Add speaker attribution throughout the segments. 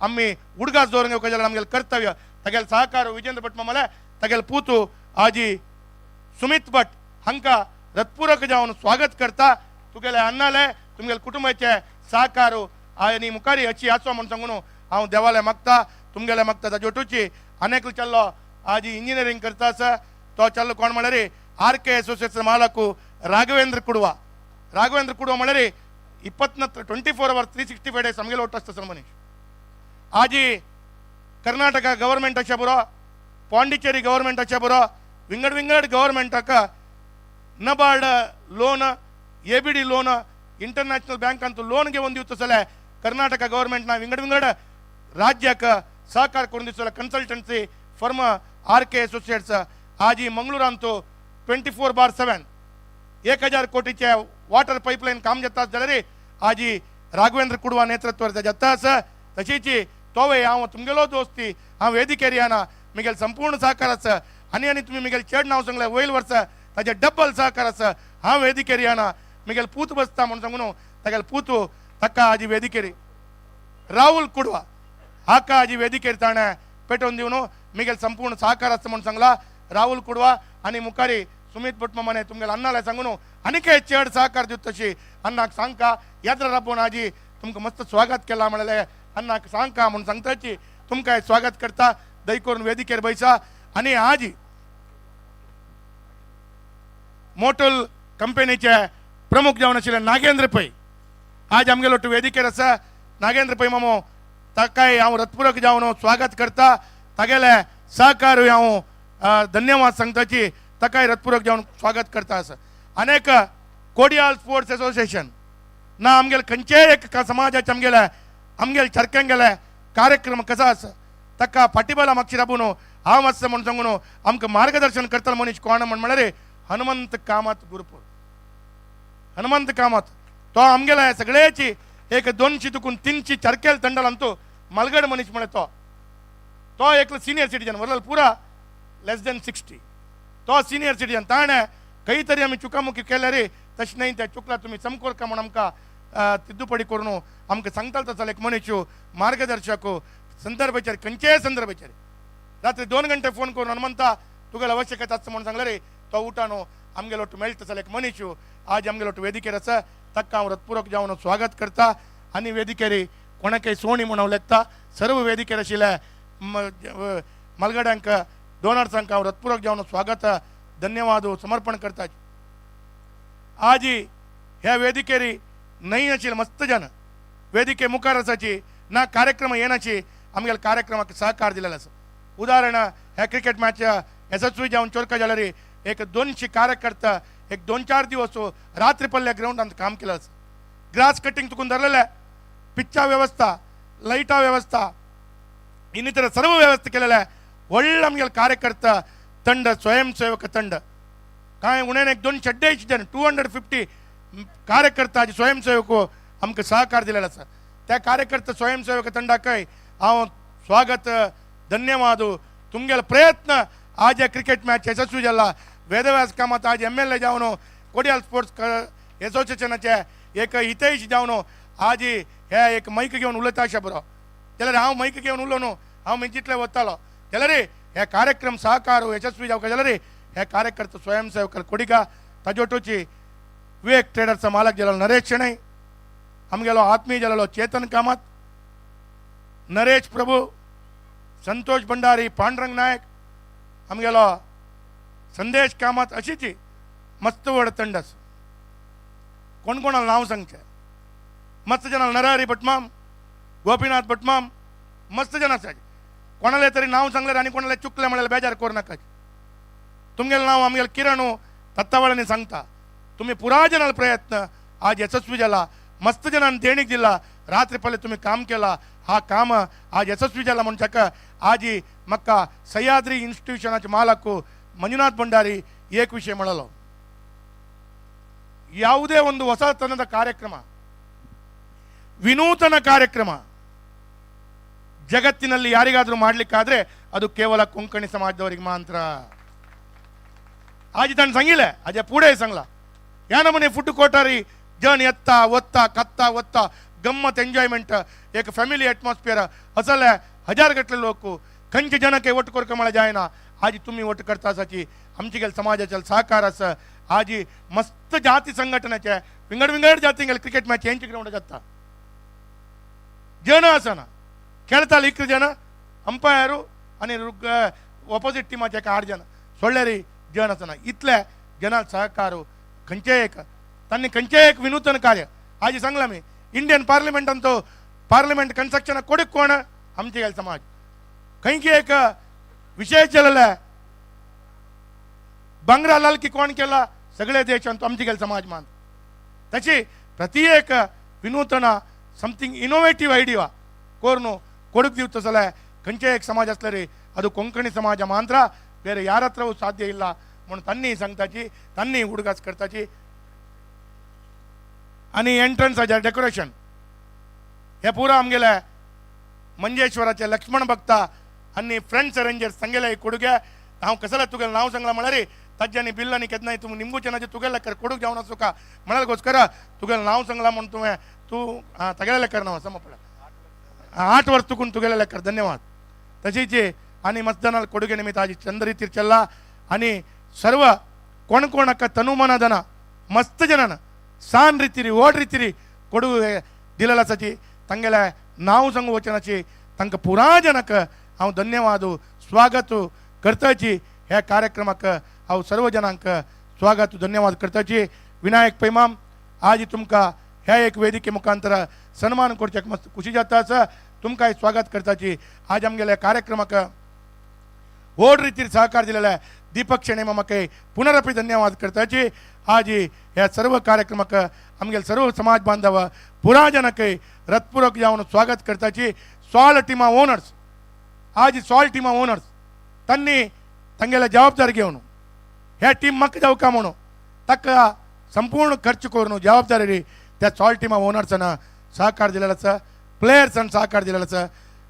Speaker 1: आम्ही उडगास दौरंगे कजल आमगेल कर्तव्य तगेल सहकार विजेंद्र भट ममले तगेल पूतू आजी सुमित भट हंका रथपूरक जाऊन स्वागत करता तुगेले अन्नाले तुमगेल कुटुंबाचे सहकार आणि मुखारी अच्छी आसो म्हणून सांगून हांव देवाले मागता तुमगेले मागता जोटूची अनेक चल्लो आज इंजिनियरिंग करता तो चल्लो कोण म्हळ्यार RK एसोसिएशन मालक राघवेंद्र कुडवा म्हळ्यार 24 hours 365 days आमगेलो ओट आसता सर मनीस आज कर्नाटक गवर्नमेंट अशें बरो पांडिचेरी गवर्नमेंट अशें बरो विंगड गवर्नमेंटाक NABARD loan ABD loan international bank अंतू लोन घेवन दिवचो कर्नाटक गवर्नमेंट ना विंगड राज्याक सहकार करून दिसलो कन्सल्टन्सी फर्म RK एसोसिएट्स आज मंगळूर अंतू 24/7 1000 कोटीचे वाटर पाइपलाइन काम जाता जाल्यार आज राघवेंद्र कुडवा नेतृत्वार जाता तशीच तोवे हांव तुमगेलो दोस्ती हांव वेदिकेर येना मिगेल संपूर्ण सहकार आसा आनी तुम्ही मिगेल चेड नांव सांगलें वयर वर्स ताजे डबल सहकार आसा हांव वेदिकेर येना मिगेल पूत बसता म्हणून सांगून तागेल पूतू ताका आज वेदिकेर राहुल कुडवा हाका आज वेदिकेर ताणें पेटोवन दिवन मिगेल संपूर्ण सहकार आसा म्हणून सांगला राहुल कुडवा आनी मुखारी सुमित भट ममाने तुमगेल अन्नाला सांगून आनीकय चड सहकार दिवं तशी अन्नाक सांगता यात्रा राबोवन आज तुमकां मस्त स्वागत केला म्हणलें अन्नाक सांगता म्हणून सांगताची तुमकां स्वागत करता दय करून वेदिकेर बैसा आनी आज मोटल कंपनीचे प्रमुख जावन आशिल्ले नागेंद्र पै आज आमगेलो वेदिकेर आसा नागेंद्र पै मामो ताकाय हांव रथपूरक जावन स्वागत करता तागेले सहकार हांव धन्यवाद सांगताची ताकाय रथपूरक जावन स्वागत करता आसा अनेक कोडियाल स्पोर्ट्स एसोसिएशन ना आमगेले खंयचे एक समाजाचे आमगेले चरक्यांक गेले कार्यक्रम कसा आसा ताका फाटीबला मागची राबून हांव आसा म्हणून सांगून आमकां मार्गदर्शन करतलो मनीस कोण म्हळ्यार हनुमंत कामत गुरुपूर हनुमंत कामत तो आमगेले सगळेची एक 200 तुकून 300 चरकेल तंडल अंतू मलगड मनीस म्हळ्यार तो एक सीनियर सिटीजन वरल पुरा लेस देन 60 तो सीनियर सिटीजन ताणें खंय तरी आमी चुकामुकी केल्या रे तशें न्हय तें चुकला तुमी समकोरका म्हणून आमकां तिद्दुपडी करून आमकां सांगतालो तसो एक मनीस मार्गदर्शक संदर्भाचेर खंयचेय संदर्भाचेर रात्री 2 घंटे फोन करून हनुमंता तुगेली आवश्यकता आसा म्हणून सांगले रे तो उठान आमगेलो मेळटा तसो एक मनीस आज आमगेलो वेदिकेर आसा ताका हांव रथपूरक जावन स्वागत करता आनी वेदिकेर कोणाकय सोणी म्हणून लेखता सर्व वेदिकेर आशिल्ले मलगड्यांक डोनर्सांक हांव रथपूरक जावन स्वागत धन्यवाद समर्पण करता आज ह्या वेदिकेर नहीं आशिल्ले मस्त जन वेदिके मुखार आसाची ना कार्यक्रम येनाची आमगेल्या कार्यक्रमाक सहकार दिलेलो आसा उदाहरण ह्या क्रिकेट मॅच यशस्वी जावन चोरका जाल्यार एक 200 कार्यकर्ता एक 2-4 दिवस रात्री पल्ल्या ग्राउंडांत काम केलें आसा ग्रास कटिंग तुकून धरलेले पिच्चा व्यवस्था लायटा व्यवस्था ಇನ್ನಿತರ सर्व व्यवस्था केलेले व्हडले आमगेले कार्यकर्ता ತಂಡ स्वयंसेवक ತಂಡ काय उणेन एक 280 जन 250 कार्यकर्ता स्वयंसेवक आमकां सहकार दिलेलो आसा त्या कार्यकर्ता स्वयंसेवक ತಂಡಕ್ಕೈ हांव स्वागत धन्यवाद तुमगेले प्रयत्न आज क्रिकेट मॅच यशस्वी जाला वेदव्यास कामात आज MLA जावन कोडियाल स्पोर्ट्स एसोसिएशनाचे एक हितैषी जावन आज हे एक माईक घेवन उलयता अशें बरो जाल्यार हांव माईक घेवन उलोवन हांव मिंचितले वतालो जाल्यार हे कार्यक्रम सहकार यशस्वी जावपाक जाल्यार हे कार्यकर्ता स्वयंसेवक कोडिगा ताजोटोची विवेक ट्रेडर्सचा मालक जालो नरेश शेणै आमगेलो आत्मीय जालो चेतन कामत नरेश प्रभू संतोष भंडारी पांडुरंग नायक आमगेलो संदेश कामत अशीच मस्त व्हड तंड आसा कोण कोणाला नांव सांगचें मस्त जनाल नरहरी भटमाम गोपीनाथ भटमाम मस्त जन आसा कोणाले तरी नांव सांगल्यार आनी कोणाले चुकले म्हळ्यार बेजार करूं नाका तुमगेलें नांव आमगेलें किरण तत्तावळांनी सांगता तुम्ही पुरा जनाल प्रयत्न आज यशस्वी जाला मस्त जनान देणीक दिला रात्री पहिले तुम्ही काम केला हा काम आज यशस्वी जाला म्हणून ताका आज म्हाका सह्याद्री इन्स्टिट्यूशनाचे मालक ಮಂಜುನಾಥ್ ಭಂಡಾರಿ ಏಕ ವಿಷಯ ಮಾಡಲು ಯಾವುದೇ ಒಂದು ಹೊಸತನದ ಕಾರ್ಯಕ್ರಮ ವಿನೂತನ ಕಾರ್ಯಕ್ರಮ ಜಗತ್ತಿನಲ್ಲಿ ಯಾರಿಗಾದರೂ ಮಾಡಲಿಕ್ಕಾದ್ರೆ ಅದು ಕೇವಲ ಕೊಂಕಣಿ ಸಮಾಜದವರಿಗೆ ಮಾತ್ರ आज ताण सांगिले आजे पुढे सांगला या नमुने फुट कोटारी जण येत्ता वत्ता कत्ता वत्ता गम्मत एंजॉयमेंट एक फॅमिली एटमॉस्फियर असले हजार गटले लोक खंयचे जनके वोट करके मला जायना आज तुम्ही वोट करता आसाची आमची गेल समाजाचे सहकार आसा आज मस्त जाती संघटनेचे विंगड विंगड जाती गेल क्रिकेट मॅच यांची ग्राउंड जाता जन आसना खेळता इकडे जन अंपायर आणि ऑपोजिट टीमाचे एक 8 जण सोडल्यारी जन आसना इतले जन सहकार खंयचे एक त्यांनी खंयचे एक विनूतन कार्य आज सांगला मी इंडियन पार्लिमेंटान पार्लिमेंट कन्स्ट्रक्शन कोडे कोण आमचे गेल समाज खंयची एक विषय चलला बंगरा लाल की कोण केला सगळे देशांत आमची गेल समाज मान तशी प्रति एक विनूतन समथिंग इनोवेटिव्ह आयडिया कोरनु ಕೊಡುಗೆ ದಿವಸಲ ಕಂಚೆ एक समाज असले ಅದು ಕೊಂಕಣಿ ಸಮಾಜ ಮಾತ್ರ ಬೇರೆ ಯಾರ ಹತ್ರವೂ ಸಾಧ್ಯ ಇಲ್ಲ म्हणून त्यांनी सांगताची त्यांनी उडगास करताची आणि एंट्रन्स डेकोरेशन हे पुरा आमगेले मंजेश्वराचे लक्ष्मण भक्ता आणि फ्रेंड्स अरेंजर्स सांगेले ಕೊಡುಗೆ हांव कसला तुगेल नाव सांगला म्हळ्यार तज्जानी बिल आणि केदनाय तुम निंबू चनाचे तुगेल लेकर ಕೊಡುಗೆ जावन असो का म्हणालಗೋಸ್ಕರ तुगेल नाव सांगला म्हणून तुवें तू तगेले लेकर नाव समपडा 8 वर्ष तुकून तुगेले लेकर धन्यवाद तशीचे आणि मतदानाला ಕೊಡುಗೆ निमित्त आज चंद्री तीर्चल्ला आणि सर्व कोण कोण अक्का तनुमनादन मस्त जनन सान रितीरी ओड रितीरी ಕೊಡುಗೆ दिलेला सची तंगेला नाव सांगू वचनाची तंक पुरा जनक हांव धन्यवाद स्वागत करताची ह्या कार्यक्रमाक हांव सर्व जनांक स्वागत धन्यवाद करताची विनायक पैमाम आज तुमका ह्या एक वेदिके मुखांतर सन्मान करच्याक मस्त खुशी जाता तुमकां स्वागत करताची आज आमगेल्या कार्यक्रमाक ओड रितीर सहकार दिलेला दीपक शेणे मामाके पुनरपी धन्यवाद करताची आज ह्या सर्व कार्यक्रमाक आमगेल सर्व समाज बांधव पुरा जनके रथपूर्वक जावन स्वागत करताची 16 टीमा ओनर्स आज 16 टीमा ओनर्स त्यांनी तंगेला जबाबदारी घेवन ह्या टीम म्हाका जावं का म्हणून ताका संपूर्ण खर्च करून जबाबदारी त्या 16 टीमा ओनर्सान सहकार दिलेला आसा प्लेयर्सान सहकार दिलेला आसा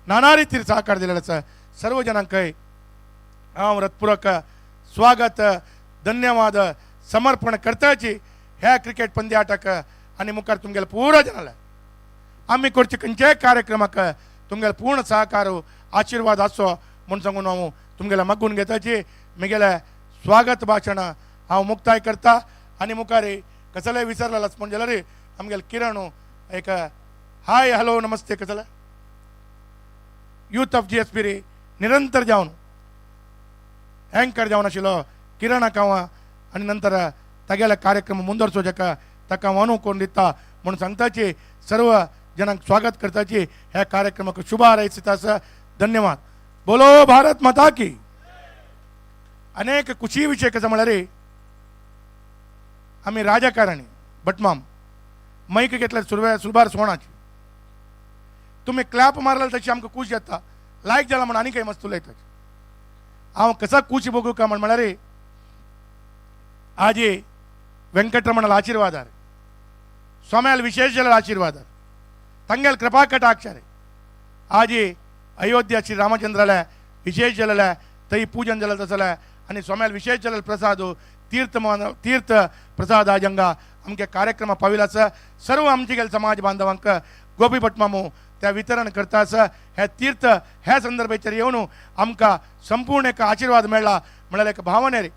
Speaker 1: नाना रितीर सहकार दिलेला आसा सर्व जनांक हांव हृदयपूर्वक स्वागत धन्यवाद समर्पण करताची ह्या क्रिकेट पंद्याटाक आणि मुखार तुमगेले पुरो जनाला आम्ही करचे खंयच्याय कार्यक्रमाक तुमगेले पूर्ण सहकार आशीर्वाद आसो म्हणून सांगून हांव तुमगेले मागून घेताची म्हगेले स्वागत भाशण हांव मुक्ताय करता आणि मुखार कसले विसरलेलो पूण जाल्यार आमगेले किरण एक हाय हॅलो नमस्ते कसले यूथ ऑफ GSB रे निरंतर जावन एंकर जावन आशिल्लो किरणाक हांव आनी नंतर तागेले कार्यक्रम मुंदरचोजेका ताका हांव करून दिता म्हणून सांगताची सर्व जनांक स्वागत करताची ह्या कार्यक्रमाक शुभ हारयता आसा धन्यवाद बोलो भारत माता की अनेक खुशी विषय कसं म्हळ्यार आम्ही राजकारणी बटमाम मैक घेतल्यार सुरबार सोणाची तुम्ही क्लॅप मारल्यार तशी आमकां खूश येता लायक जाला म्हणून आनी काही मस्त उलयता हांव कसा खुश बघू का म्हळ्यार आज वेंकटरमणाला आशीर्वादार सोम्याल विशेष जाल्यार आशीर्वादार तंगेल कृपा कटाक्षार आज अयोध्या श्री रामचंद्राला विशेष जालेले थंय पूजन जालें तसलें आनी सोम्याल विशेष जालेले प्रसाद तीर्थ प्रसाद आज हांगा आमगे कार्यक्रम पाविला आसा सर्व आमचे गेल समाज बांधवांक गोपी भटमामू त्या वितरण करता आसा हे तीर्थ ह्या संदर्भाचेर येवन आमकां संपूर्ण एक आशीर्वाद मेळ्ळा म्हळ्यार एक भावनेर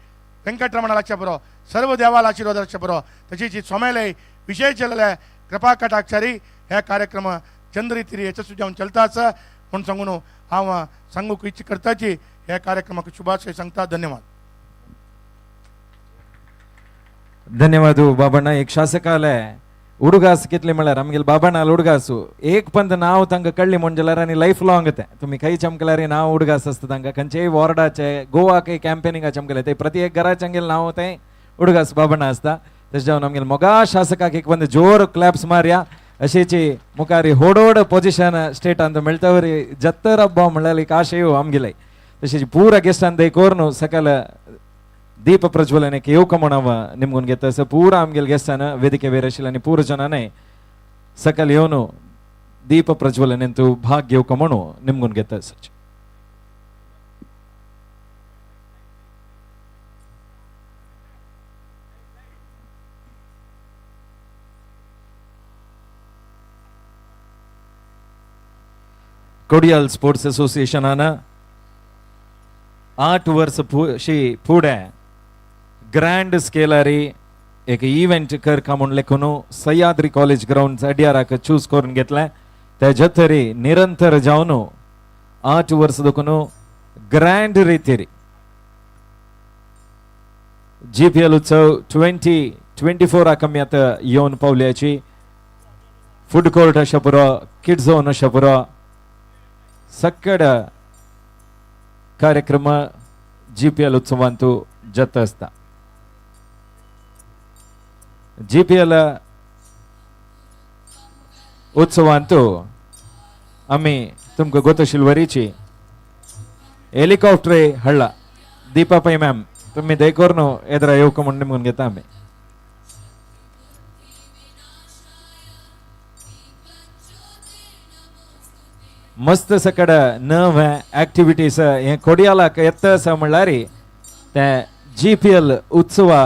Speaker 1: वेंकटरमणा लागचे बरो सर्व देवाला आशीर्वाद लागचे बरो तशीच सोम्याले विशेष जालेले कृपा कटाक्षारी हे कार्यक्रम चंद्रितीरी यशस्वी जावन चलता आसा म्हणून सांगून हांव सांगूक इच्छा करताची ह्या कार्यक्रमाक शुभाशय सांगता धन्यवाद
Speaker 2: धन्यवाद बाबಣ್ಣ एक शासकालय उडगास कितले म्हळ्यार आमगेले बाबण्णाल उडगासू एक पंत नाव तांकां कळ्ळी म्हण जाल्यार आनी लायफ लॉंग ते तुमी खंय चमकल्यार नाव उडगास आसता तांकां खंयचेय वॉर्डाचे गोवाके कॅम्पेनिंगा चमकले ते प्रति एक घराचें आमगेलें नाव तें उडगास बाबण्णा आसता तशें जावन आमगेले मोगा शासकाक एक पंत जोर क्लॅप्स मारया अशेची मुखारी होडोड पोजिशन स्टेटांत मेळटवर जत्तर हब्बो म्हळ्यार एक आशय आमगेले तशेंच पुरा गेस्टान दय कोरून सकल दीप प्रज्वलन एक येवक म्हण हांव निमगून घेता असो पुरा आमगेले गेस्टान वेदिके वयर आशिल्ले आनी पुरो जनांनी सकल येवन दीप प्रज्वलनेंत भाग घेवक म्हणू निमगून घेता असो कोडियाल स्पोर्ट्स असोसिएशनानं 8 वर्ष पुढे ग्रँड स्केलारी एक इव्हेंट करका म्हणून लेखून सह्याद्री कॉलेज ग्राउंड अड्याराक चूज करून घेतलाय. त्याच्या तरी निरंतर जाऊन 8 वर्ष दुखून ग्रँड रितीरी GPL उत्सव 2024 आकम्यात येऊन पावल्याची फूड कोर्ट अशा पुरो किड झोन अशा पुरो सकड कार्यक्रम GPL उत्सवांतू जात असता. GPL उत्सवांतू आम्ही तुमका गोतशील वरीची हेलिकॉप्टर हळ्ळा दीपा पै मॅम तुम्ही दयकोरनो एदरा येऊक म्हणून निमून घेता आम्ही. मस्त सकड नव ऍक्टिव्हिटीज हे कोडियाला येत असं म्हणल्यार त्या GPL उत्सवा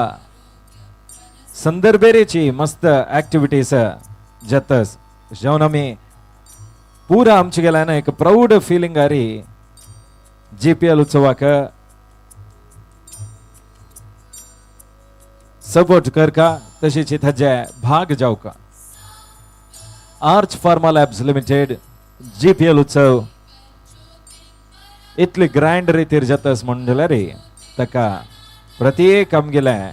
Speaker 2: संदर्भेची मस्त ऍक्टिव्हिटीज जातस जाऊन आम्ही पुरा आमची गेला ना एक प्राऊड फिलिंग आरी GPL उत्सवाक सपोर्ट करका तशीच थजे भाग जावका. Arch Pharma Labs Limited GPL Utsav इतली ग्रँड रितीर जातस म्हणून जाल्यार ताका प्रत्येक आमगेल्या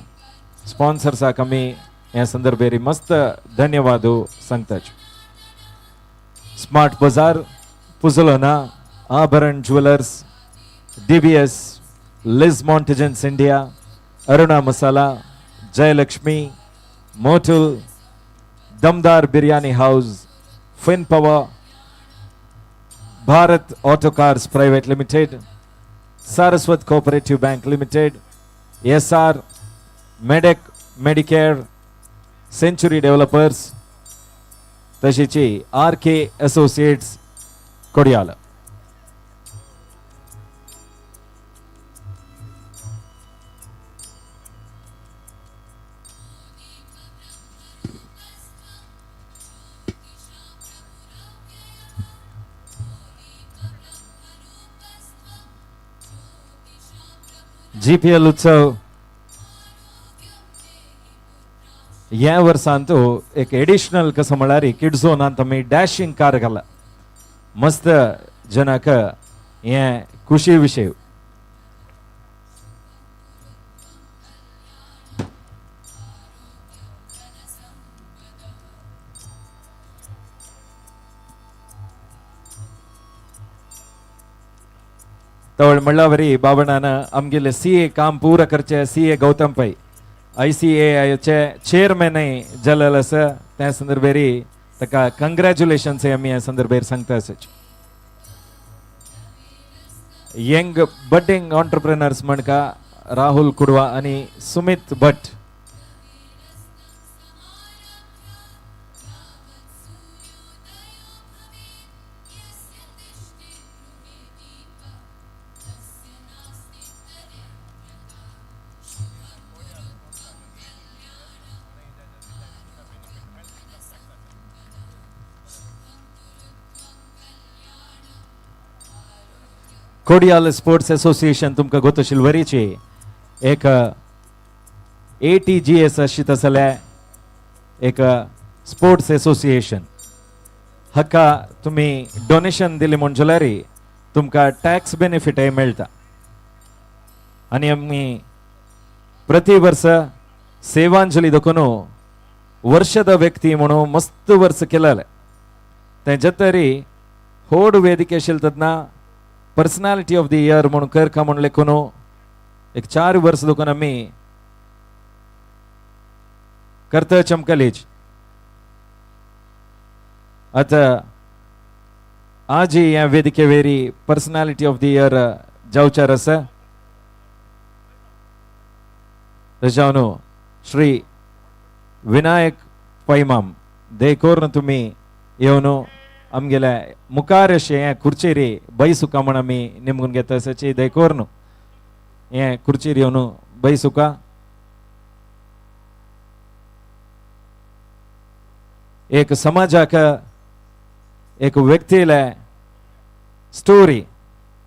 Speaker 2: स्पॉन्सर्साक आमी ह्या संदर्भेरी मस्त धन्यवाद सांगता. स्मार्ट बाजार पुजलोना आभरण ज्वेलर्स DBS लिज मॉन्टेजन्स India Aruna Masala Jayalakshmi Motul Damdar biryani house fin power Bharat auto cars private limited Saraswat cooperative bank limited SR Medicare century developers तशीच RK associates Kodial. GPL Utsav या वर्षांतू एक एडिशनल कसं म्हणारी किड झोन अंत मी डॅशिंग कार घाला मस्त जनक हे खुशी विषय. तवळ मल्लावरी बाबणानं आमगेले CA काम पूरा करचे CA गौतम पै ICAI चे चेअरमॅन जलल असं त्या संदर्भेरी ताका कंग्रॅच्युलेशन्स आम्ही या संदर्भेर सांगता असच. Young budding entrepreneurs म्हणका Rahul Kudwa आणि सुमित भट कोडियाल स्पोर्ट्स असोसिएशन तुमका गोतशील वरीची एक ATGS अशी तसल्या एक स्पोर्ट्स असोसिएशन हक्का तुम्ही डोनेशन दिली म्हणल्यार तुमका टॅक्स बेनिफिट मेळता. आणि आम्ही प्रति वर्ष सेवांजली दाखवून वर्षद व्यक्ती म्हणून मस्त वर्ष केलेलं त्याच्या तरी होड वेदिके तज्ञ पर्सनॅलिटी ऑफ द इयर म्हणून करका म्हणून लेखून एक 4 वर्ष दुकान आम्ही करता चमकलीच. आता आज या वेदिके very personality of the year जावचार आसा. त्याच्यावनो श्री विनायक पैमाम देखोर तुम्ही येवन आमगेल्या मुखार अशें हे खुर्चेरी बैसुका म्हण आमी नेमून घेता असाची देखोर न्हू हे खुर्चेर येवन बैसुका. एक समाजाक एक व्यक्तीला स्टोरी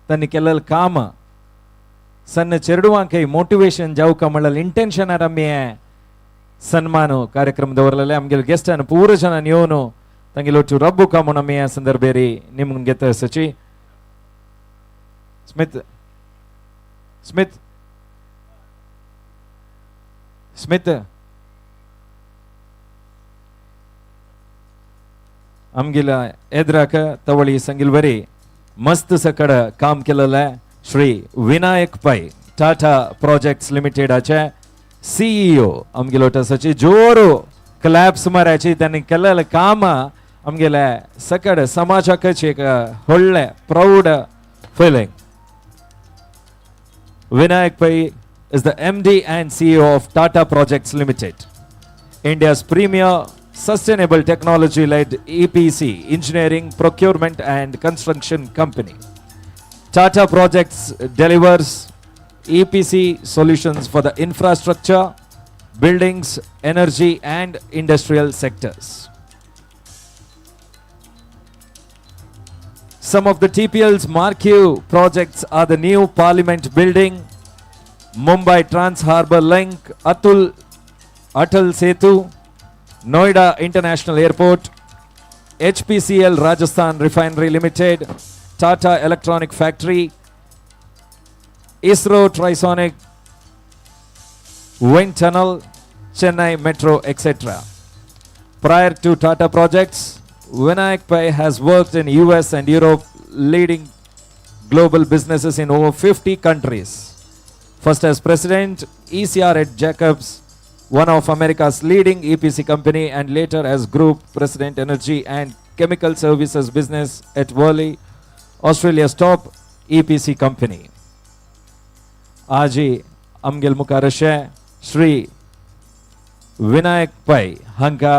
Speaker 2: त्यांनी केलेलं काम सन्न चेरडुवांकೈ मोटिवेशन जावक म्हणलं इंटेन्शन रम्य सन्मान कार्यक्रम दवरलेले आमगेल गेस्टान पूर जनान येवन तांगेलो टू रब्बू काम नम्य संदर्भेरी निमून घेता सची स्मिथ स्मिथ स्मिथ आमगेला एद्राक तवळी संगिलवरी मस्त सकड काम केलेलं श्री विनायक पै टाटा प्रोजेक्ट्स लिमिटेडाचे सीईओ आमगेलो तसची जोरू क्लॅप्स मारायची त्यांनी केलेलं काम आमगेले सकड समाजाक एक व्हडले proud feeling. Vinayak Pai is the MD and CEO of Tata Projects Limited, India's premier sustainable technology-led EPC, engineering, procurement and construction company. Tata Projects delivers EPC solutions for the infrastructure, buildings, energy and industrial sectors. Some of the TPL's marquee projects are the new Parliament building, Mumbai Trans-Harbour Link, Atal Setu, Noida International Airport, HPCL Rajasthan Refinery Limited, Tata Electronic Factory, ISRO Trisonic, Wind Tunnel, Chennai Metro, etc. Prior to Tata Projects, Vinayak Pai has worked in US and Europe, leading global businesses in over 50 countries. First as president, ECR at Jacobs, one of America's leading EPC company, and later as group president energy and chemical services business at Worley, Australia's top EPC company. Aji amgel mukarashe Shri Vinayak Pai hanga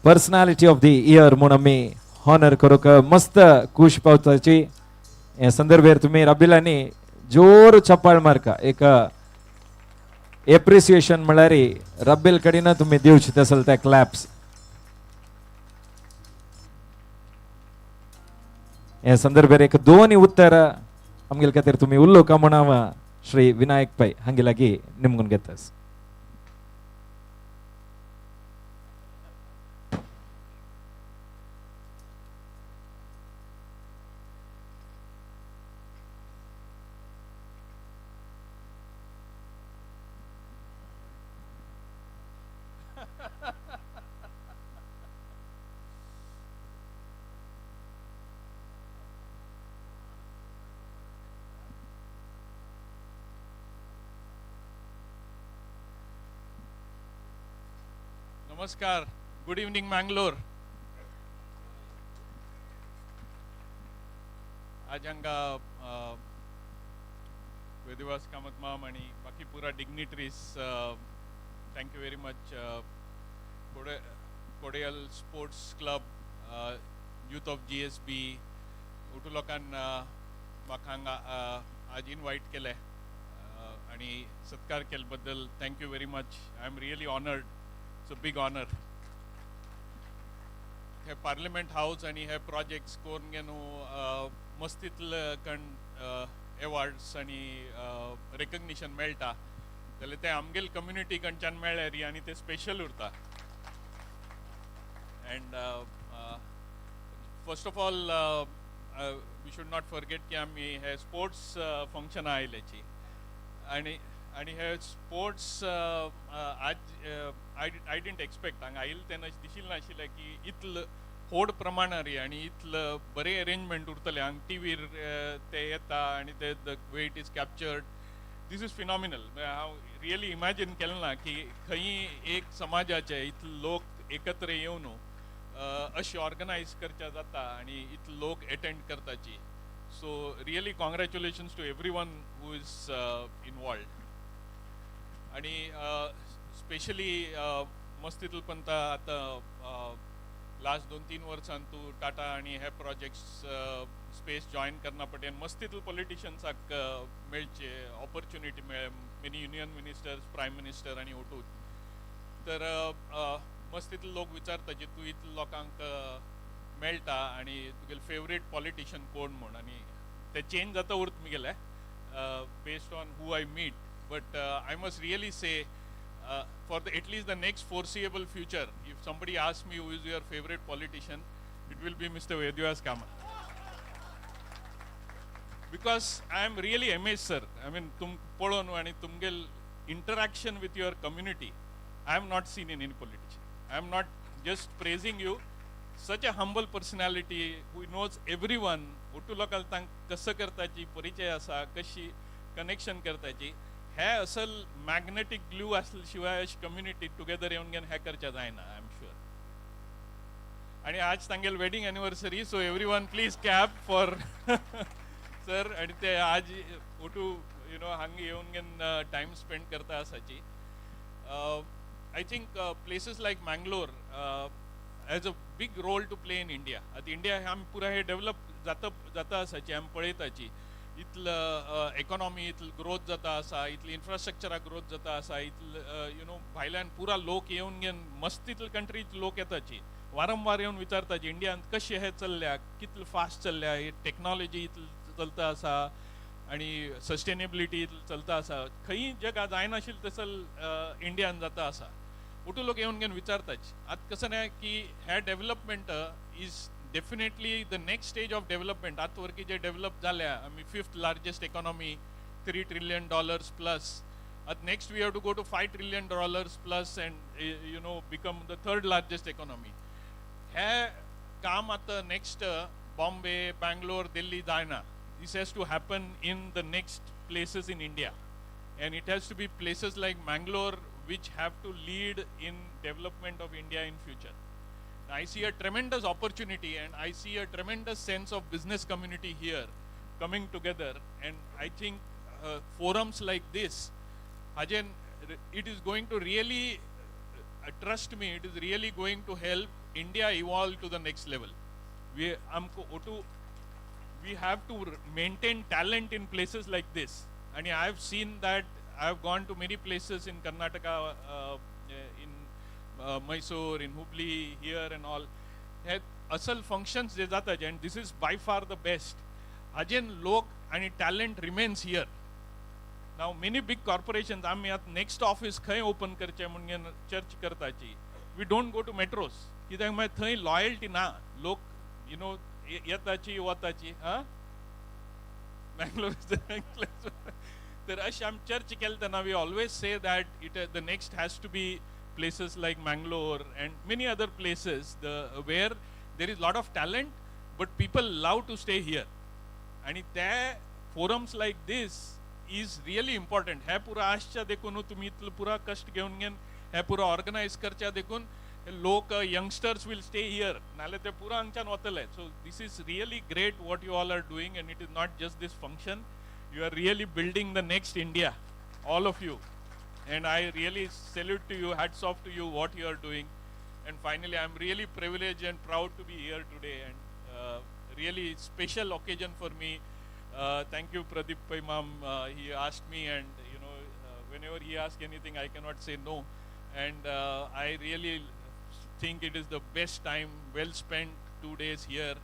Speaker 2: personality of the year म्हणून आम्ही Honor करूक मस्त खुश पावताची हे संदर्भेर तुम्ही रबिलांनी जोर चप्पाळ मारका एक appreciation म्हळ्यार रबिल कडेन तुम्ही दिवचे असेल त्या क्लॅप्स हे संदर्भेर एक दोन्ही उत्तर आमगेल खातीर तुम्ही उल्लो का म्हणावा श्री विनायक पै हांगे लागी निमगून घेतास.
Speaker 3: नमस्कार. Good evening Mangalore. आज हांगा वेदवास कामत माम आणि बाकी पुरा dignitaries thank you very much. Kodial sports club, youth of GSB उठू लोकांन म्हाका हांगा आज इनवाईट केले आणि सत्कार केले बद्दल thank you very much. I am really honoured. It's a big honor. हे पार्लिमेंट हाऊस आणि हे प्रोजेक्ट्स करून घेऊन मस्तीतले कण अवॉर्ड्स आणि रेकग्निशन मेळटा जाल्यार ते आमगेल कम्युनिटी कडच्यान मेळ्ळ्यार आणि ते स्पेशल उरता. And first of all we should not forget की आम्ही हे स्पोर्ट्स फंक्शन आयल्याची आणि हे स्पोर्ट्स आज आय डिडंट एक्सपेक्ट हांगा आयिल्ले तेन्ना दिशिल्लें नाशिल्लें की इतलें व्हड प्रमाणार आणि इतलें बरें अरेंजमेंट उरतलें. हांगा टीव्हीर ते येता आणि ते the way it is captured. This is phenomenal. हांव रियली इमॅजिन केलें ना की खंय एक समाजाचे इतले लोक एकत्र येवन अशें ऑर्गनायज करचें जाता आणि इतले लोक अटेंड करताची. So really congratulations to every one who is involved. आणि स्पेशली मस्तीतल पंता आता लास्ट 2-3 वर्सान तू टाटा आणि हे प्रोजेक्ट्स स्पेस जॉईन करना पटेन मस्तीतल पॉलिटिशियन्साक मेळचे ऑपॉर्च्युनिटी मेळ. Many union ministers, prime minister आणि ओटूच तर मस्तीतल लोक विचारता जे तू इतले लोकांक मेळटा आनी तुगेले फेवरेट पॉलिटिशियन कोण म्हूण आनी ते चेंज जाता उरता मुगेले based on who I meet. But I must really say, for at least the next foreseeable future, if somebody asks me who is your favorite politician, it will be Mr. Vedvas Kama. Because I am really amazed, sir. I mean, tumgel interaction with your community, I have not seen in any politician. I am not just praising you. Such a humble personality who knows everyone. उठू लोकांक तांक कसं करताची परिचय आसा कशी connection करताची हे असल magnetic glue आसले शिवाय अशी कम्युनिटी टुगेदर येवन घेवन हे करचे जायना आय एम शुअर. आणि आज तांगेल wedding anniversary so every one please clap for sir आणि ते आज उठू यू नो हांगा येवन घेवन टाइम स्पेंड करता आसाची. I think places like Mangalore has a big role to play in India. At India आम पुरा हे डेव्हलप जाता आसाची आम पळयताची. इतलं इकॉनॉमी इतलं ग्रोथ जाता आसा, इतलं इन्फ्रास्ट्रक्चरा ग्रोथ जाता आसा, इतलं यू नो भायल्यान पुरा लोक येवन घेवन मस्त इतलं कंट्रीत लोक येताची वारंवार येवन विचारताची इंडियान कशें हे चल्ल्या कितलं फास्ट चल्ल्या टेक्नॉलॉजी इतलं चलता आसा आणि सस्टेनेबिलिटी इतलं चलता आसा खंय जगा जायनाशिल्लें तसं इंडियान जाता आसा. उठू लोक येवन घेवन विचारताच. आतां कसं नाही की हे development is definitely the next stage of development. आतां वरकी जे डेव्हलप जाल्या आमी 5th largest economy $3 trillion plus. At next we have to go to $5 trillion plus and you know become the 3rd largest economy. हे काम आता next Bombay, Bangalore, Delhi जायना. This has to happen in the next places in India, and it has to be places like Mangalore which have to lead in development of India in future. I see a tremendous opportunity and I see a tremendous sense of business community here coming together, and I think forums like this, Hajen, it is going to really, trust me, it is really going to help India evolve to the next level. We have to maintain talent in places like this, and I have seen that. I have gone to many places in Karnataka, in Mysore, in Hubli, here and all. Asal functions जे जातात, and this is by far the best. Again, लोक आणि talent remains here. Now many big corporations, आम्ही आता next office खंय open करचे म्हणून church करताची. We don't go to metros. कित्याक मागीर थंय loyalty ना. लोक you know येताची वताची. Bangalore is the next place. तर अशें आमी चर्च केले तेन्ना we always say that the next has to be places like Mangalore and many other places where there is lot of talent but people love to stay here. आणि ते forums like this is really important. हे पुरा आसच्या देखून तुम्ही इतलं पुरा कष्ट घेवन घेवन हे पुरा ऑर्गनायज करच्या देखून लोक यंगस्टर्स will stay here. नाल्यार ते पुरा हांगच्यान वतले. So this is really great what you all are doing, and it is not just this function. You are really building the next India, all of you. And I really salute to you, hats off to you, what you are doing. And finally, I'm really privileged and proud to be here today, and really special occasion for me. Thank you, Pradeep Bhai Ma'am. He asked me, and you know, whenever he asks anything, I cannot say no. And I really think it is the best time, well spent 2 days here.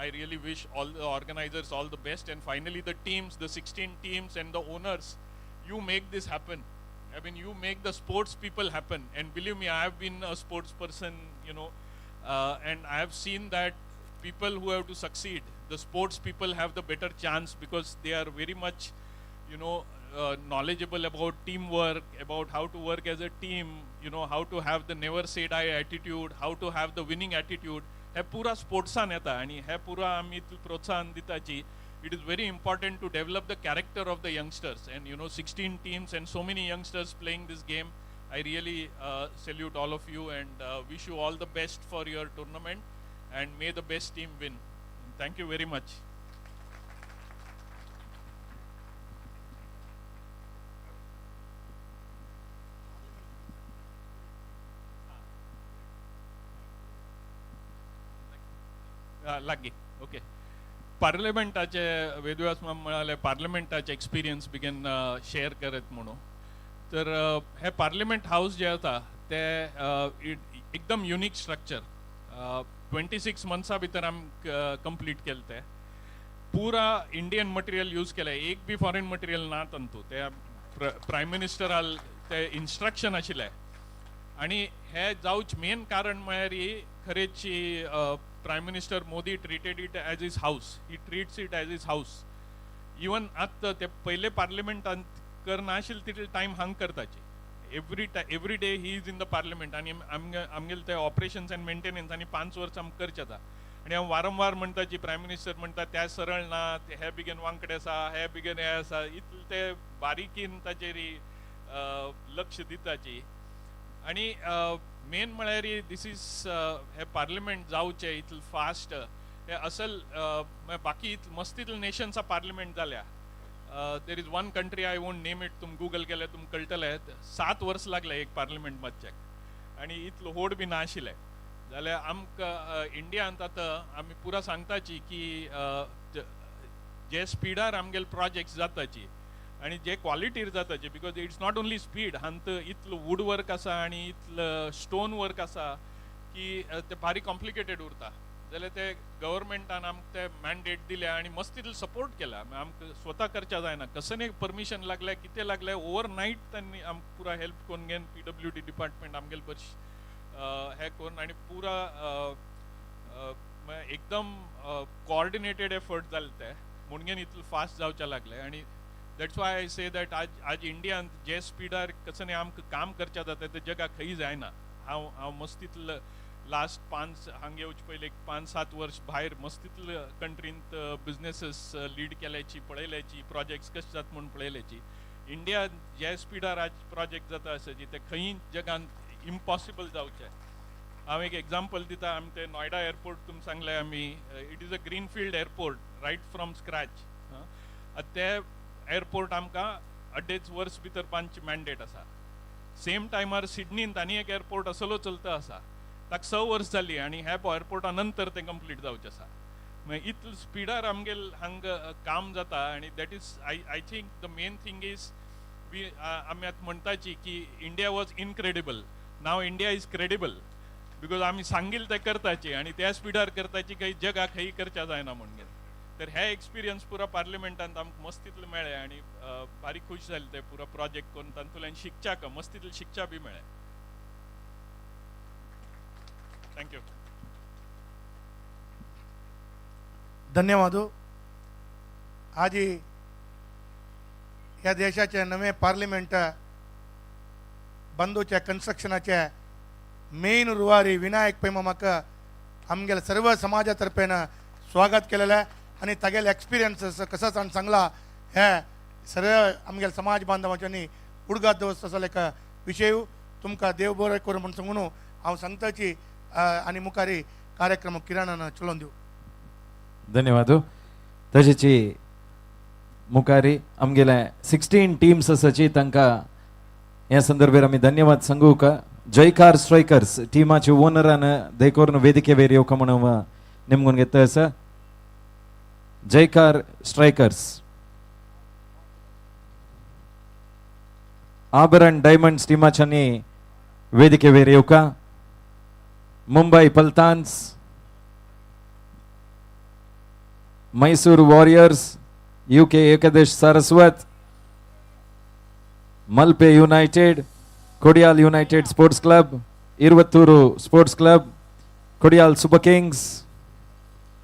Speaker 3: I really wish all the organizers all the best, and finally the teams, the 16 teams and the owners, you make this happen. I mean, you make the sports people happen, and believe me, I have been a sports person, you know, and I have seen that people who have to succeed, the sports people have the better chance because they are very much, you know, knowledgeable about teamwork, about how to work as a team, you know, how to have the never say die attitude, how to have the winning attitude. हे पुरा स्पोर्ट्सान येता आणि हे पुरा आमी प्रोत्साहन दिताची. It is very important to develop the character of the youngsters, and you know 16 teams and so many youngsters playing this game. I really salute all of you and wish you all the best for your tournament, and may the best team win. Thank you very much. लागी okay. पार्लमेंटाचे Vedvyas ma'am म्हणाले पार्लमेंटाचे experience बेगीन share करत म्हणून. तर हे parliament house जे आसा ते एकदम unique structure. 26 मंथ्सा भितर कंप्लीट केलं ते पुरा इंडियन मटेरियल यूज केलं एक बी फॉरेन मटेरियल ना तंतू ते प्रायम मिनिस्टराल ते इन्स्ट्रक्शन आशिल्ले आणि हे जावच मेन कारण म्हळ्यार खरेची prime minister Modi treated it as his house he treats it as his house even आतां ते पयले पार्लिमेंटान करना आशिल्ले तितले टायम हांग करताचे every day he is in the parliament आणि आमगेले ते ऑपरेशन्स अँड मेंटेनन्स आणि 5 वर्स आमकां करचे जाता आणि हांव वारंवार म्हणटा की प्रायम मिनिस्टर म्हणटा त्या सरळ ना हे बिगेन वांकडे आसा हे बिगेन हे आसा इतले ते बारीकीन ताचेर लक्ष दिताची आणि मेन म्हळ्यार दिस इज हे पार्लिमेंट जावचे इतले फास्ट हे असल बाकी मस्तीतले नेशन्सा पार्लिमेंट जाल्या there is one country I won't name it तुम गूगल केले तुम कळटले 7 वर्स लागले एक पार्लिमेंट मधच्याक आणि इतलो होड बी नाशिल्ले जाल्यार आमकां इंडियांत आतां आमी पुरा सांगताची की जे स्पिडार आमगेले प्रोजेक्ट्स जाताची आणि जे क्वालिटीर जाताचे because it's not only speed हांत इतलो वूड वर्क आसा आणि इतलो स्टोन वर्क आसा की ते भारी कॉम्प्लिकेटेड उरता जाल्यार ते गव्हर्मेंटान आमकां ते मॅन्डेट दिले आणि मस्त तितलो सपोर्ट केला आमकां स्वता करच्या जायना कसं परमिशन लागले कितें लागले ओवरनायट त्यांनी आमकां पुरा हेल्प करून घेवन PWD डिपार्टमेंट आमगेले बरें हे करून आणि पुरा एकदम कोऑर्डिनेटेड एफर्ट जाले ते म्हणून इतलो फास्ट जावचे लागले आणि that's why I say that आज इंडियान जे स्पीडार कसं आमकां काम करच्या जाता ते जगा खंय जायना हांव मस्तीतलो लास्ट 5 हांगा येवचे पयलीं 5-7 वर्स भायर मस्तीतले कंट्रींत बिझनेसीस लीड केल्याची पळयल्याची प्रोजेक्ट्स कशे जाता म्हणून पळयल्याची इंडिया जे स्पीडार आज प्रोजेक्ट जाता आसाची ते खंय जगांत इम्पॉसिबल जावचे हांव एक एग्जाम्पल दिता आमी ते नोयडा एअरपोर्ट तुमकां सांगलें आमी it is a greenfield airport riot from scratch ते एअरपोर्ट आमकां 2.5 वर्स भितर बांदची मॅन्डेट आसा सेम टायमार सिडनींत आनी एक एअरपोर्ट असलो चलता आसा ताका 6 वर्स जाली आणि ह्या एअरपोर्टा नंतर ते कंप्लीट जावचे आसा मागीर इतलो स्पीडार आमगेल हांगा काम जाता आणि that is I think the main thing is आमी आतां म्हणटाची की India was incredible now India is credible because आमी सांगिल्लें ते करताची आणि त्या स्पीडार करताची काही जगा खंय करच्या जायना म्हणून तर हे एक्सपिरियन्स पुरा पार्लिमेंटांत आमकां मस्त तितले मेळ्ळे आणि भारी खूश जाले ते पुरा प्रोजेक्ट करून तातूंतल्यान शिकच्याक मस्त तितले शिकच्या बी मेळ्ळे थँक्यू
Speaker 1: धन्यवाद आज ह्या देशाचे नवे पार्लिमेंट बंदूच्या कन्स्ट्रक्शनाचे मेन रुवारी विनायक पै म्हाका आमगेले सर्व समाजातर्फेन स्वागत केलेले आणि तागेले एक्सपिरियन्स कसो सांगला हे सर्व आमगेले समाज बांधवांच्यांनी उडगात दोस्त असो एक विशय तुमकां देव बरें करूं म्हणून सांगून हांव सांगताची आणि मुखारी कार्यक्रम किरणान चलोवन दिवं
Speaker 2: धन्यवाद तशेंची मुखारी आमगेले 16 टीम्स आसाची तांकां ह्या संदर्भार आमी धन्यवाद सांगू का जयकार स्ट्रायकर्स टीमाचे ओनरान दयकोरून वेदिके वेर येवका म्हणून नेमून घेता आसा जयकार स्ट्रायकर्स आभरण डायमंड्स टीमाच्यांनी वेदिके वेर येवका Mumbai Paltans Mysore warriors UK Ekadash Saraswat Malpe united Kodial united sports club Iruvattur sports club Kodial super kings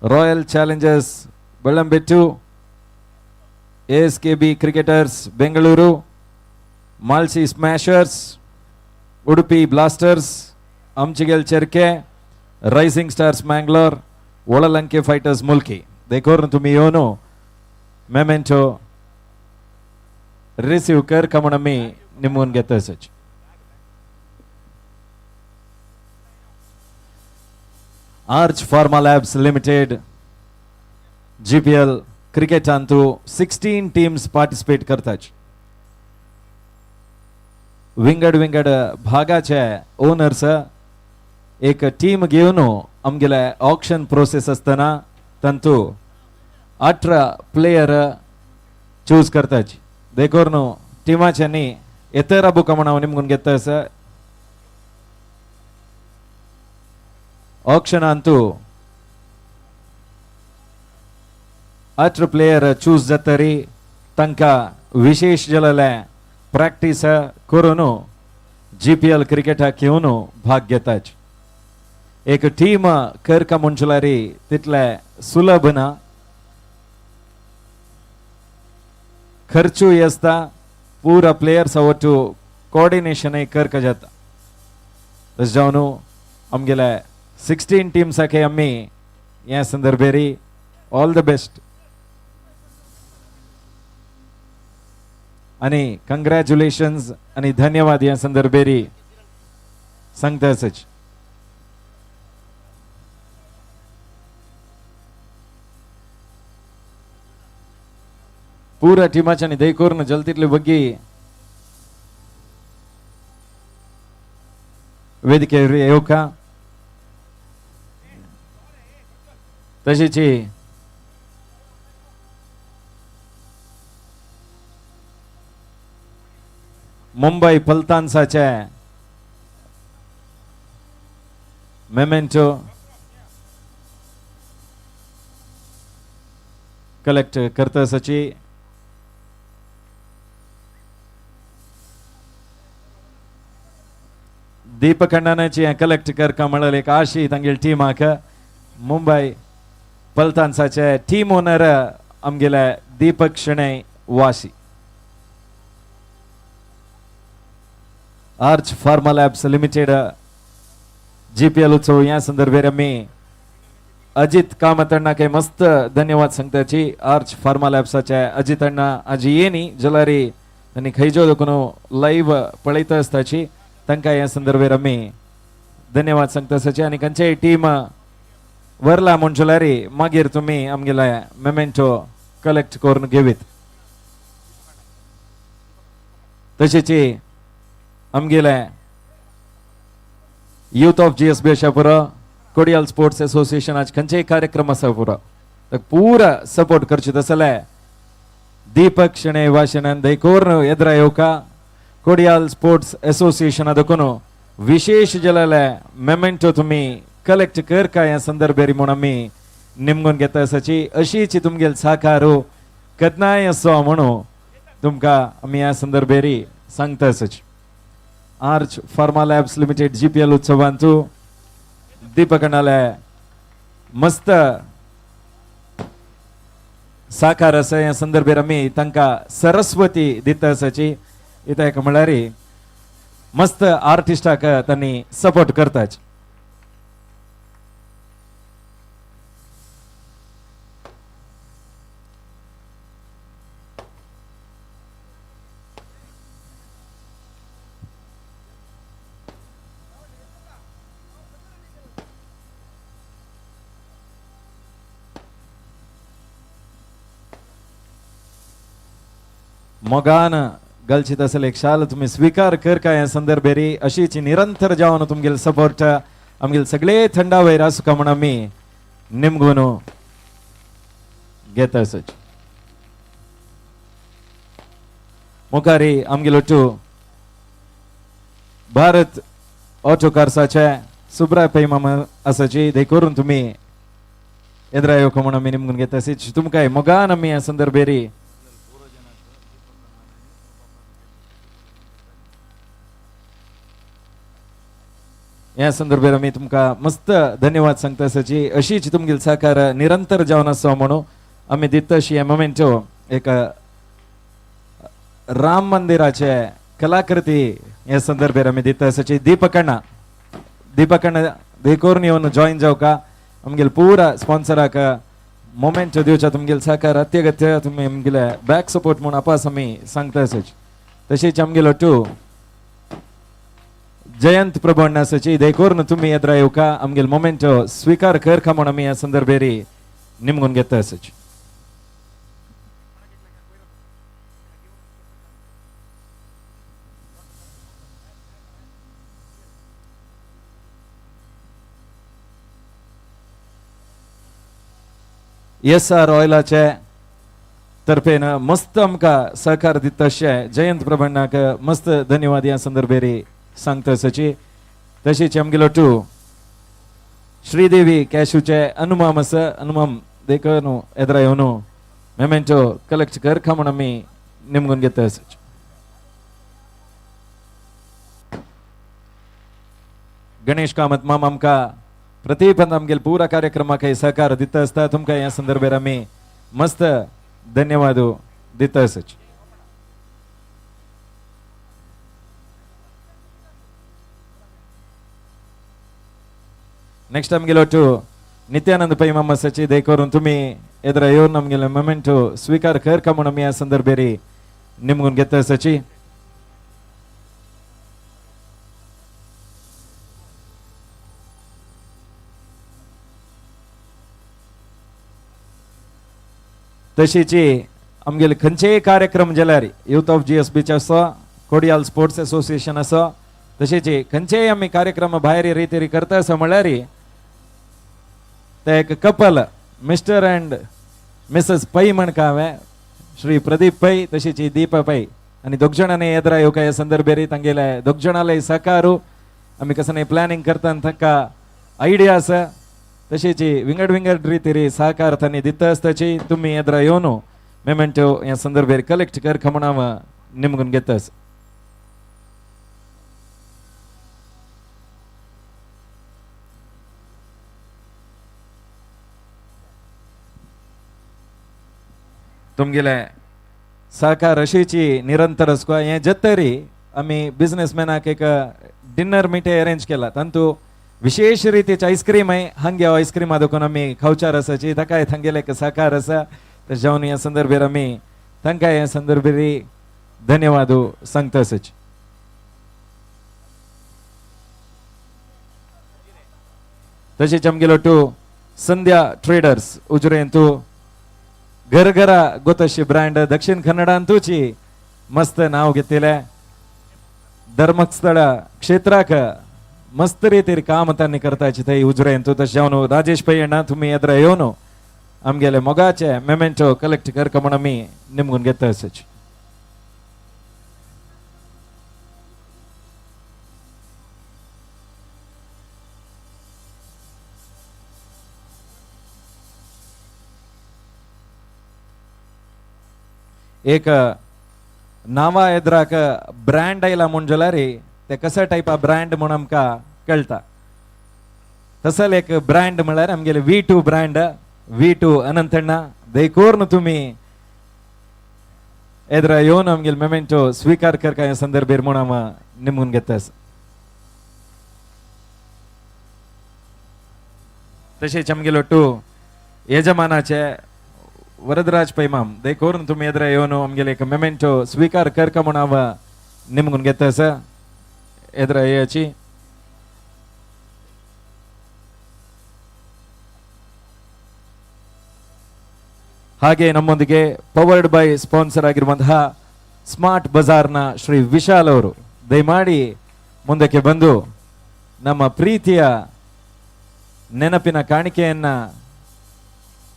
Speaker 2: royal challengers Bellambettu ASKB cricketers Bengaluru माल्सी स्मैशर्स उडुपी ब्लास्टर्स अमचिगेल चेरके राइजिंग स्टार्स मैंगलोर ओळलंके फाइटर्स मुल्की देखोर तुम्ही योनो मेमेंटो रिसीव कर कमण मी निमून घेता सच Arch Pharma Labs Limited GPL cricket अंतू 16 टीम्स पार्टिसिपेट करतात विंगड भागाचे ओनर्स एक टीम घेऊन आमगेले ऑक्शन प्रोसेस असताना तंतू 18 प्लेयर चूज करतात देखोर टीमाच्यांनी येतेरा बुका म्हणून निमगून घेता ऑक्शन अंतू 18 प्लेयर चूज जातरी तांका विशेष जलले प्रॅक्टिस करून GPL क्रिकेट घेवन भाग घेतात. एक टीम करका म्हणचलारी तितले सुलभ ना, खर्चूय असता, पूरा प्लेयर्स आवटू कोऑर्डिनेशन करका जाता. तस जावन आमगेले 16 टीम्स के आम्ही या संदर्भेरी ऑल द बेस्ट आणि कंग्रॅच्युलेशन्स आणि धन्यवाद या संदर्भेरी सांगता सच. पूरा टीमाच्या आणि दैकोरन जलतीतले बग्गी वेदिकेवर येऊ का. तशीची मुंबई पलतानसाचे मेमेंटो कलेक्ट करता सची. दीपक अण्णाची कलेक्ट करका म्हणल एक आशी तांगेल टीमाक मुंबई पलतानसाचे टीम ओनर आमगेले दीपक शणै वाशी. Arch Pharma Labs Limited GPL Utsav या संदर्भे आम्ही अजित कामत अण्णा काही मस्त धन्यवाद सांगताची. आर्च फार्मा लॅब्साचे अजित अण्णा आजी येनी जलारी आणि खैजो दोकोनो लाईव्ह पळयत असताची तांकां या संदर्भे आम्ही धन्यवाद सांगताची. आणि खंयचेय टीम वरला म्हणचलारी मागीर तुम्ही आमगेले मेमेंटो कलेक्ट करून घेवीत. तशेंची आमगेले यूथ ऑफ GSB आसा पुरो कोडियाल स्पोर्ट्स एसोसिएशन आज खंयचेय कार्यक्रम आसा पुरो पूरा सपोर्ट करचे तसले दीपक शणै वाशनन दैकोर एद्रा येवका कोडियाल स्पोर्ट्स एसोसिएशन देखून विशेष जलाले मेमेंटो तुम्ही कलेक्ट करका या संदर्भेरी म्हणून आम्ही निमगून घेता आसाची. अशीच तुमगेल साकारू कदनाय असो म्हणून तुमकां आमी या संदर्भेरी सांगता आसाची. Arch Pharma Labs Limited GPL उत्सवांतू दीपक अण्णाले मस्त साकार आसा या संदर्भेर आमी तांकां सरस्वती दिता आसाची. इथं एक म्हळ्यारी मस्त आर्टिस्टाक तांणी सपोर्ट करताच. मोगान गलचित असेल एक शाल तुम्ही स्वीकार कर का या संदर्भेरी अशीच निरंतर जावन तुमगेल सपोर्ट आमगेल सगळे थंडा वयर आसू का म्हणून आमी निमगून घेता आसच. मुखारी आमगेलो टू भारत ऑटो कार्साचे सुब्राय पै मामा आसाची देखून तुम्ही एद्रा येवका म्हणून आमी निमगून घेता आसच. तुमकां मोगान आमी या संदर्भेरी या संदर्भात आम्ही तुमका मस्त धन्यवाद सांगता आसाची. अशीच तुमगेल साकार निरंतर जावन आसो म्हणून आम्ही दिता अशी मोमेंटो एक राम मंदिराचे कलाकृती या संदर्भात आम्ही दिता आसाची. दीपक अण्णा देखोरून येवन जॉईन जावका आमगेल पुरा स्पॉन्सराक मोमेंटो दिवच्या तुमगेल साकार अत्यगत्य तुम्ही आमगेले बॅक सपोर्ट म्हणून आपास आम्ही सांगता आसाची. तशीच आमगेलो टू जयंत प्रभू अण्णासाची देखोरून तुम्ही येद्रा येवका आमगेल मोमेंटो स्वीकार करका म्हणून आमी या संदर्भेरी निमगून घेता आसाची. SR ऑयलाचे तर्फेन मस्त आमकां सहकार दिता अशें जयंत प्रभू अण्णाक मस्त धन्यवाद या संदर्भेरी सांगता आसाची. तशीच आमगेलो टू श्रीदेवी कॅशूचे अनुमाम आसा अनुमाम देखो न्हू येद्रा येवनू मेमेंटो कलेक्ट करका म्हूण आमी निमगून घेता आसाच. गणेश कामत माम आमकां प्रतिपंत आमगेल पुरा कार्यक्रमाक सहकार दिता आसता. तुमकां ह्या संदर्भार आमी मस्त धन्यवाद दिता आसाच. नेक्स्ट आमगेलो टू नित्यानंद पै माम आसाची दय करून तुमी येद्रा येवन आमगेलो मोमेंटो स्वीकार करका म्हूण आमी ह्या संदर्भार निमगून घेता आसाची. तशीची आमगेले खंयचेय कार्यक्रम जाल्यार यूथ ऑफ GSBचे आसो कोडियाल स्पोर्ट्स एसोसिएशन आसो तशेंची खंयचेय आमी कार्यक्रम भायर रितीरी करता आसा म्हळ्यार ते एक कपल मिस्टर अँड मिसेस पै म्हणका हांवें श्री प्रदीप पै तशीची दीपा पै आनी दोग जाणांनी येद्रा येवका ह्या संदर्भार तांगेले दोग जाणांले सहकारू आमी कसं प्लॅनिंग करता तांकां आयडिया आसा तशीची विंगड विंगड रितीरी सहकार तांणी दिता आसताची. तुमी येद्रा येवन मेमेंटो ह्या संदर्भार कलेक्ट करका म्हूण हांव निमगून घेता आसा. तुमगेले सहकार अशीची निरंतर आसको. हें जतरी आमी बिझनेसमॅनाक एक डिनर मिटे अरेंज केला तांतू विशेष रितीची आईस्क्रीम आहे हांगे आईस्क्रीम देखून आमी खावचार आसाची ताकाय तांगेले एक सहकार आसा. जावन ह्या संदर्भार आमी तांकां ह्या संदर्भार धन्यवाद सांगता आसाची. तशेंच आमगेलो टू संध्या ट्रेडर्स उजरेन तू घरघरा गोतशी ब्रँड दक्षिण कन्नडांतूची मस्त नाव घेतलेले धर्मस्थळ क्षेत्राक मस्त रितीर काम तांणी करताची थंय उजरेन तू तशें जावन राजेश पै अण्णा तुमी येद्रा येवन आमगेले मोगाचे मेमेंटो कलेक्ट करका म्हूण आमी निमगून घेता आसाची. एक नावा येद्राक ब्रँड आयला म्हूण जाल्यार ते कसा टायपा ब्रँड म्हूण आमकां कळटा. तसल एक ब्रँड म्हळ्यार आमगेले V2 ब्रँड V2 अनंतण्णा देखोर तुमी येद्रा येवन आमगेले मेमेंटो स्वीकार करका ह्या संदर्भार म्हूण हांव निमून घेता. तशेंच आमगेलो टू यजमानाचे वरदराज पैमाम देखोर तुमी येद्रा येवन आमगेले एक मेमेंटो स्वीकार करका म्हूण हांव निमगून घेता आसा. येद्रा येयाची. ಹಾಗೆ ನಮ್ಮೊಂದಿಗೆ ಪವರ್ಡ್ ಬೈ ಸ್ಪಾನ್ಸರ್ ಆಗಿರುವಂತಹ ಸ್ಮಾರ್ಟ್ ಬಜಾರ್ನ ಶ್ರೀ ವಿಶಾಲ್ ಅವರು ದಯಮಾಡಿ ಮುಂದಕ್ಕೆ ಬಂದು ನಮ್ಮ ಪ್ರೀತಿಯ ನೆನಪಿನ ಕಾಣಿಕೆಯನ್ನ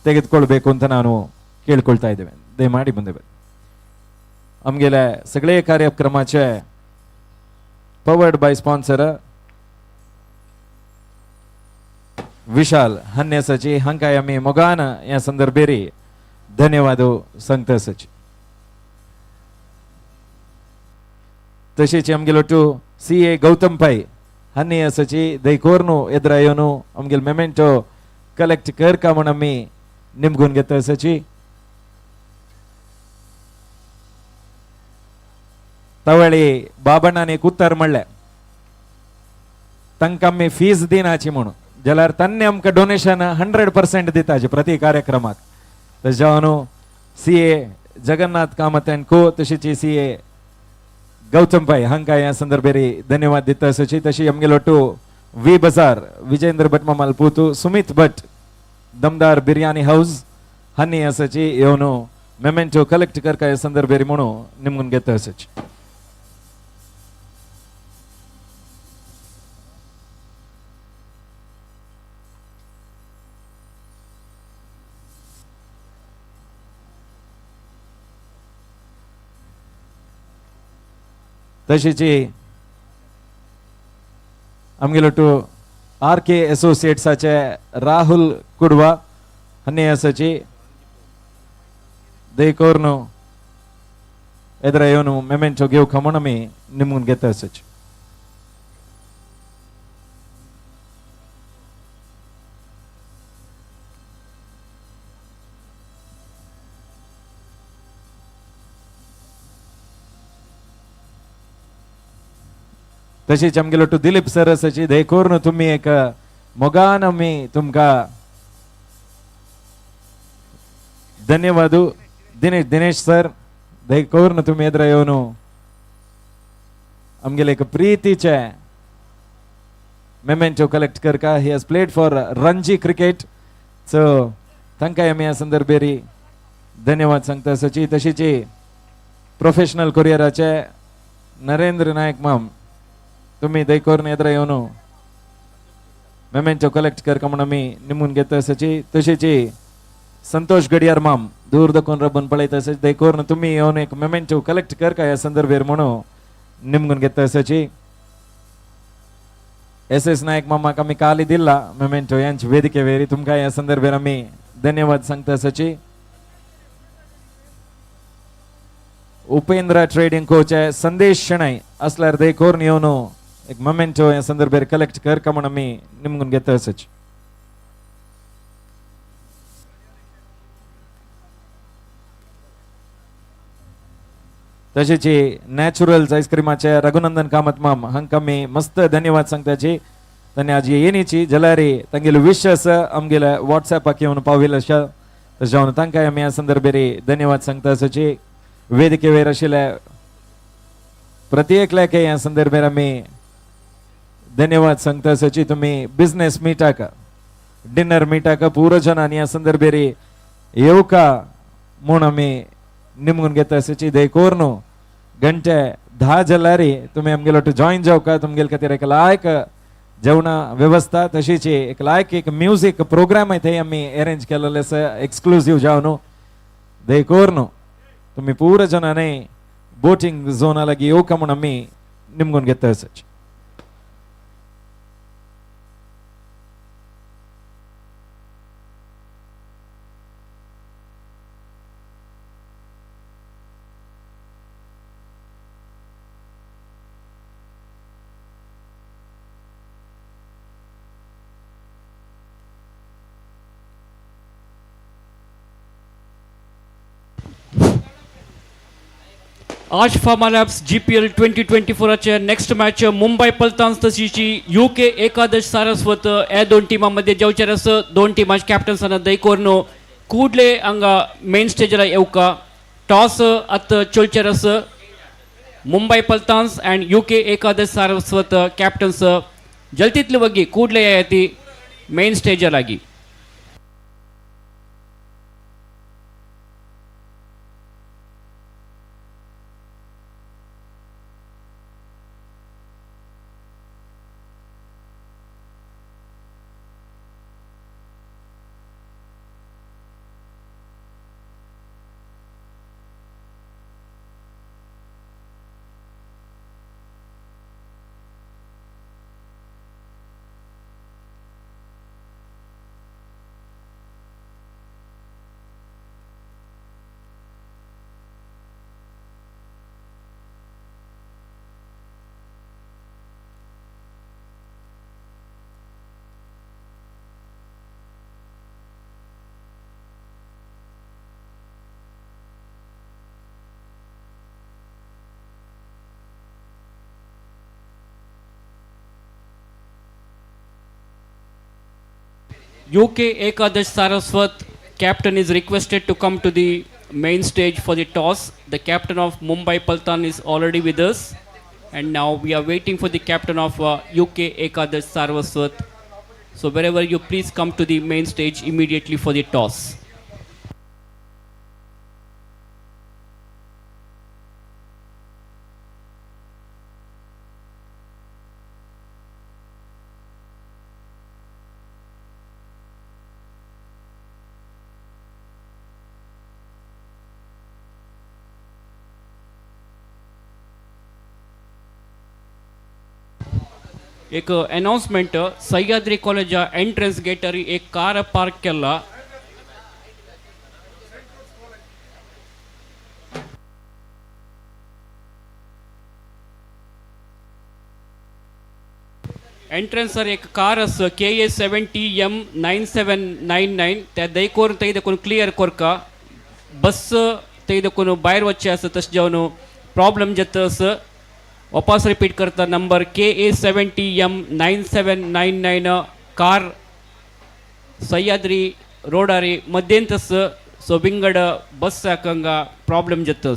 Speaker 2: ತೆಗೆದುಕೊಳ್ಳಬೇಕು ಅಂತ ನಾನು ಕೇಳ್ಕೊಳ್ತಾ ಇದ್ದೇವೆ. ದಯಮಾಡಿ ಮುಂದೆ ಬನ್ನಿ. आमगेले सगळे कार्यक्रमाचे पवर्ड बाय स्पॉन्सर विशाल हन्नेसाची हांकां आमी मोगान ह्या संदर्भेरी धन्यवाद सांगता आसाची. तशेंच आमगेलो टू CA गौतम पै हांणी आसाची दयकोरनू येद्रा येवन आमगेलो मेमेंटो कलेक्ट करका म्हूण आमी निमगून घेता आसाची. तवळी बाबण्णांनी एक उत्तर म्हणलें तांकां आमी फीज दिनाची म्हणून जाल्यार तांणी आमकां डोनेशन 100% दिताचे प्रति कार्यक्रमाक. तशें जावन CA जगन्नाथ कामत एंड को तशेंच CA गौतम पै हांकां ह्या संदर्भेरी धन्यवाद दिता आसाची. तशी आमगेलो टू V बाजार विजेंद्र भट मामाल पुतू सुमित भट दमदार बिर्याणी हाऊस हांणी आसाची येवन मेमेंटो कलेक्ट करका ह्या संदर्भेरी म्हणून निमून घेता आसाची. तशीची आमगेलो टू RK असोसिएट्साचे राहुल कुडवा हन्ने असाची देखोर्नु ಎದುರ ಇವನು ಮೆಮೆಂಟೋ ಗಿವ್ ಕಮಣಮಿ ನಿಮ್ಗೆ ಗೆತ್ತ ಸಚ್ तशीच आमगे लोटू दिलीप सर असाची देखोर्नु तुम्ही एक मोगान आम्ही तुमका धन्यवाद दिनेश सर देखोर्न तुम्ही एद्र येऊन आमगेले एक प्रीतीचे मेमेंटो कलेक्ट करका he has played for Ranji cricket so तांकां आमी ह्या संदर्भेरी धन्यवाद सांगता सची तशीची प्रोफेशनल कोरियराचे नरेंद्र नायक माम तुम्ही देखोर्न एद्र येऊन मेमेंटो कलेक्ट करका म्हणून आमी निमून घेता सची तशीची संतोष गडियार माम दूर दखून रबून पळयता असे देखोर्न तुम्ही येऊन एक मेमेंटो कलेक्ट करका ह्या संदर्भेर म्हणून निमगून घेता असाची SS नायक मामाक आमी काली दिला मेमेंटो यांची वेदिके वेरी तुमकां ह्या संदर्भेर आमी धन्यवाद सांगता असाची उपेंद्र ट्रेडिंग कोच संदेश शणै असल्यार देखोर्न येऊन एक मेमेंटो ह्या संदर्भेर कलेक्ट करका म्हणून आमी निमगून घेता असाची तशेची नॅचरल्स आईस्क्रीमाचे रघुनंदन कामत माम हांकां आमी मस्त धन्यवाद सांगताची तांणी आज येणीची जल्यारी तांगेलो विश आसा आमगेल्या व्हॉट्सॅपाक येवन पाविल्लो आसा तशें जावन तांकांय आमी ह्या संदर्भेरी धन्यवाद सांगता आसाची वेदिके वयर आशिल्ले प्रत्येकल्याक ह्या संदर्भेर आमी धन्यवाद सांगता आसाची तुमी बिझनेस मीटाक डिनर मीटाक पुरो जनांनी ह्या संदर्भेरी येवका म्हूण आमी निमगून घेता असाची देखोर्नु घंटे 10 जाल्यारी तुम्ही आमगेलो जॉईन जावका तुमगेल खातीर एक लायक जेवणा व्यवस्था तशीची एक लायक एक म्युझिक प्रोग्राम थंय आमी अरेंज केलेले आसा एक्सक्लुझिव्ह जावन देखोर्नु तुम्ही पुरो जनांनी बोटिंग झोना लागीं येवका म्हूण आमी निमगून घेता असाची
Speaker 4: आज फार्मालॅब्स GPL 2024 चे नेक्स्ट मॅच मुंबई पल्टन्स तशीची UK एकादश सारस्वत या दोन टीमांमध्ये जेवचेर आसा दोन टीमांचे कॅप्टन्सांना दैकोर्नो कूडले हांगा मेन स्टेजर येवका टॉस आत चलचेर आसा Mumbai Paltans and UK Ekadash Saraswat captains जल्तीतले वगी कूडले येती मेन स्टेजर लागी UK Ekadash Saraswat captain is requested to come to the main stage for the toss. The captain of Mumbai Paltan is already with us and now we are waiting for the captain of UK Ekadash Saraswat. So wherever you please come to the main stage immediately for the toss. एक announcement Sahyadri college entrance गेटर एक car park केला एंट्रन्सर एक car KA70M9799 त्या दैकोर तेदकोन clear कोरका बस तेदकोन बाहेर वच्चे आसा तशें जावन प्रॉब्लम जाता वापस रिपीट करता नंबर KA70M9799 कार सह्याद्री रोडारी मध्येंत सो बिंगड बस साकंगा प्रॉब्लम जाता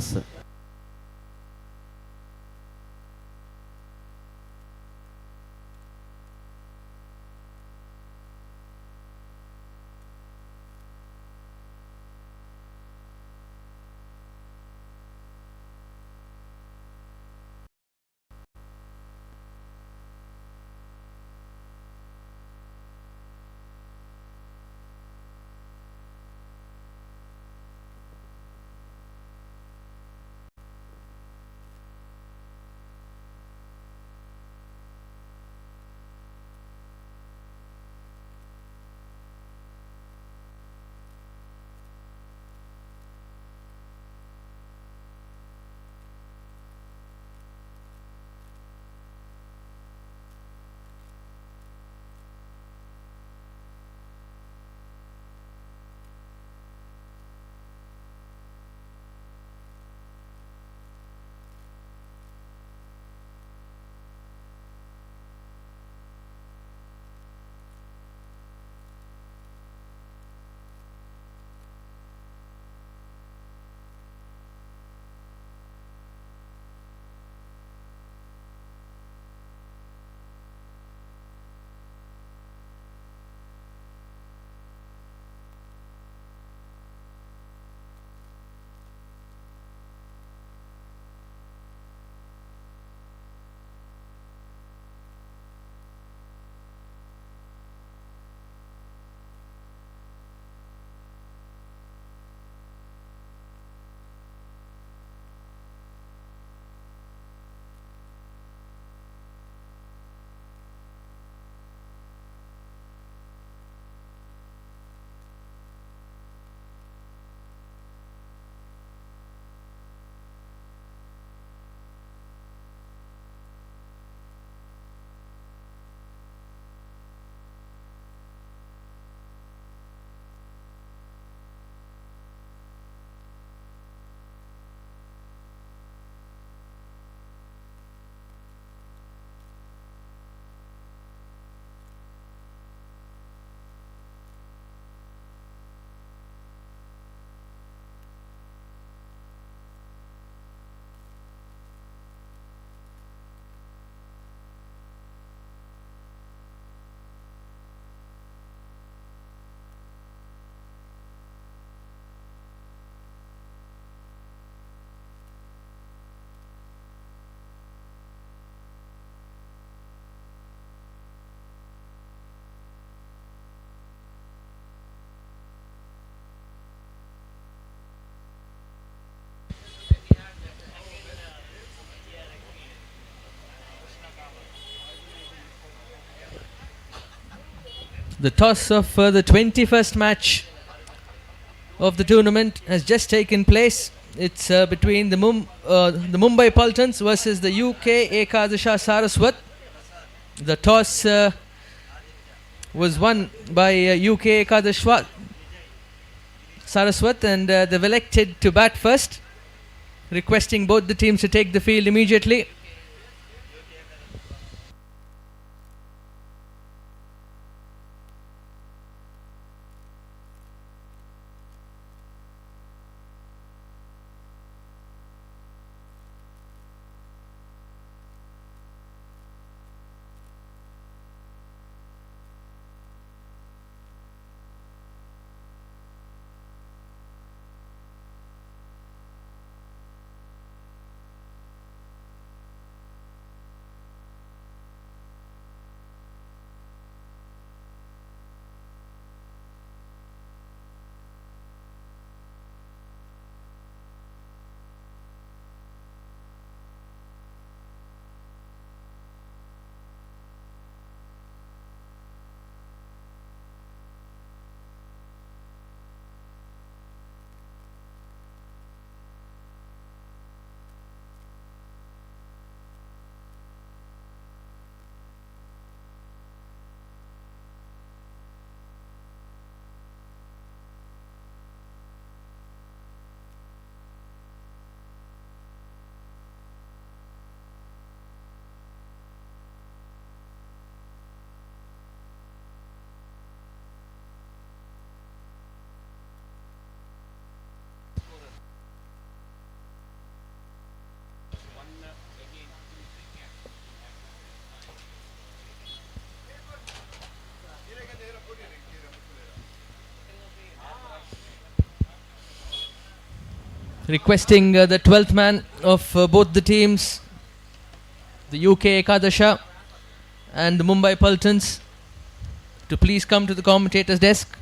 Speaker 5: The toss of the 21st match of the tournament has just taken place. It's between the Mumbai Pultons versus the UK Ekadasha Saraswat. The toss was won by UK Ekadasha Saraswat, and they've elected to bat first, requesting both the teams to take the field immediately. requesting the 12th man of both the teams, the UK Ekadasha and the Mumbai Pultons, to please come to the commentator's desk.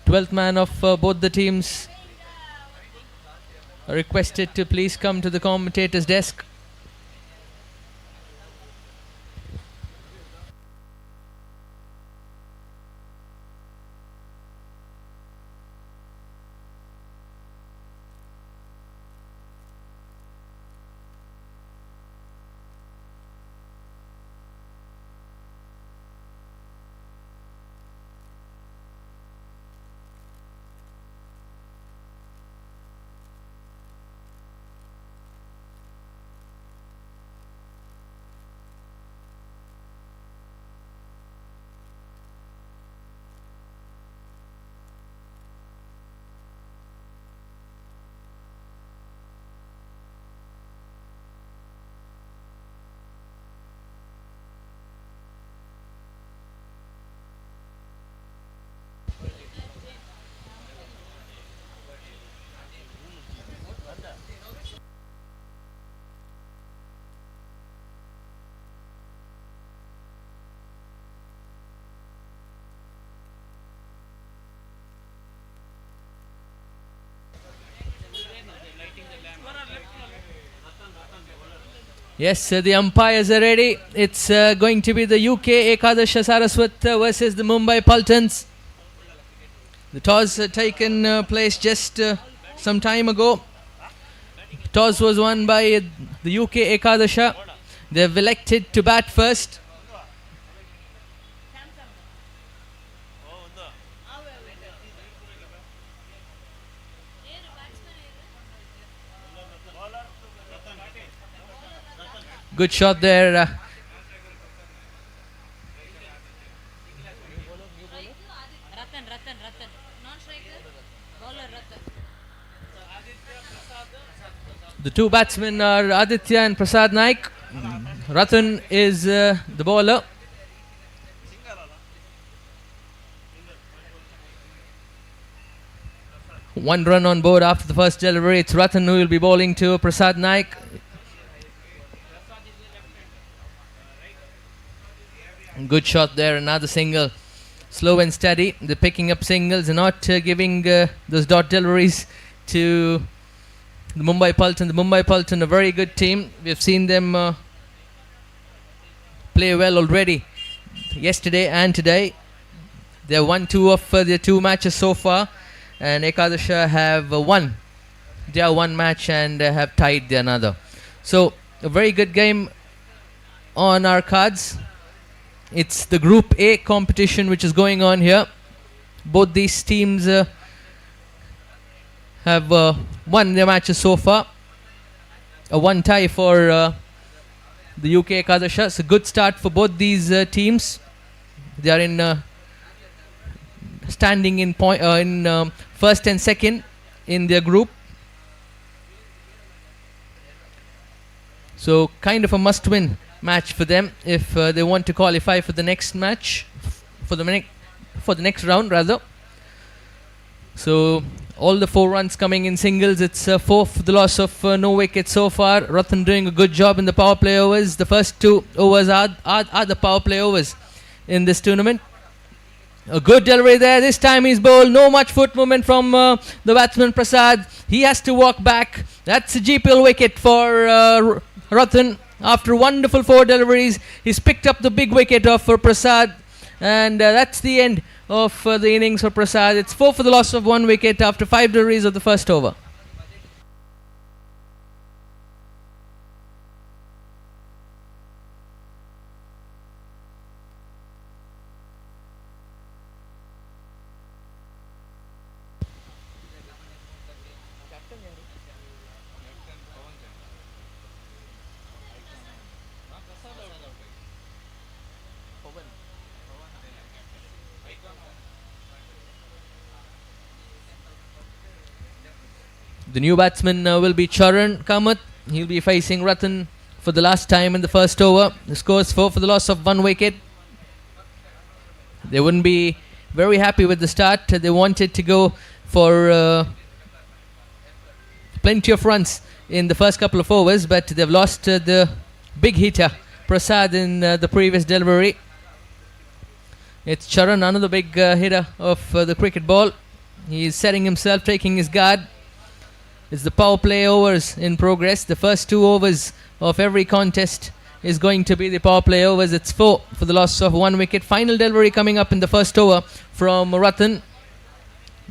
Speaker 5: Twelfth man of both the teams are requested to please come to the commentator's desk. Yes, the umpires are ready. It's going to be the UK Ekadasha Saraswat versus the Mumbai Pultons. The toss had taken place just some time ago. Toss was won by the UK Ekadasha. They've elected to bat first. Good shot there. The two batsmen are Aditya and Prasad Naik. Ratan is the bowler. One run on board after the first delivery. It's Ratan who will be bowling to Prasad Naik. Good shot there, another single. Slow and steady. They're picking up singles and not giving those dot deliveries to the Mumbai Pulton. The Mumbai Pulton, a very good team. We've seen them play well already yesterday and today. They won two of their two matches so far, and Ekadasha have won their one match and have tied the another. So a very good game on our cards. It's the Group A competition which is going on here. Both these teams have won their matches so far. A one tie for the UK Ekadasha. It's a good start for both these teams. They are in standing in first and second in their group. So kind of a must-win match for them if they want to qualify for the next match, for the next round rather. So all the 4 runs coming in singles. It's 4 for the loss of no wickets so far. Ratan doing a good job in the power play overs. The first 2 overs are the power play overs in this tournament. A good delivery there. This time he's bowled. No much foot movement from the batsman Prasad. He has to walk back. That's a GPL wicket for Ratan. After wonderful 4 deliveries, he's picked up the big wicket of Prasad, and that's the end of the innings for Prasad. It's 4 for the loss of 1 wicket after 5 deliveries of the first over. The new batsman will be Charan Kamath. He'll be facing Ratan for the last time in the first over. The score is 4 for the loss of 1 wicket. They wouldn't be very happy with the start. They wanted to go for plenty of runs in the first couple of overs, but they've lost the big hitter Prasad in the previous delivery. It's Charan, another big hitter of the cricket ball. He's setting himself, taking his guard. It's the power play overs in progress. The first 2 overs of every contest is going to be the power play overs. It's 4 for the loss of 1 wicket. Final delivery coming up in the first over from Ratan.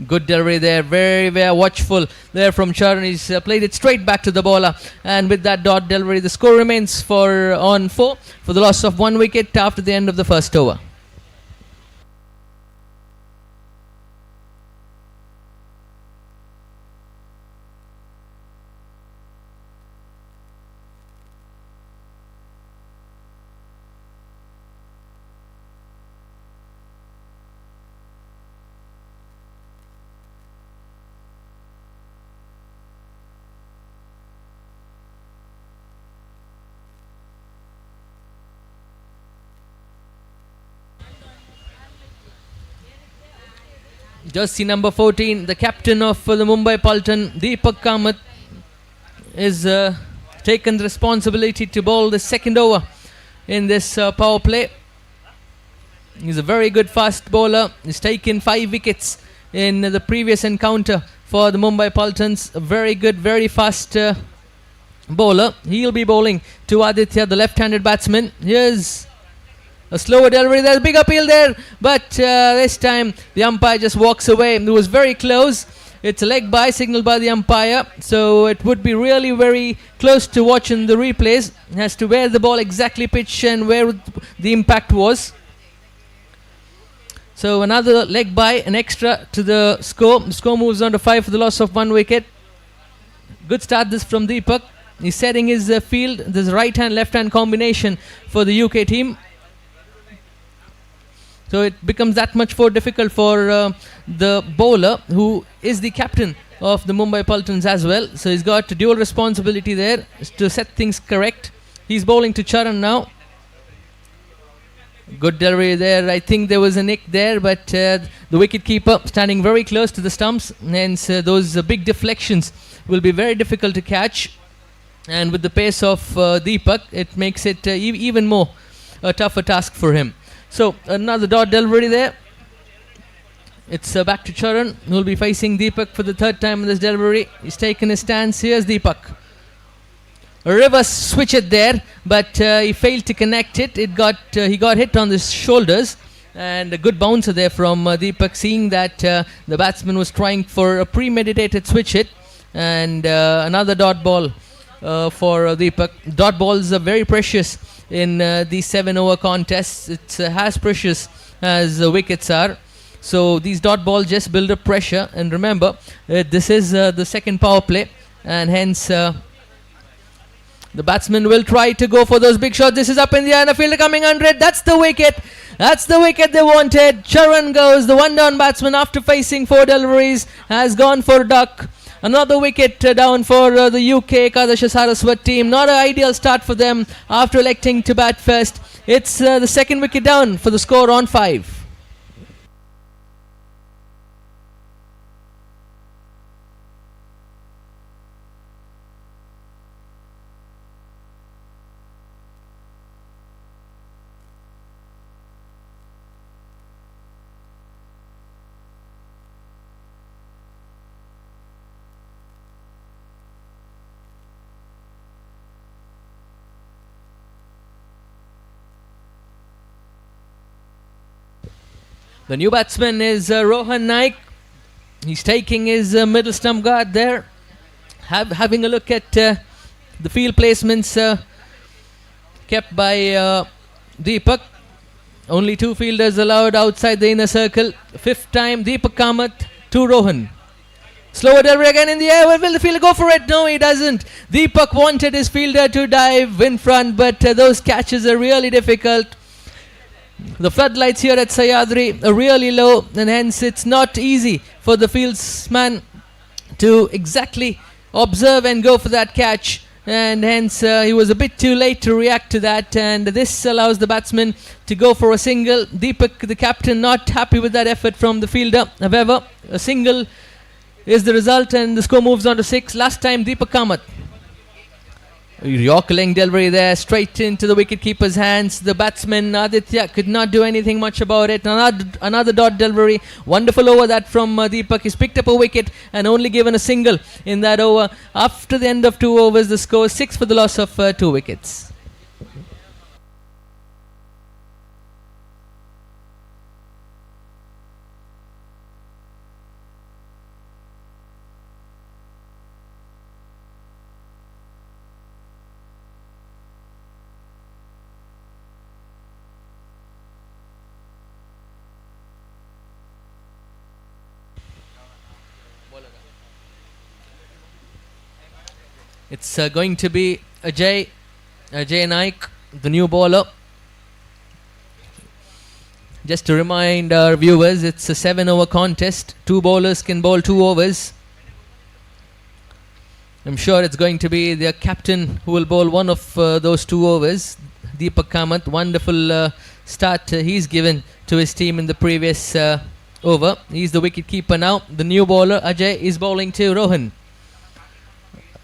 Speaker 5: Good delivery there, very, very watchful there from Charan. He's played it straight back to the bowler, and with that dot delivery, the score remains on 4 for the loss of 1 wicket after the end of the first over. Jersey number 14, the captain of the Mumbai Paltan, Deepak Kamath, is taken the responsibility to bowl the second over in this power play. He's a very good fast bowler. He's taken 5 wickets in the previous encounter for the Mumbai Paltans. A very good, very fast bowler. He'll be bowling to Aditya, the left-handed batsman. Here's a slower delivery. There's a big appeal there, but this time the umpire just walks away. It was very close. It's a leg by, signaled by the umpire, so it would be really very close to watching the replays as to where the ball exactly pitched and where the impact was. So another leg by, an extra to the score. The score moves on to 5 for the loss of 1 wicket. Good start this from Deepak. He's setting his field. There's a right-hand, left-hand combination for the UK team. So it becomes that much more difficult for the bowler, who is the captain of the Mumbai Paltans as well. So he's got a dual responsibility there to set things correct. He's bowling to Charan now. Good delivery there. I think there was a nick there, but the wicket-keeper standing very close to the stumps. Hence those big deflections will be very difficult to catch. And with the pace of Deepak, it makes it even more a tougher task for him. So another dot delivery there. It's back to Charan, who will be facing Deepak for the 3rd time in this delivery. He's taken his stance. Here's Deepak. A reverse switch it there, but he failed to connect it. He got hit on the shoulders, and a good bouncer there from Deepak, seeing that the batsman was trying for a premeditated switch hit, and another dot ball for Deepak. Dot balls are very precious in these 7-over contests. It's as precious as wickets are. So these dot balls just build up pressure. And remember, this is the second power play, and hence the batsman will try to go for those big shots. This is up in the air, and a fielder coming under it. That's the wicket. That's the wicket they wanted. Charan goes. The one-down batsman, after facing 4 deliveries, has gone for a duck. Another wicket down for the UK Ekadasha Saraswat team. Not an ideal start for them after electing to bat first. It's the 2nd wicket down for the score on 5. The new batsman is Rohan Naik. He's taking his middle stump guard there. Having a look at the field placements kept by Deepak. Only 2 fielders allowed outside the inner circle. 5th time, Deepak Kamath to Rohan. Slower delivery again in the air. Will the fielder go for it? No, he doesn't. Deepak wanted his fielder to dive in front, but those catches are really difficult. The floodlights here at Sayadri are really low, and hence it's not easy for the fieldsman to exactly observe and go for that catch. And hence he was a bit too late to react to that, and this allows the batsman to go for a single. Deepak, the captain, not happy with that effort from the fielder. However, a single is the result, and the score moves on to 6. Last time Deepak Kamath. Yorker-ling delivery there, straight into the wicket-keeper's hands. The batsman Aditya could not do anything much about it. Another dot delivery. Wonderful over that from Deepak. He's picked up a wicket and only given a single in that over. After the end of 2 overs, the score 6 for the loss of 2 wickets. It's going to be Ajay Naik, the new bowler. Just to remind our viewers, it's a 7-over contest. 2 bowlers can bowl 2 overs. I'm sure it's going to be their captain who will bowl one of those 2 overs. Deepak Kamath, wonderful start he's given to his team in the previous over. He's the wicket keeper now. The new bowler Ajay is bowling to Rohan.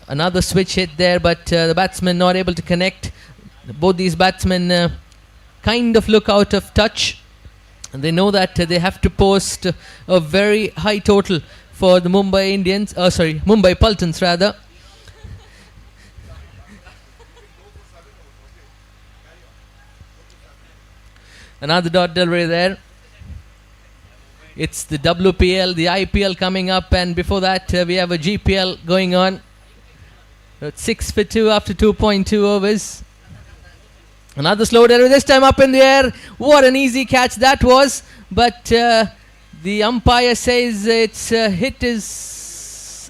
Speaker 5: Another switch hit there, but the batsman not able to connect. Both these batsmen kind of look out of touch. And they know that they have to post a very high total for the Mumbai Pultons rather. Another dot delivery there. It's the WPL, the IPL coming up, and before that we have a GPL going on. 6 for 2 after 2.2 overs. Another slow delivery, this time up in the air. What an easy catch that was. But the umpire says it's hit his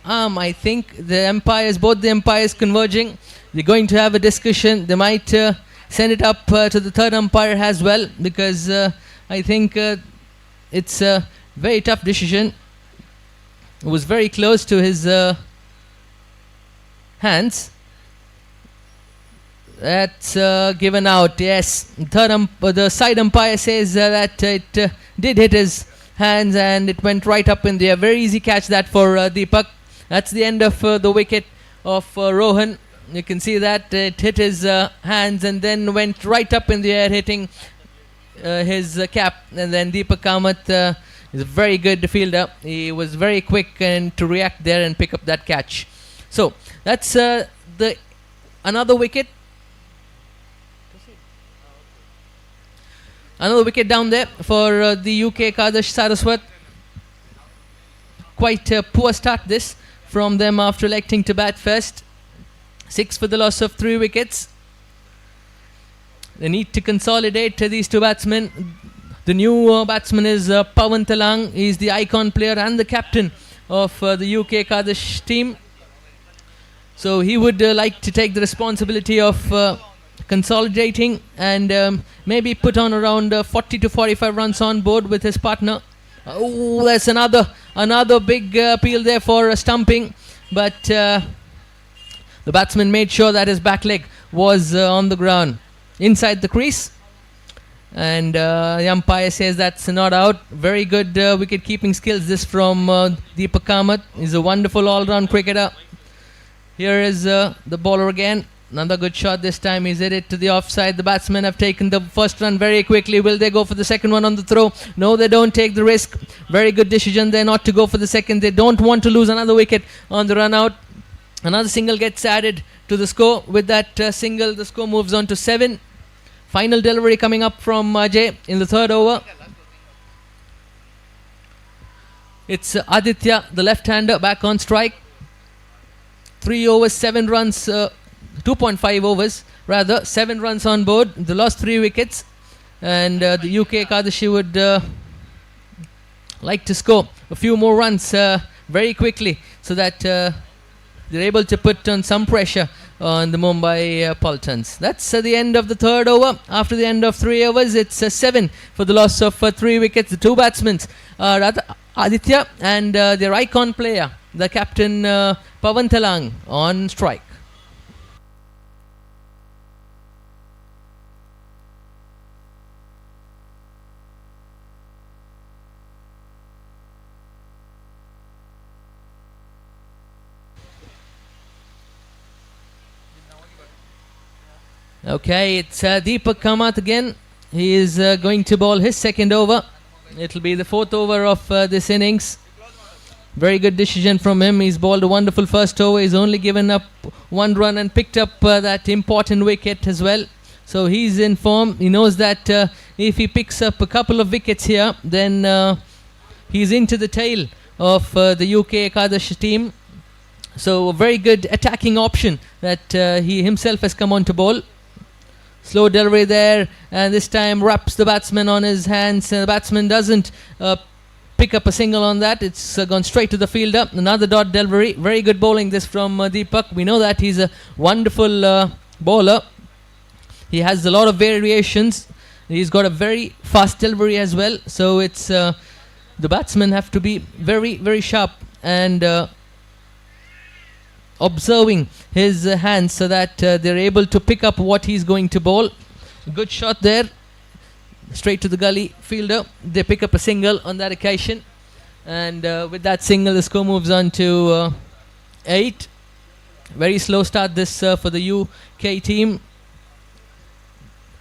Speaker 5: arm, I think. Both the umpires converging. They're going to have a discussion. They might send it up to the third umpire as well, because I think it's a very tough decision. It was very close to his hands. That's given out. Yes, the side umpire says that it did hit his hands and it went right up in the air. Very easy catch that for Deepak. That's the end of the wicket of Rohan. You can see that it hit his hands and then went right up in the air, hitting his cap. And then Deepak Kamath is a very good fielder. He was very quick and to react there and pick up that catch. So that's another wicket. Another wicket down there for the UK Kadash Saraswat. Quite a poor start this from them after electing to bat first. 6 for the loss of 3 wickets. They need to consolidate these 2 batsmen. The new batsman is Pawan Talang. He is the icon player and the captain of the UK Kadash team. So he would like to take the responsibility of consolidating and maybe put on around 40 to 45 runs on board with his partner. Oh, that's another big appeal there for stumping, but the batsman made sure that his back leg was on the ground inside the crease, and the umpire says that's not out. Very good wicket keeping skills this from Deepak Kamath. He's a wonderful all-round cricketer. Here is the bowler again. Another good shot this time. He's hit it to the offside. The batsmen have taken the first run very quickly. Will they go for the second one on the throw? No, they don't take the risk. Very good decision there not to go for the second. They don't want to lose another wicket on the run out. Another single gets added to the score. With that single, the score moves on to 7. Final delivery coming up from Ajay in the third over. It's Aditya, the left-hander, back on strike. 3 overs, 7 runs, 2.5 overs rather, 7 runs on board. They lost 3 wickets, and the UK Kadashi would like to score a few more runs very quickly so that they're able to put on some pressure on the Mumbai Pultons. That's the end of the third over. After the end of 3 overs, it's 7 for the loss of 3 wickets. The 2 batsmen are Aditya and their icon player, the captain Pavan Talang on strike. Okay, it's Deepak Kamath again. He is going to bowl his second over. It'll be the fourth over of this innings. Very good decision from him. He's bowled a wonderful first over. He's only given up one run and picked up that important wicket as well. So he's in form. He knows that if he picks up a couple of wickets here, then he's into the tail of the UK Ekadash team. So a very good attacking option that he himself has come on to bowl. Slow delivery there, and this time wraps the batsman on his hands. The batsman doesn't pick up a single on that. It's gone straight to the fielder. Another dot delivery. Very good bowling this from Deepak. We know that he's a wonderful bowler. He has a lot of variations. He's got a very fast delivery as well. So it's the batsmen have to be very, very sharp and observing his hands so that they're able to pick up what he's going to bowl. Good shot there, straight to the gully fielder. They pick up a single on that occasion, and with that single the score moves on to 8. Very slow start this for the UK team.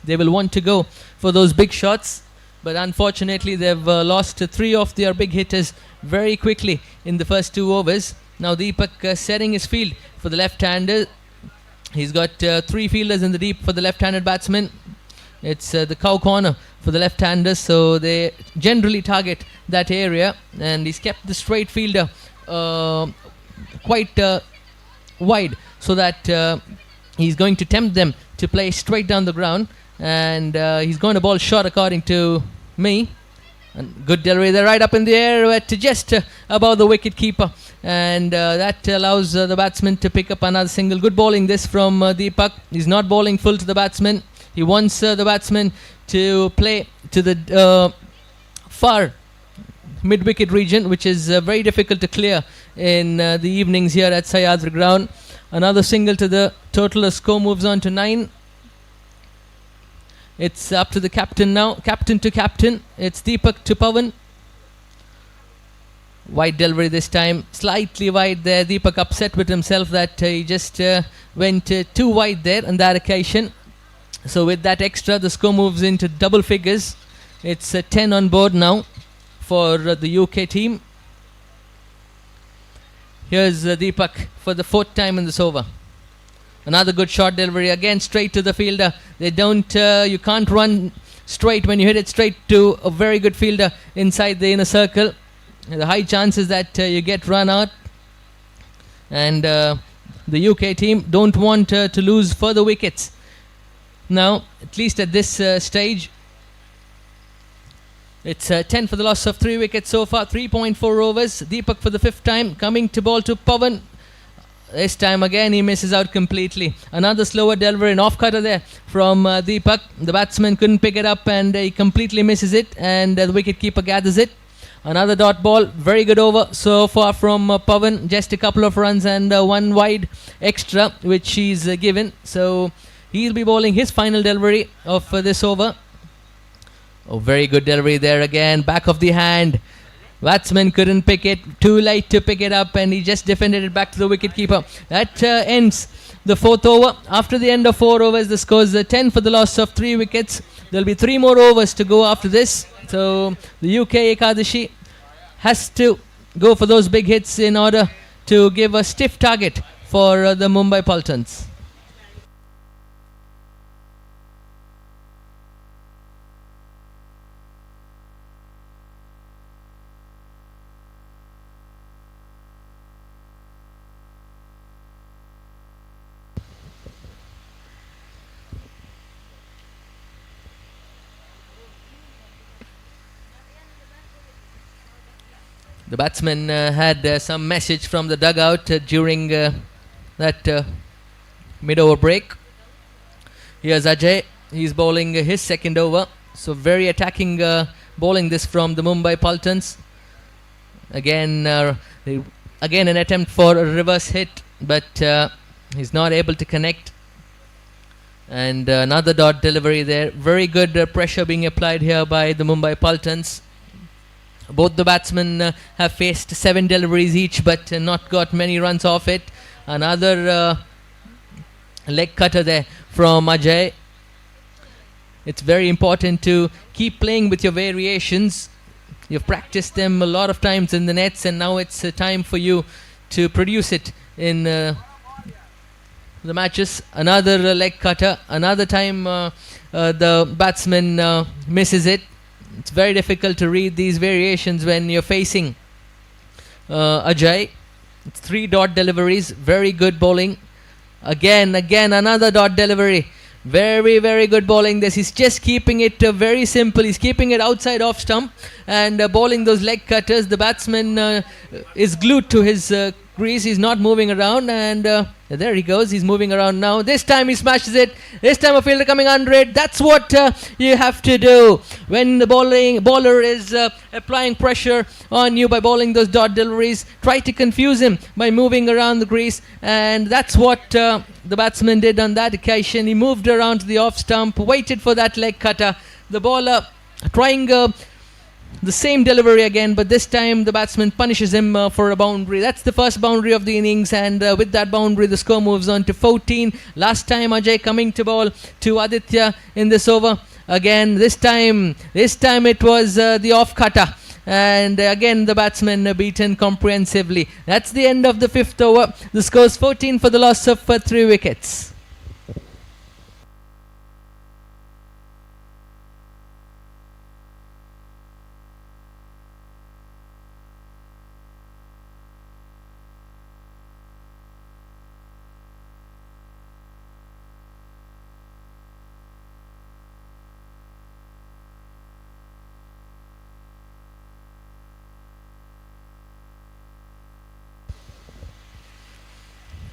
Speaker 5: They will want to go for those big shots, but unfortunately they've lost 3 of their big hitters very quickly in the first 2 overs. Now Deepak setting his field for the left-hander. He's got 3 fielders in the deep for the left-handed batsman. It's the cow corner for the left-handers, so they generally target that area. And he's kept the straight fielder quite wide, so that he's going to tempt them to play straight down the ground. And he's going to bowl short, according to me. And good delivery there, right up in the air at just above the wicket keeper, and that allows the batsman to pick up another single. Good bowling this from Deepak. He's not bowling full to the batsman. He wants the batsman to play to the far mid-wicket region, which is very difficult to clear in the evenings here at Sahyadri ground. Another single to the total. The score moves on to 9. It's up to the captain now. Captain to captain. It's Deepak to Pavan. Wide delivery this time. Slightly wide there. Deepak upset with himself that he just went too wide there on that occasion. So with that extra, the score moves into double figures. It's 10 on board now for the UK team. Here's Deepak for the 4th time in this over. Another good short delivery, again straight to the fielder. They don't, you can't run straight when you hit it straight to a very good fielder inside the inner circle. The high chances that you get run out. And the UK team don't want to lose further wickets. Now, at least at this stage, it's 10 for the loss of 3 wickets so far, 3.4 overs. Deepak for the 5th time, coming to ball to Pavan. This time again he misses out completely. Another slower delivery, an off-cutter there from Deepak. The batsman couldn't pick it up and he completely misses it, and the wicket-keeper gathers it. Another dot ball, very good over so far from Pavan. Just a couple of runs and 1 wide extra which he's given. So he'll be bowling his final delivery of this over. Oh, very good delivery there again, back of the hand. Batsman couldn't pick it, too late to pick it up, and he just defended it back to the wicketkeeper. That ends the 4th over. After the end of 4 overs, the score is 10 for the loss of 3 wickets. There'll be 3 more overs to go after this. So the UK Ekadashi has to go for those big hits in order to give a stiff target for the Mumbai Pultons. The batsman had some message from the dugout during that mid-over break. Here's Ajay. He's bowling his 2nd over. So very attacking bowling this from the Mumbai Pultons. Again, Again, an attempt for a reverse hit, but he's not able to connect. And another dot delivery there. Very good pressure being applied here by the Mumbai Paltons. Both the batsmen have faced 7 deliveries each, but not got many runs off it. Another leg cutter there from Ajay. It's very important to keep playing with your variations. You've practiced them a lot of times in the nets, and now it's time for you to produce it in the matches. Another leg cutter. Another time the batsman misses it. It's very difficult to read these variations when you're facing Ajay. It's 3 dot deliveries. Very good bowling. Again, another dot delivery. Very, very good bowling this. He's just keeping it very simple. He's keeping it outside off stump and bowling those leg cutters. The batsman is glued to his crease. He's not moving around, and there he goes. He's moving around now. This time he smashes it. This time a fielder coming under it. That's what you have to do when the bowler is applying pressure on you by bowling those dot deliveries. Try to confuse him by moving around the crease, and that's what the batsman did on that occasion. He moved around to the off stump, waited for that leg cutter. The bowler trying the same delivery again, but this time the batsman punishes him for a boundary. That's the first boundary of the innings, and with that boundary the score moves on to 14. Last time Ajay coming to bowl to Aditya in this over. Again, this time it was the off cutter, and again the batsman beaten comprehensively. That's the end of the 5th over. The score is 14 for the loss of 3 wickets.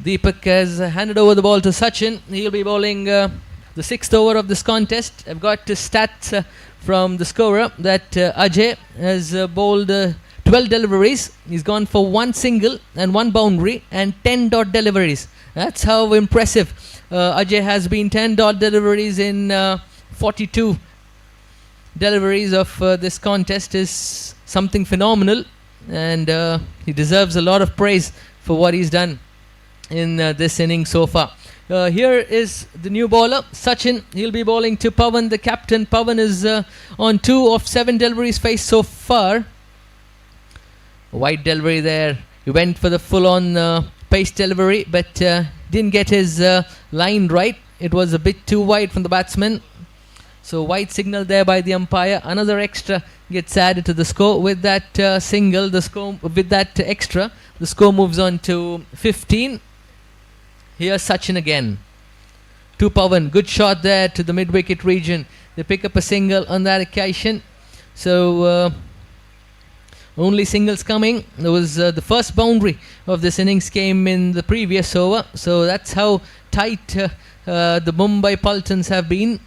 Speaker 5: Deepak has handed over the ball to Sachin. He'll be bowling the 6th over of this contest. I've got stats from the scorer that Ajay has bowled 12 deliveries. He's gone for 1 single and 1 boundary and 10 dot deliveries. That's how impressive Ajay has been. 10 dot deliveries in 42 deliveries of this contest is something phenomenal, and he deserves a lot of praise for what he's done in this inning so far. Here is the new bowler, Sachin. He'll be bowling to Pawan, the captain. Pawan is on 2 of 7 deliveries faced so far. Wide delivery there. He went for the full-on pace delivery, but didn't get his line right. It was a bit too wide from the batsman. So wide signal there by the umpire. Another extra gets added to the score. With that single, with that extra, the score moves on to 15. Here's Sachin again. To Pawan. Good shot there to the mid-wicket region. They pick up a single on that occasion. So only singles coming. There was the first boundary of this innings came in the previous over. So that's how tight the Mumbai Paltons have been.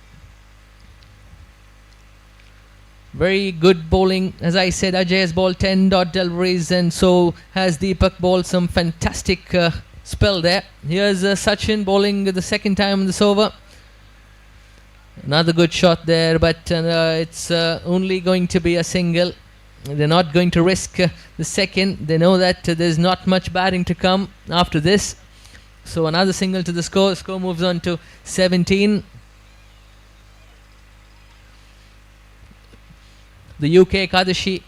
Speaker 5: Very good bowling. As I said, Ajay has bowled 10 dot deliveries, and so has Deepak bowled some fantastic spell there. Here's Sachin bowling the 2nd time in this over. Another good shot there, but it's only going to be a single. They're not going to risk the second. They know that there's not much batting to come after this. So another single to the score. The score moves on to 17. The UK Ekadashi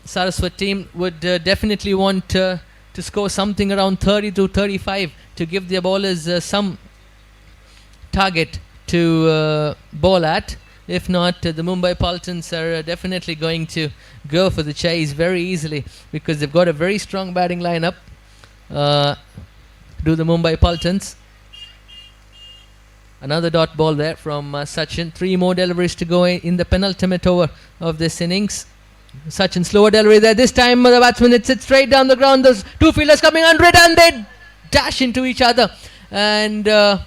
Speaker 5: Saraswat team would definitely want to score something around 30 to 35 to give their bowlers some target to bowl at. If not, the Mumbai Paltons are definitely going to go for the chase very easily, because they've got a very strong batting lineup. Do the Mumbai Paltons. Another dot ball there from Sachin. 3 more deliveries to go in the penultimate over of this innings. Sachin, slower delivery there. This time the batsman hits it straight down the ground. There's 2 fielders coming under it, and they dash into each other. And I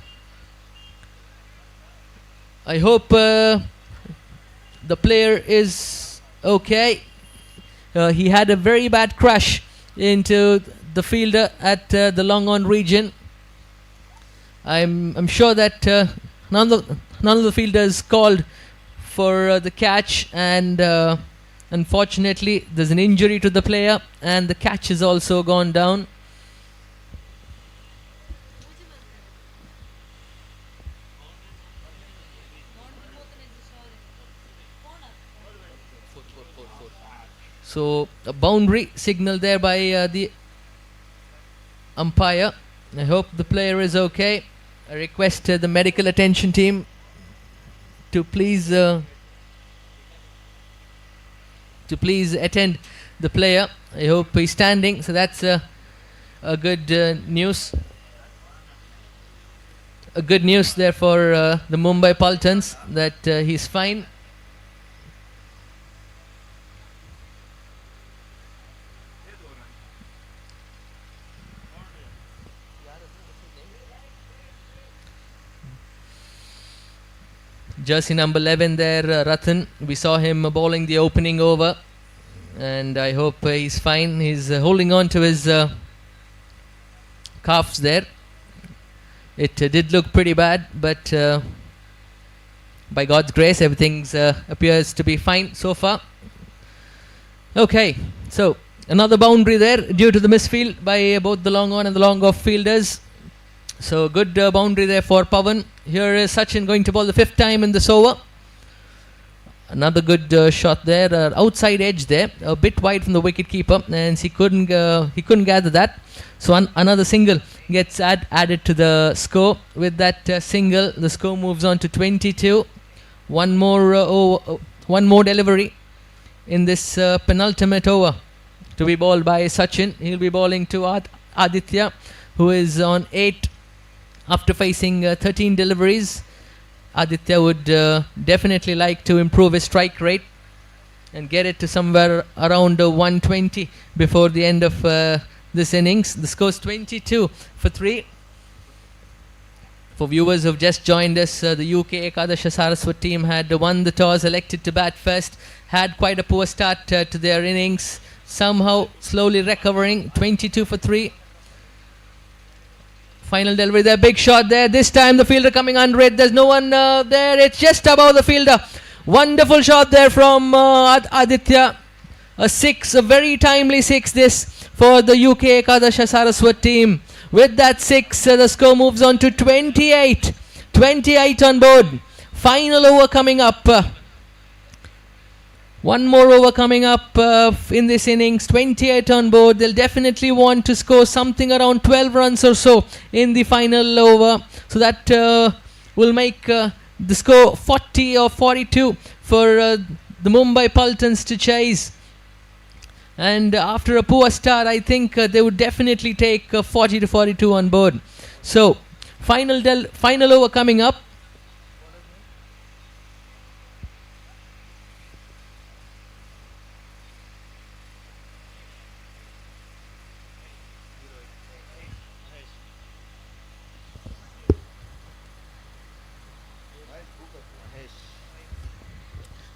Speaker 5: hope the player is okay. He had a very bad crash into the fielder at the long on region. I'm sure that none of the fielders called for the catch, and unfortunately there's an injury to the player and the catch has also gone down. So a boundary signal there by the umpire. I hope the player is okay. I request the medical attention team to please attend the player. I hope he's standing. So that's a good news. A good news there for the Mumbai Paltons that he's fine. Jersey number 11 there, Ratan. We saw him bowling the opening over, and I hope he's fine. He's holding on to his calves there. It did look pretty bad, but by God's grace, everything appears to be fine so far. Okay, so another boundary there due to the misfield by both the long on and the long off fielders. So good boundary there for Pawan. Here is Sachin going to bowl the 5th time in this over. Another good shot there, outside edge there, a bit wide from the wicket keeper, and he couldn't gather that. So another single gets added to the score. With that single, the score moves on to 22. One more delivery in this penultimate over to be bowled by Sachin. He'll be bowling to Aditya, who is on 8 after facing 13 deliveries. Aditya would definitely like to improve his strike rate and get it to somewhere around 120 before the end of this innings. The score's 22 for 3. For viewers who have just joined us, the UK Ekadasha Saraswat team had won the toss, elected to bat first, had quite a poor start to their innings, somehow slowly recovering. 22 for 3. Final delivery there, big shot there. This time the fielder coming under it. There's no one there. It's just above the fielder. Wonderful shot there from Aditya. A 6, a very timely 6 this for the UK Ekadasha Saraswat team. With that 6, the score moves on to 28. 28 on board. Final over coming up. One more over coming up in this innings. 28 on board. They'll definitely want to score something around 12 runs or so in the final over. So that will make the score 40 or 42 for the Mumbai Paltons to chase. And after a poor start, I think they would definitely take 40 to 42 on board. So final over coming up.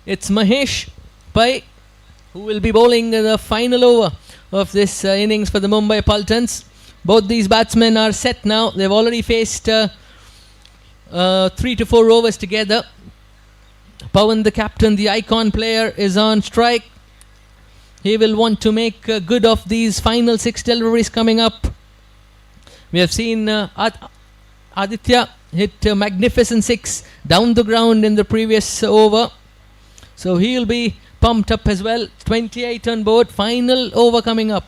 Speaker 5: It's Mahesh Pai who will be bowling the final over of this innings for the Mumbai Paltons. Both these batsmen are set now. They've already faced 3 to 4 overs together. Pawan, the captain, the icon player, is on strike. He will want to make good of these final 6 deliveries coming up. We have seen Aditya hit a magnificent 6 down the ground in the previous over. So he'll be pumped up as well. 28 on board. Final over coming up.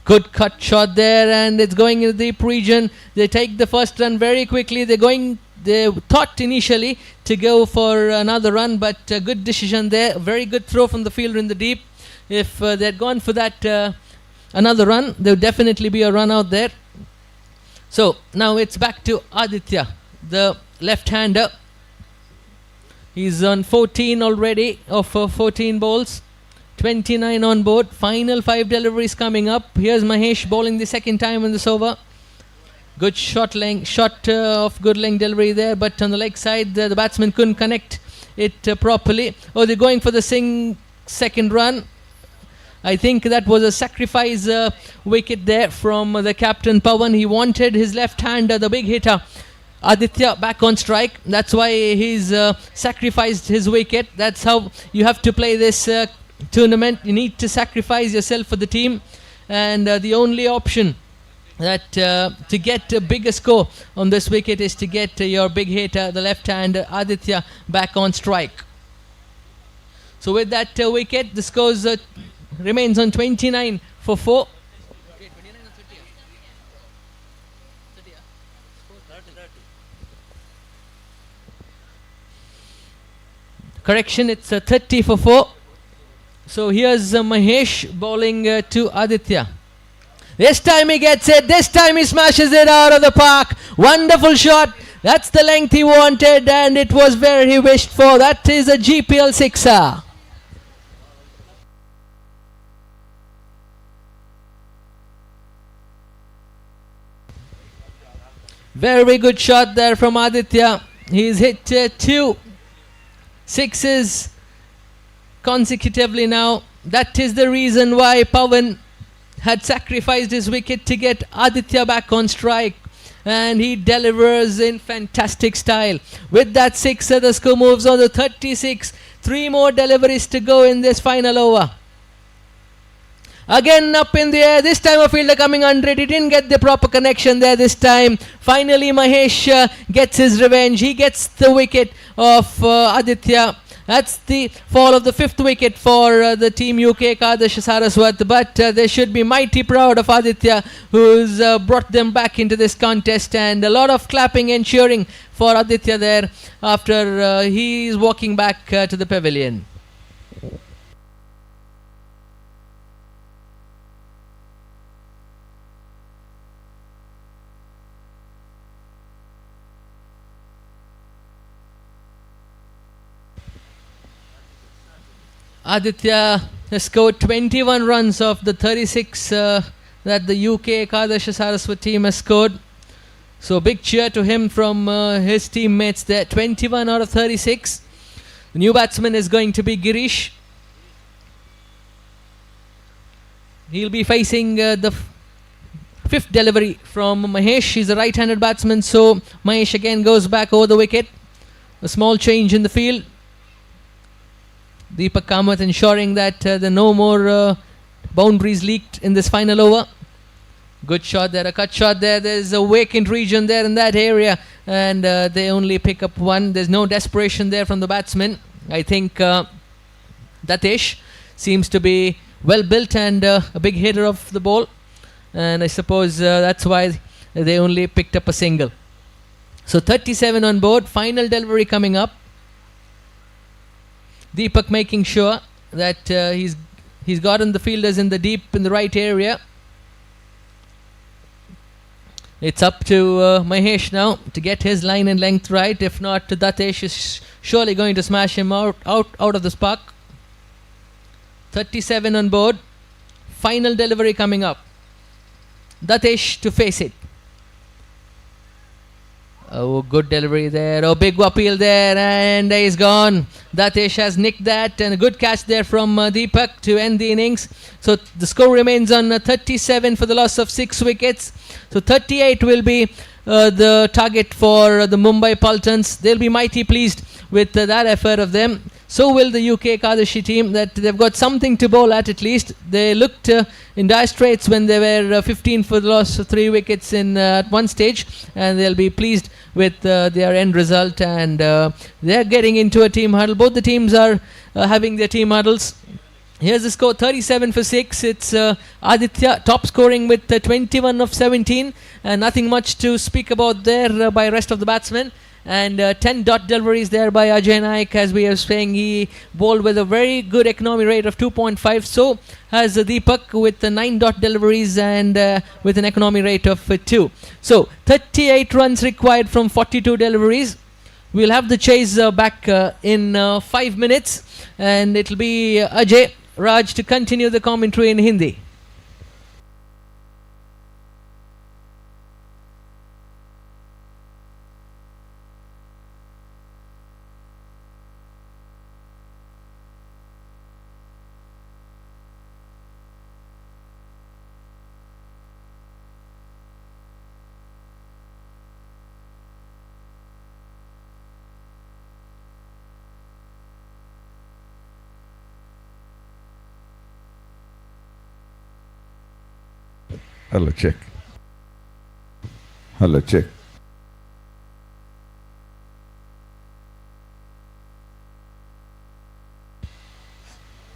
Speaker 5: Good cut shot there, and it's going in the deep region. They take the first run very quickly. They thought initially to go for another run, but a good decision there. Very good throw from the fielder in the deep. If they had gone for that another run, there would definitely be a run out there. So now it's back to Aditya, the left-hander. He's on 14 already of 14 balls. 29 on board. Final 5 deliveries coming up. Here's Mahesh bowling the second time in this over. Good shot of good length delivery there, but on the leg side the batsman couldn't connect it properly. Oh, they're going for the second run. I think that was a sacrifice wicket there from the captain Pawan. He wanted his left-hander, the big hitter, Aditya, back on strike. That's why he's sacrificed his wicket. That's how you have to play this tournament. You need to sacrifice yourself for the team. And the only option that to get a bigger score on this wicket is to get your big hitter, the left-hander Aditya, back on strike. So with that wicket, the scores remains on 29 for 4. Correction, it's 30 for 4. So here's Mahesh bowling to Aditya. This time he gets it. This time he smashes it out of the park. Wonderful shot. That's the length he wanted, and it was where he wished for. That is a GPL sixer. Very good shot there from Aditya. He's hit 2 sixes consecutively now. That is the reason why Pawan had sacrificed his wicket to get Aditya back on strike. And he delivers in fantastic style. With that sixer, the score moves on to 36. 3 more deliveries to go in this final over. Again up in the air. This time a fielder coming under it. He didn't get the proper connection there this time. Finally Mahesh gets his revenge. He gets the wicket of Aditya. That's the fall of the 5th wicket for the team UK Ekadash Saraswat. But they should be mighty proud of Aditya, who's brought them back into this contest. And a lot of clapping and cheering for Aditya there after he's walking back to the pavilion. Aditya has scored 21 runs of the 36 that the UK Ekadash Saraswat team has scored. So big cheer to him from his teammates there. 21 out of 36. The new batsman is going to be Girish. He'll be facing the 5th delivery from Mahesh. He's a right-handed batsman, so Mahesh again goes back over the wicket. A small change in the field. Deepak Kamath ensuring that there are no more boundaries leaked in this final over. Good shot there, a cut shot there. There's a vacant region there in that area, and they only pick up 1. There's no desperation there from the batsman. I think Datesh seems to be well built and a big hitter of the ball, and I suppose that's why they only picked up a single. So 37 on board. Final delivery coming up. Deepak making sure that he's gotten the fielders in the right area. It's up to Mahesh now to get his line and length right. If not, Datesh is surely going to smash him out of the spark. 37 on board. Final delivery coming up. Datesh to face it. Oh, good delivery there. Oh, big appeal there, and he's gone. Datesh has nicked that, and a good catch there from Deepak to end the innings. So the score remains on 37 for the loss of 6 wickets. So 38 will be the target for the Mumbai Paltons. They'll be mighty pleased with that effort of them. So will the UK Ekadashi team, that they've got something to bowl at least. They looked in dire straits when they were 15 for the loss of 3 wickets at one stage, and they'll be pleased with their end result, and they're getting into a team huddle. Both the teams are having their team huddles. Here's the score, 37 for 6. It's Aditya top scoring with 21 of 17, and nothing much to speak about there by rest of the batsmen. And 10 dot deliveries there by Ajay Naik. As we are saying, he bowled with a very good economy rate of 2.5. So has Deepak with 9 dot deliveries and with an economy rate of 2. So 38 runs required from 42 deliveries. We'll have the chase back in 5 minutes, and it'll be Ajay Raj to continue the commentary in Hindi.
Speaker 6: Hello, check. Hello, check.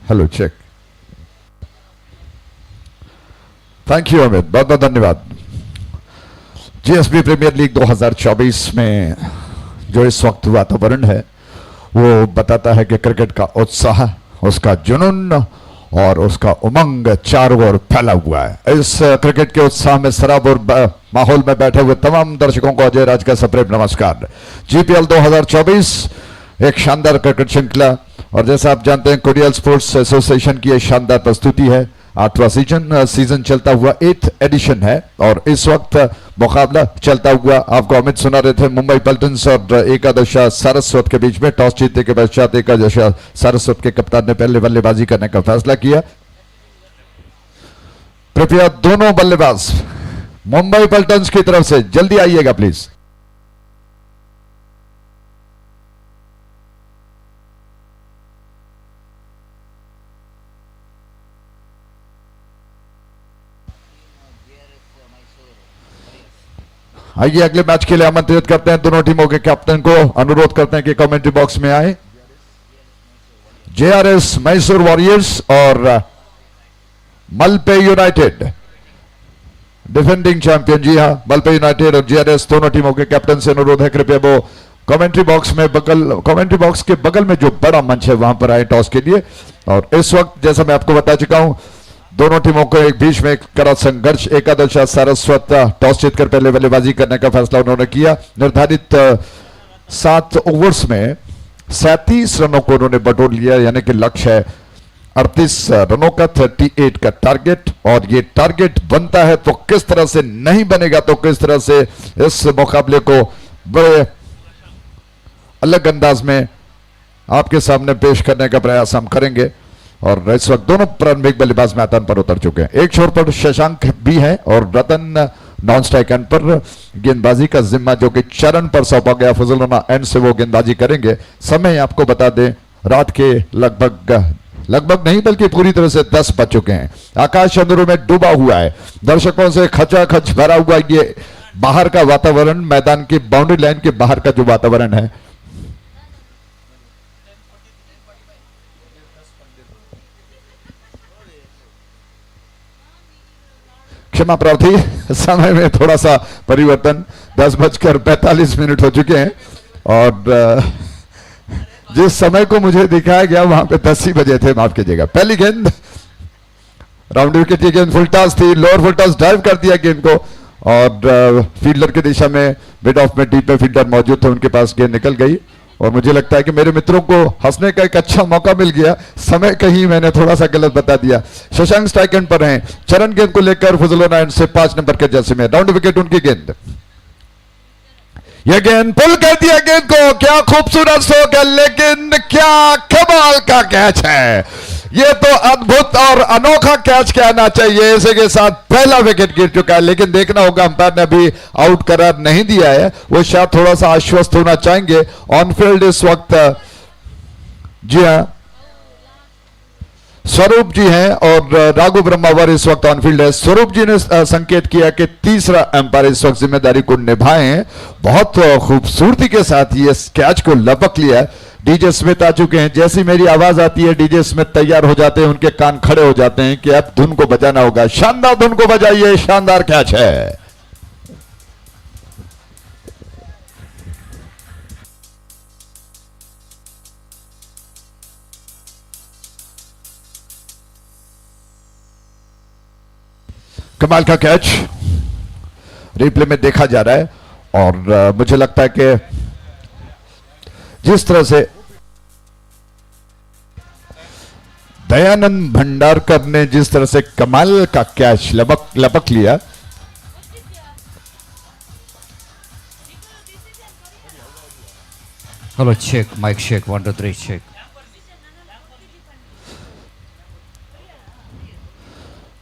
Speaker 6: Hello, check. Thank you Amit, बहुत बहुत धन्यवाद। GSB premiere league 2024 में जो इस वक्त वातावरण है वो बताता है कि क्रिकेट का उत्साह, उसका जुनून और उसका उमंग चारों ओर फैला हुआ है। इस क्रिकेट के उत्साह में सराबोर माहौल में बैठे हुए तमाम दर्शकों को अजय राज का सप्रेम नमस्कार। जीपीएल 2024 एक शानदार क्रिकेट श्रृंखला, और जैसा आप जानते हैं कुडियल स्पोर्ट्स एसोसिएशन की एक शानदार प्रस्तुति है। 8वां सीजन चलता हुआ 8th एडिशन है, और इस वक्त मुकाबला चलता हुआ आपको अमित सुना रहे थे मुंबई पल्टन्स और एकादशा सारस्वत के बीच में। टॉस जीतने के पश्चात एकादशा सारस्वत के कप्तान ने पहले बल्लेबाजी करने का फैसला किया। कृपया दोनों बल्लेबाज मुंबई पल्टन्स की तरफ से जल्दी आइएगा प्लीज। आइए अगले मैच के लिए आमंत्रित करते हैं दोनों टीमों के कैप्टन को। अनुरोध करते हैं कि कमेंट्री बॉक्स में आए। जेआरएस मैसूर वॉरियर्स और मलपे यूनाइटेड डिफेंडिंग चैंपियन। जी हां, मलपे यूनाइटेड और जेआरएस दोनों टीमों के कैप्टन से अनुरोध है कृपया वो कमेंट्री बॉक्स के बगल में जो बड़ा मंच है वहां पर आए टॉस के लिए। और इस वक्त जैसा मैं आपको बता चुका हूं, दोनों टीमों को एक बीच में एक कड़ा संघर्ष। एकादशा सारस्वत टॉस जीतकर पहले बल्लेबाजी करने का फैसला उन्होंने किया। निर्धारित 7 ओवर्स में 37 रनों को उन्होंने बटोर लिया, यानी कि लक्ष्य है 38 रनों का, 38 का टारगेट। और ये टारगेट बनता है तो किस तरह से, नहीं बनेगा तो किस तरह से इस मुकाबले को बड़े अलग अंदाज में आपके सामने पेश करने का प्रयास हम करेंगे। और इस वक्त दोनों प्रारंभिक बल्लेबाज मैदान पर उतर चुके हैं। एक छोर पर शशांक भी है और रतन नॉन स्ट्राइक एंड पर। गेंदबाजी का जिम्मा जो कि चरण पर सौंपा गया, फजलुल्लाह एंड से वो गेंदबाजी करेंगे। समय आपको बता दें रात के लगभग नहीं बल्कि पूरी तरह से 10 बज चुके हैं। आकाश अंधेरों में डूबा हुआ है, दर्शकों से खचाखच भरा हुआ ये बाहर का वातावरण, मैदान की बाउंड्री लाइन के बाहर का जो वातावरण है। क्षमा प्रार्थी, समय में थोड़ा सा परिवर्तन। 10:45 हो चुके हैं और जिस समय को मुझे दिखाया गया वहां पे 10 ही बजे थे, माफ कीजिएगा। पहली गेंद राउंड विकेट की गेंद, फुल टॉस थी, लोअर फुल टॉस ड्राइव कर दिया गेंद को और फील्डर की दिशा में मिड ऑफ में डीप में फील्डर मौजूद थे, उनके पास गेंद निकल गई। और मुझे लगता है कि मेरे मित्रों को हंसने का एक अच्छा मौका मिल गया। समय कहीं मैंने थोड़ा सा गलत बता दिया। शशांक स्ट्राइक एंड पर हैं, चरण गेंद को लेकर फजलुल्लाह एंड से 5 नंबर के जर्सी में राउंड विकेट उनकी गेंद। यह गेंद पुल कर दिया गेंद को, क्या खूबसूरत शो है, लेकिन क्या कमाल का कैच है। ये तो अद्भुत और अनोखा कैच कहना चाहिए। इसी के साथ पहला विकेट गिर चुका है, लेकिन देखना होगा अंपायर ने अभी आउट करार नहीं दिया है, वो शायद थोड़ा सा आश्वस्त होना चाहेंगे। ऑन फील्ड इस वक्त जी हां स्वरूप जी हैं और राघु ब्रह्मावर इस वक्त ऑन फील्ड है। स्वरूप जी ने संकेत किया कि तीसरा अंपायर इस वक्त जिम्मेदारी को निभाएं। बहुत खूबसूरती के साथ ये कैच को लपक लिया। डीजे स्मिथ आ चुके हैं, जैसी मेरी आवाज आती है डीजे स्मिथ तैयार हो जाते हैं, उनके कान खड़े हो जाते हैं कि अब धुन को बजाना होगा। शानदार धुन को बजाइए, शानदार कैच है। कमाल का कैच रिप्ले में देखा जा रहा है और मुझे लगता है कि जिस तरह से दयानंद भंडारकर ने जिस तरह से कमाल का कैच लपक लिया,
Speaker 7: hello check, mic check, 1 2 3 check.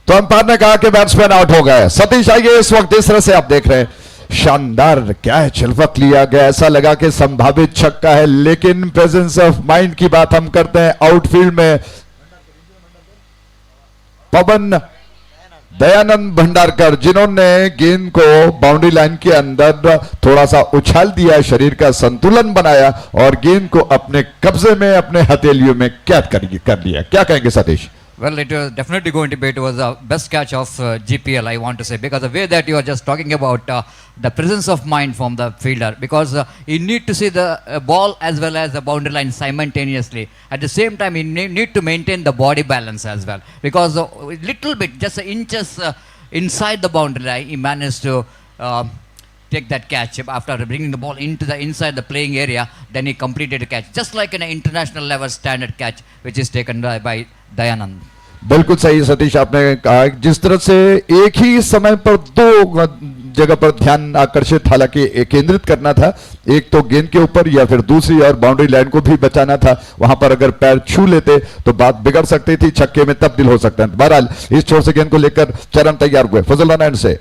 Speaker 6: तो अंपायर ने कहा कि बैट्समैन आउट हो गए। सतीश आइए, इस वक्त इस तरह से आप देख रहे हैं शानदार कैच लपक लिया गया, ऐसा लगा कि संभावित छक्का है, लेकिन प्रेजेंस ऑफ माइंड की बात हम करते हैं। आउटफील्ड में पवन दयानंद भंडारकर, जिन्होंने गेंद को बाउंड्री लाइन के अंदर थोड़ा सा उछाल दिया, शरीर का संतुलन बनाया और गेंद को अपने कब्जे में, अपने हथेलियों में कैद कर लिया। क्या कहेंगे Satish?
Speaker 7: Well, it was definitely going to be, it was the best catch of GPL, I want to say, because the way that you are just talking about the presence of mind from the fielder, because you need to see the ball as well as the boundary line simultaneously. At the same time, you need to maintain the body balance as well, because little bit, just inches inside the boundary line, he managed to take that catch after bringing the ball into the inside the playing area. Then he completed the catch, just like an international level standard catch, which is taken by Dayanand.
Speaker 6: बिल्कुल सही सतीश, आपने कहा जिस तरह से एक ही समय पर दो जगह पर ध्यान आकर्षित हालांकि केंद्रित करना था, एक तो गेंद के ऊपर या फिर दूसरी और बाउंड्री लाइन को भी बचाना था। वहां पर अगर पैर छू लेते तो बात बिगड़ सकती थी, छक्के में तब्दील हो सकता है। बहरहाल इस छोर से गेंद को लेकर चरण तैयार हुए फजल एंड से।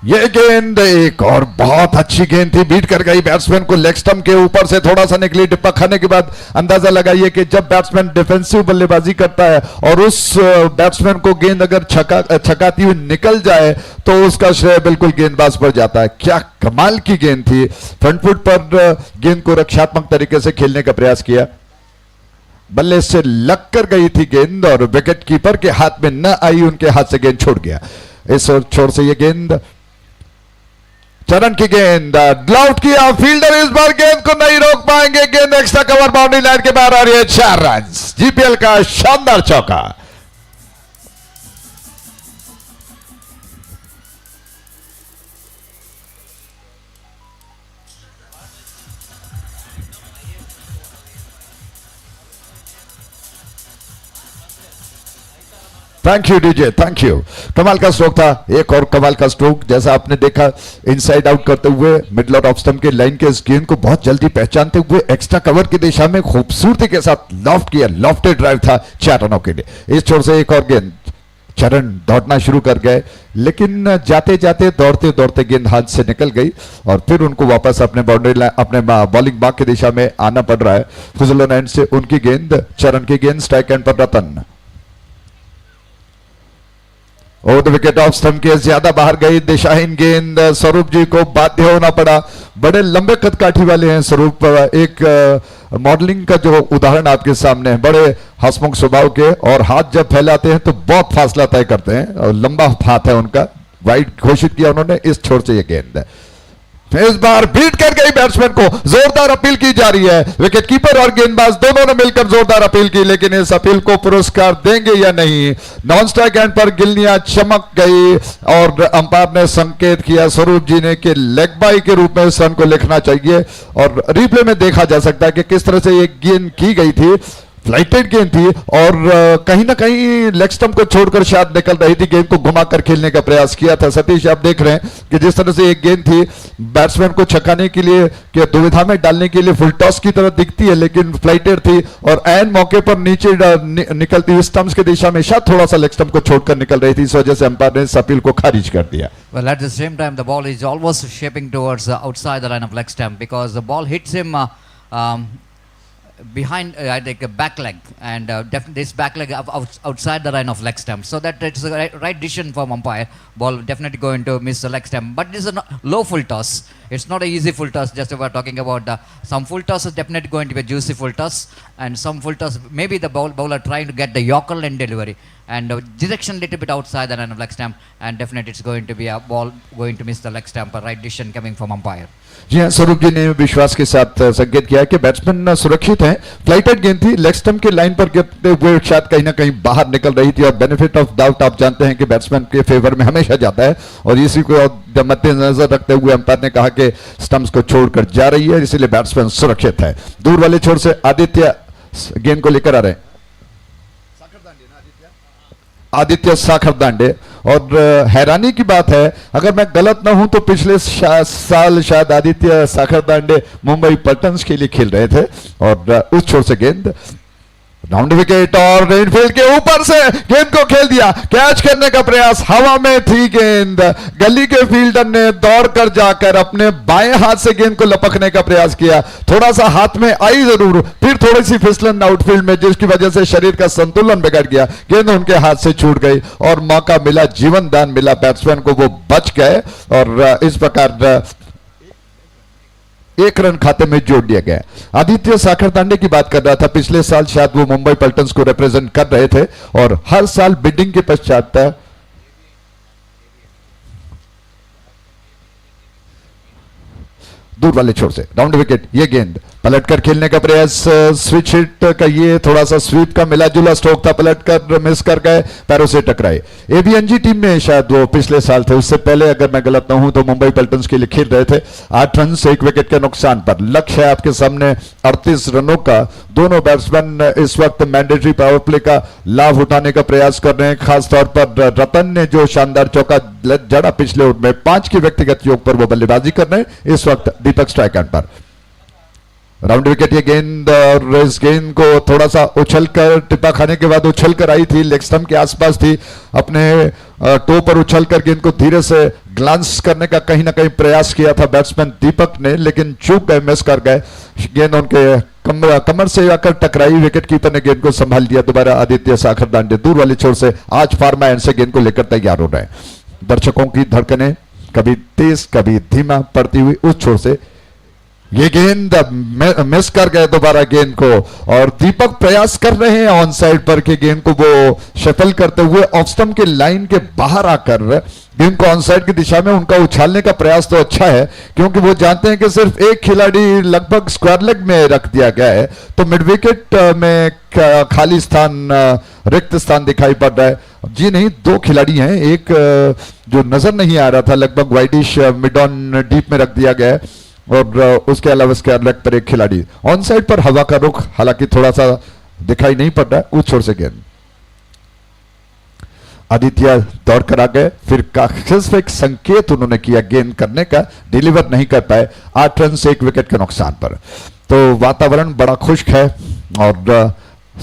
Speaker 6: ये गेंद एक और बहुत अच्छी गेंद थी, बीट कर गई बैट्समैन को, लेग स्टंप के ऊपर से थोड़ा सा निकली। डिप्पा खाने के बाद अंदाजा लगाइए कि जब बैट्समैन डिफेंसिव बल्लेबाजी करता है और उस बैट्समैन को गेंद अगर छकाती हुई निकल जाए तो उसका श्रेय बिल्कुल गेंदबाज पर जाता है। क्या कमाल की गेंद थी, फ्रंट फुट पर गेंद को रक्षात्मक तरीके से खेलने का प्रयास किया, बल्ले से लग कर गई थी गेंद और विकेट कीपर के हाथ में न आई, उनके हाथ से गेंद छोड़ गया। इस छोर से ये गेंद, चरण की गेंद ग्लाउट किया, फील्डर इस बार गेंद को नहीं रोक पाएंगे, गेंद एक्स्ट्रा कवर बाउंड्री लाइन के बाहर आ रही है। 4 रन, जीपीएल का शानदार चौका। Thank you DJ, thank you. कमाल का स्ट्रोक था, एक और कमाल का स्ट्रोक जैसा आपने देखा, इनसाइड आउट करते हुए मिडल ऑफ स्टंप के लाइन के इस गेंद को बहुत जल्दी पहचानते हुए एक्स्ट्रा कवर की दिशा में खूबसूरती के साथ लॉफ्ट किया, लॉफ्टेड ड्राइव था 4 रनों के लिए। इस छोर से एक और गेंद, चरण दौड़ना शुरू कर गए लेकिन जाते जाते दौड़ते दौड़ते गेंद हाथ से निकल गई और फिर उनको वापस अपने बाउंड्री लाइन, अपने बॉलिंग बाग की दिशा में आना पड़ रहा है। फजल एंड से उनकी गेंद, चरण की गेंद स्ट्राइक एंड पर Ratan, over the wicket off stump के ज्यादा बाहर गई, दिशाहीन गेंद, स्वरूप जी को बाध्य होना पड़ा। बड़े लंबे कदकाठी वाले हैं स्वरूप, एक मॉडलिंग का जो उदाहरण आपके सामने है, बड़े हंसमुख स्वभाव के और हाथ जब फैलाते हैं तो बहुत फासला तय करते हैं और लंबा हाथ है उनका। वाइड घोषित किया उन्होंने। इस छोर से ये गेंद इस बार बीट कर गई बैट्समैन को, जोरदार अपील की जा रही है। विकेट कीपर और गेंदबाज दोनों ने मिलकर जोरदार अपील की, लेकिन इस अपील को पुरस्कार देंगे या नहीं। नॉन स्ट्राइक एंड पर गिल्लियां चमक गई और अंपायर ने संकेत किया स्वरूप जी ने कि लेग बाई के रूप में इस रन को लिखना चाहिए। और रिप्ले में देखा जा सकता है कि किस तरह से ये गेंद की गई थी, फ्लाइटेड गेंद थी और कहीं ना कहीं लेग स्टंप को छोड़कर शायद निकल रही थी, गेंद को घुमाकर खेलने का प्रयास किया था। सतीश आप देख रहे हैं कि जिस तरह से एक गेंद थी बैट्समैन को छकाने के लिए, कि दुविधा में डालने के लिए फुल टॉस की तरह दिखती है, लेकिन फ्लाइटेड थी और एन मौके पर नीचे निकलती हुई स्टंप्स की दिशा में शायद थोड़ा सा लेग स्टंप को छोड़कर निकल रही थी। इस वजह से अंपायर ने इस अपील को खारिज कर दिया।
Speaker 7: Well, at the same time, the ball is almost shaping towards outside the line of leg stump, because the ball hits him behind I think a back leg, and definitely this back leg outside the line of leg stump, so that it's a right decision from umpire. Ball definitely going to miss the leg stump, but this is a low full toss. It's not an easy full toss. Just we're talking about some full toss is definitely going to be a juicy full toss, and some full toss maybe the bowler trying to get the Yorker line delivery and direction little bit outside the line of leg stump, and definitely it's going to be a ball going to miss the leg stump. A right decision coming from umpire.
Speaker 6: जी हाँ, स्वरूप जी ने विश्वास के साथ संकेत किया कि batsman सुरक्षित हैं। फ्लाइटेड गेंद थी, लेग स्टंप के लाइन पर गिरते हुए शायद कहीं ना कहीं बाहर निकल रही थी और बेनिफिट ऑफ डाउट आप जानते हैं कि बैट्समैन के फेवर में हमेशा जाता है और इसी को मद्देनजर रखते हुए अंपायर ने कहा कि स्टंप्स को छोड़कर जा रही है, इसीलिए बैट्समैन सुरक्षित है। दूर वाले छोर से आदित्य गेंद को लेकर आ रहे हैं, आदित्य साखर दांडे। और हैरानी की बात है, अगर मैं गलत ना हूं तो पिछले साल शायद आदित्य साखर दांडे मुंबई पल्टन्स के लिए खेल रहे थे और उस छोर से गेंद राउंड विकेट और इनफील्ड के ऊपर से गेंद को खेल दिया, कैच करने का प्रयास, हवा में थी गेंद, गली के फील्डर ने दौड़कर जाकर अपने बाएं हाथ से गेंद को लपकने का प्रयास किया, थोड़ा सा हाथ में आई जरूर, फिर थोड़ी सी फिसलन आउटफील्ड में जिसकी वजह से शरीर का संतुलन बिगड़ गया, गेंद उनके हाथ से छूट गई और मौका मिला, जीवन दान मिला बैट्समैन को, वो बच गए और इस प्रकार एक रन खाते में जोड़ दिया गया। आदित्य साखर तांडे की बात कर रहा था, पिछले साल शायद वो मुंबई पल्टन्स को रिप्रेजेंट कर रहे थे और हर साल बिडिंग के पश्चात दूर वाले छोर से राउंड विकेट, ये गेंद पलटकर खेलने का प्रयास, स्विच हिट का ये थोड़ा सा स्वीप का मिला जुला स्ट्रोक था, पलटकर मिस कर गए, पैरों से टकराए। एबीएनजी टीम में शायद वो पिछले साल थे, उससे पहले अगर मैं गलत ना हूं तो मुंबई पल्टन्स के लिए खेल रहे थे। 8 रन से 1 विकेट के नुकसान पर लक्ष्य है आपके सामने 38 रनों का। दोनों बैट्समैन इस वक्त मैंडेटरी पावर प्ले का लाभ उठाने का प्रयास कर रहे हैं, खासतौर पर रतन ने जो शानदार चौका जड़ा पिछले ओवर में, 5 के व्यक्तिगत योग पर वो बल्लेबाजी कर रहे हैं, इस वक्त दीपक स्ट्राइक एंड पर। राउंड विकेट ये गेंद और इस गेंद को थोड़ा सा उछलकर, टिप्पा खाने के बाद उछलकर आई थी, लेग स्टंप के आसपास थी, अपने टो पर उछलकर गेंद को धीरे से ग्लांस करने का कहीं ना कहीं प्रयास किया था बैट्समैन दीपक ने, लेकिन चूक गए, मिस कर गए, गेंद उनके कमर से आकर टकराई, विकेट कीपर ने गेंद को संभाल दिया। दोबारा आदित्य साखर दांडे दूर वाले छोर से आज फार्मा एंड से गेंद को लेकर तैयार हो रहे हैं। दर्शकों की धड़कनें कभी तेज कभी धीमा पड़ती हुई उस छोर से ये गेंद मिस कर गए दोबारा गेंद को, और दीपक प्रयास कर रहे हैं ऑन साइड पर कि गेंद को वो शफल करते हुए ऑफ स्टंप के लाइन के बाहर आकर गेंद को ऑन साइड की दिशा में उनका उछालने का प्रयास तो अच्छा है, क्योंकि वो जानते हैं कि सिर्फ एक खिलाड़ी लगभग स्क्वायर लेग में रख दिया गया है, तो मिड विकेट में खाली स्थान, रिक्त स्थान दिखाई पड़ रहा है। जी नहीं, 2 खिलाड़ी हैं, एक जो नजर नहीं आ रहा था लगभग वाइडिश मिड ऑन डीप में रख दिया गया है, और उसके अलावा स्क्वायर लेग पर एक खिलाड़ी। ऑन साइड पर हवा का रुख हालांकि थोड़ा सा दिखाई नहीं पड़ रहा है, उस छोर से गेंद आदित्य दौड़ कर आ गए, फिर एक संकेत उन्होंने किया गेंद करने का, डिलीवर नहीं कर पाए। 8 रन से 1 विकेट के नुकसान पर। तो वातावरण बड़ा खुश्क है और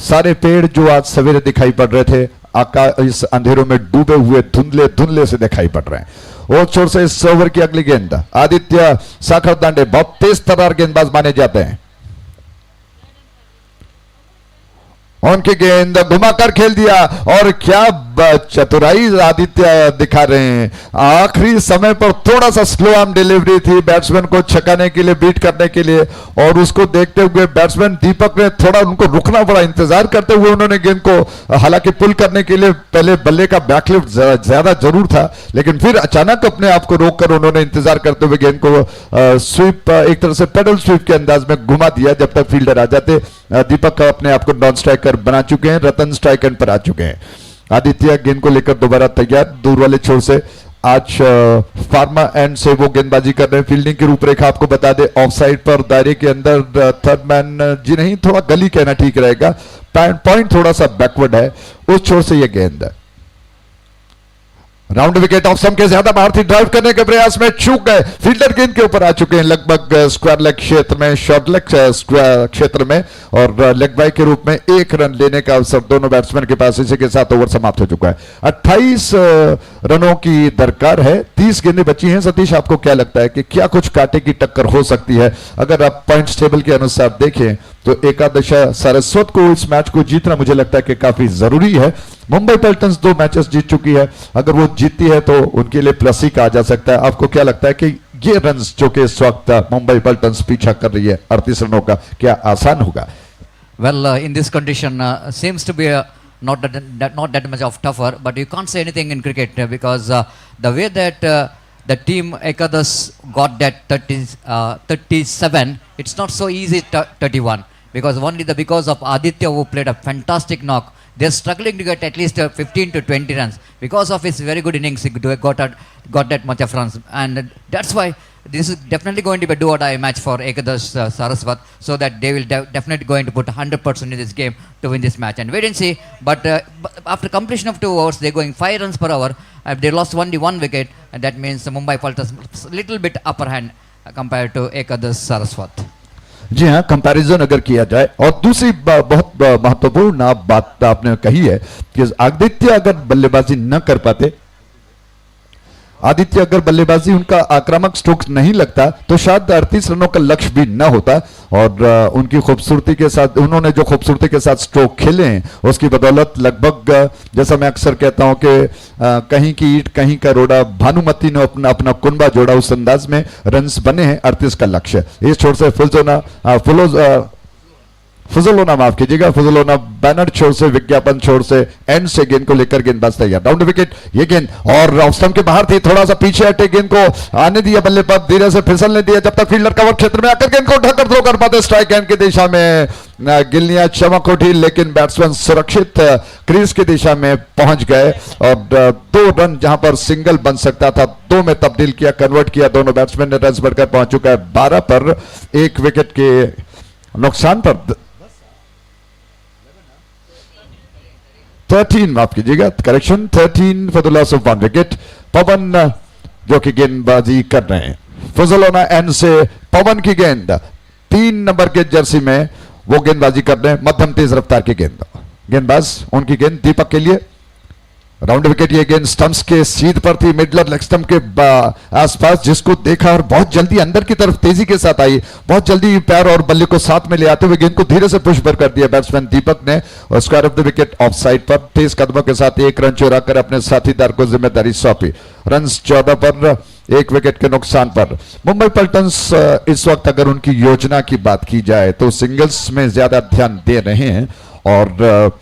Speaker 6: सारे पेड़ जो आज सवेरे दिखाई पड़ रहे थे आकाश इस अंधेरों में डूबे हुए धुंधले धुंधले से दिखाई पड़ रहे हैं। और छोर से इस ओवर की अगली गेंद आदित्य साखर दांडे बहुत तेज तर्रार गेंदबाज माने जाते हैं। उनकी गेंद घुमाकर खेल दिया और क्या चतुराई आदित्य दिखा रहे हैं। आखिरी समय पर थोड़ा सा स्लो आर्म डिलीवरी थी बैट्समैन को छकाने के लिए, बीट करने के लिए, और उसको देखते हुए बैट्समैन दीपक ने थोड़ा उनको रुकना पड़ा, इंतजार करते हुए उन्होंने गेंद को हालांकि पुल करने के लिए पहले बल्ले का बैकलिफ्ट ज्यादा जरूर था, लेकिन फिर अचानक अपने आप को रोककर उन्होंने इंतजार करते हुए गेंद को स्वीप, एक तरह से पेडल स्वीप के अंदाज में घुमा दिया जब तक फील्डर आ जाते। दीपक अपने आप को नॉन स्ट्राइकर बना चुके हैं, रतन स्ट्राइक एंड पर आ चुके हैं। आदित्य गेंद को लेकर दोबारा तैयार, दूर वाले छोर से आज फार्मा एंड से वो गेंदबाजी कर रहे हैं। फील्डिंग की रूपरेखा आपको बता दे, ऑफ साइड पर दायरे के अंदर थर्ड मैन, जी नहीं थोड़ा गली कहना ठीक रहेगा, पॉइंट थोड़ा सा बैकवर्ड है, उस छोर से ये गेंद राउंड विकेट ऑफ स्टंप के ज्यादा बाहर थी, ड्राइव करने के प्रयास में चूक गए, फील्डर गेंद के ऊपर आ चुके हैं लगभग स्क्वायर लेग क्षेत्र में, शॉर्ट लेग क्षेत्र में, और लेग बाय के रूप में 1 रन लेने का अवसर दोनों बैट्समैन के पास। इसी के साथ ओवर समाप्त हो चुका है। 28 रनों की दरकार है, 30 गेंदें बची हैं। सतीश आपको क्या लगता है कि क्या कुछ कांटे की टक्कर हो सकती है? अगर आप पॉइंट्स टेबल के अनुसार देखें तो एकादशा सारस्वत को इस मैच को जीतना मुझे लगता है कि काफी जरूरी है। मुंबई पल्टन्स 2 मैचेस जीत चुकी है, अगर वो जीतती है तो उनके लिए प्लस ही कहा जा सकता है। आपको क्या लगता है कि ये रन्स जो कि इस वक्त मुंबई पल्टन्स पीछा कर रही है 38 रनों का, क्या आसान होगा?
Speaker 7: Well, in this condition, seems to be not that much of tougher, but you can't say anything in cricket because the way that the team Ekadas got that 37, it's not so easy 31 because because of Aditya who played a fantastic knock. They're struggling to get at least 15 to 20 runs because of his very good innings. He got that much of runs, and that's why this is definitely going to be a do or die match for Ekadash Saraswat, so that they will definitely going to put 100% in this game to win this match. And wait and see. But after completion of 2 overs, they're going 5 runs per hour. They lost only 1 wicket, and that means Mumbai Pultons little bit upper hand compared to Ekadash Saraswat.
Speaker 6: जी हाँ, comparison अगर किया जाए, और दूसरी बहुत महत्वपूर्ण बात आपने कही है कि आदित्य अगर बल्लेबाजी न कर पाते, आदित्य अगर बल्लेबाजी उनका आक्रामक स्ट्रोक नहीं लगता तो शायद 38 रनों का लक्ष्य भी न होता, और उनकी खूबसूरती के साथ, उन्होंने जो खूबसूरती के साथ स्ट्रोक खेले हैं उसकी बदौलत लगभग, जैसा मैं अक्सर कहता हूं कि कहीं की ईंट कहीं का रोड़ा, भानुमति ने अपना अपना कुनबा जोड़ा, उस अंदाज में रन्स बने हैं 38 का लक्ष्य। इस छोर से फुजलोना माफ कीजिएगा, फुजलोना बैनर छोर से, विज्ञापन छोर से, एंड से गेंद को लेकर गेंदबाज तैयार, डाउन द विकेट ये गेंद, और ऑफ स्टंप के बाहर थी, थोड़ा सा पीछे हटे, गेंद को आने दिया बल्ले पर, धीरे से फिसलने दिया, जब तक फील्डर कवर क्षेत्र में आकर गेंद को ढककर थ्रो कर पाते, स्ट्राइक एंड की दिशा में गिल्लियां चमक उठी, लेकिन बैट्समैन सुरक्षित क्रीज की दिशा में पहुंच गए, और 2 रन जहां पर सिंगल बन सकता था 2 में तब्दील किया, कन्वर्ट किया, दोनों बैट्समैन ने रन बढ़कर पहुंच चुका है 12 पर, 1 विकेट के नुकसान पर 13, माफ कीजिएगा, correction 13 for the loss of 1 wicket. Pawan जो कि गेंदबाजी कर रहे हैं, फजलोना एंड से पवन की गेंद, 3 नंबर के जर्सी में वो गेंदबाजी कर रहे हैं, मध्यम तेज रफ्तार की गेंदबाज, उनकी गेंद दीपक के लिए, राउंड विकेट। ये गेंद स्टंप्स के सीध पर थी, मिडलर लेग स्टंप के आसपास, जिसको देखा और बहुत जल्दी अंदर की तरफ तेजी के साथ आई, बहुत जल्दी पैर और बल्ले को साथ में ले आते हुए गेंद को धीरे से पुश कर दिया बैट्समैन दीपक ने, और square of the wicket of side पर तेज कदमों के साथ 1 रन चुराकर अपने साथीदार को जिम्मेदारी सौंपी। रन 14 पर, 1 विकेट के नुकसान पर। मुंबई पल्टन्स इस वक्त अगर उनकी योजना की बात की जाए तो सिंगल्स में ज्यादा ध्यान दे रहे हैं और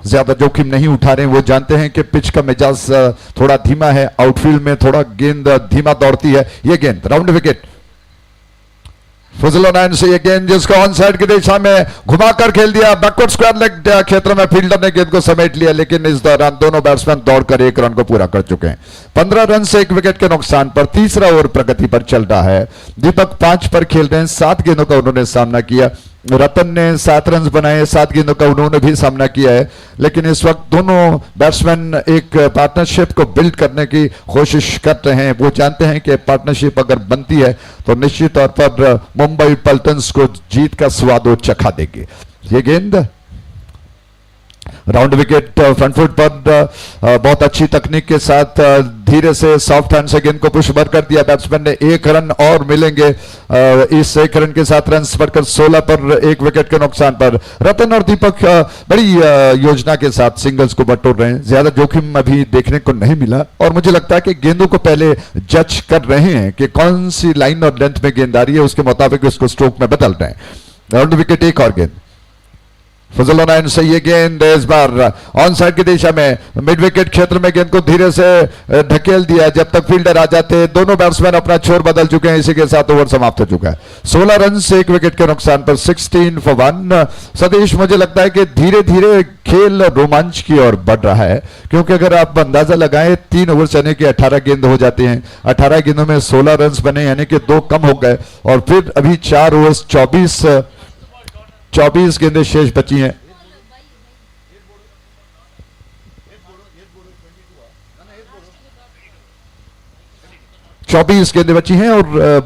Speaker 6: ज्यादा जोखिम नहीं उठा रहे हैं। वो जानते हैं कि पिच का मिजाज थोड़ा धीमा है, आउटफील्ड में थोड़ा गेंद धीमा दौड़ती है। ये गेंद राउंड विकेट, फजलोना से ये गेंद जिसको ऑन साइड की दिशा में घुमाकर खेल दिया, बैकवर्ड स्क्वायर लेग क्षेत्र में फील्डर ने गेंद को समेट लिया, लेकिन इस दौरान दोनों बैट्समैन दौड़कर 1 रन को पूरा कर चुके हैं। 15 रन से 1 विकेट के नुकसान पर तीसरा ओवर प्रगति पर चल रहा है। दीपक 5 पर खेल रहे हैं, 7 गेंदों का उन्होंने सामना किया। रतन ने 7 रन बनाए, 7 गेंदों का उन्होंने भी सामना किया है, लेकिन इस वक्त दोनों बैट्समैन एक पार्टनरशिप को बिल्ड करने की कोशिश कर रहे हैं। वो जानते हैं कि पार्टनरशिप अगर बनती है तो निश्चित तौर पर मुंबई पल्टन्स को जीत का स्वाद वो चखा देगी। ये गेंद राउंड विकेट, फ्रंट फुट पर बहुत अच्छी तकनीक के साथ धीरे से सॉफ्ट हैंड से गेंद को पुश कर दिया बैट्समैन ने। 1 रन और मिलेंगे, इस 1 रन के साथ रन बढ़कर 16 पर 1 विकेट के नुकसान पर। रतन और दीपक बड़ी योजना के साथ सिंगल्स को बटोर रहे हैं, ज्यादा जोखिम अभी देखने को नहीं मिला, और मुझे लगता है कि गेंदों को पहले जज कर रहे हैं कि कौन सी लाइन और लेंथ में गेंद आ रही है, उसके मुताबिक उसको स्ट्रोक में बदल रहे हैं। राउंड विकेट, 1 और गेंद, फजलोना से ये गेंद इस बार ऑन साइड की दिशा में मिड विकेट क्षेत्र में गेंद को धीरे से ढकेल दिया, जब तक फील्डर आ जाते। दोनों बैट्समैन अपना छोर बदल चुके हैं, इसी के साथ ओवर समाप्त हो चुका है। 16 रन से 1 विकेट के नुकसान पर 16 for 1। सतीश, मुझे लगता है कि धीरे धीरे खेल रोमांच की ओर बढ़ रहा है, क्योंकि अगर आप अंदाजा लगाएं 3 ओवर यानी कि 18 गेंद हो जाते हैं, 18 गेंदों में 16 रन बने यानी कि 2 कम हो गए, और फिर अभी 4 ओवर 24 गेंदें शेष बची हैं। 24 गेंदें बची हैं और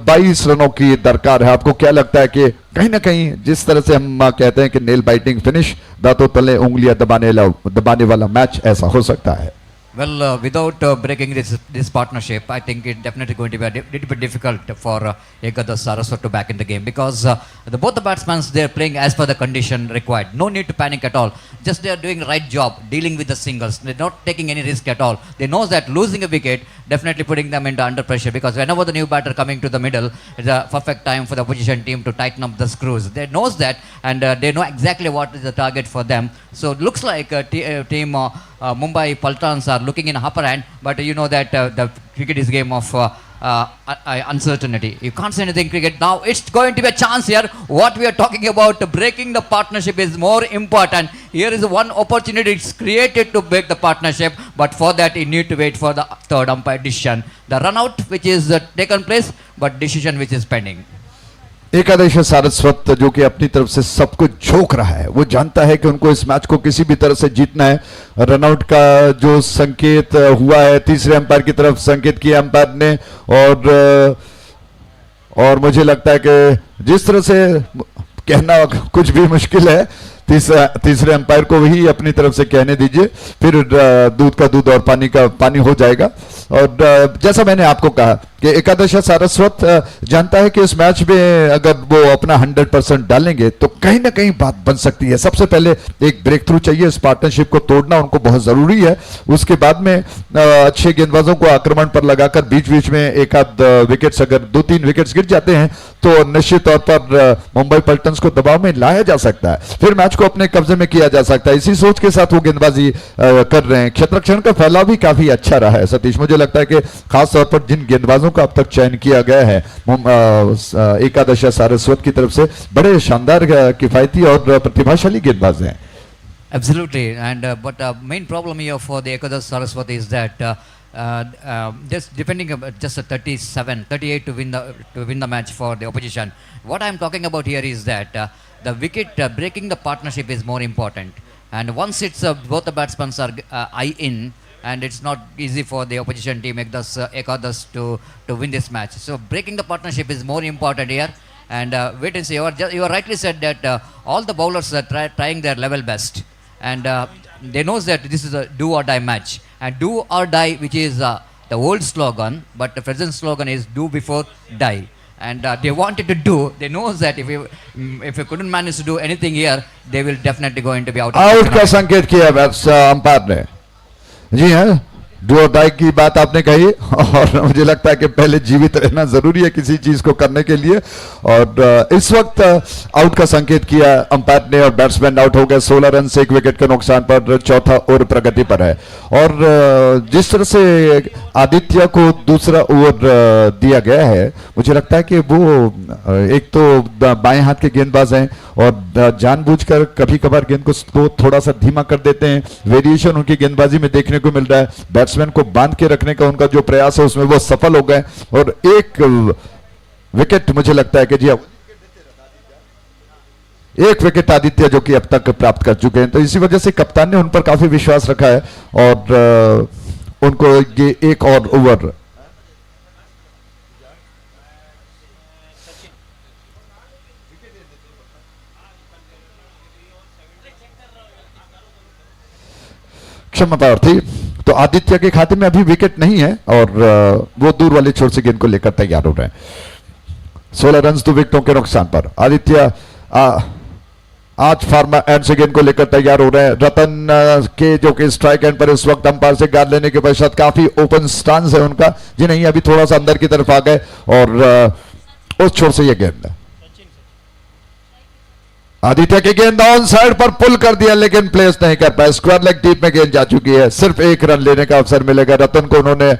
Speaker 6: 22 रनों की दरकार है। आपको क्या लगता है कि कहीं ना कहीं जिस तरह से हम कहते हैं कि नेल बाइटिंग फिनिश, दांतों तले उंगलियां दबाने वाला मैच, ऐसा हो सकता है?
Speaker 7: Well, without breaking this partnership, I think it's definitely going to be a little bit difficult for Ekadash Saraswat to back in the game, because both the batsmen, they're playing as per the condition required. No need to panic at all. Just they are doing the right job dealing with the singles. They're not taking any risk at all. They know that losing a wicket definitely putting them into under pressure, because whenever the new batter coming to the middle, it's a perfect time for the opposition team to tighten up the screws. They knows that, and they know exactly what is the target for them. So it looks like team Mumbai Pultans are looking in upper hand, but you know that the cricket is game of uncertainty. You can't say anything cricket. Now it's going to be a chance here. What we are talking about, breaking the partnership is more important. Here is one opportunity it's created to break the partnership, but for that you need to wait for the third umpire decision. The run out which is taken place, but decision which is pending.
Speaker 6: एकादश सारस्वत जो कि अपनी तरफ से सब कुछ झोंक रहा है, वो जानता है कि उनको इस मैच को किसी भी तरह से जीतना है। रनआउट का जो संकेत हुआ है तीसरे अंपायर की तरफ संकेत किया अंपायर ने, और मुझे लगता है कि जिस तरह से कहना कुछ भी मुश्किल है। तीसरे अंपायर को ही अपनी तरफ से कहने दीजिए, फिर दूध का दूध और पानी का पानी हो जाएगा। और जैसा मैंने आपको कहा कि एकादशा सारस्वत जानता है कि इस मैच में अगर वो अपना 100% डालेंगे तो कहीं ना कहीं बात बन सकती है। सबसे पहले एक ब्रेक थ्रू चाहिए, इस पार्टनरशिप को तोड़ना उनको बहुत जरूरी है। उसके बाद में अच्छे गेंदबाजों को आक्रमण पर लगाकर बीच बीच में एक आध विकेट्स, अगर 2-3 विकेट्स गिर जाते हैं तो निश्चित तौर पर मुंबई पल्टन्स को दबाव में लाया जा सकता है, फिर मैच को अपने कब्जे में किया जा सकता है। इसी सोच के साथ वो गेंदबाजी कर रहे हैं। क्षेत्ररक्षण का फैलाव भी काफी अच्छा रहा है सतीश। मुझे लगता है कि खास तौर पर जिन गेंदबाजों का अब तक चयन किया गया है एकादशा सारस्वत की तरफ से, बड़े शानदार किफायती और प्रतिभाशाली गेंदबाज हैं।
Speaker 7: Absolutely, and but main problem here for the Ekadash Saraswat is that just defending just a 38 to win the match for the opposition. What I am talking about here is that the wicket breaking the partnership is more important, and once it's both the batsmen are eye in, and it's not easy for the opposition team Ekadash to win this match. So breaking the partnership is more important here. And wait and see. You are rightly said that all the bowlers are trying their level best, and they knows that this is a do or die match, and do or die, which is the old slogan, but the present slogan is do before die. And they wanted to do. They knows that if you couldn't manage to do anything here, they will definitely going to be out.
Speaker 6: Out का संकेत किया umpire ने। जी हाँ, do और die की बात आपने कही, और मुझे लगता है कि पहले जीवित रहना जरूरी है किसी चीज को करने के लिए। और इस वक्त आउट का संकेत किया अंपायर ने और बैट्समैन आउट हो गए 16 रन से 1 विकेट के नुकसान पर। चौथा ओवर प्रगति पर है, और जिस तरह से आदित्य को दूसरा ओवर दिया गया है, मुझे लगता है कि वो एक तो बाएं हाथ के गेंदबाज हैं और जानबूझकर कभी कभार गेंद को थोड़ा सा धीमा कर देते हैं। वेरिएशन उनकी गेंदबाजी में देखने को मिल रहा है। बैट्समैन को बांध के रखने का उनका जो प्रयास है उसमें वो सफल हो गए, और एक विकेट मुझे लगता है कि जी एक विकेट आदित्य जो कि अब तक प्राप्त कर चुके हैं। तो इसी वजह से कप्तान ने उन पर काफी विश्वास रखा है और उनको ये एक और ओवर क्षमा प्रार्थी। तो आदित्य के खाते में अभी विकेट नहीं है और वो दूर वाले छोर से गेंद को लेकर तैयार हो रहे हैं। 16 रन 2 विकेटों के नुकसान पर आदित्य आज फार्मा एंड से गेंद को लेकर तैयार हो रहे हैं। रतन के जो कि स्ट्राइक एंड पर इस वक्त अंपायर से गार्ड लेने के पश्चात काफी ओपन स्टांस है उनका। जी नहीं, अभी थोड़ा सा अंदर की तरफ आ गए और उस छोर से ये गेंद आदित्य की गेंद ऑन साइड पर पुल कर दिया, लेकिन प्लेस नहीं कर पाए। स्क्वायर लेग डीप में गेंद जा चुकी है। सिर्फ 1 रन लेने का अवसर मिलेगा रतन को। उन्होंने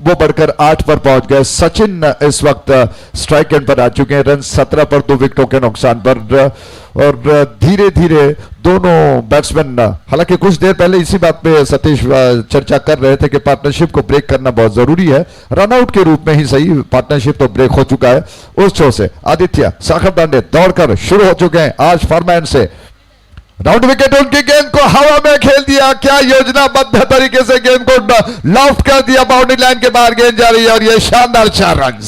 Speaker 6: वो बढ़कर 8 पर पहुंच गए। सचिन इस वक्त स्ट्राइक एंड पर आ चुके हैं। रन 17 पर 2 विकेटों के नुकसान पर। और धीरे धीरे दोनों बैट्समैन, हालांकि कुछ देर पहले इसी बात पे सतीश चर्चा कर रहे थे कि पार्टनरशिप को ब्रेक करना बहुत जरूरी है। रनआउट के रूप में ही सही, पार्टनरशिप तो ब्रेक हो चुका है। उस छोर से आदित्य साखरदांडे दौड़कर शुरू हो चुके हैं आज फॉरमैन से। राउंड विकेट उनकी गेंद को हवा में खेल दिया। क्या योजनाबद्ध तरीके से गेंद को लॉफ्ट कर दिया। बाउंड्री लाइन के बाहर गेंद जा रही है और यह शानदार 4 रन।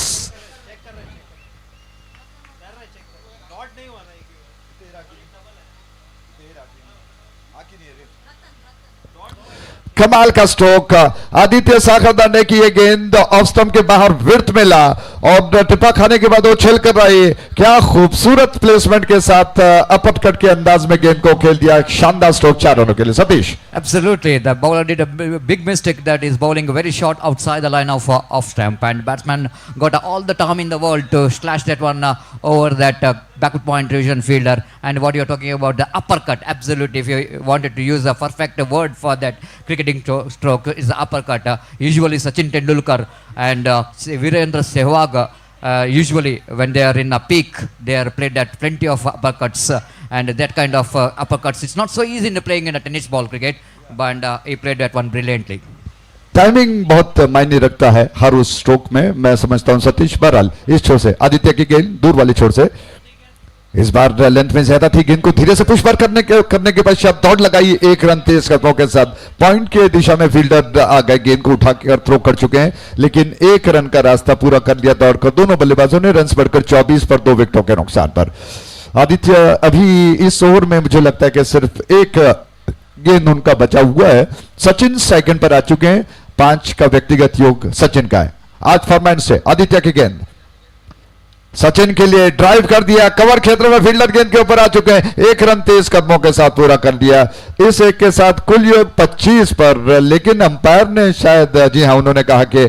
Speaker 6: कमाल का स्ट्रोक आदित्य साखरदांडे की ये गेंद ऑफ स्टंप के बाहर विर्थ में ला और टिप्पा खाने के बाद वो छिल कर रही। क्या खूबसूरत प्लेसमेंट के साथ अपट कट के अंदाज में गेंद को खेल दिया। शानदार स्ट्रोक 4 रनों के लिए। Satish,
Speaker 7: Absolutely, the bowler did a big mistake, that is bowling very short outside the line of off stump, and batsman got all the time in the world to slash that one over that backward point revision fielder. And what you're talking about, the uppercut, absolutely, if you wanted to use a perfect word for that cricketing stroke, is the uppercut. Usually Sachin Tendulkar and Virendra Sehwag, usually when they are in a peak, they are played at plenty of uppercuts, and that kind of uppercuts, it's not so easy in playing in a tennis ball cricket, but he played that one brilliantly.
Speaker 6: Timing बहुत मायने रखता है हर उस stroke में, मैं समझता हूं सतीश। बहरहाल इस छोर से आदित्य की गेंद दूर वाली छोर से, इस बार लेंथ में ज्यादा थी। गेंद को धीरे से पुश पर करने के पश्चात दौड़ लगाई। 1 रन तेज कदमों के साथ पॉइंट के दिशा में फील्डर आ गए। गेंद को उठाकर थ्रो कर चुके हैं, लेकिन 1 रन का रास्ता पूरा कर लिया दौड़कर। दोनों बल्लेबाजों ने रन बढ़कर 24 पर 2 विकेटों के नुकसान पर। आदित्य अभी इस ओवर में मुझे लगता है कि सिर्फ एक गेंद उनका बचा हुआ है। सचिन सेकंड पर आ चुके हैं, 5 का व्यक्तिगत योग सचिन का है। आज फॉरमैन से आदित्य की गेंद सचिन के लिए ड्राइव कर दिया, कवर क्षेत्र में फील्डर गेंद के ऊपर आ चुके हैं, 1 रन तेज कदमों के साथ पूरा कर दिया। इस एक के साथ कुल योग 25 पर, लेकिन अंपायर ने शायद, जी हाँ, उन्होंने कहा कि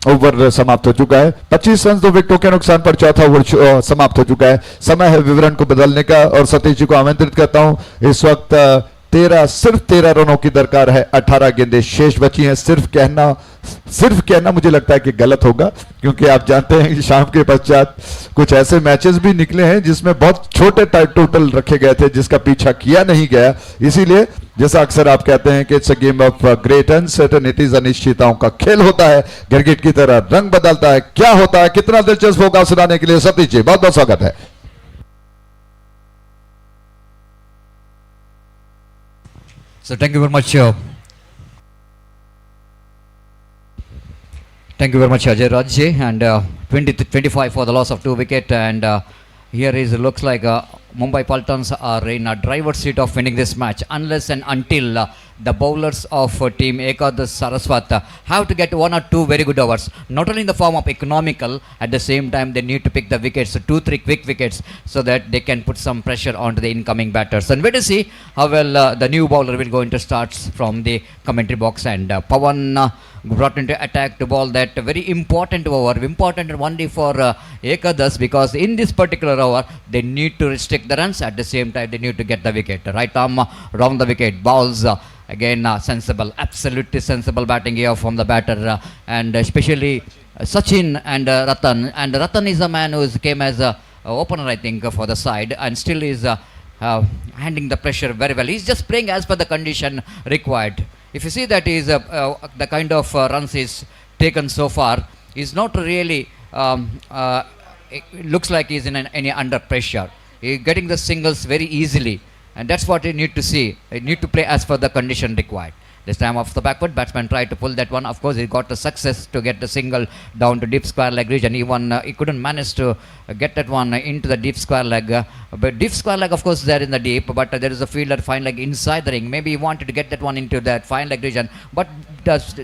Speaker 6: ओवर समाप्त हो चुका है। 25 रन 2 विकेटों के नुकसान पर चौथा ओवर समाप्त हो चुका है। समय है विवरण को बदलने का और सतीश जी को आमंत्रित करता हूं। इस वक्त सिर्फ 13 रनों की दरकार है, 18 गेंदें शेष बची हैं। सिर्फ कहना मुझे लगता है कि गलत होगा, क्योंकि आप जानते हैं कि शाम के पश्चात कुछ ऐसे मैचेस भी निकले हैं जिसमें बहुत छोटे टोटल रखे गए थे, जिसका पीछा किया नहीं गया। इसीलिए जैसा अक्सर आप कहते हैं कि it's a game of great uncertainties, अनिश्चितताओं का खेल होता है, क्रिकेट की तरह रंग बदलता है। क्या होता है, कितना दिलचस्प होगा, सुनाने के लिए सतीश जी बहुत बहुत स्वागत है।
Speaker 7: So thank you very much. Thank you very much, Ajay Raj, and 20-25 for the loss of 2 wicket. And here is looks like Mumbai Paltans are in a driver's seat of winning this match, unless and until the bowlers of team Ekadash Saraswat have to get 1 or 2 very good overs, not only in the form of economical, at the same time they need to pick the wickets, 2-3 quick wickets, so that they can put some pressure onto the incoming batters. And wait to see how well the new bowler will go into starts from the commentary box. And Pawan brought into attack to bowl that very important over, important only for Ekadash, because in this particular over they need to restrict the runs, at the same time they need to get the wicket. Right arm round the wicket, bowls again sensible, absolutely sensible batting here from the batter, and especially Sachin and Ratan. And Ratan is a man who came as a opener, I think, for the side, and still is handling the pressure very well. He's just playing as per the condition required. If you see that is the kind of runs he's taken so far, is not really it looks like he's in any under pressure. He's getting the singles very easily, and that's what you need to see. You need to play as per the condition required. This time off the backward, batsman tried to pull that one. Of course, he got the success to get the single down to deep square leg region. Even he couldn't manage to get that one into the deep square leg. But deep square leg, of course, there in the deep. But there is a fielder fine leg inside the ring. Maybe he wanted to get that one into that fine leg region. But does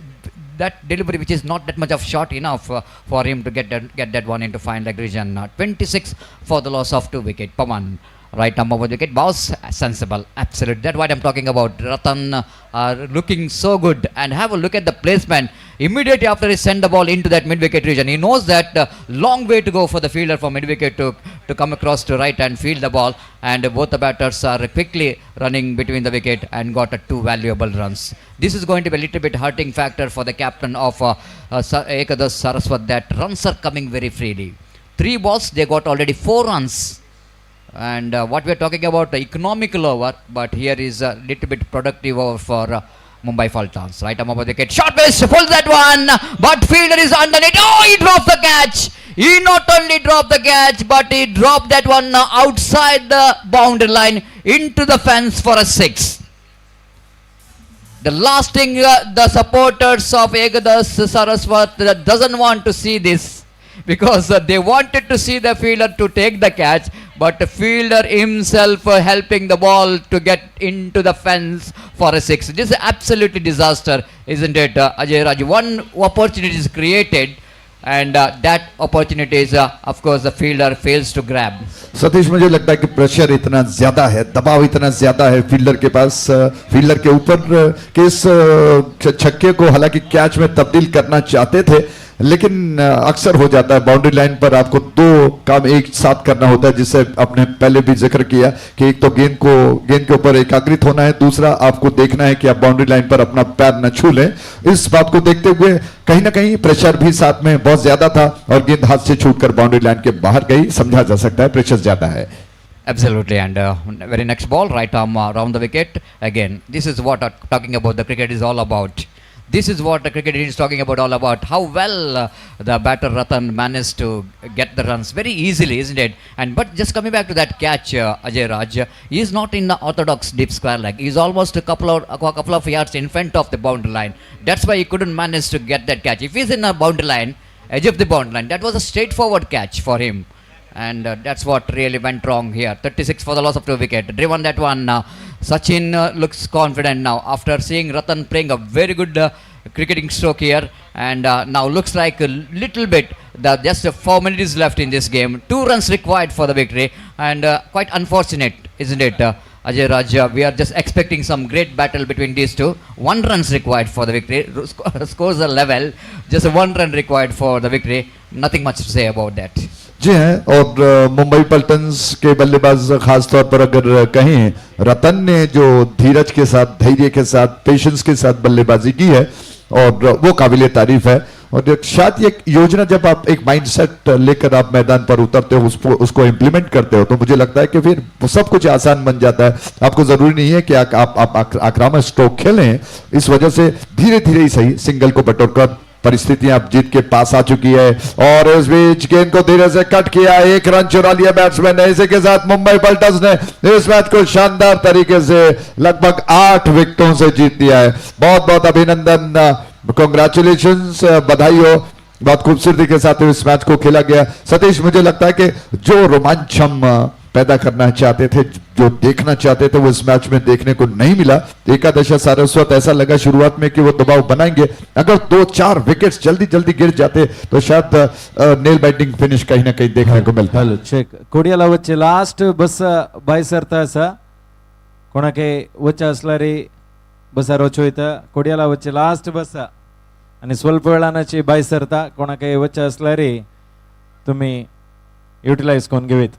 Speaker 7: that delivery, which is not that much of short enough for him to get that one into fine leg region. 26 for the loss of 2 wicket. Pawan. Right arm over the wicket, was sensible, absolute. That's what I'm talking about. Ratan are looking so good, and have a look at the placement. Immediately after he sent the ball into that mid-wicket region, he knows that long way to go for the fielder from mid-wicket to come across to right and field the ball, and both the batters are quickly running between the wicket and got 2 valuable runs. This is going to be a little bit hurting factor for the captain of Ekadash Saraswat, that runs are coming very freely. 3 balls, they got already 4 runs. And what we are talking about, the economical over, but here is a little bit productive over for Mumbai Faltons. Right arm over the wicket, short miss, pulls that one, but fielder is underneath. Oh, he dropped the catch. He not only dropped the catch, but he dropped that one outside the boundary line into the fence for a 6. The last thing the supporters of Ekadash Saraswat doesn't want to see this, because they wanted to see the fielder to take the catch, but the fielder himself helping the ball to get into the fence for a 6. This is absolutely disaster, isn't it, Ajay Raj? One opportunity is created, and that opportunity is, of course, the fielder fails to grab.
Speaker 6: Satish, मुझे लगता है कि pressure इतना ज्यादा है, दबाव इतना ज्यादा है फील्डर के पास, फील्डर के ऊपर कि इस छक्के को हालांकि कैच में तब्दील करना चाहते थे, लेकिन अक्सर हो जाता है बाउंड्री लाइन पर आपको 2 काम एक साथ करना होता है, जिससे आपने पहले भी जिक्र किया कि एक तो गेंद के ऊपर एकाग्रित होना है, दूसरा आपको देखना है कि आप बाउंड्री लाइन पर अपना पैर न छू लें। इस बात को देखते हुए कहीं ना कहीं प्रेशर भी साथ में बहुत ज्यादा था और गेंद हाथ से छूटकर बाउंड्री लाइन के बाहर गई, समझा जा सकता है प्रेशर ज्यादा है।
Speaker 7: Absolutely, and very next ball, right arm round the wicket. Again, this is what talking about the cricket is all about. This is what the cricket is talking about, all about how well the batter Ratan managed to get the runs very easily, isn't it? And but just coming back to that catch, Ajay Raj, he is not in the orthodox deep square leg. He is almost a couple of yards in front of the boundary line. That's why he couldn't manage to get that catch. If he's in a boundary line, edge of the boundary line, that was a straightforward catch for him. and that's what really went wrong here. 36 for the loss of 2 wicket. Driven that one. Sachin looks confident now after seeing Ratan playing a very good cricketing stroke here, and now looks like a little bit that just 4 minutes left in this game. 2 runs required for the victory, and quite unfortunate, isn't it? Ajay Raj, we are just expecting some great battle between these two. 1 runs required for the victory. Scores are level. Just 1 run required for the victory. Nothing much to say about that.
Speaker 6: जी हैं, और मुंबई पल्टन्स के बल्लेबाज खास तौर पर अगर कहें, रतन ने जो धीरज के साथ, धैर्य के साथ, पेशेंस के साथ बल्लेबाजी की है और वो काबिले तारीफ है। और शायद ये योजना जब आप एक माइंडसेट लेकर आप मैदान पर उतरते हो, उसको इम्प्लीमेंट करते हो, तो मुझे लगता है कि फिर सब कुछ आसान बन जाता है। आपको जरूरी नहीं है कि आप आक्रामक स्ट्रोक खेलें, इस वजह से धीरे धीरे ही सही सिंगल को बटोरकर परिस्थितियां आप जीत के पास आ चुकी है। और इस बीच गेंद को धीरे से कट किया, 1 रन चुरा लिया बैट्समैन ने। इसी के साथ मुंबई पल्टन्स ने इस मैच को शानदार तरीके से लगभग 8 विकेटों से जीत दिया है। बहुत बहुत अभिनंदन, कांग्रेचुलेशंस, बधाई हो। बहुत खूबसूरती के साथ इस मैच को खेला गया। सतीश, मुझे लगता है कि जो रोमांच हम पैदा करना चाहते थे, जो देखना चाहते थे, वो इस मैच में देखने को नहीं मिला। एकादशा सारस्वत ऐसा लगा शुरुआत में कि वो दबाव बनाएंगे, अगर 2-4 विकेट्स जल्दी जल्दी गिर जाते तो शायद नेल बाइटिंग फिनिश कहीं ना कहीं देखने को मिलता।
Speaker 2: హలో చెక్ కొడియాల వచ్చే లాస్ట్ బస్ బాయ్సర్తా సా कोणाके వచ్చే असलारी बसार वचोयता कोडियाला వచ్చే लास्ट बस आणि स्वल्प वेळानाची बायसरता कोणाके వచ్చే असलारी तुम्ही युटिलाइज करून घेवीत.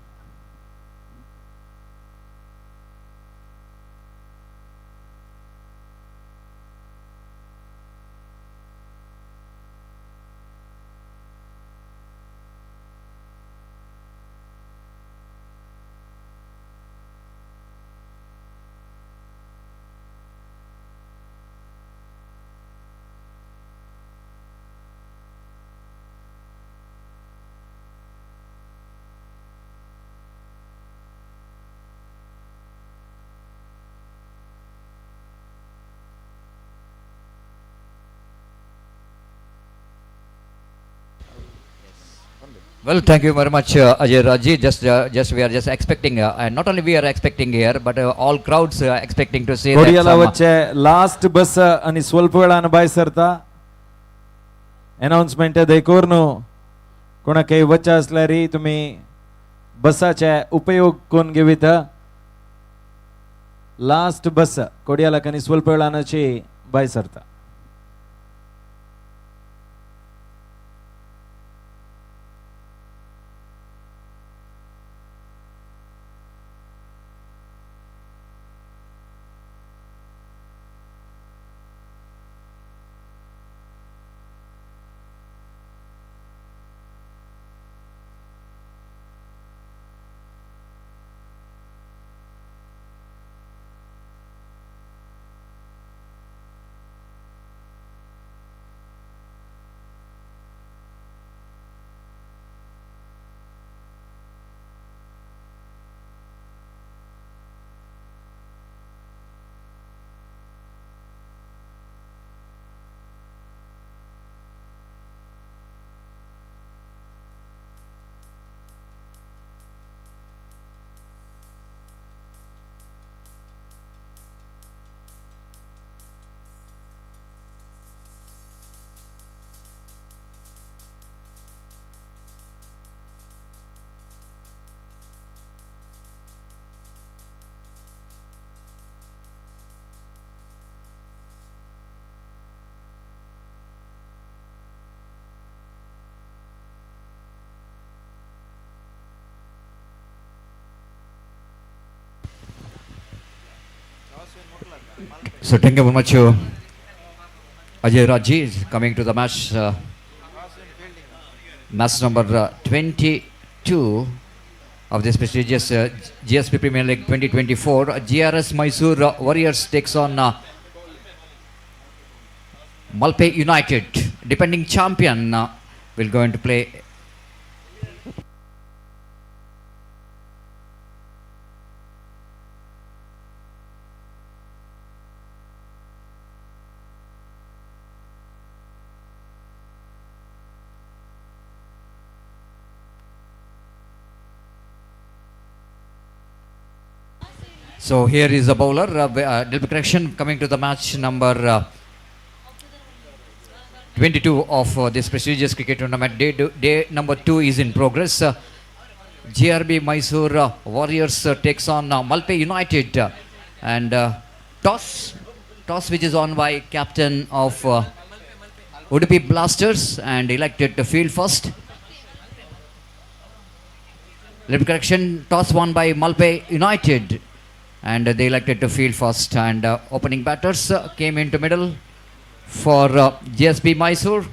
Speaker 7: Well, thank you very much, Ajay Raji. Just we are just expecting, and not only we are expecting here, but all crowds expecting to see that
Speaker 2: Kodiala
Speaker 7: some,
Speaker 2: వచ్చే लास्ट बस आणि स्वल्प वेळानं बायसरता अनाउन्समेंट देखोरनो कोणाके వచ్చే असलारी तुम्ही बसाचे उपयोग कोण घेवीत. लास्ट बस कोडियाला कनी स्वल्प वेळानाची बायसरता.
Speaker 7: So thank you very much, Ajay Raji is coming to the match. Match number 22 of this prestigious GSB Premier League 2024. GRS Mysore Warriors takes on Malpe United. Defending champion will go into play. So here is the bowler, Dilip Correction, coming to the match number 22 of this prestigious cricket tournament. Day number 2 is in progress. GRB Mysore Warriors takes on Malpe United, and toss which is on by captain of Udupi Blasters and elected to field first. Dilip Correction, toss won by Malpe United, and they elected to field first, and opening batters came into middle for GSB Mysore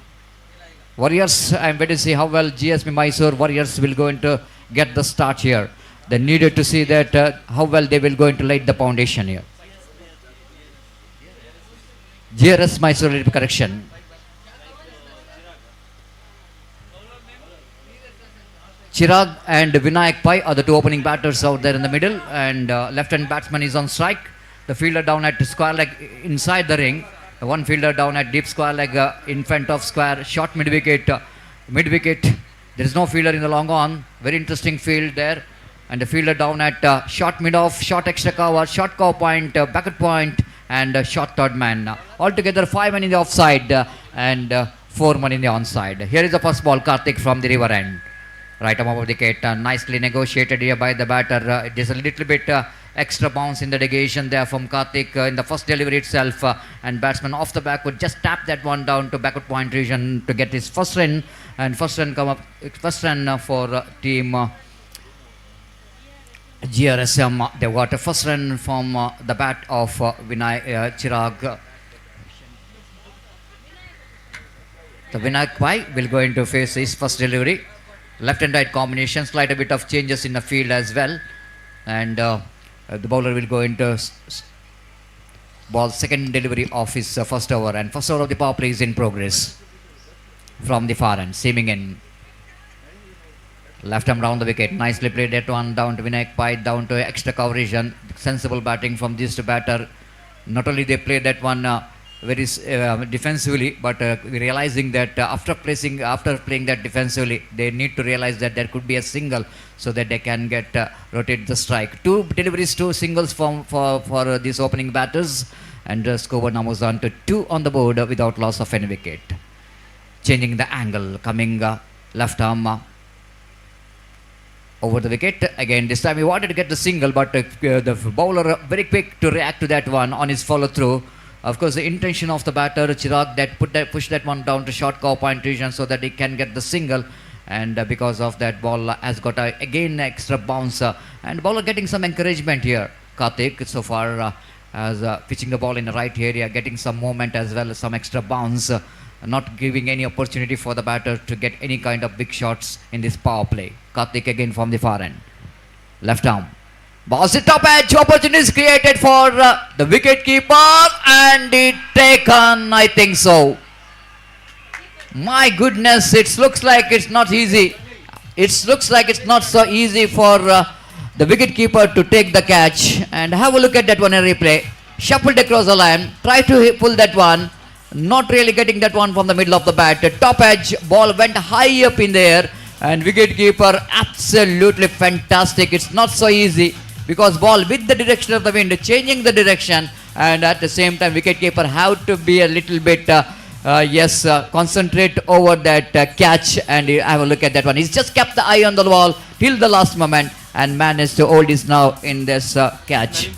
Speaker 7: Warriors. I am waiting to see how well GSB Mysore Warriors will go into get the start here. They needed to see that how well they will go into lay the foundation here. GRS Mysore, Dilip Correction. Chirag and Vinayak Pai are the two opening batters out there in the middle, and left-hand batsman is on strike. The fielder down at square leg inside the ring. The one fielder down at deep square leg in front of square. Short mid-wicket. There is no fielder in the long on. Very interesting field there. And the fielder down at short mid-off, short extra cover, short cover point, backward point, and short third man. Altogether 5 men in the offside and 4 men in the onside. Here is the first ball, Karthik from the river end. Right arm of the wicket, nicely negotiated here by the batter. It is a little bit extra bounce in the negation there from Karthik in the first delivery itself, and batsman off the back would just tap that one down to backward point region to get his first run, and first run for team GRSM. They got a first run from the bat of Chirag. The Vinayak Pai will go into face his first delivery. Left and right combination, slight a bit of changes in the field as well, and the bowler will go into ball second delivery of his first over, and first over of the power play is in progress from the far end, seaming in. Left arm round the wicket, nicely played that one down to Vinayak Pai, down to extra coverage, and sensible batting from this batter. Not only they played that one very defensively, but realizing that after playing that defensively, they need to realize that there could be a single so that they can get rotate the strike. 2 deliveries, 2 singles for these opening batters, and score now moves on to 2 on the board without loss of any wicket. Changing the angle, coming left arm over the wicket again. This time he wanted to get the single, but the bowler very quick to react to that one on his follow through. Of course, the intention of the batter Chirag that push that one down to short cover point region so that he can get the single, and because of that, ball has got again extra bounce, and bowler getting some encouragement here. Karthik so far as pitching the ball in the right area, getting some movement as well as some extra bounce, not giving any opportunity for the batter to get any kind of big shots in this power play. Karthik again from the far end, left arm. Balls it top edge, opportunities created for the wicket keeper, and it taken, I think so. My goodness, it looks like it's not easy. It looks like it's not so easy for the wicket keeper to take the catch. And have a look at that one in replay. Shuffled across the line, try to pull that one, not really getting that one from the middle of the bat. Top edge, ball went high up in the air, and wicket keeper absolutely fantastic. It's not so easy, because ball with the direction of the wind, changing the direction, and at the same time wicketkeeper have to be a little bit concentrate over that catch, and have a look at that one. He's just kept the eye on the ball till the last moment and managed to hold this now in this catch.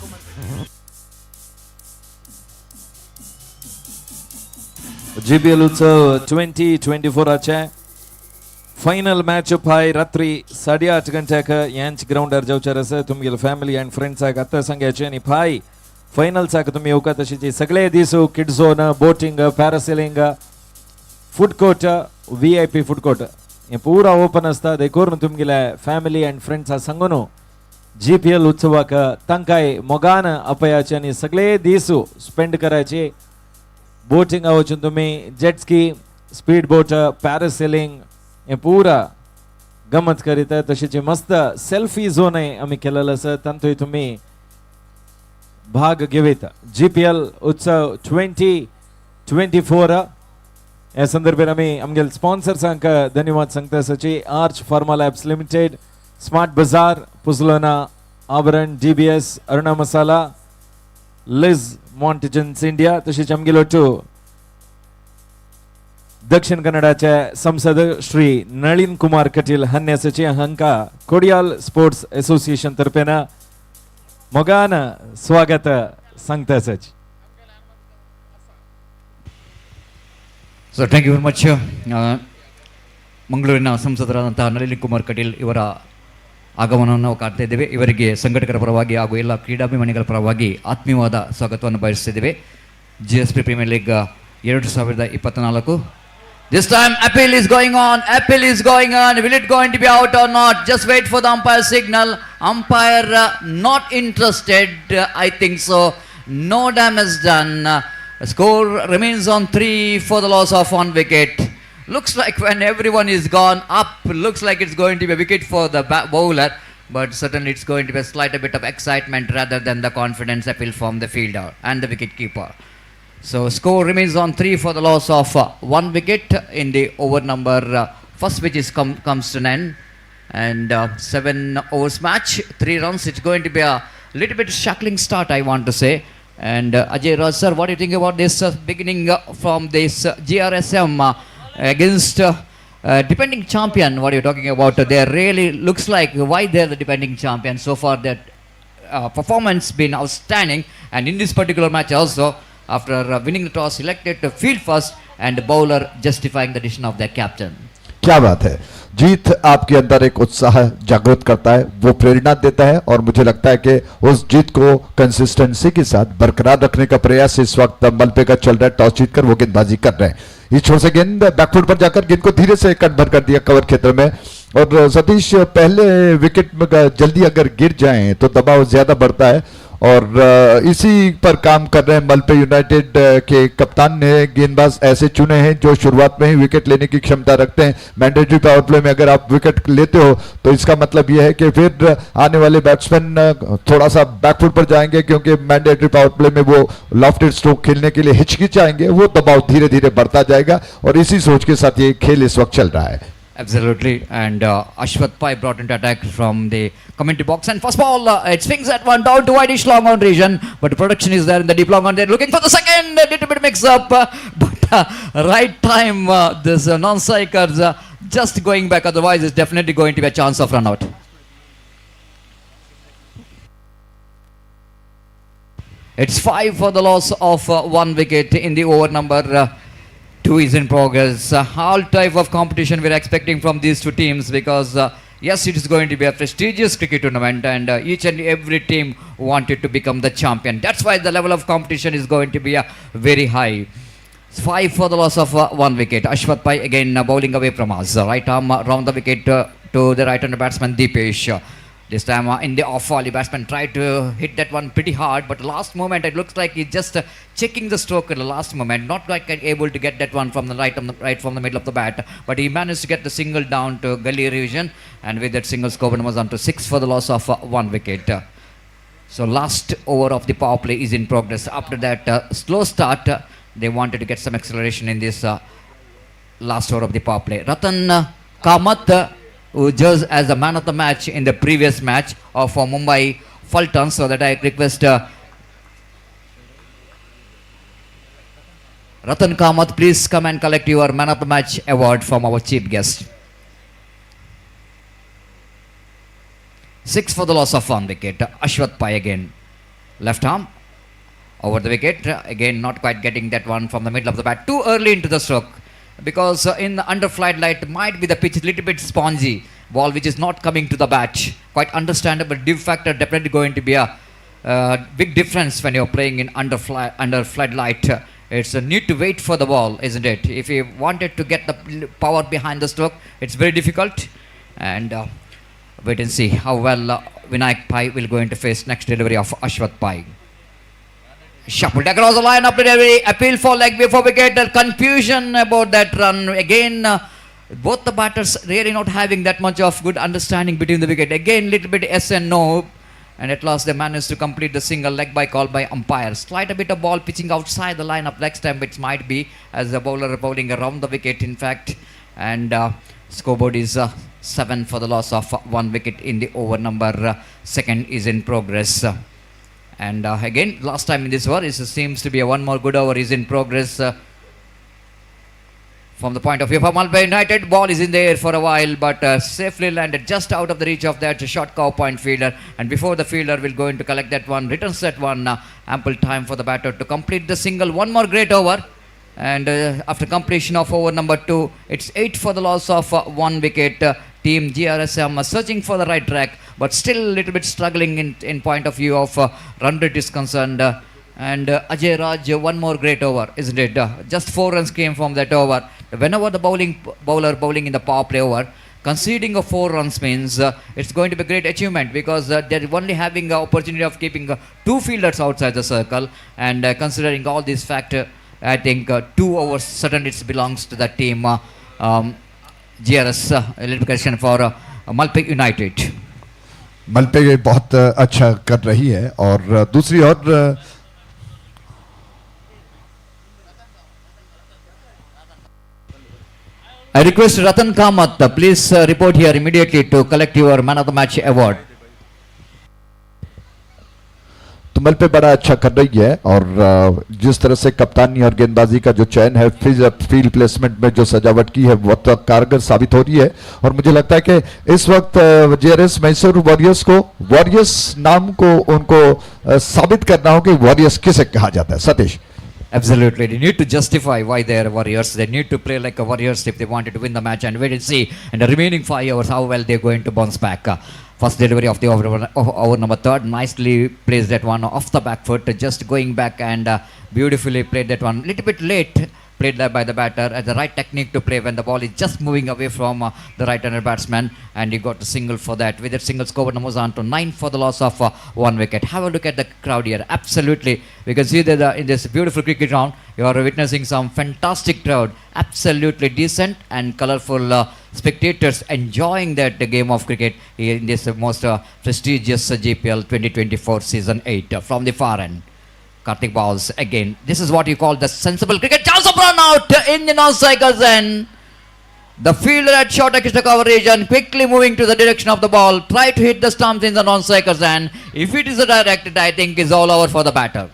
Speaker 2: GPL Utsav 2024 आचे final match पाय रात्री 8:30 गंटेक यांच ग्राउंडार जावचेर आसा. तुमगेल family and फ्रेंड्साक आतां सांगयाचें, आनी पाय फायनल्साक तुमी येवका तशें सगळे दीस kid zone, boating, parasailing, food court, VIP food court हें पुरा ओपन आसता. देखून तुमगेल्या फॅमिली अँड फ्रेंड्साक सांगून GPL उत्सवाक तांकांय मोगान आपयाचें आनी सगळे दीस स्पेंड करायचे. बोटिंग वचून तुमी jet ski, speed boat, parasailing हें पुरा गमत करीता. तशेंच मस्त सेल्फी झोनय आमी केलेलो आसा, तांतूय तुमी भाग घेवयता. GPL उत्सव 2024 ह्या संदर्भात आमी आमगेल स्पॉन्सर्सांक धन्यवाद सांगता. सची Arch Pharma Labs Limited, Smart बाजार, पुजलोना, आवरण GBS अरुणा मसाला लिज मॉन्टिजन्स इंडिया तसेच आमगेलोटू दक्षिण कन्नडाचे संसद श्री नळीन कुमार कटील हन्यासची हंका कोडियाल स्पोर्ट्स असोसिएशन तर्फेन मोगान स्वागत सांगताच.
Speaker 7: So thank you very much. ಮಂಗಳೂರಿನ ಸಂಸದರಾದಂತಹ ನಳಿನ್ ಕುಮಾರ್ ಕಟೀಲ್ ಇವರ ಆಗಮನವನ್ನು ನಾವು ಕಾಡ್ತಾ ಇದ್ದೇವೆ. ಇವರಿಗೆ ಸಂಘಟಕರ ಪರವಾಗಿ ಹಾಗೂ ಎಲ್ಲ ಕ್ರೀಡಾಭಿಮಾನಿಗಳ ಪರವಾಗಿ ಆತ್ಮೀಯವಾದ ಸ್ವಾಗತವನ್ನು ಬಯಸುತ್ತಿದ್ದೇವೆ. GSB premier league 2024. This time appeal is going on. Appeal is going on. Will it going to be out or not? Just wait for the umpire signal. Umpire not interested. I think so. No damage done. Score remains on 3 for the loss of 1 wicket. Looks like when everyone is gone up, looks like it's going to be a wicket for the bowler. But certainly it's going to be a slight bit of excitement rather than the confidence appeal from the fielder and the wicket keeper. So score remains on 3 for the loss of 1 wicket in the over number first, which is comes to an end. And 7 overs match, 3 runs. It's going to be a little bit shackling start, I want to say. And Ajay Raj sir, what do you think about this beginning from this GRSM against defending champion? What are you talking about? They really looks like why they're the defending champion so far. That performance been outstanding, and in this particular match also, after winning the toss, selected to field first, and the bowler justifying the decision of their captain.
Speaker 6: क्या बात है. जीत आपके अंदर एक उत्साह जागृत करता है, वो प्रेरणा देता है और मुझे लगता है कि उस जीत को कंसिस्टेंसी के साथ बरकरार रखने का प्रयास इस वक्त मलबे का चल रहा है. टॉस जीतकर वो गेंदबाजी कर रहे हैं. इस छोर से गेंद बैकफुट पर जाकर गेंद को धीरे से कट भर कर दिया कवर क्षेत्र में. और सतीश, पहले विकेट में जल्दी अगर गिर जाएं तो दबाव ज्यादा बढ़ता है और इसी पर काम कर रहे हैं मलबे यूनाइटेड के कप्तान ने. गेंदबाज ऐसे चुने हैं जो शुरुआत में ही विकेट लेने की क्षमता रखते हैं. मैंडेटरी पावर प्ले में अगर आप विकेट लेते हो तो इसका मतलब यह है कि फिर आने वाले बैट्समैन थोड़ा सा बैकफुट पर जाएंगे, क्योंकि मैंडेटरी पावर प्ले में वो लॉफ्टेड स्ट्रोक खेलने के लिए हिचकिचाएंगे. वो दबाव धीरे धीरे बढ़ता जाएगा और इसी सोच के साथ ये खेल इस वक्त चल रहा है.
Speaker 7: Absolutely, and Ashwath Pai brought into attack from the commentary box, and first ball it swings at one down to wideish long on region, but the production is there in the deep long on. They're looking for the second, a little bit mix up, but right time this non-strikers just going back, otherwise it's definitely going to be a chance of run out. It's 5 for the loss of 1 wicket in the over number 2 is in progress. All type of competition we're expecting from these two teams, because yes, it is going to be a prestigious cricket tournament, and each and every team wanted to become the champion. That's why the level of competition is going to be very high. 5 for the loss of 1 wicket. Ashwath Pai again bowling away from us. Right arm round the wicket to the right-hander batsman Deepesh. This time in the off-volley, batsman tried to hit that one pretty hard, but last moment it looks like he's just checking the stroke at the last moment, not quite able to get that one from the right from the middle of the bat, but he managed to get the single down to gully region, and with that single score was on to 6 for the loss of 1 wicket. So last over of the power play is in progress. After that slow start, they wanted to get some acceleration in this last over of the power play. Ratan Kamath, who judged as the man of the match in the previous match of Mumbai Fulton, so that I request Ratan Kamath, please come and collect your man of the match award from our chief guest. 6 for the loss of 1 wicket. Ashwath Pai again, left arm over the wicket, again not quite getting that one from the middle of the bat, too early into the stroke, because in the under flight light might be the pitch little bit spongy, ball which is not coming to the bat. Quite understandable. Div factor definitely going to be a big difference when you're playing in under flight light. It's a need to wait for the ball, isn't it? If you wanted to get the power behind the stroke, it's very difficult. And wait and see how well Vinayak Pai will go into face next delivery of Ashwath Pai. Shuffled across the line, up to delivery, appeal for leg before wicket. Confusion about that run again. Both the batters really not having that much of good understanding between the wicket. Again, little bit yes and no, and at last they managed to complete the single leg by call by umpire. Slight a bit of ball pitching outside the line of leg stump, which might be as the bowler bowling around the wicket, in fact. And scoreboard is 7 for the loss of 1 wicket in the over number second is in progress. And again, last time in this over, it seems to be one more good over is in progress. From the point of view of Malpe United, ball is in the air for a while, but safely landed just out of the reach of that short cow point fielder. And before the fielder will go in to collect that one, returns that one, ample time for the batter to complete the single. One more great over. And after completion of over number 2, it's 8 for the loss of 1 wicket. Team GRSM searching for the right track, but still a little bit struggling in point of view of run rate is concerned. And Ajay Raj, one more great over, isn't it? Just 4 runs came from that over. Whenever the bowler bowling in the power play over, conceding of 4 runs means it's going to be a great achievement, because they're only having the opportunity of keeping 2 fielders outside the circle. And considering all these factors, I think 2 overs certainly it belongs to the team GRS electrification for Malpe United.
Speaker 6: मलपे बहुत अच्छा कर रही है, और दूसरी ओर
Speaker 7: I request Ratan Kamath, please report here immediately to collect your man of the match award.
Speaker 6: तो मलपे बड़ा अच्छा कर रही है, और जिस तरह से कप्तानी और गेंदबाजी का जो चयन है, फील्ड प्लेसमेंट में जो सजावट की है, वो तो कारगर साबित हो रही है. और मुझे लगता है कि इस वक्त जेआरएस मैसूर वॉरियर्स को, वॉरियर्स नाम को उनको साबित करना हो कि वॉरियर्स किसे कहा जाता है. Satish.
Speaker 7: Absolutely, they need to justify why they are warriors. They need to play like a warriors if they wanted to win the match, and wait and see in the remaining 5 hours how well they're going to bounce back. First delivery of the over number 3, nicely placed that one off the back foot, just going back and beautifully played that one. Little bit late played that by the batter, at the right technique to play when the ball is just moving away from the right-hander batsman, and he got the single for that. With that single, score moves on to 9 for the loss of 1 wicket. Have a look at the crowd here. Absolutely, we can see that in this beautiful cricket ground, you are witnessing some fantastic crowd. Absolutely decent and colourful spectators enjoying that game of cricket in this most prestigious GPL 2024 season 8 from the far end. Karthik balls again. This is what you call the sensible cricket. Chance of run out in the non-strikers end. The fielder at short extra coverage and quickly moving to the direction of the ball. Try to hit the stumps in the non-strikers end. If it is a direct, I think is all over for the batter.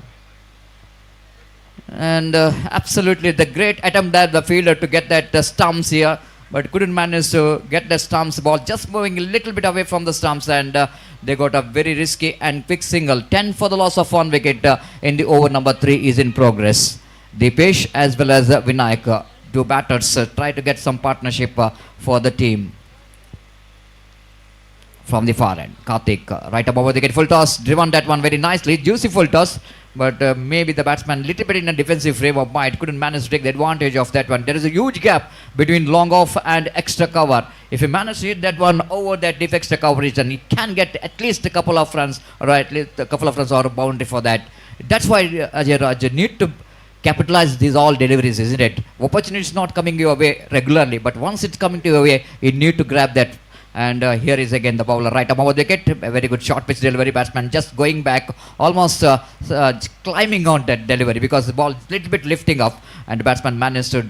Speaker 7: And absolutely the great attempt by the fielder to get that stumps here, but couldn't manage to get the stumps. Ball just moving a little bit away from the stumps, and they got a very risky and quick single. 10 for the loss of 1 wicket in the over number 3 is in progress. Dipesh as well as Vinayak, 2 batters, try to get some partnership for the team. From the far end, Karthik, right above the wicket, full toss, driven that one very nicely, juicy full toss, but maybe the batsman little bit in a defensive frame of mind, couldn't manage to take the advantage of that one. There is a huge gap between long off and extra cover. If he manages to hit that one over that deep extra coverage, then he can get at least a couple of runs, or at least a couple of runs or a boundary for that. That's why Ajay Raj need to capitalize these all deliveries, isn't it? Opportunity is not coming your way regularly, but once it's coming to your way, you need to grab that. And here is again the bowler right above the wicket. A very good short pitch delivery. Batsman just going back, almost climbing on that delivery, because the ball is a little bit lifting up, and the batsman managed to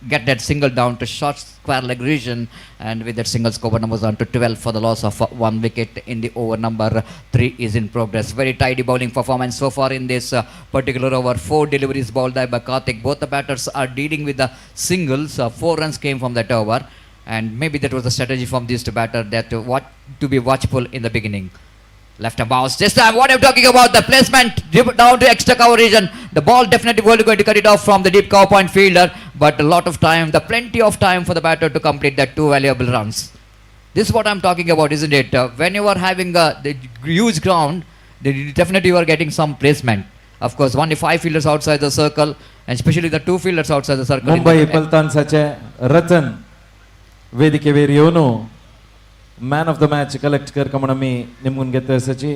Speaker 7: get that single down to short square leg region, and with that single, score numbers on to 12 for the loss of 1 wicket in the over number 3 is in progress. Very tidy bowling performance so far in this particular over. 4 deliveries bowled by Karthik. Both the batters are dealing with the singles. 4 runs came from that over. And maybe that was the strategy from these 2 batters, that to be watchful in the beginning. Left arm bounce. This time, what I'm talking about, the placement down to extra cover region. The ball definitely going to cut it off from the deep cover point fielder, but a lot of time, plenty of time for the batter to complete that 2 valuable runs. This is what I'm talking about, isn't it? When you are having the huge ground, definitely you are getting some placement. Of course, only 5 fielders outside the circle, and especially the 2 fielders outside the circle.
Speaker 2: Mumbai Paltansache Ratan ವೇದಿಕೆ ವೇರಿಯೋನು man of the match collect ಕರ್ಕೊಂಬಣಮಿ ನಿಮ್ಗುನ್ ಗೆತ್ತ ಸಚಿ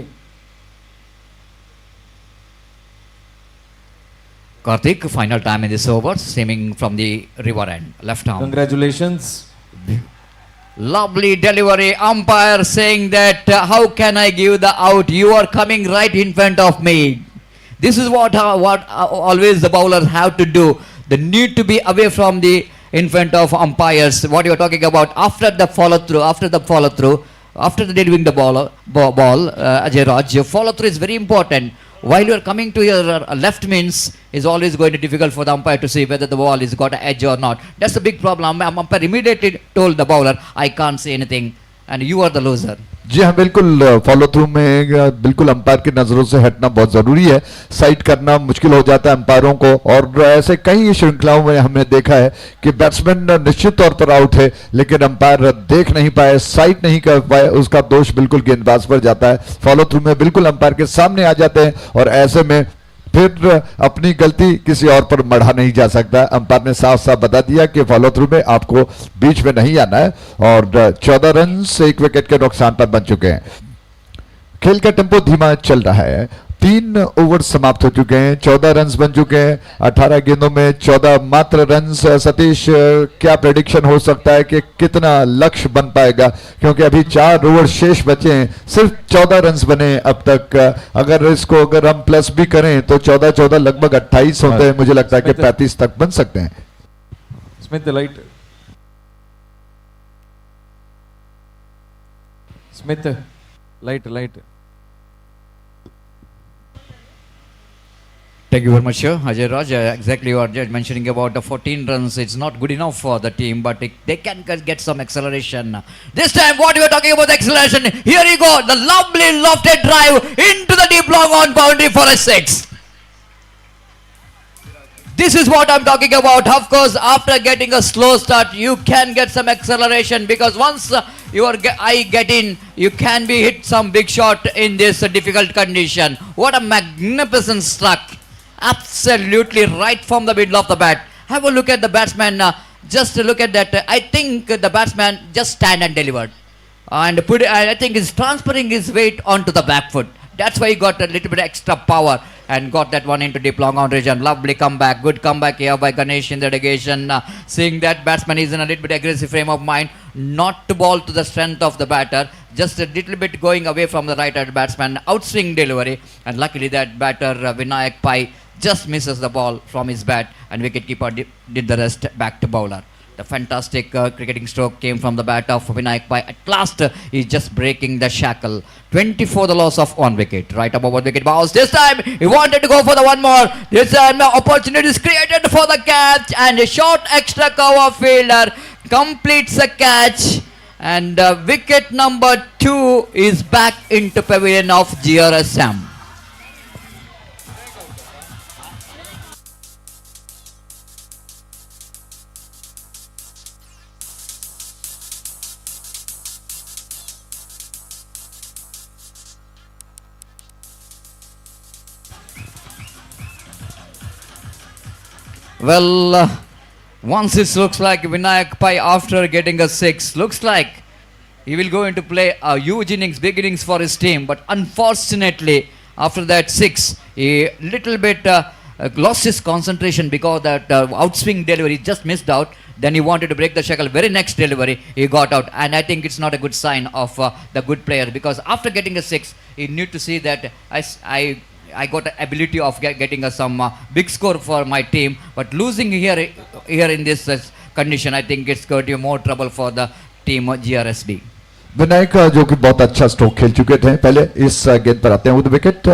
Speaker 7: Karthik, final time in this over, seeming from the river end, left arm.
Speaker 2: Congratulations.
Speaker 7: Lovely delivery. Umpire saying that how can I give the out? You are coming right in front of me. This is what always the bowlers have to do. They need to be away from the in front of umpires. What you are talking about after the follow through, after the delivering the ball, Ajay Raj, your follow through is very important. While you are coming to your left means is always going to be difficult for the umpire to see whether the ball is got an edge or not. That's a big problem. Umpire immediately told the bowler, I can't say anything and you are the loser.
Speaker 6: जी हाँ बिल्कुल, follow through में बिल्कुल umpire की नजरों से हटना बहुत जरूरी है। साइड करना मुश्किल हो जाता है अंपायरों को, और ऐसे कई श्रृंखलाओं में हमने देखा है कि बैट्समैन निश्चित तौर पर आउट है लेकिन अंपायर देख नहीं पाए, साइड नहीं कर पाए, उसका दोष बिल्कुल गेंदबाज पर जाता है। फॉलो थ्रू में बिल्कुल अंपायर के सामने आ जाते हैं और ऐसे में फिर अपनी गलती किसी और पर मढ़ा नहीं जा सकता। अंपायर ने साफ साफ बता दिया कि फॉलो थ्रू में आपको बीच में नहीं आना है, और 14 रन एक विकेट के नुकसान पर बन चुके हैं। खेल का टेम्पो धीमा चल रहा है। 3 ओवर समाप्त हो चुके हैं, 14 रन बन चुके हैं, 18 गेंदों में 14 मात्र रन। सतीश, क्या प्रेडिक्शन हो सकता है कि कितना लक्ष्य बन पाएगा, क्योंकि अभी 4 ओवर शेष बचे हैं, सिर्फ 14 रन बने अब तक। अगर हम प्लस भी करें तो 14 लगभग 28 होते हैं, मुझे लगता है कि 35 तक बन सकते हैं।
Speaker 2: Smith light, Smith light.
Speaker 7: Thank you very much, sir. Ajay Raj, exactly you are just mentioning about the 14 runs. It's not good enough for the team, but they can get some acceleration. This time, what you are talking about, the acceleration. Here you go, the lovely lofted drive into the deep long on boundary for a 6. This is what I'm talking about. Of course, after getting a slow start, you can get some acceleration, because once your eye get in, you can be hit some big shot in this difficult condition. What a magnificent struck. Absolutely right from the middle of the bat. Have a look at the batsman. Just look at that. I think the batsman just stand and delivered, and I think he's transferring his weight onto the back foot. That's why he got a little bit extra power and got that one into deep long on region. Lovely comeback. Good comeback here by Ganesh in the delegation. Seeing that batsman is in a little bit aggressive frame of mind, not to ball to the strength of the batter, just a little bit going away from the right-handed batsman. Outswing delivery, and luckily that batter Vinayak Pai just misses the ball from his bat, and wicketkeeper did the rest back to bowler. The fantastic cricketing stroke came from the bat of Vinayak Pai. At last, he's just breaking the shackle. 24 the loss of 1 wicket. Right above 1 wicket bounce. This time, he wanted to go for the one more. This time, opportunity is created for the catch, and a short extra cover fielder completes the catch. And wicket number 2 is back into pavilion of GRSM. Well, once it looks like Vinayak Pai, after getting a 6, looks like he will go into play a huge innings, big innings for his team. But unfortunately, after that 6, he little bit lost his concentration because that outswing delivery just missed out. Then he wanted to break the shackle. Very next delivery, he got out. And I think it's not a good sign of the good player, because after getting a 6, he need to see that I got the ability of getting some big score for my team, but losing here in this condition, I think it's going to be more trouble for the team GRSB.
Speaker 6: Vinayak जो कि बहुत अच्छा stroke खेल चुके थे, पहले इस गेंद पर आते हैं। विद विकेट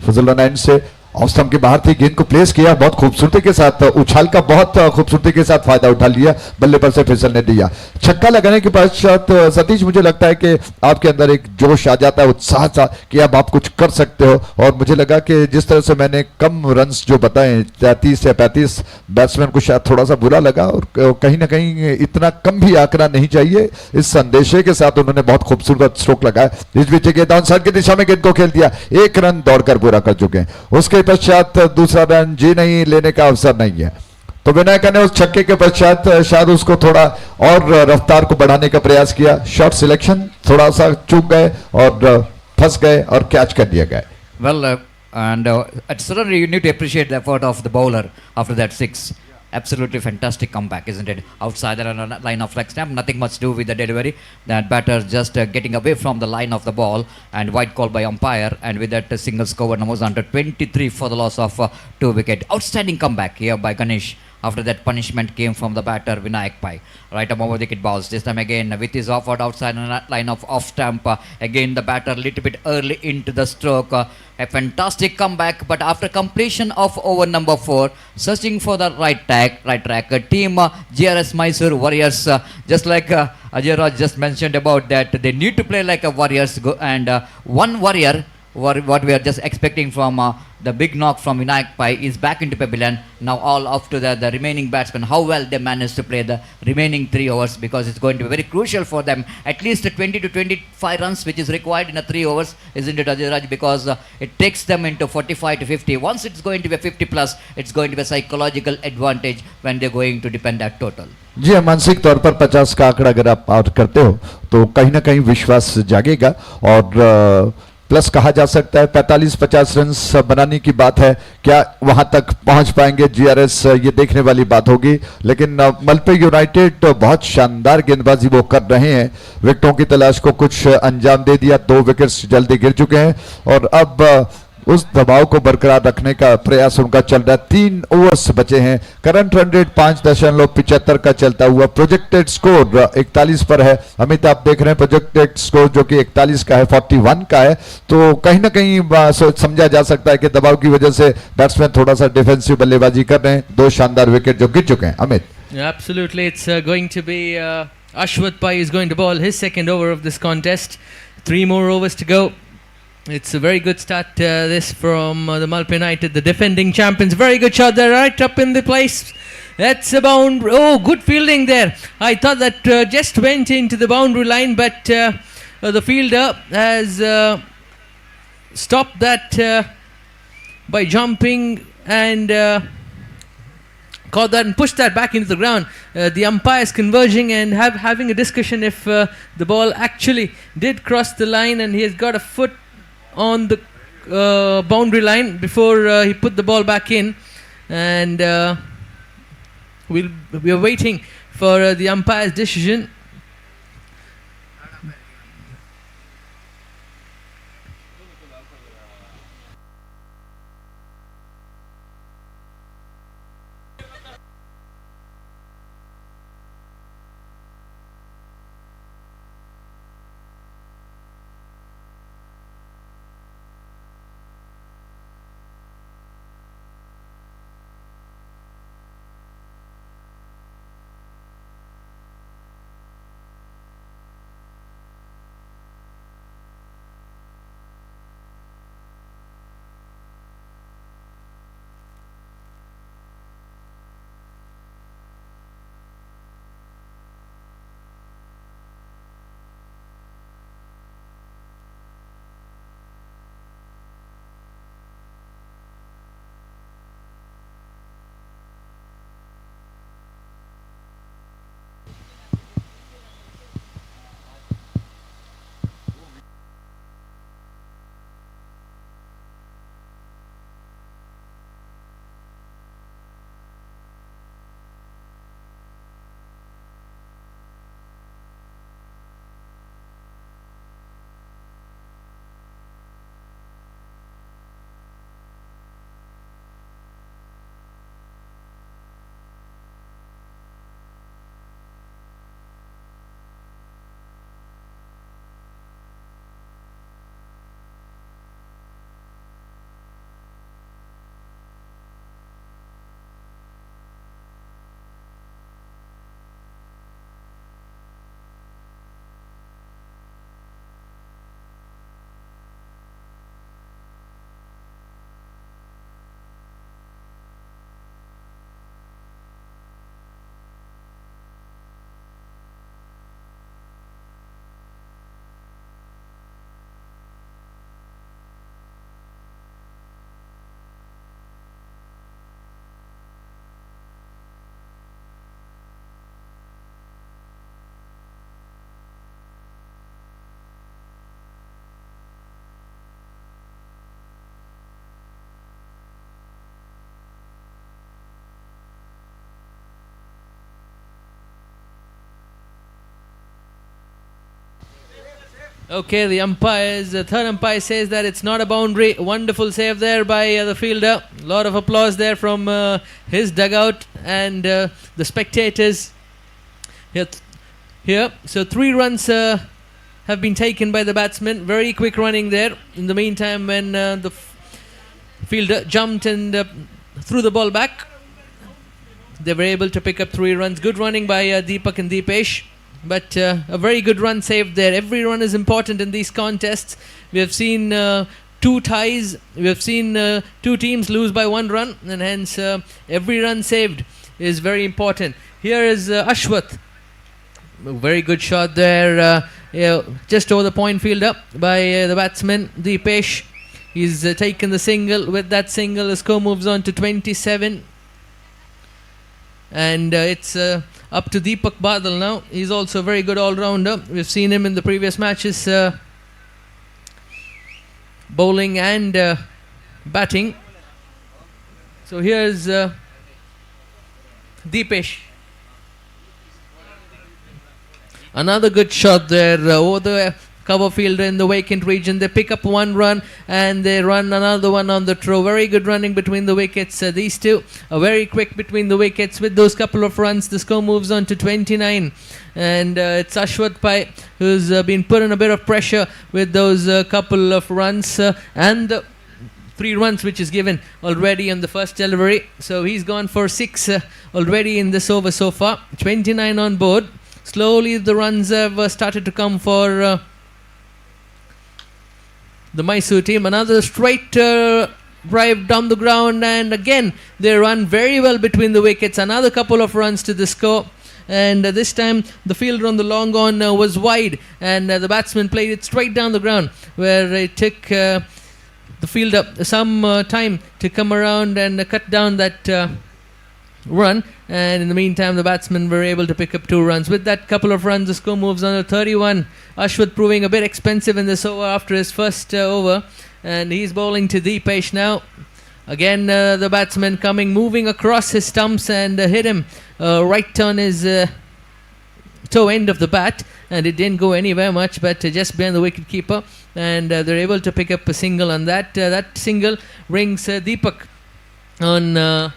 Speaker 6: फजल नाइन से ऑफ स्टंप के बाहर थी, गेंद को प्लेस किया बहुत खूबसूरती के साथ, उछाल का बहुत खूबसूरती के साथ फायदा उठा लिया, बल्ले पर से फिसल ने दिया। छक्का लगाने के पश्चात सतीश, मुझे लगता है कि आपके अंदर एक जोश आ जाता है, उत्साह सा कि अब आप कुछ कर सकते हो। और मुझे लगा कि जिस तरह से मैंने कम रन्स जो बताए 33 या 35, बैट्समैन को शायद थोड़ा सा बुरा लगा, और कहीं ना कहीं इतना कम भी आंकड़ा नहीं चाहिए। इस संदेशे के साथ उन्होंने बहुत खूबसूरत स्ट्रोक लगाया। इस बीच गेंद ऑन साइड की दिशा में गेंद को खेल दिया, 1 रन दौड़कर पूरा कर चुके हैं। उसके पश्चात दूसरा रन जी नहीं लेने का अवसर नहीं है, तो विनायक ने उस छक्के के पश्चात शायद उसको थोड़ा और रफ्तार को बढ़ाने का प्रयास किया। शॉट सिलेक्शन थोड़ा सा चूक गए और फंस गए और कैच कर दिया गया।
Speaker 7: Well, certainly you need to appreciate the effort of the bowler after that 6. Absolutely fantastic comeback, isn't it? Outside the line of leg stamp, nothing much to do with the delivery. That batter just getting away from the line of the ball, and white call by umpire, and with that single score, numbers under 23 for the loss of 2 wicket. Outstanding comeback here by Ganesh After that, punishment came from the batter Vinayak Pai. Right above the wicket balls. This time again, with his offered outside line of off stamp. Again, the batter little bit early into the stroke. A fantastic comeback, but after completion of over number 4, searching for the right track. Team GRS Mysore Warriors, just like Ajay Raj just mentioned about that, they need to play like a Warriors, and one warrior. What we are just expecting from the big knock from Vinayak Pai is back into pavilion. Now all up to the remaining batsmen, how well they manage to play the remaining 3 overs, because it's going to be very crucial for them. At least 20 to 25 runs which is required in a 3 overs, isn't it, Ajay Raj? Because it takes them into 45 to 50. Once it's going to be a 50 plus, it's going to be a psychological advantage when they're going to depend that total.
Speaker 6: जी हाँ, मानसिक तौर पर 50 का आंकड़ा अगर आप out करते हो तो कहीं ना कहीं विश्वास जागेगा और प्लस कहा जा सकता है 45-50 रन बनाने की बात है। क्या वहां तक पहुंच पाएंगे जीआरएस, ये देखने वाली बात होगी। लेकिन मलपे यूनाइटेड बहुत शानदार गेंदबाजी वो कर रहे हैं, विकेटों की तलाश को कुछ अंजाम दे दिया, 2 विकेट्स जल्दी गिर चुके हैं और अब उस दबाव को बरकरार रखने का प्रयास उनका चल रहा है। 3 ओवर्स बचे हैं, करंट रन रेट 5.75 का चलता हुआ, प्रोजेक्टेड स्कोर 41 पर है। अमित आप देख रहे हैं प्रोजेक्टेड स्कोर जो कि 41 का है, 41 का है, तो कहीं ना कहीं समझा जा सकता है कि दबाव की वजह से बैट्समैन थोड़ा सा डिफेंसिव बल्लेबाजी कर रहे हैं। 2 शानदार विकेट जो गिर चुके हैं। Amit,
Speaker 5: Absolutely, it's going to be Ashwath Pai is going to bowl his second over of this contest. 3 more overs to go. It's a very good start this from the Malpe United, the defending champions. Very good shot there, right up in the place. That's a bound. Oh, good fielding there. I thought that just went into the boundary line, but the fielder has stopped that by jumping and caught that and pushed that back into the ground. The umpires converging and having a discussion if the ball actually did cross the line, and he has got a foot on the boundary line before he put the ball back in, and we are waiting for the umpire's decision. Okay, the third umpire says that it's not a boundary. Wonderful save there by the fielder. A lot of applause there from his dugout and the spectators here. So 3 runs have been taken by the batsman. Very quick running there. In the meantime, when the fielder jumped and threw the ball back, they were able to pick up 3 runs. Good running by Deepak and Deepesh. But a very good run saved there. Every run is important in these contests. We have seen 2 ties. We have seen 2 teams lose by 1 run. And hence every run saved is very important. Here is Ashwath. A very good shot there. Just over the point fielder by the batsman Deepesh. He's taken the single. With that single, the score moves on to 27. And it's up to Deepak Badal now. He's also a very good all-rounder. We've seen him in the previous matches bowling and batting. So here's Deepesh. Another good shot there over the cover fielder in the vacant region. They pick up 1 run and they run another one on the throw. Very good running between the wickets. These two are very quick between the wickets. With those couple of runs, the score moves on to 29. And it's Ashwath Pai who's been put in a bit of pressure with those couple of runs and the 3 runs which is given already on the first delivery. So he's gone for 6 already in this over so far. 29 on board. Slowly the runs have started to come for the Mysore team. Another straight drive down the ground, and again they run very well between the wickets. Another couple of runs to the score, and this time the fielder on the long on was wide, and the batsman played it straight down the ground, where it took the fielder some time to come around and cut down that run. And in the meantime, the batsmen were able to pick up 2 runs. With that couple of runs, the score moves on to 31. Ashwath proving a bit expensive in this over after his first over. And he's bowling to Deepesh now. Again, the batsman moving across his stumps and hit him right on his toe end of the bat. And it didn't go anywhere much, but just behind the wicket keeper. And they're able to pick up a single on that. That single brings Deepak on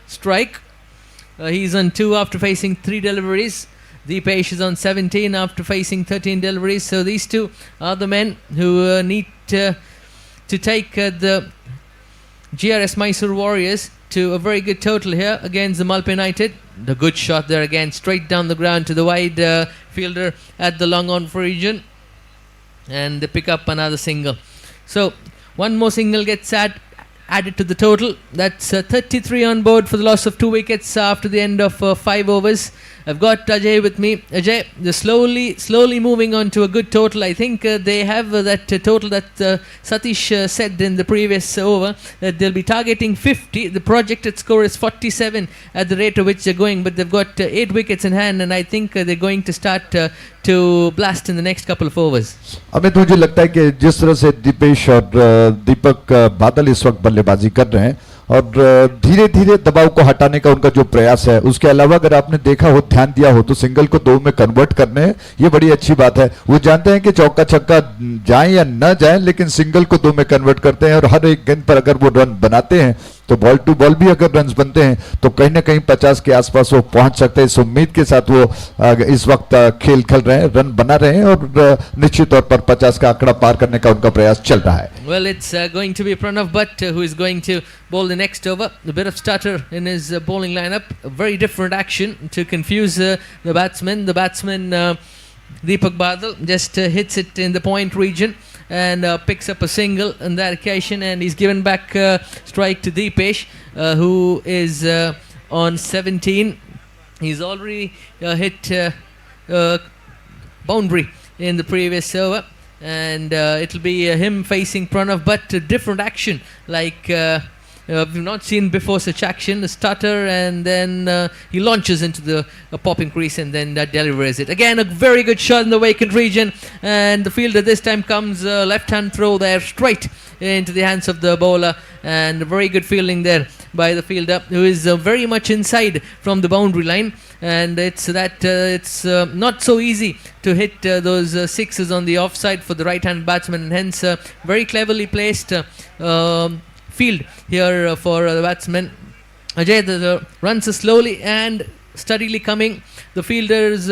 Speaker 5: strike. He's on 2 after facing 3 deliveries. Deepesh is on 17 after facing 13 deliveries. So these two are the men who need to take the GRS Mysore Warriors to a very good total here against the Malpe United. The good shot there again, straight down the ground to the wide fielder at the long on for region. And they pick up another single. So 1 more single gets added to the total. That's 33 on board for the loss of 2 wickets after the end of 5 overs. I've got Ajay with me. Ajay, they're slowly moving on to a good total. I think they have that total that Satish said in the previous over, that they'll be targeting 50. The projected score is 47 at the rate at which they're going, but they've got 8 wickets in hand, and I think they're going to start to blast in the next couple of overs.
Speaker 6: Amit, मुझे लगता है कि जिस तरह से दीपेश और दीपक बादल इस वक्त बल्लेबाजी कर रहे हैं और धीरे धीरे दबाव को हटाने का उनका जो प्रयास है, उसके अलावा अगर आपने देखा हो, ध्यान दिया हो, तो सिंगल को 2 में कन्वर्ट करने हैं, ये बड़ी अच्छी बात है। वो जानते हैं कि चौका छक्का जाए या न जाए, लेकिन सिंगल को 2 में कन्वर्ट करते हैं और हर एक गेंद पर अगर वो रन बनाते हैं तो बॉल टू बॉल भी अगर रन बनते हैं तो कहीं ना कहीं 50 के आसपास वो पहुंच सकते हैं। इस उम्मीद के साथ वो इस वक्त खेल खेल रहे हैं, रन बना रहे हैं और निश्चित तौर पर 50 का आंकड़ा पार करने का उनका प्रयास चल रहा है।
Speaker 5: Well, it's going to be Pranav Butt who is going to bowl the next over. A bit of stutter in his bowling lineup. A very different action to confuse the batsman. The batsman Deepak Badal just hits it in the point region and picks up a single on that occasion, and he's given back strike to Deepesh, who is on 17. He's already hit boundary in the previous over, and it'll be him facing Pranav, but a different action, like we've not seen before such action. A stutter, and then he launches into the popping crease and then delivers it. Again, a very good shot in the vacant region, and the fielder this time comes left-hand throw there straight into the hands of the bowler, and a very good fielding there by the fielder, who is very much inside from the boundary line, and it's not so easy to hit those sixes on the offside for the right-hand batsman, and hence very cleverly placed field here for the batsman. Ajay, the runs are slowly and steadily coming. The fielders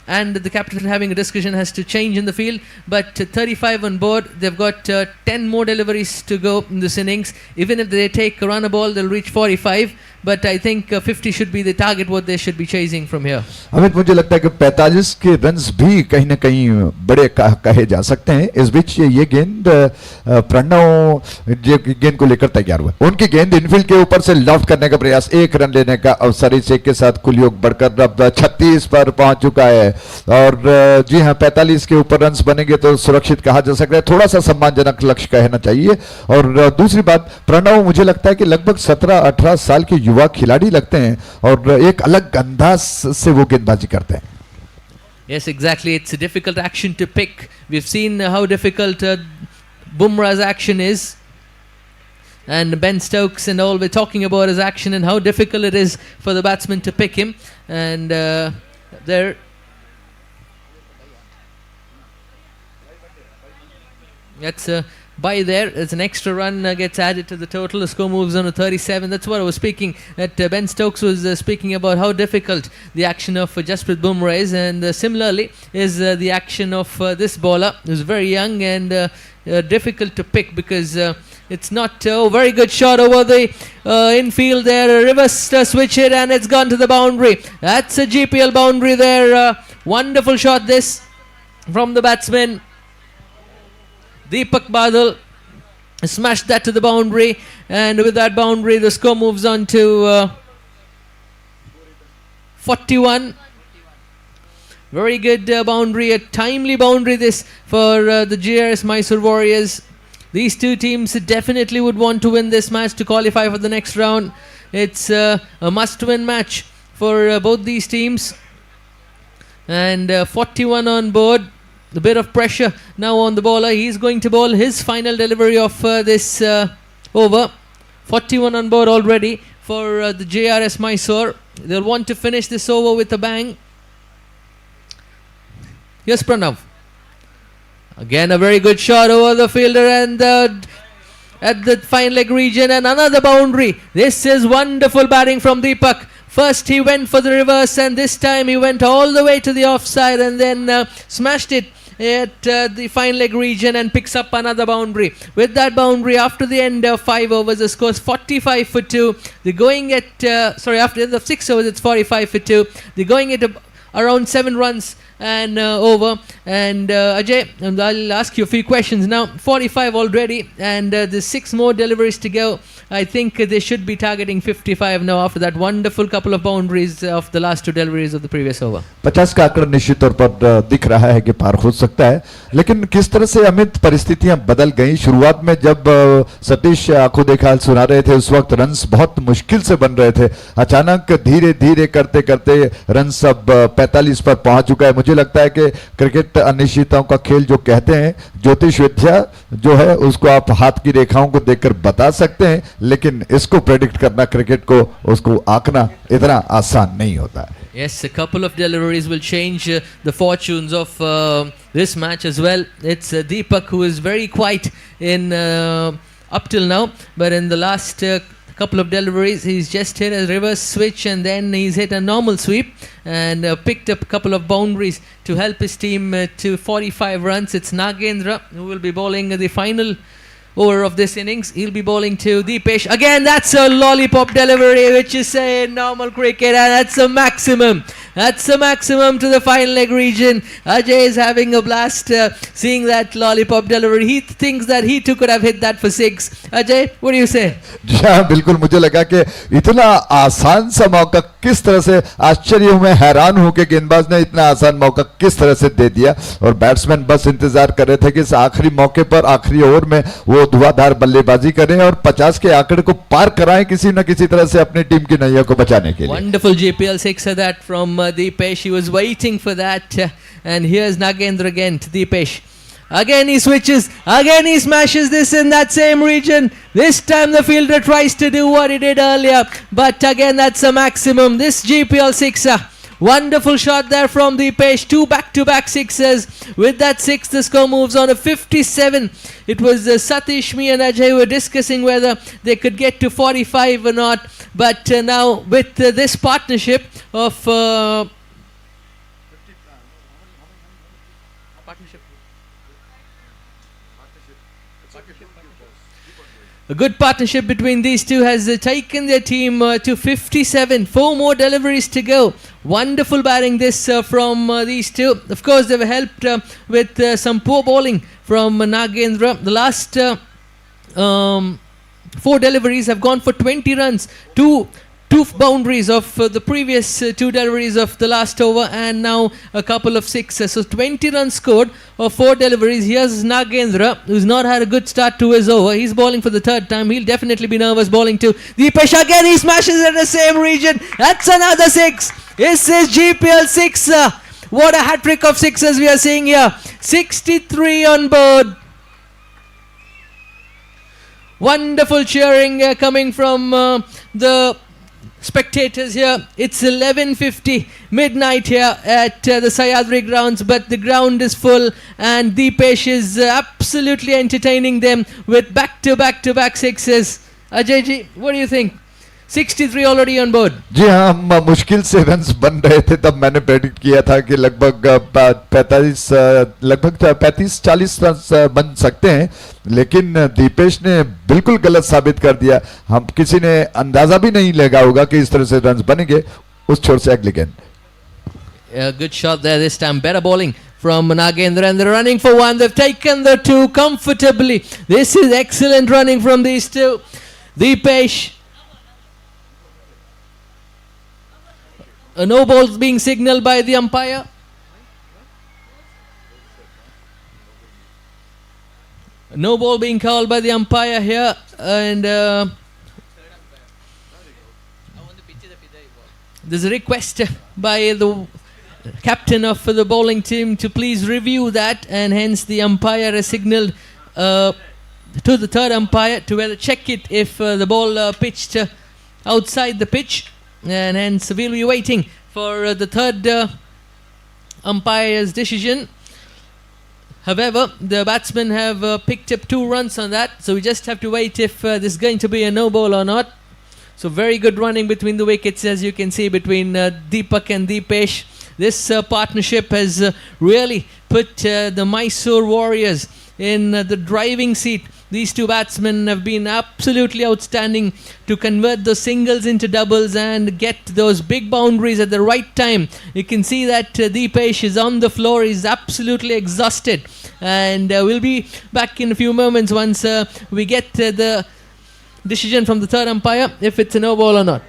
Speaker 5: and the captain having a discussion has to change in the field, but 35 on board. They've got 10 more deliveries to go in this innings. Even if they take a run a ball, they'll reach 45, but I think 50 should be the target what they should be chasing from here.
Speaker 6: Amit, मुझे लगता है कि 45 के runs भी कहीं ना कहीं बड़े कहे जा सकते हैं. इस बीच ये गेंद प्रणव गेंद को लेकर तैयार हुए. उनकी गेंद इनफील्ड के ऊपर से लॉफ्ट करने का प्रयास, एक रन लेने का अवसर इस एक के साथ कुल योग बढ़कर अब 36 पर पहुंच चुका है. और जी हाँ, 45 के ऊपर रन्स बनेंगे तो सुरक्षित कहा जा सकता है. थोड़ा सा सम्मानजनक लक्ष्य कहना चाहिए. और दूसरी बात, प्रणव मुझे लगता है कि लगभग 17-18 साल के युवा खिलाड़ी लगते हैं और एक अलग अंदाज से वो गेंदबाजी करते हैं.
Speaker 5: Yes, exactly. It's a difficult action to pick. We've seen how difficult Bumrah's action is, and Ben Stokes and all were talking about his action and how difficult it is for the batsman to pick him. And there, that's by there. As an extra run gets added to the total. The score moves on to 37. That's what I was speaking. That Ben Stokes was speaking about how difficult the action of Jasprit Bumrah is, and similarly is the action of this bowler, who's very young and difficult to pick because it's not very good shot over the infield there. A reverse switch hit and it's gone to the boundary. That's a GPL boundary there. Wonderful shot this from the batsman. Deepak Badal smashed that to the boundary, and with that boundary the score moves on to 41. Very good boundary, a timely boundary this for the GRS Mysore Warriors. These two teams definitely would want to win this match to qualify for the next round. It's a must-win match for both these teams, and 41 on board. A bit of pressure now on the bowler. He's going to bowl his final delivery of this over. 41 on board already for the JRS Mysore. They'll want to finish this over with a bang. Here's Pranav. Again a very good shot over the fielder and at the fine leg region, and another boundary. This is wonderful batting from Deepak. First he went for the reverse, and this time he went all the way to the offside and then smashed it at the fine leg region and picks up another boundary. With that boundary, after the end of 5 overs, the score is 45 for 2. They're going at, after the end of 6 overs, it's 45 for 2. They're going at around 7 runs and over. And Ajay, I'll ask you a few questions now. 45 already, and there's 6 more deliveries to go. I think they should be targeting 55 now after that wonderful couple of boundaries of the last 2 deliveries of the previous over.
Speaker 6: 50 का आंकड़ा निश्चित तौर पर दिख रहा है कि पार हो सकता है, लेकिन किस तरह से अमित परिस्थितियां बदल गई. शुरुआत में जब सतीश आंखों देखा हाल सुना रहे थे, उस वक्त रन्स बहुत मुश्किल से बन रहे थे. अचानक धीरे धीरे करते करते रन्स अब 45 पर पहुंच चुका है. मुझे लगता है कि क्रिकेट अनिश्चितताओं का खेल जो कहते हैं, ज्योतिष विद्या जो है उसको आप हाथ की रेखाओं को देखकर बता सकते हैं, लेकिन इसको प्रेडिक्ट करना, क्रिकेट को उसको आंकना इतना आसान नहीं होता है.
Speaker 5: Yes, a couple of deliveries will change the fortunes of this match as well. It's Deepak who is very quiet in up till now, but in the last couple of deliveries he's just hit a reverse switch and then he's hit a normal sweep and picked up a couple of boundaries to help his team to 45 runs. It's Nagendra who will be bowling the final over of this innings. He'll be bowling to Deepesh. Again, that's a lollipop delivery, which is in normal cricket, and that's a maximum. That's a maximum to the final leg region. Ajay is having a blast seeing that lollipop delivery. He thinks that he too could have hit that for 6. Ajay, what do you say?
Speaker 6: हाँ, बिल्कुल. मुझे लगा कि इतना आसान सा मौका किस तरह से, आश्चर्य में हैरान हूं कि गेंदबाज ने इतना आसान मौका किस तरह से दे दिया, और बैट्समैन बस इंतजार कर रहे थे कि इस आखिरी मौके पर, आखिरी ओवर में वो धुआंधार बल्लेबाजी करें और 50 के आंकड़े को पार कराएं किसी न किसी तरह से अपनी टीम की नैया को बचाने के लिए.
Speaker 5: Wonderful GPL sixer that from Deepesh. He was waiting for that, and here's Nagendra again to Deepesh. Again he switches. Again he smashes this in that same region. This time the fielder tries to do what he did earlier. But again that's a maximum. This GPL sixer. Wonderful shot there from Deepesh. 2 back-to-back sixes. With that six, the score moves on to 57. It was Satish, me and Ajay were discussing whether they could get to 45 or not. But now with this partnership of... A good partnership between these two has taken their team to 57. 4 more deliveries to go. Wonderful batting this from these two. Of course, they were helped with some poor bowling from Nagendra. The last 4 deliveries have gone for 20 runs. Two boundaries of the previous 2 deliveries of the last over, and now a couple of sixes. So 20 runs scored of 4 deliveries. Here's Nagendra, who's not had a good start to his over. He's bowling for the 3rd time. He'll definitely be nervous bowling too. Deepesh again, he smashes in the same region. That's another 6. This is GPL 6. What a hat-trick of sixes we are seeing here. 63 on board. Wonderful cheering coming from the spectators here. It's 11:50 midnight here at the Sayadri grounds, but the ground is full and Deepesh is absolutely entertaining them with back-to-back sixes. Ajay ji, what do you think? 63 already on board.
Speaker 6: जी हाँ, मुश्किल से runs बन रहे थे तब मैंने predict किया था कि लगभग 35-40 रन्स बन सकते हैं, लेकिन दीपेश ने बिल्कुल गलत साबित कर दिया. हम किसी ने अंदाजा भी नहीं लगा होगा कि इस तरह से रन्स बनेंगे. उस छोर से अगली गेंद.
Speaker 5: Good shot there this time. Better bowling from Nagendra, and they're running for 1. They've taken the 2 comfortably. This is excellent running from these two. Deepesh. A no ball being signalled by the umpire. No ball being called by the umpire here, and there's a request by the captain of the bowling team to please review that, and hence the umpire has signalled to the 3rd umpire to whether check it if the ball pitched outside the pitch. And hence we'll be waiting for the 3rd umpire's decision. However, the batsmen have picked up 2 runs on that, so we just have to wait if this is going to be a no ball or not. So very good running between the wickets, as you can see, between Deepak and Deepesh. This partnership has really put the Mysore Warriors in the driving seat. These 2 batsmen have been absolutely outstanding to convert those singles into doubles and get those big boundaries at the right time. You can see that Deepesh is on the floor. He's absolutely exhausted. And we'll be back in a few moments once we get the decision from the 3rd umpire if it's a no ball or not.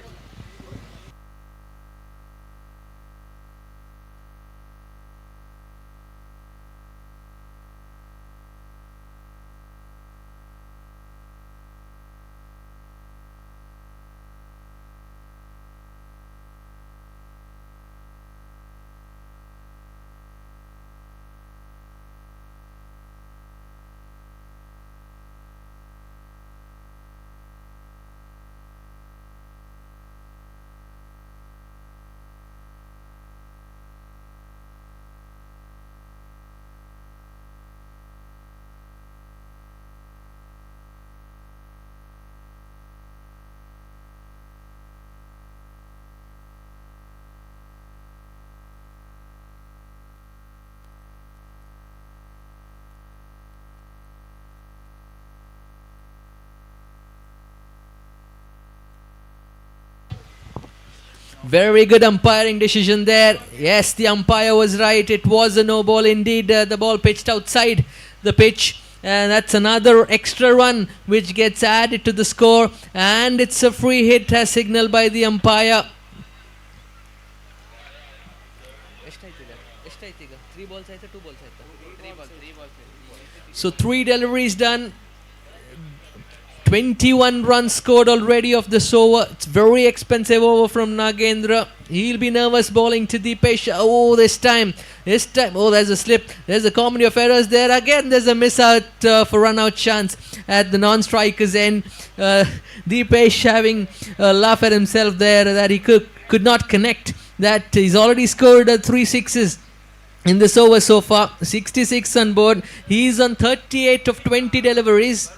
Speaker 5: Very good umpiring decision there. Yes, the umpire was right. It was a no ball indeed. The ball pitched outside the pitch. And that's another extra run which gets added to the score. And it's a free hit as signaled by the umpire. 3 balls, 2 balls. So 3 deliveries done. 21 runs scored already of this over. It's very expensive over from Nagendra. He'll be nervous bowling to Deepesh. Oh, this time. Oh, there's a slip. There's a comedy of errors there. Again, there's a miss out for run out chance at the non-striker's end. Deepesh having a laugh at himself there that he could not connect. That he's already scored 3 sixes in this over so far. 66 on board. He's on 38 of 20 deliveries.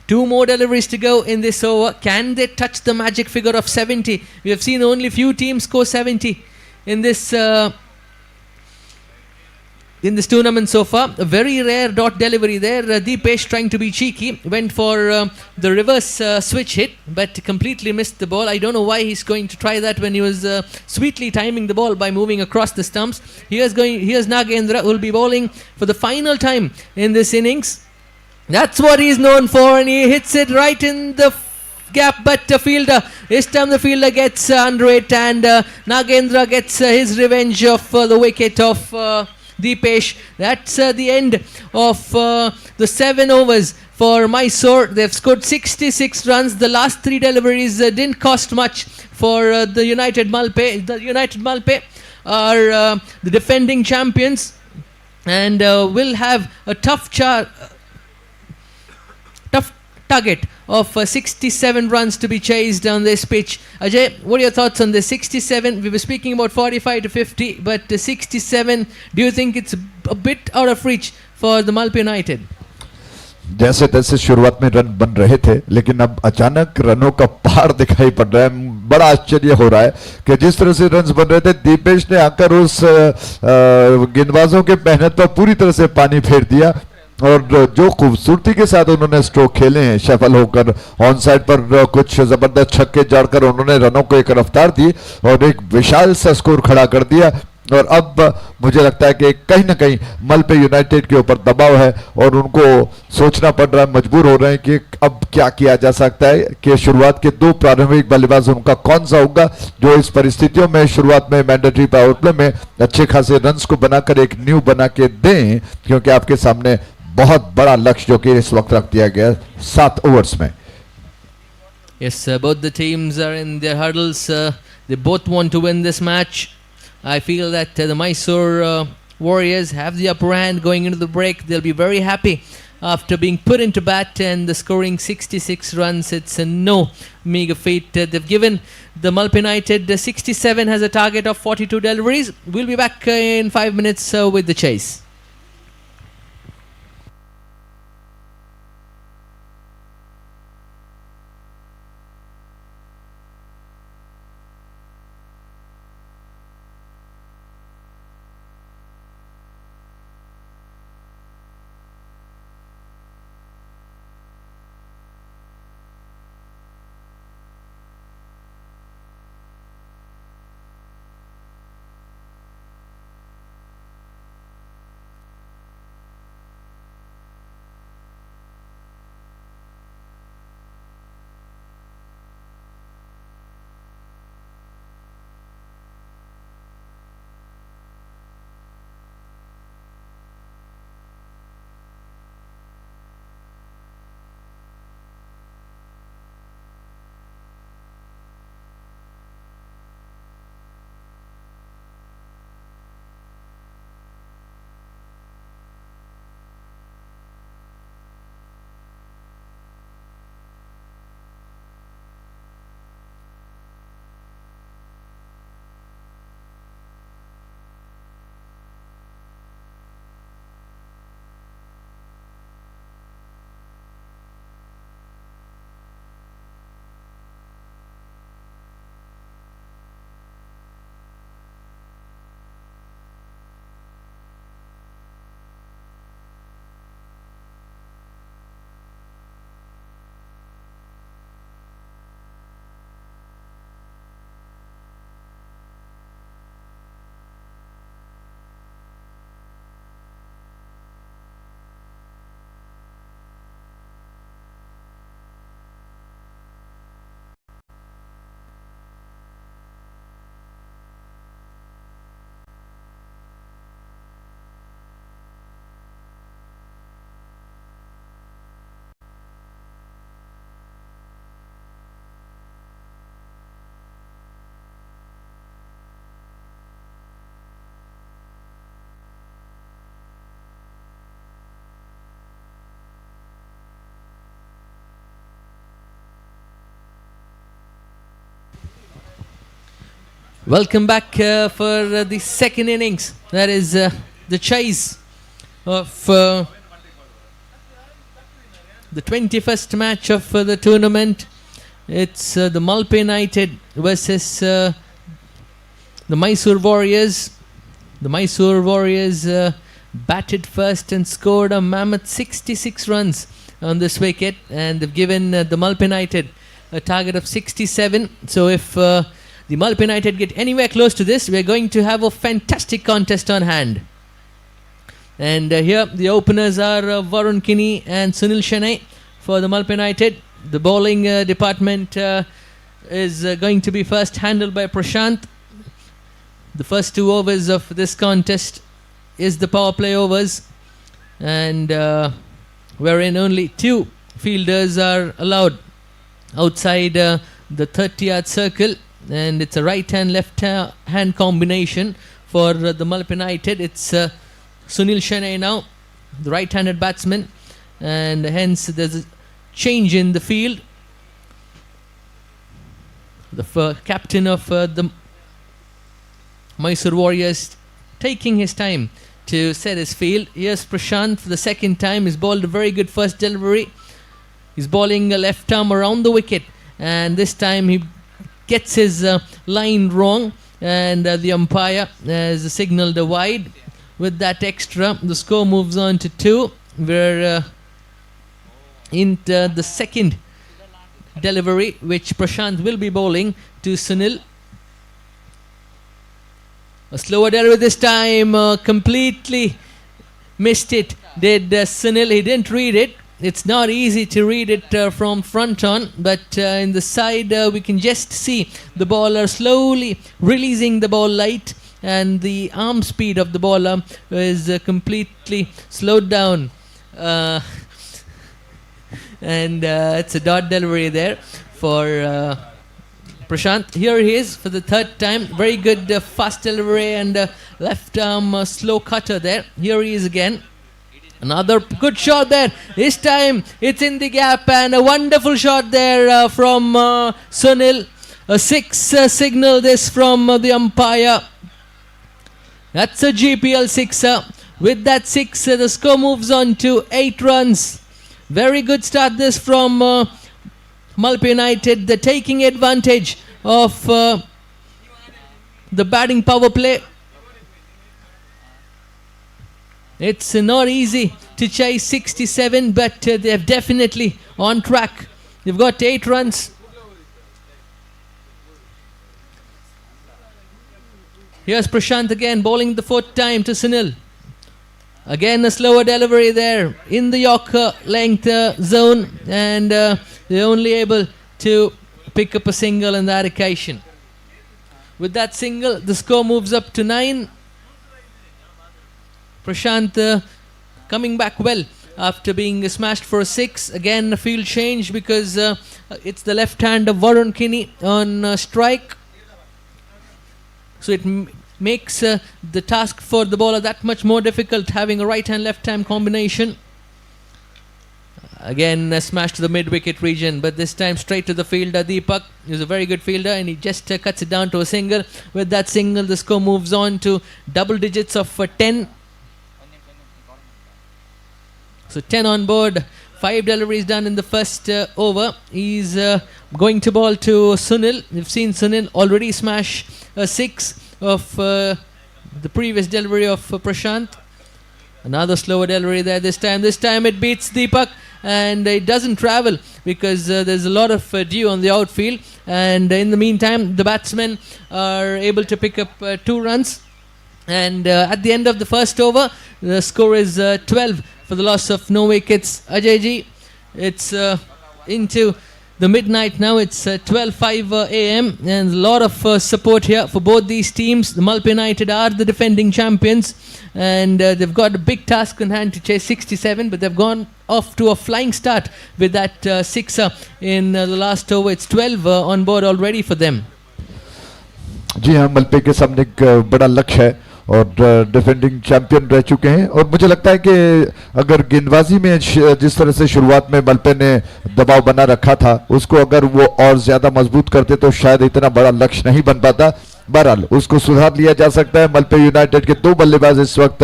Speaker 5: 2 more deliveries to go in this over. Can they touch the magic figure of 70? We have seen only few teams score 70 in this tournament so far. A very rare dot delivery there. Deepesh trying to be cheeky. Went for the reverse switch hit, but completely missed the ball. I don't know why he's going to try that when he was sweetly timing the ball by moving across the stumps. Here's Nagendra, who will be bowling for the final time in this innings. That's what he's known for, and he hits it right in the gap, but this time the fielder gets under it, and Nagendra gets his revenge of the wicket of Deepesh. That's the end of the 7 overs for Mysore. They've scored 66 runs. The last 3 deliveries didn't cost much for the United Malpe. The United Malpe are the defending champions, and will have a tough target of 67 runs to be chased on this pitch. Ajay, what are your thoughts on this? 67, we were speaking about 45 to 50, but 67, do you think it's a bit out of reach for the Malpe United?
Speaker 6: जैसे तैसे शुरुआत में run बन रहे थे, लेकिन अब अचानक रनों का पहाड़ दिखाई पड़ रहा है। बड़ा आश्चर्य हो रहा है कि जिस तरह से रन्स बन रहे थे, दीपेश ने आकर उस गेंदबाजों के मेहनत पर पूरी तरह से पानी फेर दिया, और जो खूबसूरती के साथ उन्होंने स्ट्रोक खेले हैं, सफल होकर ऑन साइड पर कुछ जबरदस्त छक्के जड़कर उन्होंने रनों को एक रफ्तार दी और एक विशाल सा स्कोर खड़ा कर दिया। और अब मुझे लगता है कि कहीं ना कहीं मलपे यूनाइटेड के ऊपर दबाव है और उनको सोचना पड़ रहा है, मजबूर हो रहे हैं कि अब क्या किया जा सकता है, कि शुरुआत के 2 प्रारंभिक बल्लेबाज उनका कौन सा होगा जो इस परिस्थितियों में शुरुआत में मैंडेटरी पावर प्ले में अच्छे खासे रन्स को बनाकर एक न्यू बना के दें, क्योंकि आपके सामने बहुत बड़ा लक्ष्य जो कि इस वक्त रख दिया गया 7 ओवर्स में।
Speaker 5: Yes, both the teams are in their huddles. They both want to win this match. I feel that the Mysore Warriors have the upper hand going into the break. They'll be very happy after being put into bat and scoring 66 runs. It's a no meager feat. They've given the Malpe United 67 has a target of 42 deliveries. We'll be back in 5 minutes with the chase. Welcome back for the second innings. That is the chase of the 21st match of the tournament. It's the Malpe United versus the Mysore Warriors. The Mysore Warriors batted first and scored a mammoth 66 runs on this wicket, and they've given the Malpe United a target of 67. So if the Malpe United get anywhere close to this, we're going to have a fantastic contest on hand. And here the openers are Varun Kinney and Sunil Shanay for the Malpe United. The bowling department is going to be first handled by Prashant. The first 2 overs of this contest is the power play overs, and wherein only 2 fielders are allowed outside the 30-yard circle, and it's a right hand left hand combination for the Malpe United. It's Sunil Shanay now, the right-handed batsman, and hence there's a change in the field. The captain of the Mysore Warriors taking his time to set his field. Here's Prashant for the second time. He's bowled a very good first delivery. He's bowling a left arm around the wicket, and this time he gets his line wrong, and the umpire has signalled a wide. With that extra, the score moves on to 2. We're into the second delivery, which Prashant will be bowling to Sunil. A slower delivery this time, completely missed it. Did Sunil? He didn't read it. It's not easy to read it from front on, but in the side we can just see the bowler slowly releasing the ball light, and the arm speed of the bowler is completely slowed down. And it's a dot delivery there for Prashant. Here he is for the third time. Very good fast delivery and left arm slow cutter there. Here he is again. Another good shot there. This time it's in the gap, and a wonderful shot there from Sunil. A 6 signal this from the umpire. That's a GPL 6. With that 6, the score moves on to 8 runs. Very good start this from Malpe United. They're taking advantage of the batting power play. It's not easy to chase 67, but they're definitely on track. They've got 8 runs. Here's Prashant again, bowling the 4th time to Sunil. Again a slower delivery there in the Yorker length zone, and they're only able to pick up a single on that occasion. With that single, the score moves up to 9. Prashant coming back well after being smashed for a 6. Again a field change because it's the left hand of Varun Kinney on strike. So it makes the task for the bowler that much more difficult, having a right hand left hand combination. Again a smash to the mid wicket region, but this time straight to the fielder Deepak. He's a very good fielder, and he just cuts it down to a single. With that single, the score moves on to double digits of 10. So 10 on board. 5 deliveries done in the first over. He's going to bowl to Sunil. We've seen Sunil already smash a 6 of the previous delivery of Prashant. Another slower delivery there this time. This time it beats Deepak, and it doesn't travel because there's a lot of dew on the outfield. And in the meantime, the batsmen are able to pick up 2 runs. And at the end of the first over, the score is 12 for the loss of no wickets. Ajayji, it's into the midnight now. It's 12:05 a.m. and a lot of support here for both these teams. The Malpe United are the defending champions, and they've got a big task on hand to chase 67, but they've gone off to a flying start with that 6 in the last over. It's 12 on board already for them.
Speaker 6: जी हाँ, मलपे के सामने एक बड़ा लक्ष्य है और defending champion रह चुके हैं, और मुझे लगता है कि अगर गेंदबाजी में जिस तरह से शुरुआत में मलपे ने दबाव बना रखा था, उसको अगर वो और ज्यादा मजबूत करते तो शायद इतना बड़ा लक्ष्य नहीं बन पाता। बहरहाल उसको सुधार लिया जा सकता है। मलपे यूनाइटेड के दो बल्लेबाज इस वक्त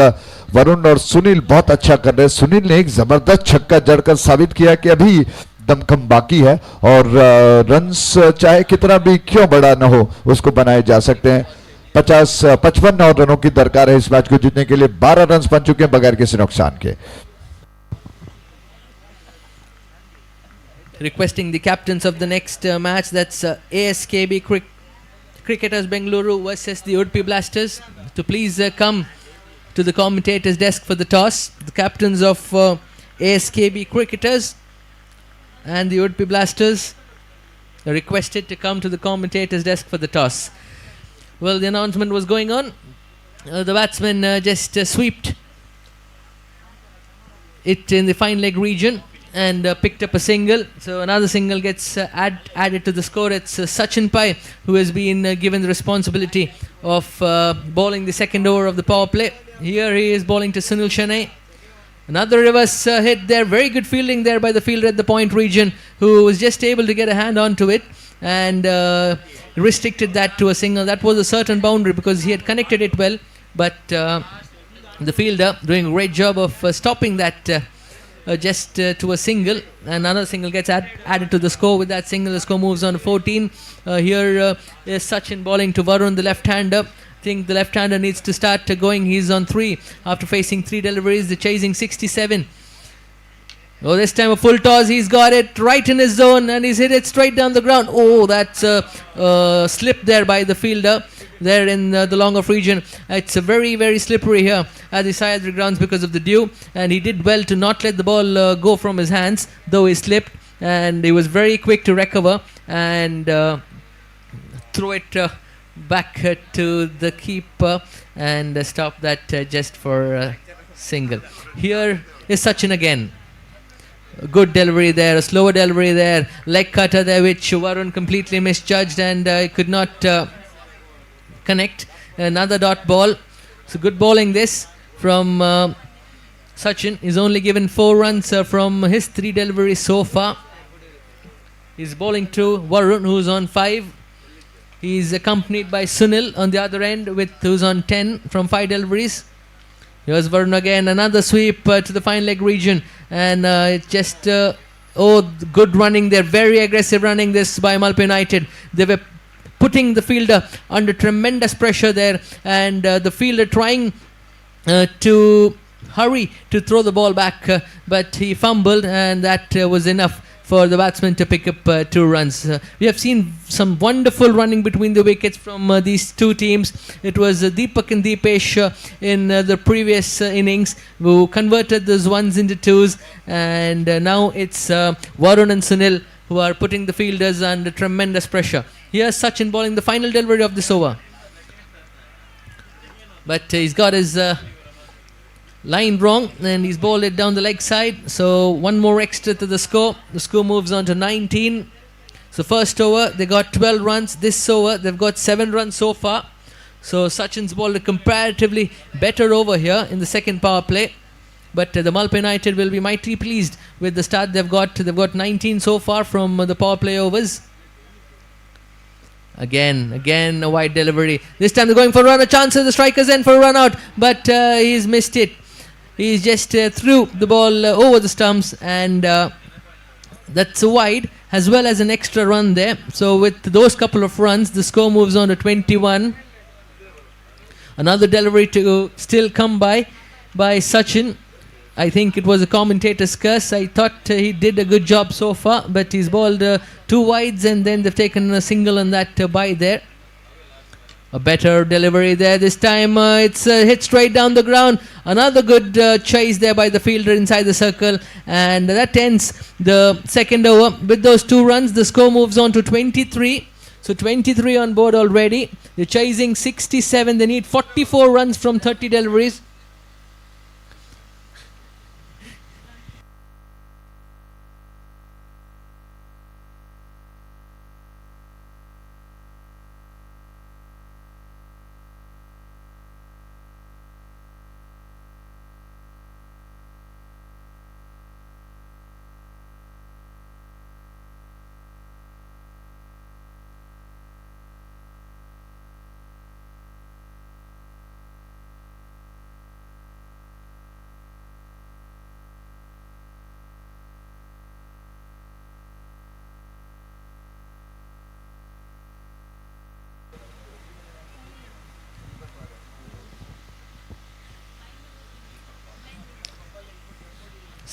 Speaker 6: वरुण और सुनील बहुत अच्छा कर रहे हैं। सुनील ने एक जबरदस्त छक्का जड़कर साबित किया कि अभी दमखम बाकी है और रन्स चाहे कितना भी क्यों बड़ा न हो उसको बनाए जा सकते हैं। 55 और रनों की दरकार है इस मैच को जीतने के लिए। 12 रन बन चुके हैं बगैर किसी नुकसान के।
Speaker 5: Requesting the captains of the next match, that's ASKB Cricketers Bengaluru versus the Udpi Blasters, to please come to the commentator's desk for the toss. The captains of ASKB Cricketers and the Udpi Blasters are requested to come to the commentator's desk for the toss. Well, the announcement was going on. The batsman just swept it in the fine leg region and picked up a single. So another single gets added to the score. It's Sachin Pai who has been given the responsibility of bowling the second over of the power play. Here he is bowling to Sunil Shanay. Another reverse hit there. Very good fielding there by the fielder at the point region, who was just able to get a hand onto it and restricted that to a single. That was a certain boundary because he had connected it well, but the fielder doing a great job of stopping that just to a single. Another single gets added to the score. With that single, the score moves on to 14. Here is Sachin bowling to Varun, the left-hander. I think the left-hander needs to start going. He's on 3 after facing 3 deliveries. The chasing 67. Oh, this time a full toss. He's got it right in his zone and he's hit it straight down the ground. Oh, that's a slip there by the fielder there in the long off region. It's a very, very slippery here at the Sayadri grounds because of the dew, and he did well to not let the ball go from his hands, though he slipped, and he was very quick to recover and throw it back to the keeper and stop that just for a single. Here is Sachin again. A good delivery there, a slower delivery there, leg cutter there which Varun completely misjudged and could not connect. Another dot ball. So good bowling this from Sachin. He's only given 4 runs from his 3 deliveries so far. He's bowling to Varun, who's on 5. He's accompanied by Sunil on the other end, who's on 10 from 5 deliveries. Here's Varun again, another sweep to the fine leg region, and it just good running there, very aggressive running this by Malpe United. They were putting the fielder under tremendous pressure there, and the fielder trying to hurry to throw the ball back, but he fumbled, and that was enough for the batsman to pick up 2 runs. We have seen some wonderful running between the wickets from these 2 teams. It was Deepak and Deepesh in the previous innings who converted those ones into 2s, and now it's Varun and Sunil who are putting the fielders under tremendous pressure. Here's Sachin bowling the final delivery of this over, but he's got his line wrong and he's bowled it down the leg side, so 1 more extra to the score. The score moves on to 19. So first over they got 12 runs. This over they've got 7 runs so far. So Sachin's bowled a comparatively better over here in the second power play, but the Malpe United will be mightily pleased with the start they've got. They've got 19 so far from the power play overs. Again a wide delivery. This time they're going for a run, a chance of the strikers end for a run out, but he's missed it. He's just threw the ball over the stumps, and that's a wide as well as an extra run there. So with those couple of runs, the score moves on to 21. Another delivery to still come by Sachin. I think it was a commentator's curse. I thought he did a good job so far, but he's bowled 2 wides and then they've taken a single on that by there. A better delivery there. This time it's hit straight down the ground. Another good chase there by the fielder inside the circle, and that ends the second over. With those 2 runs, the score moves on to 23. So 23 on board already. They're chasing 67. They need 44 runs from 30 deliveries.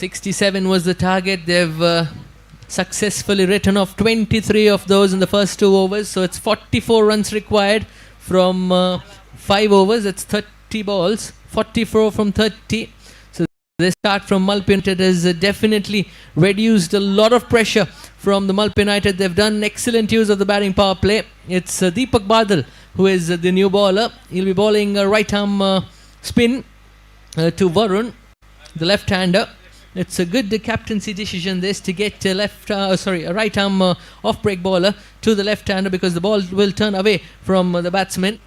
Speaker 5: 67 was the target. They've successfully written off 23 of those in the first 2 overs. So it's 44 runs required from 5 overs. That's 30 balls. 44 from 30. So this start from Mulp United has definitely reduced a lot of pressure from the Mulp United. They've done excellent use of the batting power play. It's Deepak Badal who is the new bowler. He'll be bowling a right arm spin to Varun, the left-hander. It's a good captaincy decision this to get a right arm off-break bowler to the left-hander, because the ball will turn away from the batsman.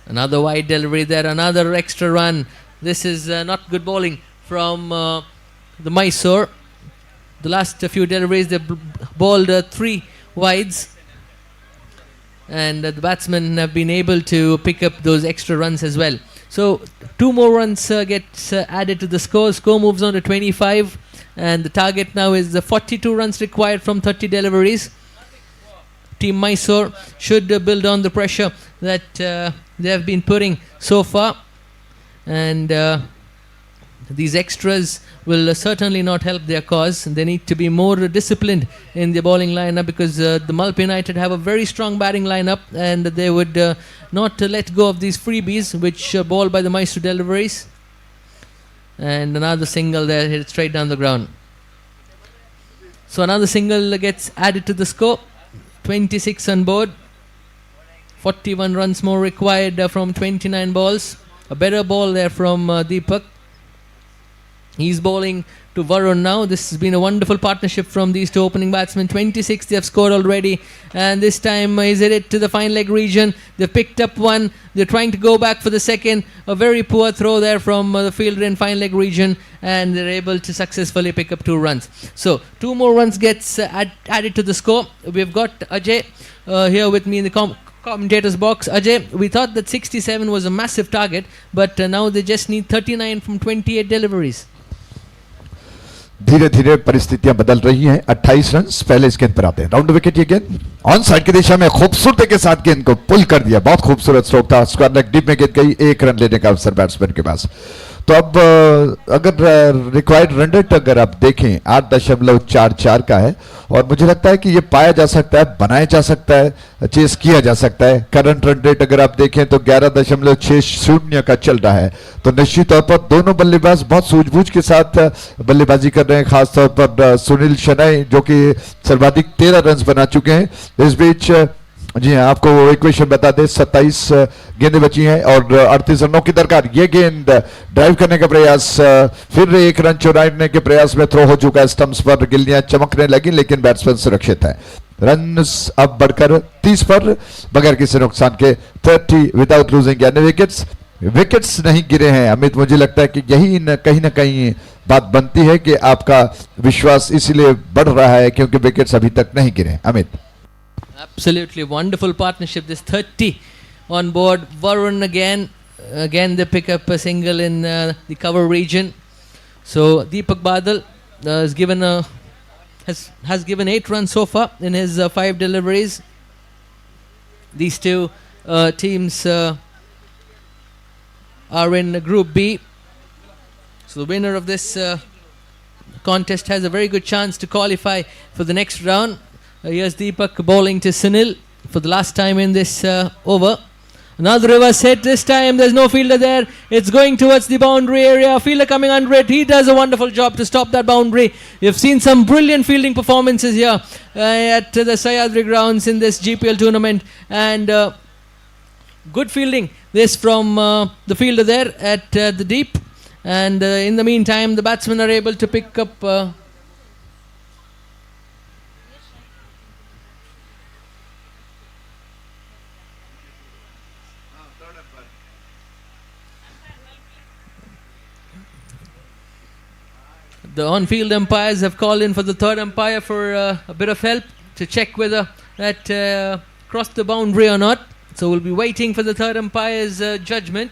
Speaker 5: Another wide delivery there, another extra run. This is not good bowling from the Mysore. The last few deliveries they bowled 3 wides, and the batsmen have been able to pick up those extra runs as well. So 2 more runs gets added to the score. Score moves on to 25, and the target now is 42 runs required from 30 deliveries. Team Mysore should build on the pressure that they have been putting so far, and these extras will certainly not help their cause. They need to be more disciplined in the bowling lineup, because the Mulp United have a very strong batting lineup, and they would not let go of these freebies which bowled by the Mysore deliveries. And another single there, hit straight down the ground. So another single gets added to the score. 26 on board. 41 runs more required from 29 balls. A better ball there from Deepak. He's bowling to Varun now. This has been a wonderful partnership from these 2 opening batsmen. 26 they have scored already, and this time is it to the fine leg region. They've picked up 1. They're trying to go back for the second. A very poor throw there from the fielder in fine leg region, and they're able to successfully pick up 2 runs. So 2 more runs gets added to the score. We've got Ajay here with me in the commentators box. Ajay, we thought that 67 was a massive target, but now they just need 39 from 28 deliveries.
Speaker 6: धीरे धीरे परिस्थितियां बदल रही हैं। 28 run पहले इस गेंद पर आते हैं। राउंड विकेट, ये गेंद ऑन साइड की दिशा में खूबसूरती के साथ गेंद को पुल कर दिया। बहुत खूबसूरत स्ट्रोक था। स्क्वायर लेग डीप में गेंद गई। 1 रन लेने का अवसर बैट्समैन के पास। तो अब अगर रिक्वायर्ड रन रेट अगर आप देखें 8.44 का है, और मुझे लगता है कि ये पाया जा सकता है, बनाया जा सकता है, चेस किया जा सकता है। करंट रन रेट अगर आप देखें तो 11.60 का चल रहा है। तो निश्चित तौर पर दोनों बल्लेबाज बहुत सूझबूझ के साथ बल्लेबाजी कर रहे हैं। खासतौर पर सुनील शनई जो कि सर्वाधिक 13 रन बना चुके हैं। इस बीच जी हाँ, आपको इक्वेशन बता दें, 27 गेंदें बची हैं और 38 रनों की दरकार। ये गेंद ड्राइव करने का प्रयास, फिर 1 रन चुराने के प्रयास में थ्रो हो चुका है। स्टंप्स पर गिल्लियां चमकने लगी, लेकिन बैट्समैन सुरक्षित है। रन्स अब बढ़कर 30 पर बगैर किसी नुकसान के 30 without losing any wickets. Wickets नहीं गिरे हैं अमित, मुझे लगता है कि यही कहीं ना कहीं बात बनती है कि आपका विश्वास इसीलिए बढ़ रहा है क्योंकि विकेट्स अभी तक नहीं गिरे। Amit,
Speaker 5: Absolutely wonderful partnership. This 30 on board. Varun again they pick up a single in the cover region. So Deepak Badal has given 8 runs so far in his 5 deliveries. These 2 teams are in Group B. So the winner of this contest has a very good chance to qualify for the next round. Here's Deepak bowling to Sunil for the last time in this over. Another reverse hit. This time there's no fielder there. It's going towards the boundary area. Fielder coming under it. He does a wonderful job to stop that boundary. You've seen some brilliant fielding performances here at the Sayadri grounds in this GPL tournament. And good fielding this from the fielder there at the deep. And in the meantime, the batsmen are able to pick up the on-field umpires have called in for the 3rd umpire for a bit of help to check whether that crossed the boundary or not. So we'll be waiting for the 3rd umpire's judgment.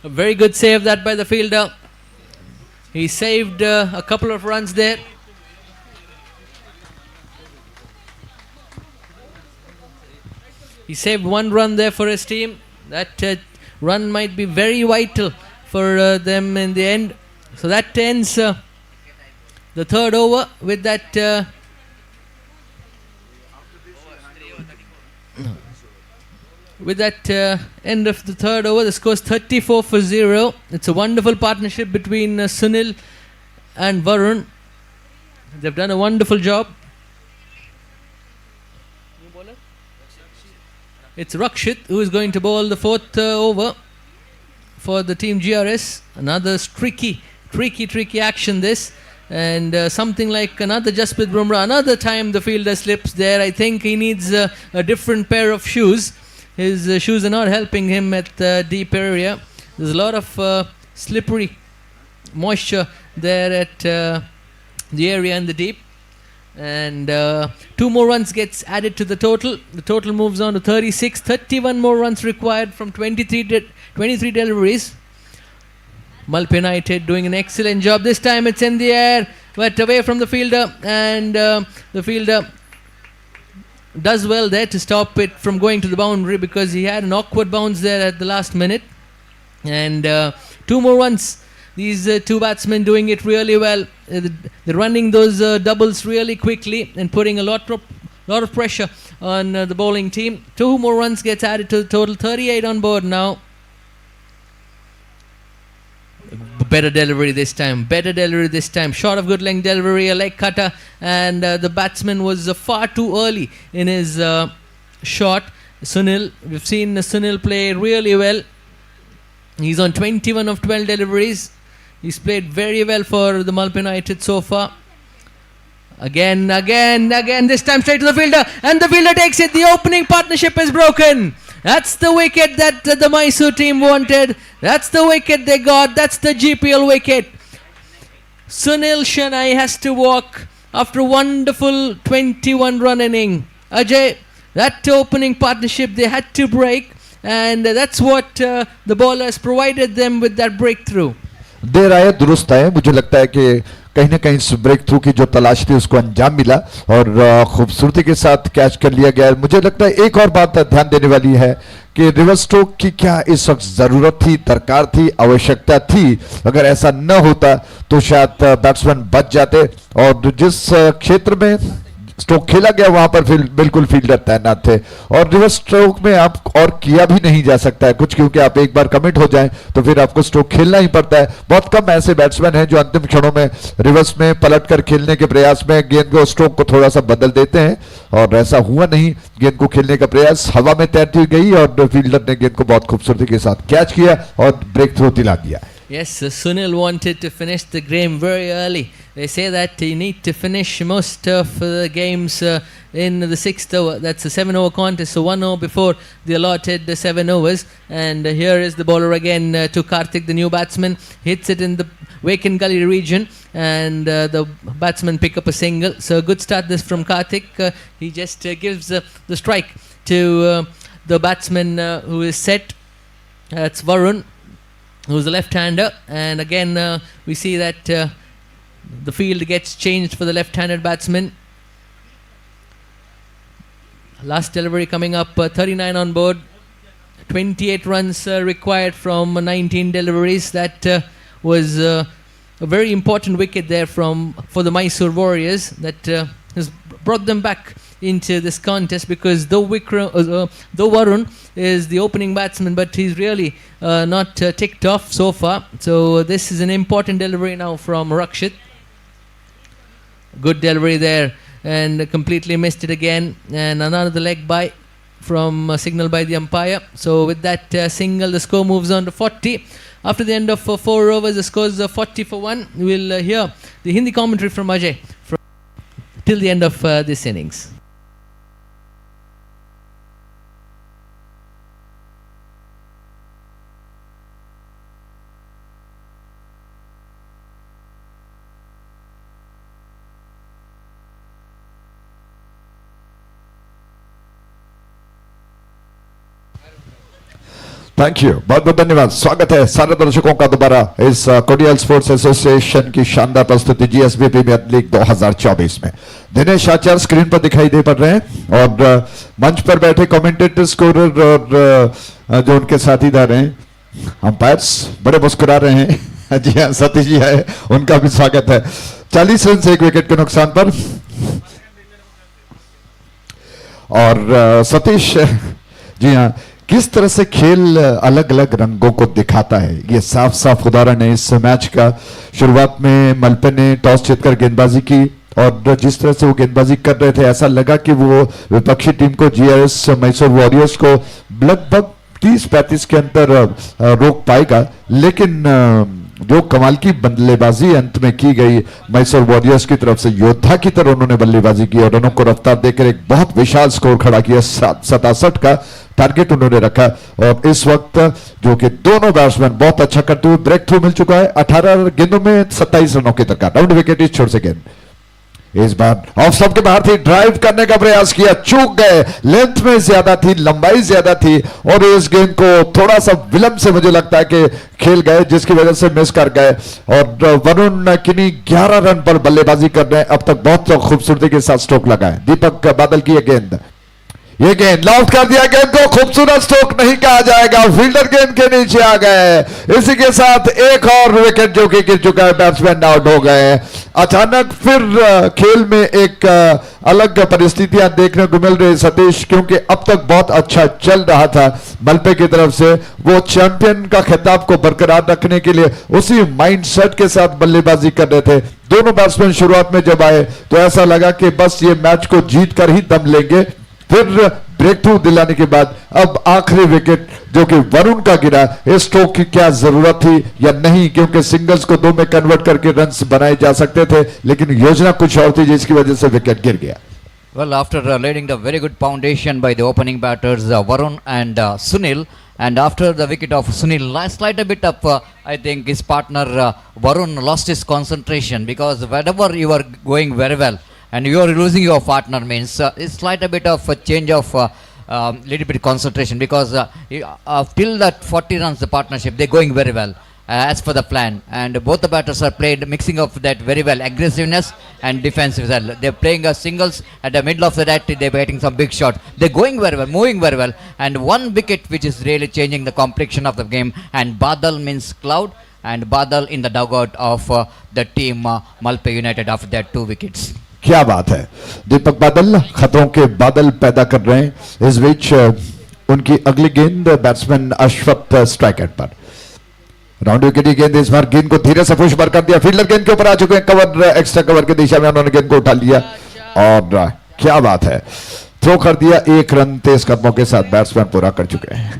Speaker 5: A very good save that by the fielder. He saved a couple of runs there. He saved one run there for his team. That run might be very vital for them in the end. So that ends the third over with that. With that end of the third over, the score is 34 for 0. It's a wonderful partnership between Sunil and Varun. They've done a wonderful job. It's Rakshit who is going to bowl the fourth over for the team GRS. Another tricky action this. And something like another Jasprit Bumrah. Another time the fielder slips there. I think he needs a different pair of shoes. His shoes are not helping him at the deep area. There's a lot of slippery moisture there at the area in the deep. And 2 more runs gets added to the total. The total moves on to 36. 31 more runs required from 23 deliveries. Malpe United doing an excellent job. This time it's in the air, but away from the fielder. And the fielder does well there to stop it from going to the boundary, because he had an awkward bounce there at the last minute. And 2 more runs. These 2 batsmen doing it really well. They're running those doubles really quickly and putting a lot of pressure on the bowling team. 2 more runs gets added to the total. 38 on board now. Better delivery this time. Short of good length delivery, a leg cutter, and the batsman was far too early in his shot. Sunil, we've seen Sunil play really well. He's on 21 of 12 deliveries. He's played very well for the Malpe United so far. Again, this time straight to the fielder, and the fielder takes it. The opening partnership is broken. That's the wicket that the Mysore team wanted. That's the wicket they got. That's the GPL wicket. Sunil Shenoy has to walk after a wonderful 21 run inning. Ajay, that opening partnership they had to break, and that's what the bowlers provided them with that breakthrough.
Speaker 6: देर आए दुरुस्त आए, मुझे लगता है कि कहीं ना कहीं इस ब्रेक थ्रू की जो तलाश थी उसको अंजाम मिला और खूबसूरती के साथ कैच कर लिया गया। मुझे लगता है एक और बात ध्यान देने वाली है कि रिवर्स स्ट्रोक की क्या इस वक्त जरूरत थी, दरकार थी, आवश्यकता थी। अगर ऐसा न होता तो शायद बैट्समैन बच जाते, और जिस क्षेत्र में स्ट्रोक खेला गया वहां पर बिल्कुल फील्डर तैनात थे, और रिवर्स स्ट्रोक में आप और किया भी नहीं जा सकता है कुछ, क्योंकि आप एक बार कमिट हो जाएं तो फिर आपको स्ट्रोक खेलना ही पड़ता है। बहुत कम ऐसे बैट्समैन हैं जो अंतिम क्षणों में रिवर्स में पलटकर खेलने के प्रयास में गेंद को, स्ट्रोक को थोड़ा सा बदल देते हैं, और ऐसा हुआ नहीं। गेंद को खेलने का प्रयास हवा में तैरती गई और फील्डर ने गेंद को बहुत खूबसूरती के साथ कैच किया और ब्रेक थ्रू दिला दिया।
Speaker 5: Yes, Sunil wanted to finish the game very early. They say that you need to finish most of the games in the 6th over. That's a 7-over contest, so 1 over before the allotted 7 overs. And here is the bowler again to Karthik, the new batsman. Hits it in the vacant gully region, and the batsman pick up a single. So a good start this from Karthik. He just gives the strike to the batsman who is set. That's Varun, who's a left-hander, and again we see that the field gets changed for the left-handed batsman. Last delivery coming up, 39 on board, 28 runs required from 19 deliveries. That was a very important wicket there for the Mysore Warriors that has brought them back into this contest, because though Varun is the opening batsman, but he's really not ticked off so far. So this is an important delivery now from Rakshit. Good delivery there, and completely missed it again, and another leg by from signal by the umpire. So with that single, the score moves on to 40. After the end of 4 overs, the score is 40 for 1. We'll hear the Hindi commentary from Ajay till the end of this innings.
Speaker 6: तो thank you, बहुत बहुत धन्यवाद। स्वागत है सारे दर्शकों का दोबारा इस कोडियल स्पोर्ट्स एसोसिएशन की शानदार प्रस्तुति जीएसबी प्रीमियर लीग 2024 में। दिनेश आचार्य स्क्रीन पर दिखाई दे पड़ रहे हैं और मंच पर बैठे कमेंटेटर, स्कोरर और जो उनके साथीदार हैं, अंपायर्स बड़े मुस्कुरा रहे हैं। जी हाँ, सतीश जी है, उनका भी स्वागत है। 40 रन से 1 विकेट के नुकसान पर। और सतीश जी हाँ, किस तरह से खेल अलग अलग रंगों को दिखाता है, ये साफ साफ उदाहरण है इस मैच का। शुरुआत में मलपे ने टॉस जीतकर गेंदबाजी की और जिस तरह से वो गेंदबाजी कर रहे थे, ऐसा लगा कि वो विपक्षी टीम को जीआरएस मैसूर वॉरियर्स को लगभग 30-35 के अंदर रोक पाएगा, लेकिन जो कमाल की बल्लेबाजी अंत में की गई मैसूर वॉरियर्स की तरफ से, योद्धा की तरह उन्होंने बल्लेबाजी की और रनों को रफ्तार देकर एक बहुत विशाल स्कोर खड़ा किया। 67 का टारगेट उन्होंने रखा और इस वक्त जो कि दोनों बैट्समैन बहुत अच्छा करते हुए ब्रेक थ्रू मिल चुका है। 18 गेंदों में 27 रनों की दरकार, राउंड विकेट इस छोर से गेंद इस बार ऑफ स्टंप के बाहर थी, ड्राइव करने का प्रयास किया, चूक गए, लेंथ में ज्यादा थी, लंबाई ज्यादा थी और इस गेंद को थोड़ा सा विलंब से मुझे लगता है कि खेल गए, जिसकी वजह से मिस कर गए। और वरुण किन्ही 11 रन पर बल्लेबाजी कर रहे हैं, अब तक बहुत खूबसूरती के साथ स्ट्रोक लगाए। दीपक बादल की गेंद, ये गेंद लॉफ्ट कर दिया, गेंद को खूबसूरत स्ट्रोक नहीं कहा जाएगा, फील्डर गेंद के नीचे आ गए। इसी के साथ एक और विकेट जो कि गिर चुका है, बैट्समैन आउट हो गए। अचानक फिर खेल में एक अलग परिस्थितियां देखने को मिल रही सतीश, क्योंकि अब तक बहुत अच्छा चल रहा था मलपे की तरफ से। वो चैंपियन का खिताब को बरकरार रखने के लिए उसी माइंडसेट के साथ बल्लेबाजी कर रहे थे। दोनों बैट्समैन शुरुआत में जब आए तो ऐसा लगा कि बस ये मैच को जीत कर ही दम लेंगे, फिर ब्रेक थ्रू दिलाने के बाद अब आखिरी विकेट जो कि वरुण का गिरा, इस स्ट्रोक की क्या जरूरत थी या नहीं, क्योंकि सिंगल्स को 2 में कन्वर्ट करके रन्स बनाए जा सकते थे, लेकिन योजना कुछ और थी जिसकी वजह से विकेट गिर गया।
Speaker 7: Well, after laying the very good foundation by the opening batters Varun and Sunil, and after the wicket of Sunil, slight a bit up, I think his partner Varun lost his concentration, because whenever you are going very well and you are losing your partner means it's slight a bit of a change of little bit concentration, because till that 40 runs the partnership they're going very well as per the plan, and both the batters are played mixing of that very well, aggressiveness and defensive well. They're playing singles at the middle of the net, they're hitting some big shot, they're going very well, moving very well, and one wicket which is really changing the complexion of the game, and Badal means cloud, and Badal in the dugout of the team Malpe United after that 2 wickets.
Speaker 6: क्या बात है, दीपक बादल खतरों के बादल पैदा कर रहे हैं। इस बीच उनकी अगली गेंद बैट्समैन अश्वत स्ट्राइक पर, राउंड विकेट की गेंद, इस बार गेंद को धीरे से पुश कर दिया, फील्डर गेंद के ऊपर आ चुके हैं, कवर एक्स्ट्रा कवर की दिशा में उन्होंने गेंद को उठा लिया और क्या बात है, थ्रो कर दिया। 1 रन तेज कदमों के साथ बैट्समैन पूरा कर चुके हैं।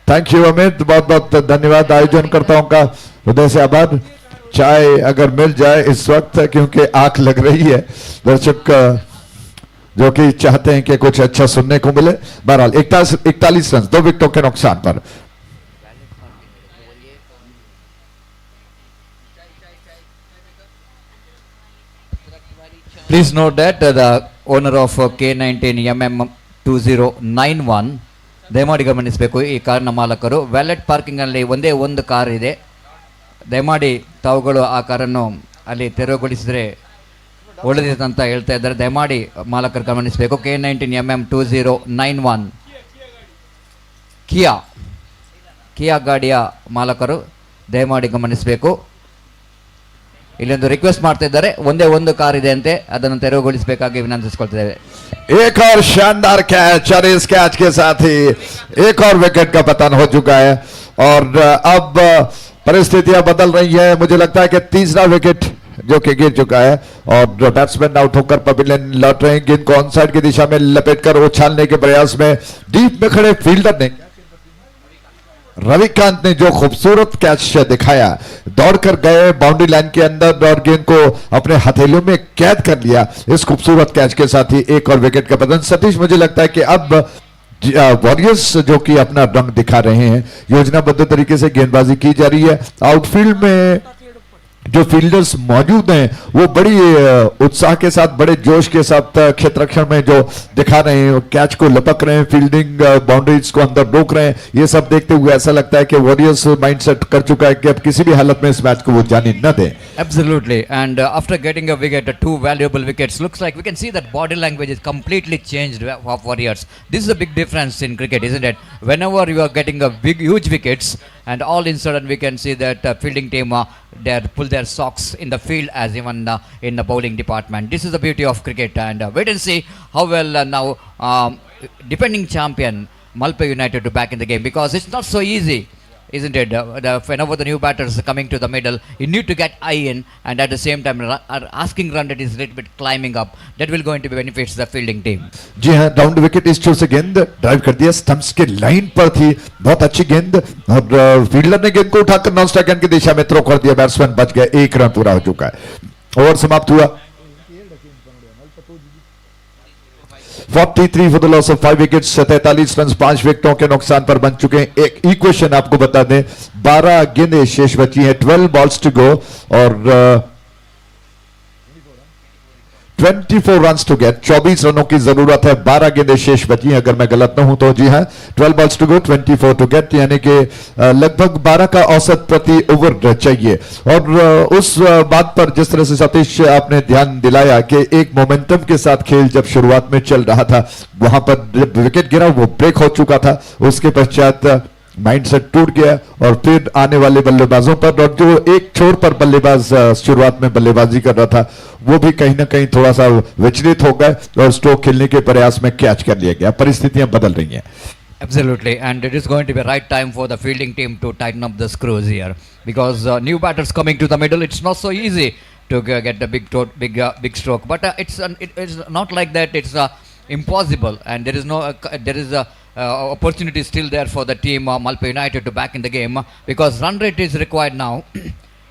Speaker 6: थैंक यू अमित, बहुत बहुत धन्यवाद। आयोजनकर्ताओं का हृदय से आभार। चाय अगर मिल जाए इस वक्त, क्योंकि आंख लग रही है, दर्शक जो कि चाहते हैं कि कुछ अच्छा सुनने को मिले। बहरहाल 41 रन 2 विकेटों के नुकसान पर।
Speaker 7: Please note that the owner of K19 MM2091 ದಯಮಾಡಿ ಗಮನಿಸಬೇಕು, ಈ ಕಾರ್ನ ಮಾಲಕರು ವ್ಯಾಲೆಟ್ ಪಾರ್ಕಿಂಗ್ ಅಲ್ಲಿ ಒಂದೇ ಒಂದು ಕಾರ್ ಇದೆ, ದಯಮಾಡಿ ತಾವುಗಳು ಆ ಕಾರನ್ನು ಅಲ್ಲಿ ತೆರವುಗೊಳಿಸಿದರೆ ಒಳ್ಳೆದಿದೆ ಅಂತ ಹೇಳ್ತಾ ಇದ್ದಾರೆ, ದಯಮಾಡಿ ಮಾಲಕರು ಗಮನಿಸಬೇಕು. K19 MM2091 ಕಿಯಾ ಗಾಡಿಯ ಮಾಲಕರು ದಯಮಾಡಿ ಗಮನಿಸಬೇಕು. ಇಲ್ಲೊಂದು ರಿಕ್ವೆಸ್ಟ್ ಮಾಡ್ತಾ ಇದ್ದಾರೆ, ಒಂದೇ ಒಂದು ಕಾರ್ ಇದೆ ಅಂತೆ, ಅದನ್ನು ತೆರವುಗೊಳಿಸಬೇಕಾಗಿ ವಿನಂತಿಸಿಕೊಳ್ತಿದ್ದೇವೆ.
Speaker 6: एक और शानदार कैच और इस कैच के साथ ही एक और विकेट का पतन हो चुका है और अब परिस्थितियां बदल रही है। मुझे लगता है कि तीसरा विकेट जो कि गिर चुका है और बैट्समैन आउट होकर पवेलियन लौट रहे हैं। गेंद को ऑन साइड की दिशा में लपेटकर उछालने के प्रयास में डीप में खड़े फील्डर ने रविकांत ने जो खूबसूरत कैच दिखाया, दौड़कर गए बाउंड्री लाइन के अंदर और गेंद को अपने हथेलियों में कैद कर लिया। इस खूबसूरत कैच के साथ ही एक और विकेट का पतन। सतीश, मुझे लगता है कि अब वॉरियर्स जो कि अपना रंग दिखा रहे हैं, योजनाबद्ध तरीके से गेंदबाजी की जा रही है। आउटफील्ड में जो फील्डर्स मौजूद हैं वो बड़ी उत्साह के साथ, बड़े जोश के साथ क्षेत्र रक्षण में जो दिखा रहे हैं, कैच को लपक रहे हैं, फील्डिंग बाउंड्रीज को अंदर रोक रहे हैं, ये सब देखते हुए ऐसा लगता है कि वॉरियर्स माइंडसेट कर चुका है कि अब किसी भी हालत में इस मैच को वो जाने न दें.
Speaker 7: Absolutely, and after getting a wicket, two valuable wickets, looks like we can see that body language is completely changed of Warriors. This is a big difference in cricket, isn't it? Whenever you are getting a huge wickets, and all in sudden we can see that fielding team they pull their socks in the field as even in the bowling department. This is the beauty of cricket, and wait and see how well now defending champion Malpe United to back in the game, because it's not so easy, isn't it? Whenever the new batters are coming to the middle, you need to get eye in, and at the same time asking run rate is a little bit climbing up. That will going to be benefits the fielding team.
Speaker 6: जी हाँ, down wicket इस छोर से गेंद drive कर दिया, stumps के line पर थी, बहुत अच्छी गेंद, और फील्डर ने गेंद को उठाकर नॉन स्ट्राइक की दिशा में थ्रो कर दिया, बैट्समैन बच गया, 1 रन पूरा हो चुका है, ओवर समाप्त हुआ. 43 for the loss of 5 wickets, 43 run 5 विकेटों के नुकसान पर बन चुके हैं. एक इक्वेशन आपको बता दें, 12 गेंदें शेष बची हैं, 12 बॉल्स टू गो, और 24 रन्स टू गेट, 24 रनों की जरूरत है, 12 गेंदें शेष बची हैं अगर मैं गलत न हूं तो. जी हां, 12 balls to go, 24 to get, यानी कि लगभग 12 का औसत प्रति ओवर चाहिए. और उस बात पर जिस तरह से सतीश आपने ध्यान दिलाया कि एक मोमेंटम के साथ खेल जब शुरुआत में चल रहा था, वहां पर जब विकेट गिरा वो ब्रेक हो चुका था, उसके पश्चात माइंडसेट टूट गया, और फिर आने वाले बल्लेबाजों पर, और जो एक छोर पर बल्लेबाज शुरुआत में बल्लेबाजी कर रहा था वो भी कहीं ना कहीं थोड़ा सा विचलित हो गए और स्ट्रोक खेलने के प्रयास में कैच कर लिया गया. परिस्थितियां बदल रही हैं.
Speaker 7: Absolutely, and it is going to be right time for the fielding team to tighten up the screws here, because new batters coming to the middle, it's not so easy to get the big stroke, but it is not like that. It's impossible, and there is no there is a opportunity still there for the team Malpe United to back in the game, because run rate is required now.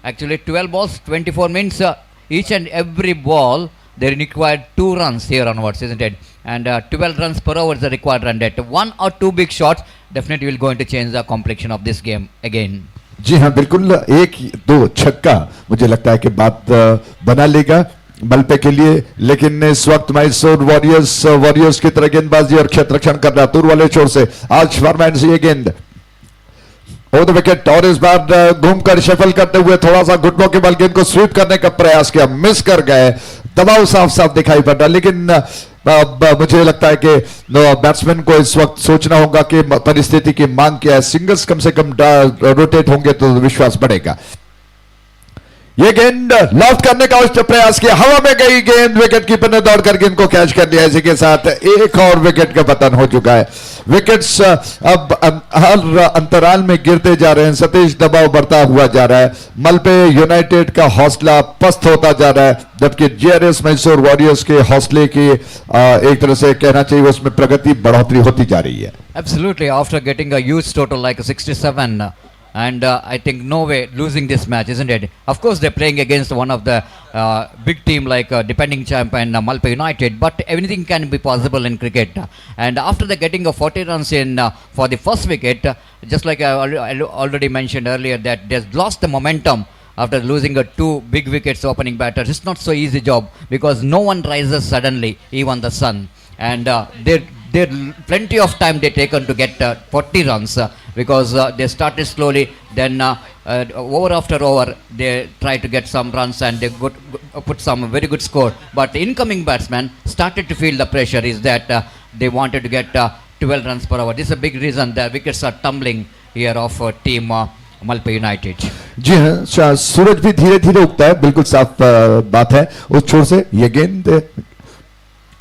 Speaker 7: Actually 12 balls, 24 means each and every ball they require 2 runs here onwards, isn't it? And 12 runs per hour is the required run rate. 1 or 2 big shots definitely will going to change the complexion of this game again.
Speaker 6: जी हाँ, बिल्कुल, 1-2 छक्का मुझे लगता है कि बात बना लेगा मलपे के लिए. लेकिन इस वक्त मैसूर वॉरियर्स की तरह गेंदबाजी और क्षेत्र रक्षण कर रहा दूर वाले छोर से. आज फॉरमैन से ये गेंद ओवर द विकेट, और इस बार घूमकर शफल करते हुए थोड़ा सा घुटनों के बल गेंद को स्वीप करने का प्रयास किया, मिस कर गए. दबाव साफ साफ दिखाई पड़ रहा, लेकिन मुझे लगता है कि बैट्समैन को इस वक्त सोचना होगा कि परिस्थिति की मांग क्या है. सिंगल्स कम से कम रोटेट होंगे तो विश्वास बढ़ेगा. ये गेंद लॉफ्ट करने का उसने प्रयास किया, हवा में गई गेंद, विकेट कीपर ने दौड़कर गेंद को कैच कर लिया. इसी के साथ एक और विकेट का पतन हो चुका है. विकेट्स अब हर अंतराल में गिरते जा रहे हैं. सतीश, दबाव बढ़ता हुआ जा रहा है, मलपे यूनाइटेड का हौसला पस्त होता जा रहा है, जबकि जीआरएस मैसूर वॉरियर्स के हौसले की एक तरह से कहना चाहिए उसमें प्रगति बढ़ोतरी होती जा रही है.
Speaker 7: Absolutely, after getting a huge total like 67, and I think no way losing this match, isn't it? Of course they're playing against one of the big team like defending champion Malpe United, but anything can be possible in cricket. And after the getting of 40 runs in for the first wicket, just like I already mentioned earlier, that they lost the momentum after losing 2 big wickets opening batters. It's not so easy job, because no one rises suddenly, even the sun, and there plenty of time they taken to get 40 runs, because they started slowly, then over after over they try to get some runs, and they put some very good score. But incoming batsmen started to feel the pressure, is that they wanted to get 12 runs per hour. This is a big reason the wickets are tumbling here of team Malpe United.
Speaker 6: जी हाँ, सूरज भी धीरे धीरे उगता है, बिल्कुल साफ बात है. उस छोर से ये गेंद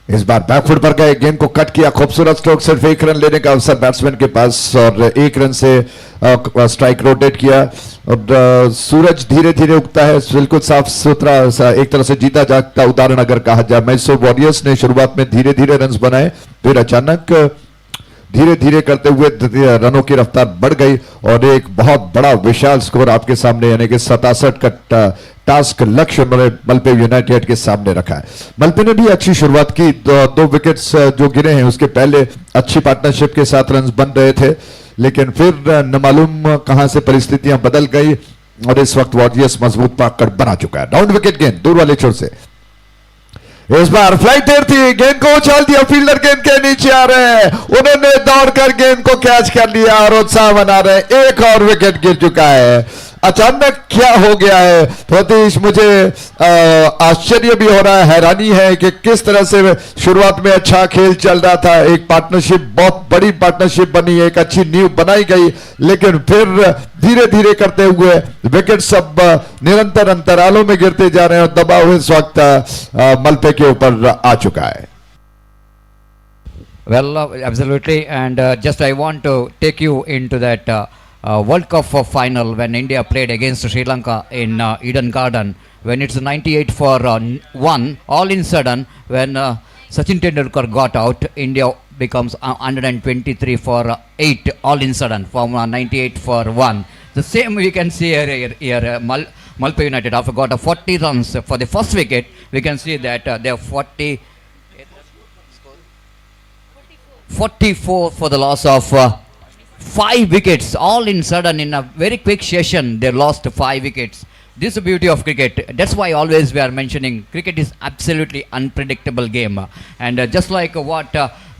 Speaker 6: इस बार बैकफुट पर गए, गेंद को कट किया, खूबसूरत स्ट्रोक, सिर्फ 1 रन लेने का अवसर बैट्समैन के पास, और 1 रन से स्ट्राइक रोटेट किया. और सूरज धीरे धीरे उगता है, बिल्कुल साफ सुथरा एक तरह से जीता जागता उदाहरण अगर कहा जाए. मैसूर वॉरियर्स ने शुरुआत में धीरे धीरे रन बनाए, फिर अचानक धीरे धीरे करते हुए रनों की रफ्तार बढ़ गई, और एक बहुत बड़ा विशाल स्कोर आपके सामने, यानी कि 67 का टास्क लक्ष्य उन्होंने मलपे यूनाइटेड के सामने रखा है. मलपे ने भी अच्छी शुरुआत की, 2 विकेट्स जो गिरे हैं उसके पहले अच्छी पार्टनरशिप के साथ रन बन रहे थे, लेकिन फिर न मालूम कहां से परिस्थितियां बदल गई. और इस वक्त वॉरियर्स मजबूत पकड़ बना चुका है। डाउन विकेट गेंद दूर वाले छोर से, इस बार फ्लाइट देर थी, गेंद को उछाल दिया, फील्डर गेंद के नीचे आ रहे हैं, उन्होंने दौड़कर गेंद को कैच कर लिया और उत्साह बना रहे हैं। एक और विकेट गिर चुका है। अचानक क्या हो गया है सतीश, मुझे आश्चर्य भी हो रहा है, हैरानी है कि किस तरह से शुरुआत में अच्छा खेल चल रहा था, एक पार्टनरशिप, बहुत बड़ी पार्टनरशिप बनी, एक अच्छी नींव बनाई गई, लेकिन फिर धीरे धीरे करते हुए विकेट सब निरंतर अंतरालों में गिरते जा रहे हैं और दबाव इस वक्त मलपे के ऊपर आ चुका है।
Speaker 7: Well, absolutely, and just I want to take you into that World Cup final when India played against Sri Lanka in Eden Garden, when it's 98 for 1, all in sudden when Sachin Tendulkar got out, India becomes 123 for 8, all in sudden from 98 for 1. The same we can see here Malpe United after got 40 runs for the first wicket. We can see that they have 44 for the loss of 5 wickets. All in sudden, in a very quick session, they lost 5 wickets. This is the beauty of cricket. That's why always we are mentioning cricket is absolutely unpredictable game. And just like what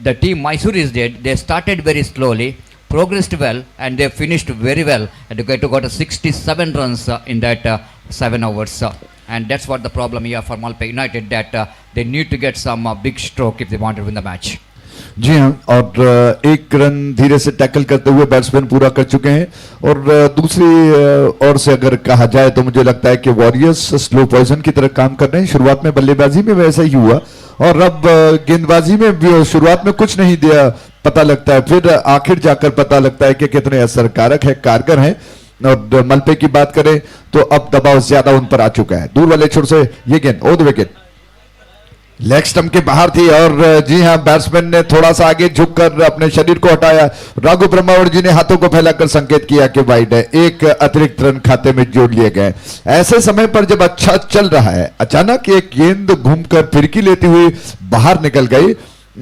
Speaker 7: the team Mysooris did, they started very slowly, progressed well, and they finished very well. And they got 67 runs in that 7 overs. And that's what the problem here for Malpe United, that they need to get some big stroke if they want to win the match.
Speaker 6: जी हाँ, और एक run धीरे से tackle करते हुए batsman पूरा कर चुके हैं। और दूसरी ओर से अगर कहा जाए तो मुझे लगता है कि वॉरियर्स स्लो पॉइजन की तरह काम कर रहे हैं। शुरुआत में बल्लेबाजी में वैसा ही हुआ और अब गेंदबाजी में भी शुरुआत में कुछ नहीं दिया पता लगता है, फिर आखिर जाकर पता लगता है कि कितने असरकारक है, कारगर है। और मलपे की बात करें तो अब दबाव ज्यादा उन पर आ चुका है। दूर वाले छोर से ये गेंद ओवर विकेट लेग स्टंप के बाहर थी और जी हां, बैट्समैन ने थोड़ा सा आगे झुककर अपने शरीर को हटाया। राघु ब्रह्मावत जी ने हाथों को फैलाकर संकेत किया कि वाइड है, एक अतिरिक्त रन खाते में जोड़ लिए गए। ऐसे समय पर जब अच्छा चल रहा है, अचानक एक गेंद घूमकर फिरकी लेती हुई बाहर निकल गई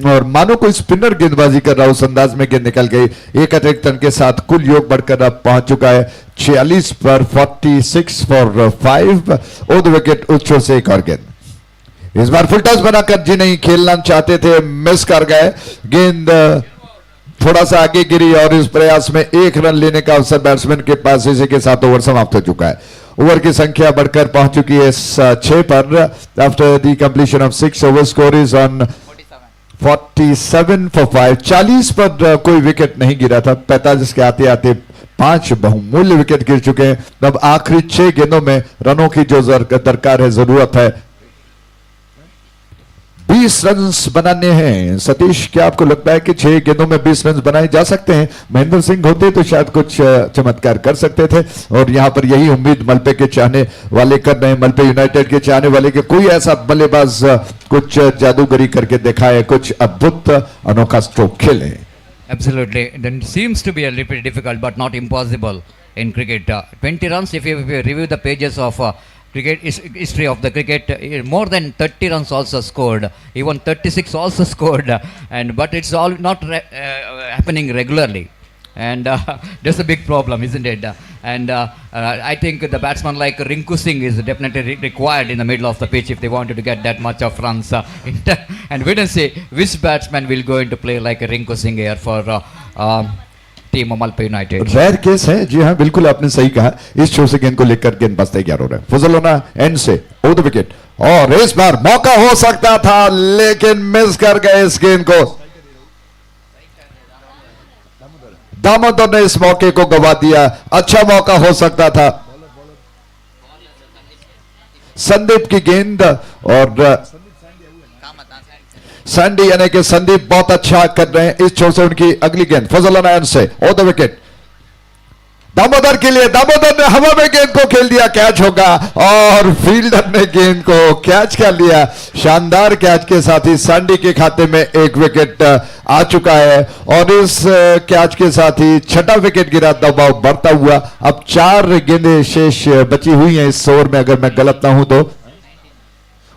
Speaker 6: और मानो कोई स्पिनर गेंदबाजी कर रहा उस अंदाज में गेंद निकल गई। एक अतिरिक्त रन के साथ कुल योग बढ़कर अब पहुंच चुका है 46 पर 46 फॉर 5। ओवर विकेट उस छोर से एक और गेंद, इस बार फुल टॉस बनाकर जी नहीं खेलना चाहते थे, मिस कर गए। गेंद थोड़ा सा आगे गिरी और इस प्रयास में एक रन लेने का अवसर बैट्समैन के पास, इसी के साथ ओवर समाप्त हो चुका है। ओवर की संख्या बढ़कर पहुंच चुकी है 6 पर। After the completion of 6 over, score is on 47 for 5। 40 पर कोई विकेट नहीं गिरा था। 45 के आते आते 5 बहुमूल्य विकेट गिर चुके हैं। अब आखिरी 6 गेंदों में रनों की जो दरकार है, जरूरत है, 20 रन बनाने हैं। सतीश, क्या आपको लगता है कि 6 गेंदों में 20 रन बनाए जा सकते हैं? महेंद्र सिंह होते तो शायद कुछ चमत्कार कर सकते थे और यहां पर यही उम्मीद मलपे के चाहने वाले कर रहे हैं, मलपे यूनाइटेड के चाहने वाले कि कोई ऐसा बल्लेबाज कुछ जादूगरी करके दिखाए, कुछ अद्भुत अनोखा स्ट्रोक खेले।
Speaker 7: Absolutely. Then it seems to be a little bit difficult but not impossible in cricket. 20 runs, if you review the pages of cricket history of the cricket, more than 30 runs also scored, even 36 also scored, and but it's all not happening regularly, and that's a big problem, isn't it? And I think the batsman like Rinku Singh is definitely required in the middle of the pitch if they wanted to get that much of runs. And we don't say which batsman will go into play like Rinku Singh here for team Malpe United.
Speaker 6: Rare case है। जी हाँ, बिल्कुल आपने सही कहा। इस छोर से गेंद को लेकर गेंदबाज तैयार हो रहे हैं। फजल होना एंड से ओवर द विकेट और इस बार मौका हो सकता था लेकिन मिस कर गए इस गेंद को। दामोदर ने इस मौके को गवा दिया। अच्छा मौका हो सकता था। संदीप की गेंद और सैंडी यानी कि संदीप बहुत अच्छा कर रहे हैं। इस छोर से उनकी अगली गेंद फजल नायन से ओवर द विकेट दामोदर के लिए। दामोदर ने हवा में गेंद को खेल दिया, कैच होगा और फील्डर ने गेंद को कैच कर लिया। शानदार कैच के साथ ही सैंडी के खाते में एक विकेट आ चुका है और इस कैच के साथ ही 6वां विकेट गिरा। दबाव बढ़ता हुआ अब 4 गेंदें शेष बची हुई हैं इस ओवर में। अगर मैं गलत ना हूं तो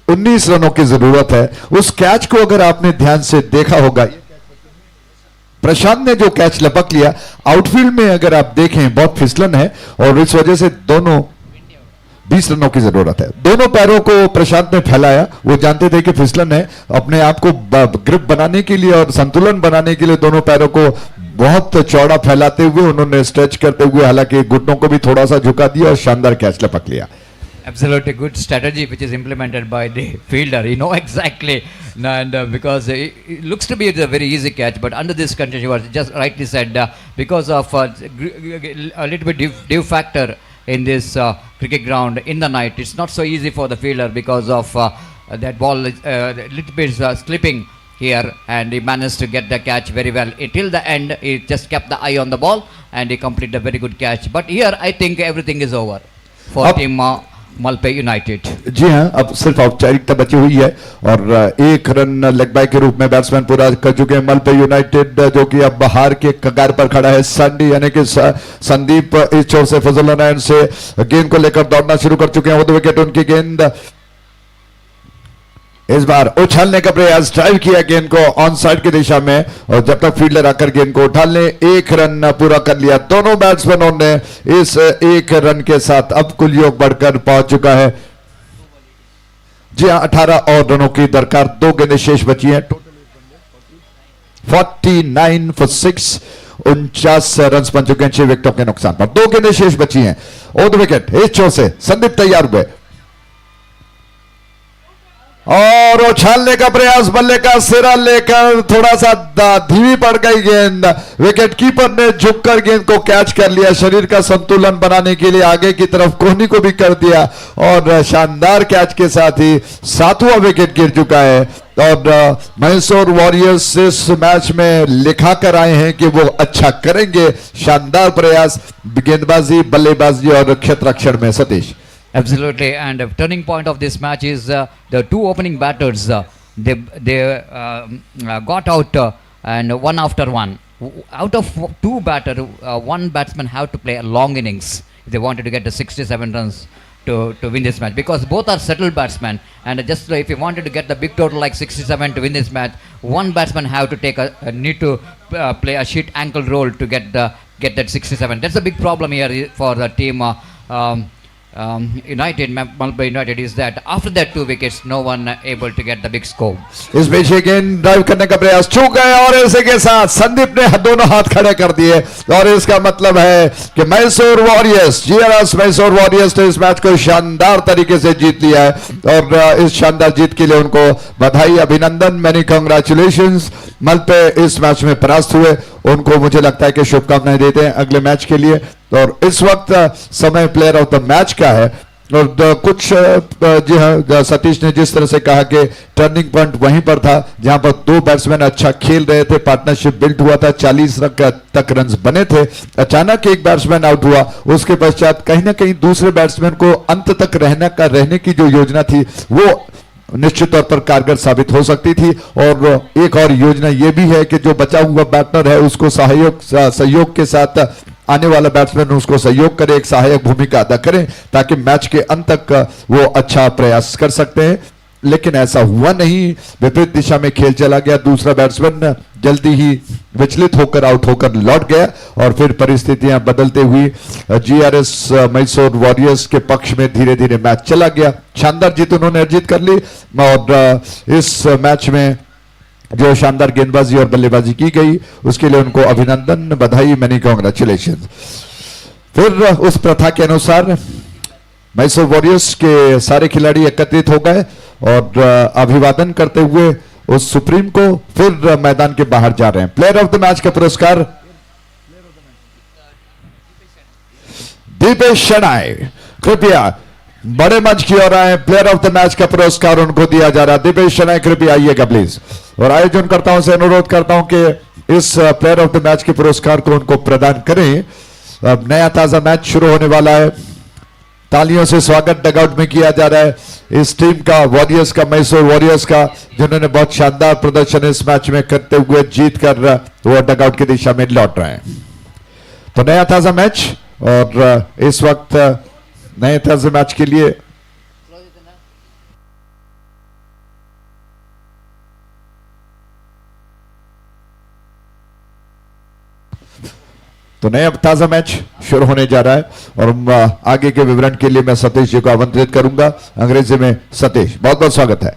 Speaker 6: 19 रनों की जरूरत है। उस कैच को अगर आपने ध्यान से देखा होगा, प्रशांत ने जो कैच लपक लिया आउटफील्ड में, अगर आप देखें बहुत फिसलन है और इस वजह से दोनों 20 रनों की जरूरत है। दोनों पैरों को प्रशांत ने फैलाया, वो जानते थे कि फिसलन है। अपने आप को ग्रिप बनाने के लिए और संतुलन बनाने के लिए दोनों पैरों को बहुत चौड़ा फैलाते हुए उन्होंने स्ट्रेच करते हुए हालांकि घुटनों को भी थोड़ा सा झुका दिया और शानदार कैच लपक लिया।
Speaker 7: Absolutely good strategy which is implemented by the fielder. You know exactly, and because it looks to be a very easy catch, but under this condition, you are just rightly said, because of a little bit dew factor in this cricket ground in the night, it's not so easy for the fielder because of that ball little bit slipping here, and he managed to get the catch very well. Till the end, he just kept the eye on the ball and he completed a very good catch. But here, I think everything is over for team Malpe United.
Speaker 6: जी हाँ, अब सिर्फ औपचारिकता बची हुई है और एक रन लेग बाय के रूप में बैट्समैन पूरा कर चुके हैं मलपे यूनाइटेड, जो कि अब हार के कगार पर खड़ा है। संडी यानी कि संदीप इस छोर से फजल नारायण से गेंद को लेकर दौड़ना शुरू कर चुके हैं। वो विकेट उनकी गेंद इस बार उछालने का प्रयास, ड्राइव किया गेंद को ऑन साइड की दिशा में और जब तक फील्डर आकर गेंद को उठा ले, एक रन पूरा कर लिया। दोनों बैट्समैनों ने इस एक रन के साथ अब कुल योग बढ़कर पहुंच चुका है। जी हां, 18 और रनों की दरकार, 2 गेंदें शेष बची हैं। 49 फॉर 6, 49 रन बन चुके हैं 6 विकेटों के नुकसान पर। 2 गेंदें शेष बची हैं। ओवर विकेट इस छोर से संदीप तैयार हुए और उछालने का प्रयास, बल्ले का सिरा लेकर थोड़ा सा धीमी पड़ गई गेंद। विकेट कीपर ने झुककर गेंद को कैच कर लिया, शरीर का संतुलन बनाने के लिए आगे की तरफ कोहनी को भी कर दिया और शानदार कैच के साथ ही 7वां विकेट गिर चुका है। और मैसूर वॉरियर्स इस मैच में लिखा कर आए हैं कि वो अच्छा करेंगे। शानदार प्रयास गेंदबाजी, बल्लेबाजी और क्षेत्ररक्षण में। Satish,
Speaker 7: Absolutely, and a turning point of this match is the 2 opening batters. They got out and one after one. Out of 2 batters, 1 batsman have to play a long innings if they wanted to get the 67 runs to win this match, because both are settled batsmen, and just if you wanted to get the big total like 67 to win this match, 1 batsman have to take need to play a shit ankle roll to get that 67. That's a big problem here for the team. United, Malpe United, is that after that 2 wickets, no one able to get the big score.
Speaker 6: इस बीच गेंद drive करने का प्रयास चूक गए और इसी के साथ संदीप ने दोनों हाथ खड़े कर दिए और इसका मतलब है कि Mysore warriors, GRS Mysore warriors ने इस मैच को शानदार तरीके से जीत लिया है और इस शानदार जीत के लिए उनको बधाई, अभिनंदन, मैनी कांग्रेचुलेशंस। मलपे इस मैच में परास्त हुए, उनको मुझे लगता है कि शुभकामनाएं देते हैं अगले मैच के लिए। और इस वक्त समय प्लेयर ऑफ द मैच का है और कुछ जी हाँ, सतीश ने जिस तरह से कहा कि टर्निंग पॉइंट वहीं पर था जहां पर 2 बैट्समैन अच्छा खेल रहे थे, पार्टनरशिप बिल्ड हुआ था, 40 रन तक रन बने थे। अचानक एक बैट्समैन आउट हुआ, उसके पश्चात कहीं ना कहीं दूसरे बैट्समैन को अंत तक रहने की जो योजना थी वो निश्चित तौर पर कारगर साबित हो सकती थी। और एक और योजना यह भी है कि जो बचा हुआ बैट्समैन है उसको सहयोग के साथ आने वाला बैट्समैन उसको सहयोग करे, एक सहायक भूमिका अदा करें ताकि मैच के अंत तक वो अच्छा प्रयास कर सकते हैं। लेकिन ऐसा हुआ नहीं, विपरीत दिशा में खेल चला गया। दूसरा बैट्समैन जल्दी ही विचलित होकर आउट होकर लौट गया और फिर परिस्थितियां बदलते हुई जीआरएस मैसूर वॉरियर्स के पक्ष में धीरे धीरे मैच चला गया। शानदार जीत उन्होंने अर्जित कर ली और इस मैच में जो शानदार गेंदबाजी और बल्लेबाजी की गई उसके लिए उनको अभिनंदन, बधाई, मैनी कांग्रेचुलेशन। फिर उस प्रथा के अनुसार मैसूर वॉरियर्स के सारे खिलाड़ी एकत्रित हो गए और अभिवादन करते हुए उस सुप्रीम को फिर मैदान के बाहर जा रहे हैं। प्लेयर ऑफ द मैच का पुरस्कार दीपेश शनाय, कृपया बड़े मंच की ओर आए। प्लेयर ऑफ द मैच का पुरस्कार उनको दिया जा रहा है। दीपेश शनाय कृपया आइएगा प्लीज। और आयोजनकर्ताओं से अनुरोध करता हूं कि इस प्लेयर ऑफ द मैच के पुरस्कार को उनको प्रदान करें। अब नया ताजा मैच शुरू होने वाला है, तालियों से स्वागत डगआउट में किया जा रहा है इस टीम का, वॉरियर्स का, मैसूर वॉरियर्स का, जिन्होंने बहुत शानदार प्रदर्शन इस मैच में करते हुए जीत कर वो डगआउट की दिशा में लौट रहे हैं। तो नया ताजा मैच और इस वक्त नए ताजा मैच के लिए तो नया ताजा मैच शुरू होने जा रहा है और आगे के विवरण के लिए मैं सतीश जी को आमंत्रित करूंगा। अंग्रेजी में सतीश, बहुत बहुत स्वागत है।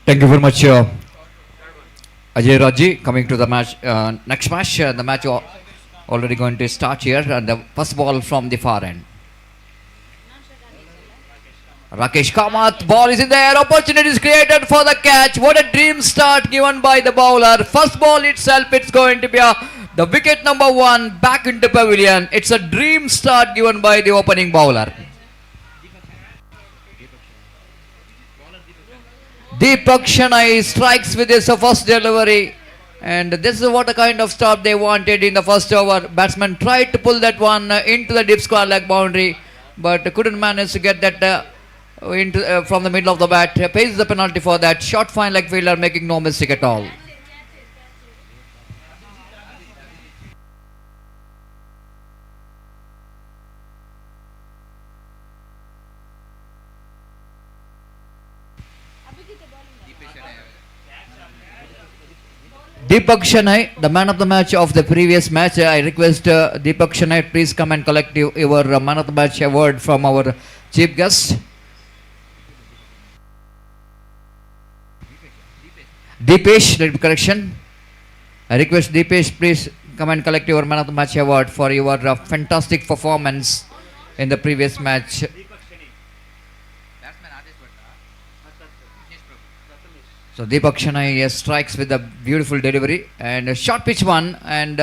Speaker 7: Thank you very much, Ajay Raji. Coming to the match, next match, the match already going to start here. And the first ball from the far end. Rakesh Kamath, ball is in the air. Opportunity is created for the catch. What a dream start given by the bowler. First ball itself, it's going to be the wicket number 1 back into pavilion. It's a dream start given by the opening bowler. Deepak Shanai strikes with his first delivery, and this is what a kind of start they wanted in the first over. Batsman tried to pull that one into the deep square leg boundary, but couldn't manage to get that into from the middle of the bat. Pays the penalty for that. Short fine leg fielder making no mistake at all. Deepak Shanai, the man of the match of the previous match. I request Deepak Shanai, please come and collect your man of the match award from our chief guest. Deepesh, correction. I request Deepesh, please come and collect your Man of the Match award for your fantastic performance in the previous match. So Deepak Shanai strikes with a beautiful delivery and a short pitch one, and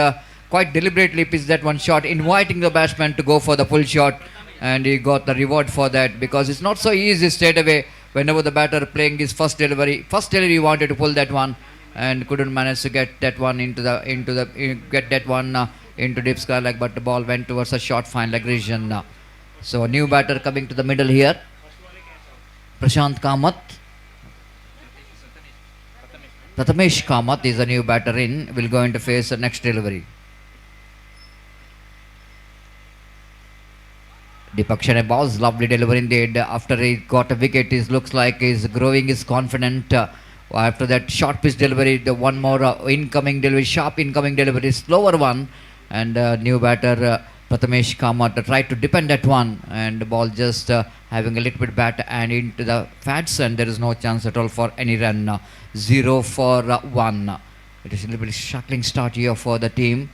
Speaker 7: quite deliberately pitched that one shot, inviting the batsman to go for the full shot, and he got the reward for that, because it's not so easy straight away whenever the batter playing his first delivery he wanted to pull that one and couldn't manage to get that one into deep sky leg, but the ball went towards a short fine leg region. So a new batter coming to the middle here, Prashant Kamath. Prathamesh Kamath is a new batter in, will going to face the next delivery. Deepak Shanai balls, lovely delivery indeed. After he got a wicket, it looks like he's growing his confidence. After that short pitch delivery, the one more incoming delivery, sharp incoming delivery, slower one, and new batter Prathamesh Kamath tried to depend that one, and the ball just having a little bit bat and into the fats, and there is no chance at all for any run. 0 for 1. It is a little bit shackling start here for the team.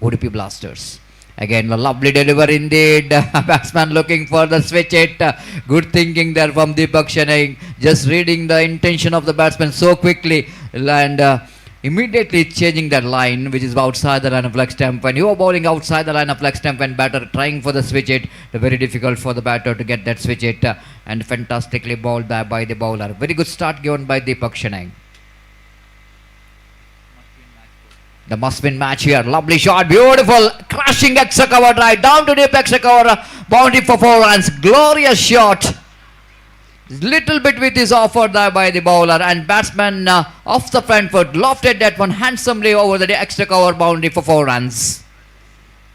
Speaker 7: Udupi Blasters. Again, a lovely delivery indeed. Batsman looking for the switch hit. Good thinking there from Deepak Shanai. Just reading the intention of the batsman so quickly, and immediately changing that line, which is outside the line of leg stump. When you are bowling outside the line of leg stump and batter trying for the switch hit, very difficult for the batter to get that switch hit, and fantastically bowled by the bowler. Very good start given by Deepak Shanai. The must-win match here. Lovely shot, beautiful, crashing extra cover right down to deep extra cover, boundary for 4 runs. Glorious shot. Little bit with is offered there by the bowler, and batsman off the front foot lofted that one handsomely over the extra cover boundary for 4 runs.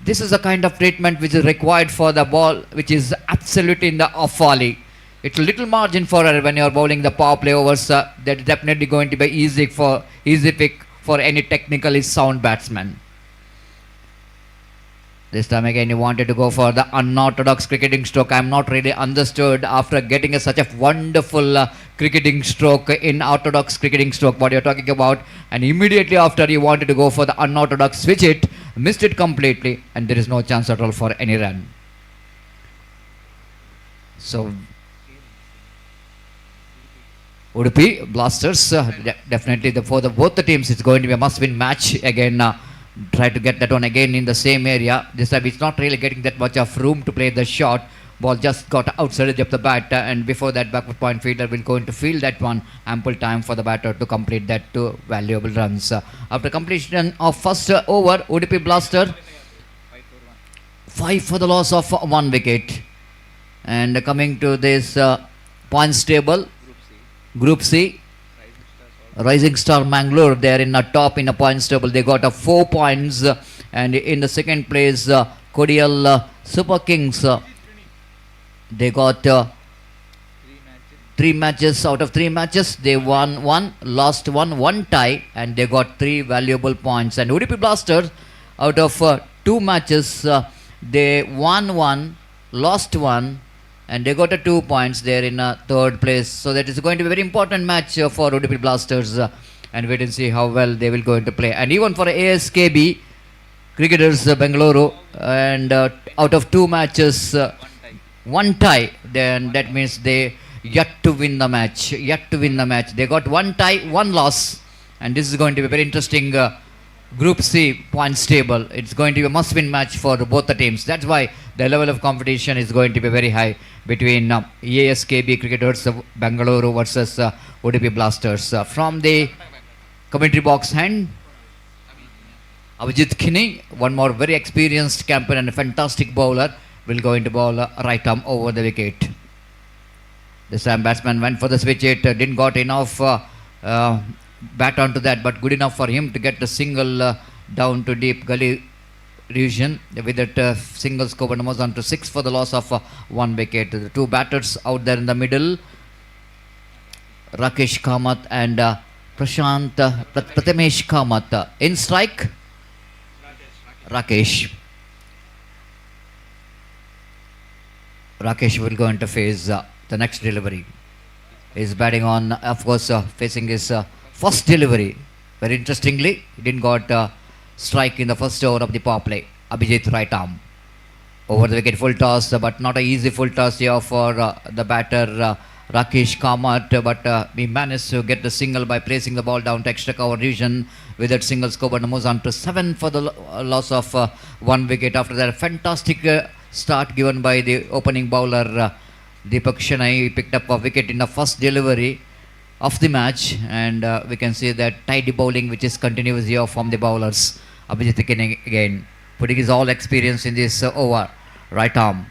Speaker 7: This is the kind of treatment which is required for the ball, which is absolutely in the off volley. It's a little margin for error when you are bowling the power play overs. That is definitely going to be easy pick for any technically sound batsman. This time again, you wanted to go for the unorthodox cricketing stroke. I am not really understood after getting such a wonderful cricketing stroke in orthodox cricketing stroke what you are talking about. And immediately after, you wanted to go for the unorthodox switch it, missed it completely, and there is no chance at all for any run. So Udupi Blasters, definitely for both the teams, it's going to be a must-win match. Again, try to get that one again in the same area. This time it's not really getting that much of room to play the shot. Ball just got outside edge of the bat, and before that backward point fielder will go into field that one. Ample time for the batter to complete that 2 valuable runs. After completion of first over, Udupi Blaster 5 for the loss of 1 wicket. And coming to this points table, Group C, Rising Star Mangalore, they are in the top in the points table. They got 4 points, and in the second place, Kodial Super Kings, they got 3 matches. Out of 3 matches, they won 1, lost 1, 1 tie, and they got 3 valuable points. And Udupi Blasters, out of 2 matches, they won 1, lost 1, and they got 2 points there in third place. So that is going to be a very important match for Udupi Blasters, and wait and see how well they will going to play. And even for ASKB cricketers, Bangalore, and out of 2 matches, 1 tie, then that means they yet to win the match. They got 1 tie, 1 loss, and this is going to be a very interesting Group C points table. It's going to be a must-win match for both the teams. That's why the level of competition is going to be very high between ASKB cricketers of Bangalore versus Udupi Blasters. From the commentary box hand, Abhijit Kini, one more very experienced captain and a fantastic bowler, will go into bowl right arm over the wicket. This time batsman went for the switch hit, didn't got enough bat onto that, but good enough for him to get the single down to deep gully region. With that single scope and was on to 6 for the loss of 1 wicket. The 2 batters out there in the middle, Rakesh Kamath and Prathamesh Kamath. In strike, Rakesh will go into face the next delivery. He's batting on, of course, facing his first delivery. Very interestingly, he didn't got strike in the first over of the power play. Abhijit right arm. Over the wicket, full toss, but not a easy full toss here for the batter Rakesh Kamath, but he managed to get the single by placing the ball down to extra cover region. With that single, score moves on to 7 for the loss of 1 wicket. After that, fantastic start given by the opening bowler Deepak Shanai. He picked up a wicket in the first delivery of the match, and we can see that tidy bowling which is continuous here from the bowlers. Abhijit again putting his all experience in this over. Right arm.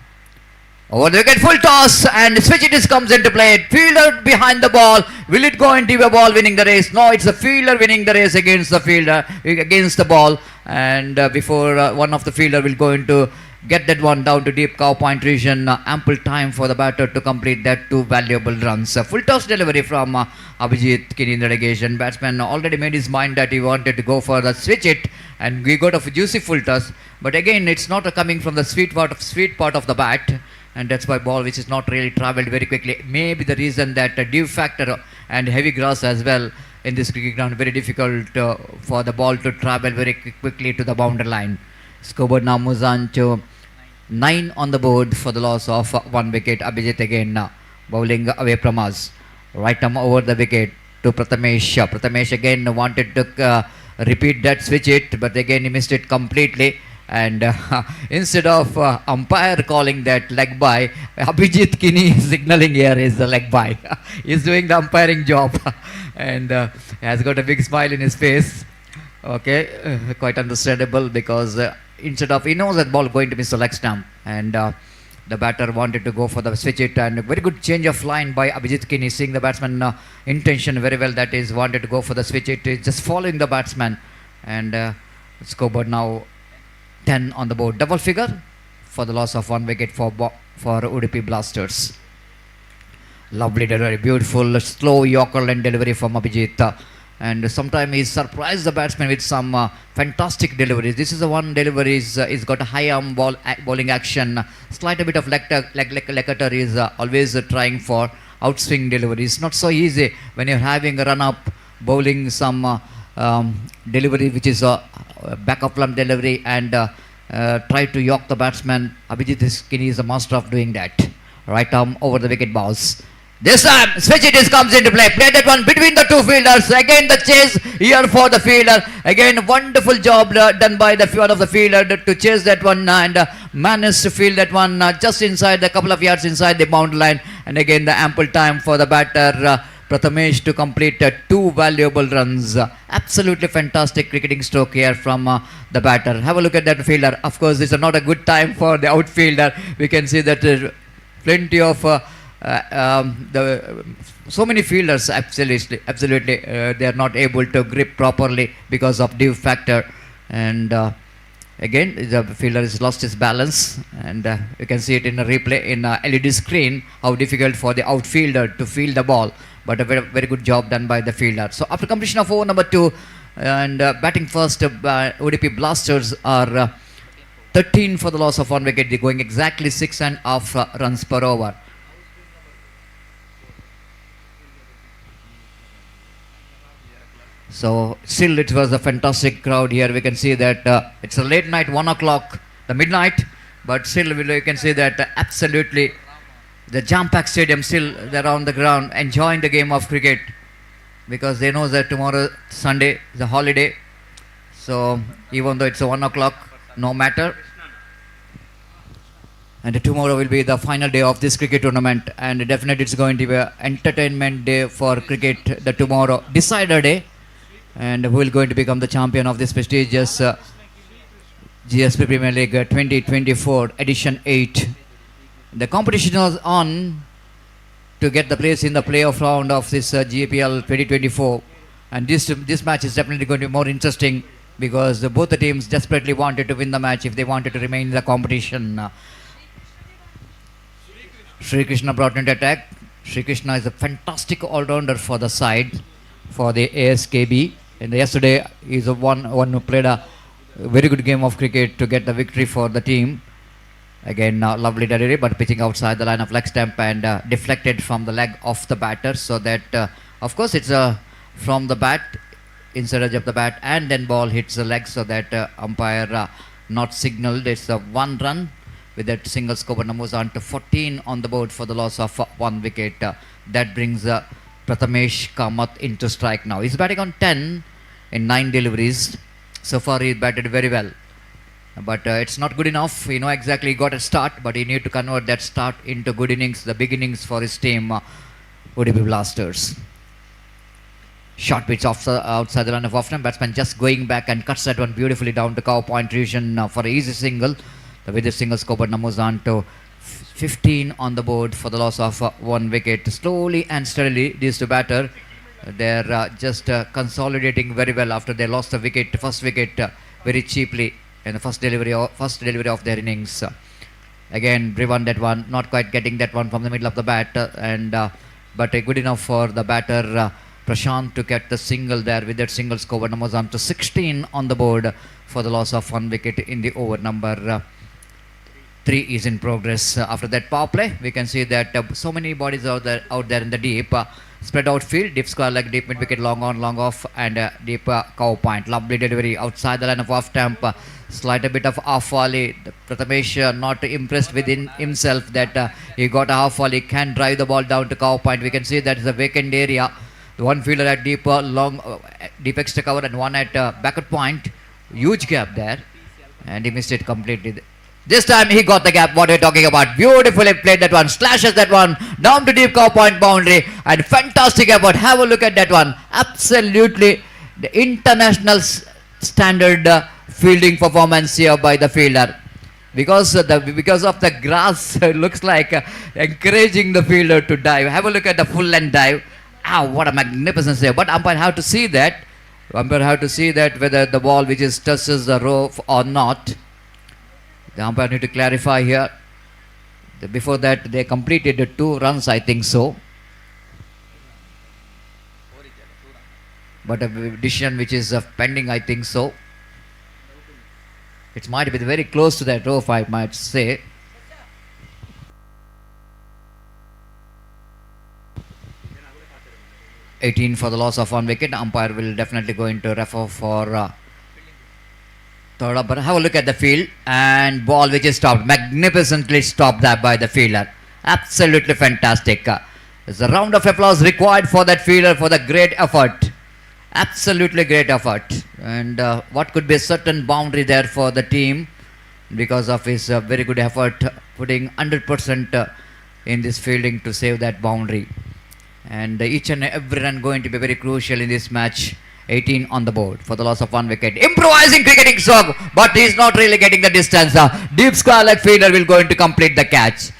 Speaker 7: Over the wicket, full toss, and switch it comes into play. Fielder behind the ball. Will it go into a ball winning the race? No, it's the fielder winning the race against the fielder, against the ball. And before one of the fielder will go into get that one down to deep cow point region, ample time for the batter to complete that 2 valuable runs. Full toss delivery from Abhijit Kini in the relegation. Batsman already made his mind that he wanted to go for the switch it, and we got a juicy full toss. But again, it's not coming from the sweet part of the bat, and that's why ball which is not really travelled very quickly. Maybe the reason that dew factor and heavy grass as well in this cricket ground, very difficult for the ball to travel very quickly to the boundary line. Scoreboard now moves on to 9 on the board for the loss of 1 wicket. Abhijit again bowling away from us. Right arm over the wicket to Prathamesh. Prathamesh again wanted to repeat that switch it, but again he missed it completely. And instead of umpire calling that leg by, Abhijit Kini is signaling here is the leg by. He's doing the umpiring job and has got a big smile in his face. Okay, quite understandable, because instead of, he knows that ball going to miss the leg stump, and the batter wanted to go for the switch it, and a very good change of line by Abhijit Kini, seeing the batsman intention very well, that is wanted to go for the switch it, is just following the batsman. And scoreboard now 10 on the board, double figure for the loss of 1 wicket for Udupi Blasters. Lovely delivery, beautiful slow Yorker line delivery from Abhijit. And sometimes he surprised the batsman with some fantastic deliveries. This is the one delivery is got a high arm bowling action, slight a bit of leg cutter is always trying for outswing delivery. It's not so easy when you're having a run up bowling some delivery which is a back of plumb delivery, and try to york the batsman. Abhijit Kini is a master of doing that. Right arm over the wicket bounce. This time, switch it comes into play. Play that one between the 2 fielders. Again, the chase here for the fielder. Again, wonderful job done by the one of the fielder to chase that one and managed to field that one just inside, a couple of yards inside the boundary line. And again, the ample time for the batter Prathamesh to complete 2 valuable runs. Absolutely fantastic cricketing stroke here from the batter. Have a look at that fielder. Of course, this is not a good time for the outfielder. We can see that plenty of so many fielders absolutely they are not able to grip properly because of dew factor, and again the fielder has lost his balance, and you can see it in a replay in a LED screen how difficult for the outfielder to field the ball, but a very good job done by the fielder. So after completion of over number 2 and batting first, Udupi Blasters are 13 for the loss of 1 wicket. They're going exactly 6.5 runs per over. So still it was a fantastic crowd here. We can see that it's a late night, 1 o'clock, the midnight, but still you can see that absolutely the jam-packed stadium still they're on the ground enjoying the game of cricket, because they know that tomorrow Sunday is a holiday. So even though it's a 1 o'clock, no matter. And tomorrow will be the final day of this cricket tournament, and definitely it's going to be an entertainment day for cricket. The tomorrow decider day, and who will going to become the champion of this prestigious GSB Premier League 2024 edition 8. The competition was on to get the place in the playoff round of this GPL 2024, and this match is definitely going to be more interesting, because both the teams desperately wanted to win the match if they wanted to remain in the competition. Sri Krishna brought into attack. Sri Krishna is a fantastic all-rounder for the side, for the ASKB. And yesterday he's one who played a very good game of cricket to get the victory for the team. Again, lovely delivery, but pitching outside the line of leg stump and deflected from the leg of the batter, so that of course it's from the bat. inside edge of the bat, and then ball hits the leg, so that umpire not signaled. It's a 1 run with that single score, but moves on to 14 on the board for the loss of 1 wicket. That brings Prathamesh Kamath into strike now. He's batting on 10 in 9 deliveries. So far he batted very well. But it's not good enough. We know exactly he got a start, but he need to convert that start into good innings, the big innings for his team, ODP Blasters. Short pitch outside the line of off-time. Batsman just going back and cuts that one beautifully down to cow point region for an easy single. With the single score, but moves on to 15 on the board for the loss of 1 wicket. Slowly and steadily, these two batter, they're just consolidating very well after they lost the wicket, first wicket, very cheaply in the first delivery of their innings. Again, Brivan that one, not quite getting that one from the middle of the bat, but good enough for the batter Prashant to get the single there with that single score. But numbers on to 16 on the board for the loss of 1 wicket in the over number 3 is in progress. After that power play, we can see that so many bodies out there in the deep. Spread out field, deep square leg, deep mid wicket, long on, long off, and deep cow point. Lovely delivery outside the line of off stump. Slight a bit of half volley. Prathamesh not impressed within himself that he got a half volley, can drive the ball down to cow point. We can see that is a vacant area. One fielder at deep deep extra cover and one at backward point. Huge gap there, and he missed it completely. This time he got the gap, what we're talking about. Beautifully played that one, slashes that one down to deep cow point boundary, and fantastic effort. Have a look at that one. Absolutely the international standard fielding performance here by the fielder. Because of the grass, it looks like encouraging the fielder to dive. Have a look at the full length dive. Ah, what a magnificent save. But umpire have to see that. Umpire have to see that whether the ball which is touches the rope or not. The umpire need to clarify here. Before that, they completed 2 runs, I think so. But a decision which is pending, I think so. It might be very close to that rope, I might say. (18) for the loss of 1 wicket. Umpire will definitely go into refer for third up. But have a look at the field, and ball which is stopped, magnificently stopped that by the fielder. Absolutely fantastic. There's a round of applause required for that fielder for the great effort. Absolutely great effort. And what could be a certain boundary there for the team because of his very good effort, putting 100% in this fielding to save that boundary. And each and every run going to be very crucial in this match. 18 on the board for the loss of 1 wicket. Improvising cricketing stroke, but he's not really getting the distance. Deep square leg fielder will go in to complete the catch.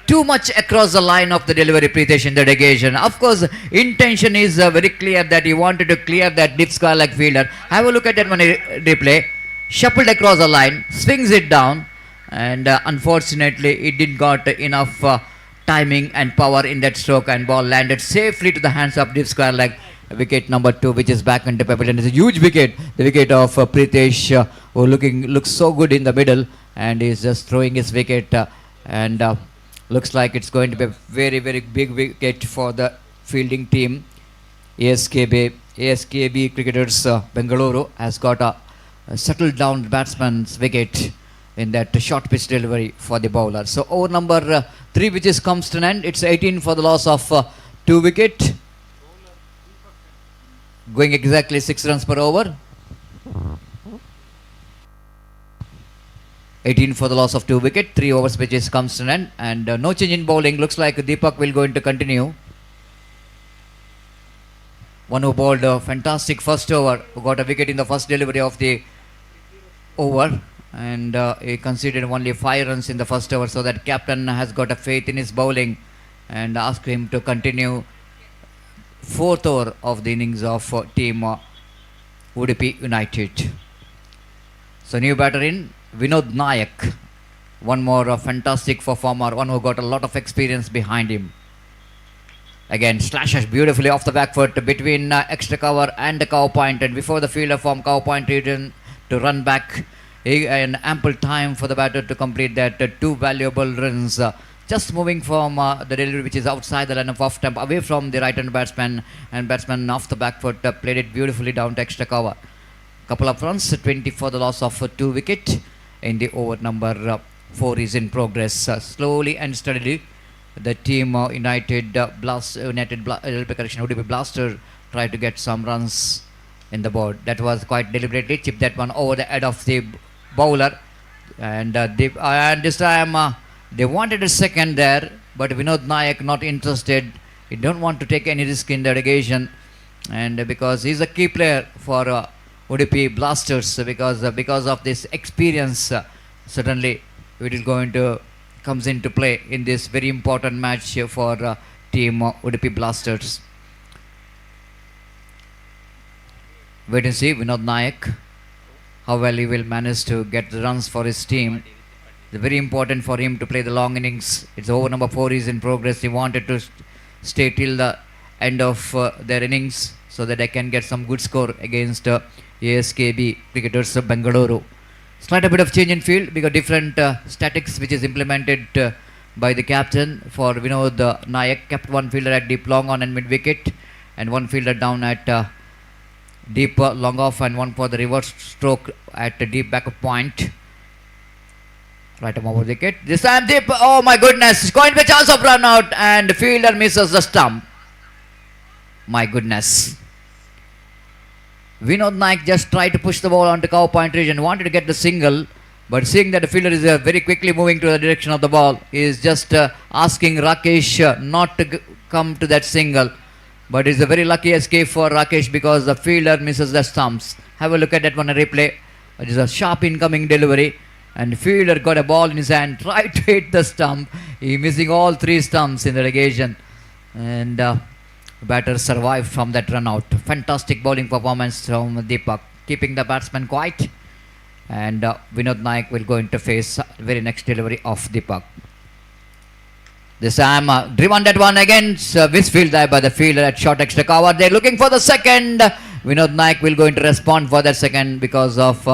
Speaker 7: Too much across the line of the delivery, Pritesh, in the dedication. Of course, intention is very clear that he wanted to clear that deep square leg fielder. Have a look at that one replay. Shuffled across the line, swings it down, and unfortunately, it didn't got enough timing and power in that stroke, and ball landed safely to the hands of deep square leg. Wicket number 2, which is back into pavilion. It's a huge wicket, the wicket of Pritesh, who looks so good in the middle, and is just throwing his wicket, and looks like it's going to be a very, very big wicket for the fielding team. ASKB Cricketers Bengaluru has got a settled down batsman's wicket in that short pitch delivery for the bowler. So over number 3, which is comes to an end. It's 18 for the loss of 2 wicket. Going exactly 6 runs per over. 18 for the loss of 2 wicket. 3 overs pitches comes to an end, and no change in bowling. Looks like Deepak will go into continue. One who bowled a fantastic first over, who got a wicket in the first delivery of the over, and he conceded only 5 runs in the first over, so that captain has got a faith in his bowling and asked him to continue 4th over of the innings of team Udupi United. So new batter in Vinod Nayak, one more fantastic performer, one who got a lot of experience behind him. Again, slashes beautifully off the back foot between extra cover and the cow point, and before the fielder from cow point region to run back, an ample time for the batter to complete that 2 valuable runs just moving from the delivery which is outside the line of off stump, away from the right-hand batsman, and batsman off the back foot played it beautifully down to extra cover. Couple of runs, 20 for the loss of 2 wicket in the over number 4 is in progress. Slowly and steadily, the team UDP Blaster tried to get some runs in the board. That was quite deliberately chipped that one over the head of the bowler, and this time they wanted a second there, but Vinod Nayak not interested. He don't want to take any risk in the relegation, and because he's a key player for UDP Blasters, because of this experience, certainly it is going to comes into play in this very important match for team UDP Blasters. Wait and see Vinod Nayak, how well he will manage to get the runs for his team. It's very important for him to play the long innings. It's over number 4 is in progress. He wanted to stay till the end of their innings so that they can get some good score against ASKB Cricketers of Bangalore. Slight a bit of change in field because different statics which is implemented by the captain for Vinod Nayak. Kept one fielder at deep long on and mid wicket, and one fielder down at deep long off, and one for the reverse stroke at the deep backup point. Right arm over wicket. This time deep. Oh my goodness! It's going to be a chance of run out, and the fielder misses the stump. My goodness. Vinod Nayak just tried to push the ball onto cover point region, wanted to get the single, but seeing that the fielder is very quickly moving to the direction of the ball, he is just asking Rakesh not to come to that single. But it's a very lucky escape for Rakesh because the fielder misses the stumps. Have a look at that one, a replay. It is a sharp incoming delivery, and the fielder got a ball in his hand, tried to hit the stump. He missing all 3 stumps in the relegation, and batter survived from that run out. Fantastic bowling performance from Deepak, keeping the batsman quiet, and Vinod Nayak will go into face very next delivery of Deepak. This time driven that one against misfield there by the fielder at short extra cover. They're looking for the second. Vinod Nayak will go into respond for that second because of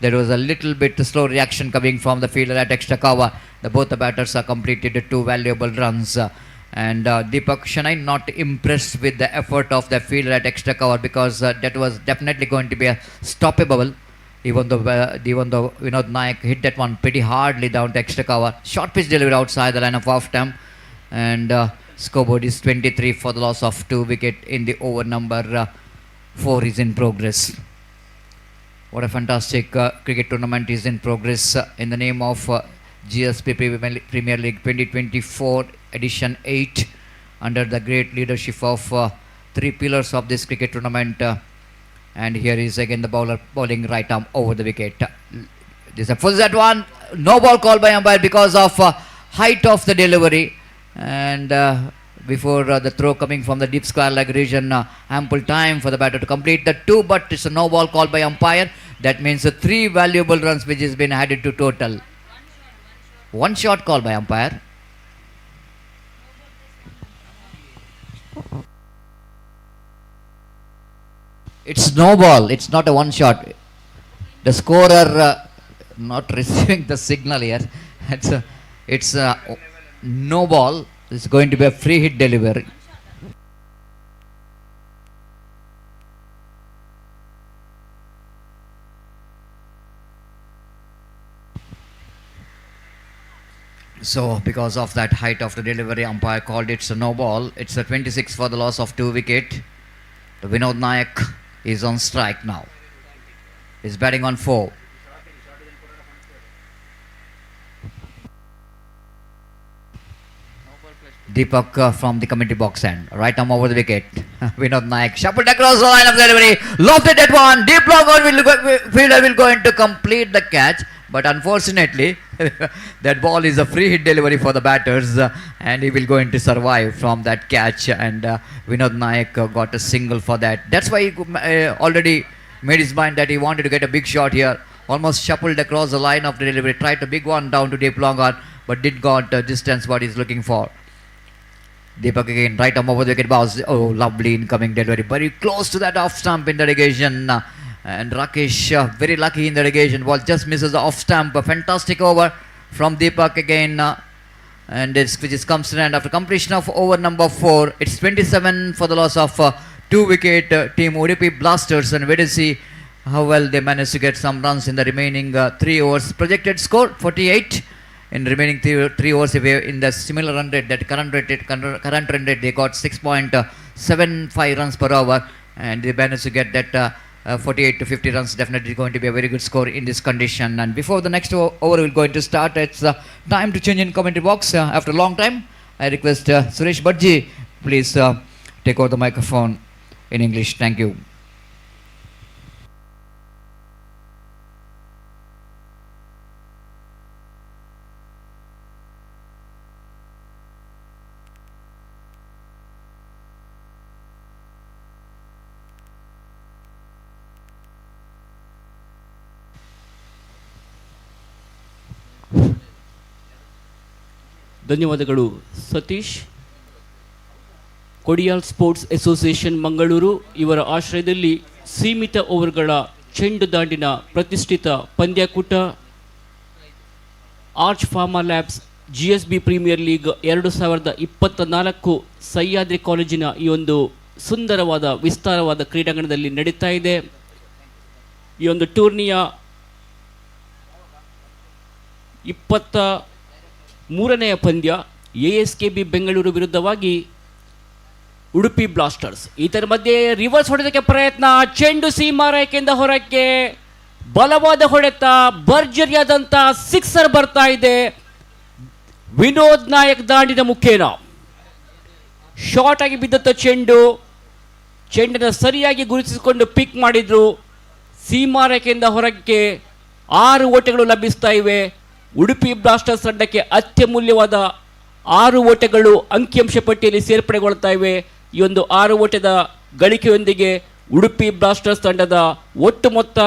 Speaker 7: there was a little bit slow reaction coming from the fielder at extra cover. Both the batters are completed 2 valuable runs. And Deepak Shanai not impressed with the effort of the fielder at extra cover because that was definitely going to be a stoppable. Even though Vinod Nayak hit that one pretty hardly down to extra cover. Short pitch delivery outside the line of off stump, and scoreboard is 23 for the loss of 2 wicket in the over number 4 is in progress. What a fantastic cricket tournament is in progress in the name of GSB Premier League 2024 edition 8 under the great leadership of 3 pillars of this cricket tournament. And here is again the bowler bowling right arm over the wicket. This is a full set one. No ball called by umpire because of height of the delivery, and before the throw coming from the deep square leg region, ample time for the batter to complete the 2, but it's a no ball called by umpire. That means 3 valuable runs which has been added to total. One shot called by umpire. It's no ball. It's not a one shot. The scorer not receiving the signal here. It's no ball. It's going to be a free hit delivery. So because of that height of the delivery, umpire called it a no ball. It's a 26 for the loss of 2 wicket. Vinod Nayak is on strike now. He's batting on 4. Deepak from the committee box end. Right arm over the wicket. Vinod Nayak shuffled across the line of delivery. Lofted that one. Deep long on fielder will go in to complete the catch. But unfortunately, that ball is a free hit delivery for the batters, and he will go in to survive from that catch. And Vinod Nayak got a single for that. That's why he already made his mind that he wanted to get a big shot here. Almost shuffled across the line of the delivery. Tried a big one down to deep long on, but did got distance what he's looking for. Deepak again, right arm over the wicket bounce. Oh, lovely incoming delivery. Very close to that off stump in the relegation. And Rakesh, very lucky in the relegation. Ball just misses the off stump. A fantastic over from Deepak again. and which comes to an end after completion of over number 4. It's 27 for the loss of 2-wicket team Udupi Blasters, and wait to see how well they managed to get some runs in the remaining 3 overs. Projected score 48 in remaining 3 overs. In the similar run rate, that current run rate, they got 6.75 runs per hour, and they managed to get that 48 to 50 runs. Definitely going to be a very good score in this condition. And before the next over will going to start, it's time to change in commentary box after a long time. I request Suresh Bhadji, please take over the microphone in English. Thank you.
Speaker 4: ಧನ್ಯವಾದಗಳು Satish. Kodial Sports Association Mangaluru ಇವರ ಆಶ್ರಯದಲ್ಲಿ ಸೀಮಿತ ಓವರ್ಗಳ ಚೆಂಡು ದಾಂಡಿನ ಪ್ರತಿಷ್ಠಿತ ಪಂದ್ಯಾಕೂಟ Arch Pharma Labs GSB premier league 2024 Sahyadri ಕಾಲೇಜಿನ ಈ ಒಂದು ಸುಂದರವಾದ ವಿಸ್ತಾರವಾದ ಕ್ರೀಡಾಂಗಣದಲ್ಲಿ ನಡೀತಾ ಇದೆ. ಈ ಒಂದು ಟೂರ್ನಿಯ 23ನೇ ಪಂದ್ಯ ASKB ಬೆಂಗಳೂರು ವಿರುದ್ಧವಾಗಿ ಉಡುಪಿ ಬ್ಲಾಸ್ಟರ್ಸ್. ಇದರ ಮಧ್ಯೆ ರಿವರ್ಸ್ ಹೊಡೆದಕ್ಕೆ ಪ್ರಯತ್ನ, ಚೆಂಡು ಸೀಮಾರೇಖೆಯಿಂದ ಹೊರಕ್ಕೆ ಬಲವಾದ ಹೊಡೆತ, ಭರ್ಜರಿಯಾದಂಥ ಸಿಕ್ಸರ್ ಬರ್ತಾ ಇದೆ. ವಿನೋದ್ ನಾಯಕ್ ದಾಂಡಿನ ಮುಖೇನ ಶಾರ್ಟ್ ಆಗಿ ಬಿದ್ದಂಥ ಚೆಂಡನ್ನು ಸರಿಯಾಗಿ ಗುರುತಿಸಿಕೊಂಡು ಪಿಕ್ ಮಾಡಿದ್ರು. ಸೀಮಾರೇಖೆಯಿಂದ ಹೊರಕ್ಕೆ 6 ಓಟಗಳು ಲಭಿಸ್ತಾ ಇವೆ. ಉಡುಪಿ ಬ್ಲಾಸ್ಟರ್ಸ್ ತಂಡಕ್ಕೆ ಅತ್ಯಮೂಲ್ಯವಾದ 6 ಓಟಗಳು ಅಂಕಿಅಂಶ ಪಟ್ಟಿಯಲ್ಲಿ ಸೇರ್ಪಡೆಗೊಳ್ತಾ ಇವೆ. ಈ ಒಂದು 6 ಓಟದ ಗಳಿಕೆಯೊಂದಿಗೆ ಉಡುಪಿ ಬ್ಲಾಸ್ಟರ್ಸ್ ತಂಡದ ಒಟ್ಟು ಮೊತ್ತ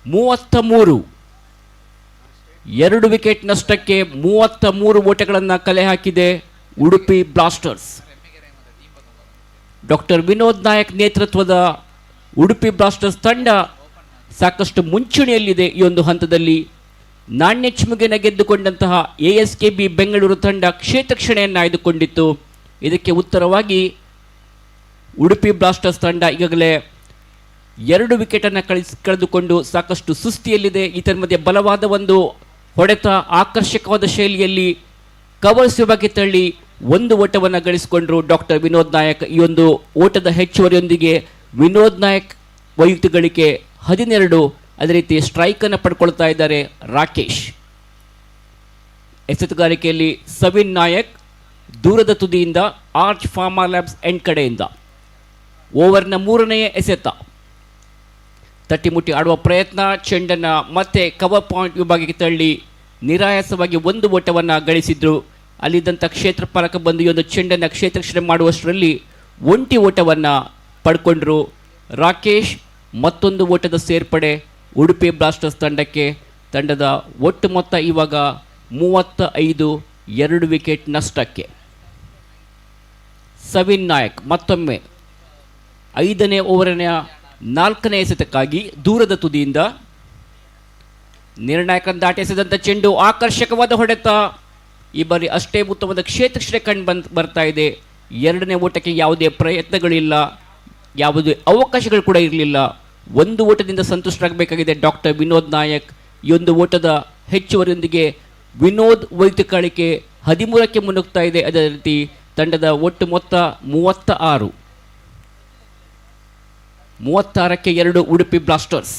Speaker 4: 33. 2 ವಿಕೆಟ್ ನಷ್ಟಕ್ಕೆ 33 ಓಟಗಳನ್ನು ಕಲೆ ಹಾಕಿದೆ ಉಡುಪಿ ಬ್ಲಾಸ್ಟರ್ಸ್. ಡಾಕ್ಟರ್ ವಿನೋದ್ ನಾಯಕ್ ನೇತೃತ್ವದ ಉಡುಪಿ ಬ್ಲಾಸ್ಟರ್ಸ್ ತಂಡ ಸಾಕಷ್ಟು ಮುಂಚೂಣಿಯಲ್ಲಿದೆ. ಈ ಒಂದು ಹಂತದಲ್ಲಿ ನಾಣ್ಯ ಚಿಮುಗೆನ ಗೆದ್ದುಕೊಂಡಂತಹ ASKB ಬೆಂಗಳೂರು ತಂಡ ಕ್ಷೇತ್ರಕ್ಷಣೆಯನ್ನು ಆಯ್ದುಕೊಂಡಿತ್ತು. ಇದಕ್ಕೆ ಉತ್ತರವಾಗಿ ಉಡುಪಿ ಬ್ಲಾಸ್ಟರ್ಸ್ ತಂಡ ಈಗಾಗಲೇ 2 ವಿಕೆಟನ್ನು ಕಳೆದುಕೊಂಡು ಸಾಕಷ್ಟು ಸುಸ್ತಿಯಲ್ಲಿದೆ. ಇದರ ಮಧ್ಯೆ ಬಲವಾದ ಒಂದು ಹೊಡೆತ, ಆಕರ್ಷಕವಾದ ಶೈಲಿಯಲ್ಲಿ ಕವರ್ಸ್ ವಿಭಾಗಕ್ಕೆ ತಳ್ಳಿ 1 ಓಟವನ್ನು ಗಳಿಸಿಕೊಂಡರು ಡಾಕ್ಟರ್ ವಿನೋದ್ ನಾಯಕ್. ಈ ಒಂದು ಓಟದ ಹೆಚ್ಚುವರಿಯೊಂದಿಗೆ ವಿನೋದ್ ನಾಯಕ್ ವೈಯಕ್ತಿಕ ಗಳಿಕೆ 12. ಅದೇ ರೀತಿ ಸ್ಟ್ರೈಕನ್ನು ಪಡ್ಕೊಳ್ತಾ ಇದ್ದಾರೆ ರಾಕೇಶ್. ಎಸೆತಗಾರಿಕೆಯಲ್ಲಿ ಸವಿನ್ ನಾಯಕ್ ದೂರದ ತುದಿಯಿಂದ, ಆರ್ಚ್ ಫಾರ್ಮಾ ಲ್ಯಾಬ್ಸ್ ಎಂಡ್ ಕಡೆಯಿಂದ. ಓವರ್ನ 3ನೇ ಎಸೆತ, ತಟ್ಟಿಮುಟ್ಟಿ ಆಡುವ ಪ್ರಯತ್ನ, ಚೆಂಡನ್ನು ಮತ್ತೆ ಕವರ್ ಪಾಯಿಂಟ್ ವಿಭಾಗಕ್ಕೆ ತಳ್ಳಿ ನಿರಾಯಾಸವಾಗಿ 1 ಓಟವನ್ನು ಗಳಿಸಿದ್ರು. ಅಲ್ಲಿದ್ದಂಥ ಕ್ಷೇತ್ರಪಾಲಕ ಬಂದು ಈ ಒಂದು ಚೆಂಡನ್ನು ಕ್ಷೇತ್ರಕ್ಷಣೆ ಮಾಡುವಷ್ಟರಲ್ಲಿ 1 ಓಟವನ್ನು ಪಡ್ಕೊಂಡ್ರು ರಾಕೇಶ್. ಮತ್ತೊಂದು ಓಟದ ಸೇರ್ಪಡೆ ಉಡುಪಿ ಬ್ಲಾಸ್ಟರ್ಸ್ ತಂಡಕ್ಕೆ. ತಂಡದ ಒಟ್ಟು ಮೊತ್ತ ಇವಾಗ 35, 2 ವಿಕೆಟ್ ನಷ್ಟಕ್ಕೆ. ಸವಿನ್ ನಾಯಕ್ ಮತ್ತೊಮ್ಮೆ 5ನೇ ಓವರಿನ 4ನೇ ಎಸೆತಕ್ಕಾಗಿ ದೂರದ ತುದಿಯಿಂದ ನಿರ್ಣಾಯಕ ದಾಟಿ ಎಸೆದಂಥ ಚೆಂಡು, ಆಕರ್ಷಕವಾದ ಹೊಡೆತ. ಈ ಬಾರಿ ಅಷ್ಟೇ ಉತ್ತಮವಾದ ಕ್ಷೇತ್ರಕ್ಷಣೆ ಕಂಡು ಬರ್ತಾ ಇದೆ. 2ನೇ ಓಟಕ್ಕೆ ಯಾವುದೇ ಪ್ರಯತ್ನಗಳಿಲ್ಲ, ಯಾವುದೇ ಅವಕಾಶಗಳು ಕೂಡ ಇರಲಿಲ್ಲ. 1 ಓಟದಿಂದ ಸಂತುಷ್ಟರಾಗಬೇಕಾಗಿದೆ ಡಾಕ್ಟರ್ ವಿನೋದ್ ನಾಯಕ್. ಈ ಒಂದು ಓಟದ ಹೆಚ್ಚುವರಿಯೊಂದಿಗೆ ವಿನೋದ್ ವೈಯಕ್ತಿಕ ಗಳಿಕೆ 13ಕ್ಕೆ ಮುನ್ನುಗ್ತಾ ಇದೆ. ಅದೇ ರೀತಿ ತಂಡದ ಒಟ್ಟು ಮೊತ್ತ 36. 36ಕ್ಕೆ 2 ಉಡುಪಿ ಬ್ಲಾಸ್ಟರ್ಸ್.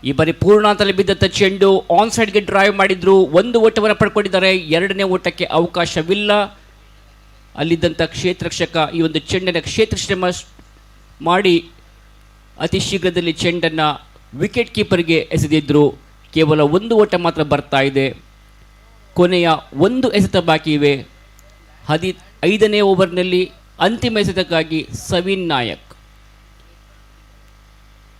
Speaker 4: ಈ ಬಾರಿ ಪೂರ್ಣಾಂತರಲ್ಲಿ ಬಿದ್ದಂಥ ಚೆಂಡು ಆನ್ ಸೈಡ್ಗೆ ಡ್ರೈವ್ ಮಾಡಿದ್ರು. 1 ಓಟವನ್ನು ಪಡ್ಕೊಂಡಿದ್ದಾರೆ. 2ನೇ ಓಟಕ್ಕೆ ಅವಕಾಶವಿಲ್ಲ. ಅಲ್ಲಿದ್ದಂಥ ಕ್ಷೇತ್ರರಕ್ಷಕ ಈ ಒಂದು ಚೆಂಡನ್ನು ಕ್ಷೇತ್ರಕ್ಷಣೆ ಮಾಡಿ ಅತಿ ಶೀಘ್ರದಲ್ಲಿ ಚೆಂಡನ್ನು ವಿಕೆಟ್ ಕೀಪರ್ಗೆ ಎಸೆದಿದ್ರು. ಕೇವಲ 1 ಓಟ ಮಾತ್ರ ಬರ್ತಾ ಇದೆ. ಕೊನೆಯ 1 ಎಸೆತ ಬಾಕಿ ಇವೆ. 15ನೇ ಓವರ್ನಲ್ಲಿ ಅಂತಿಮ ಎಸೆತಕ್ಕಾಗಿ ಸವಿನ್ ನಾಯಕ್.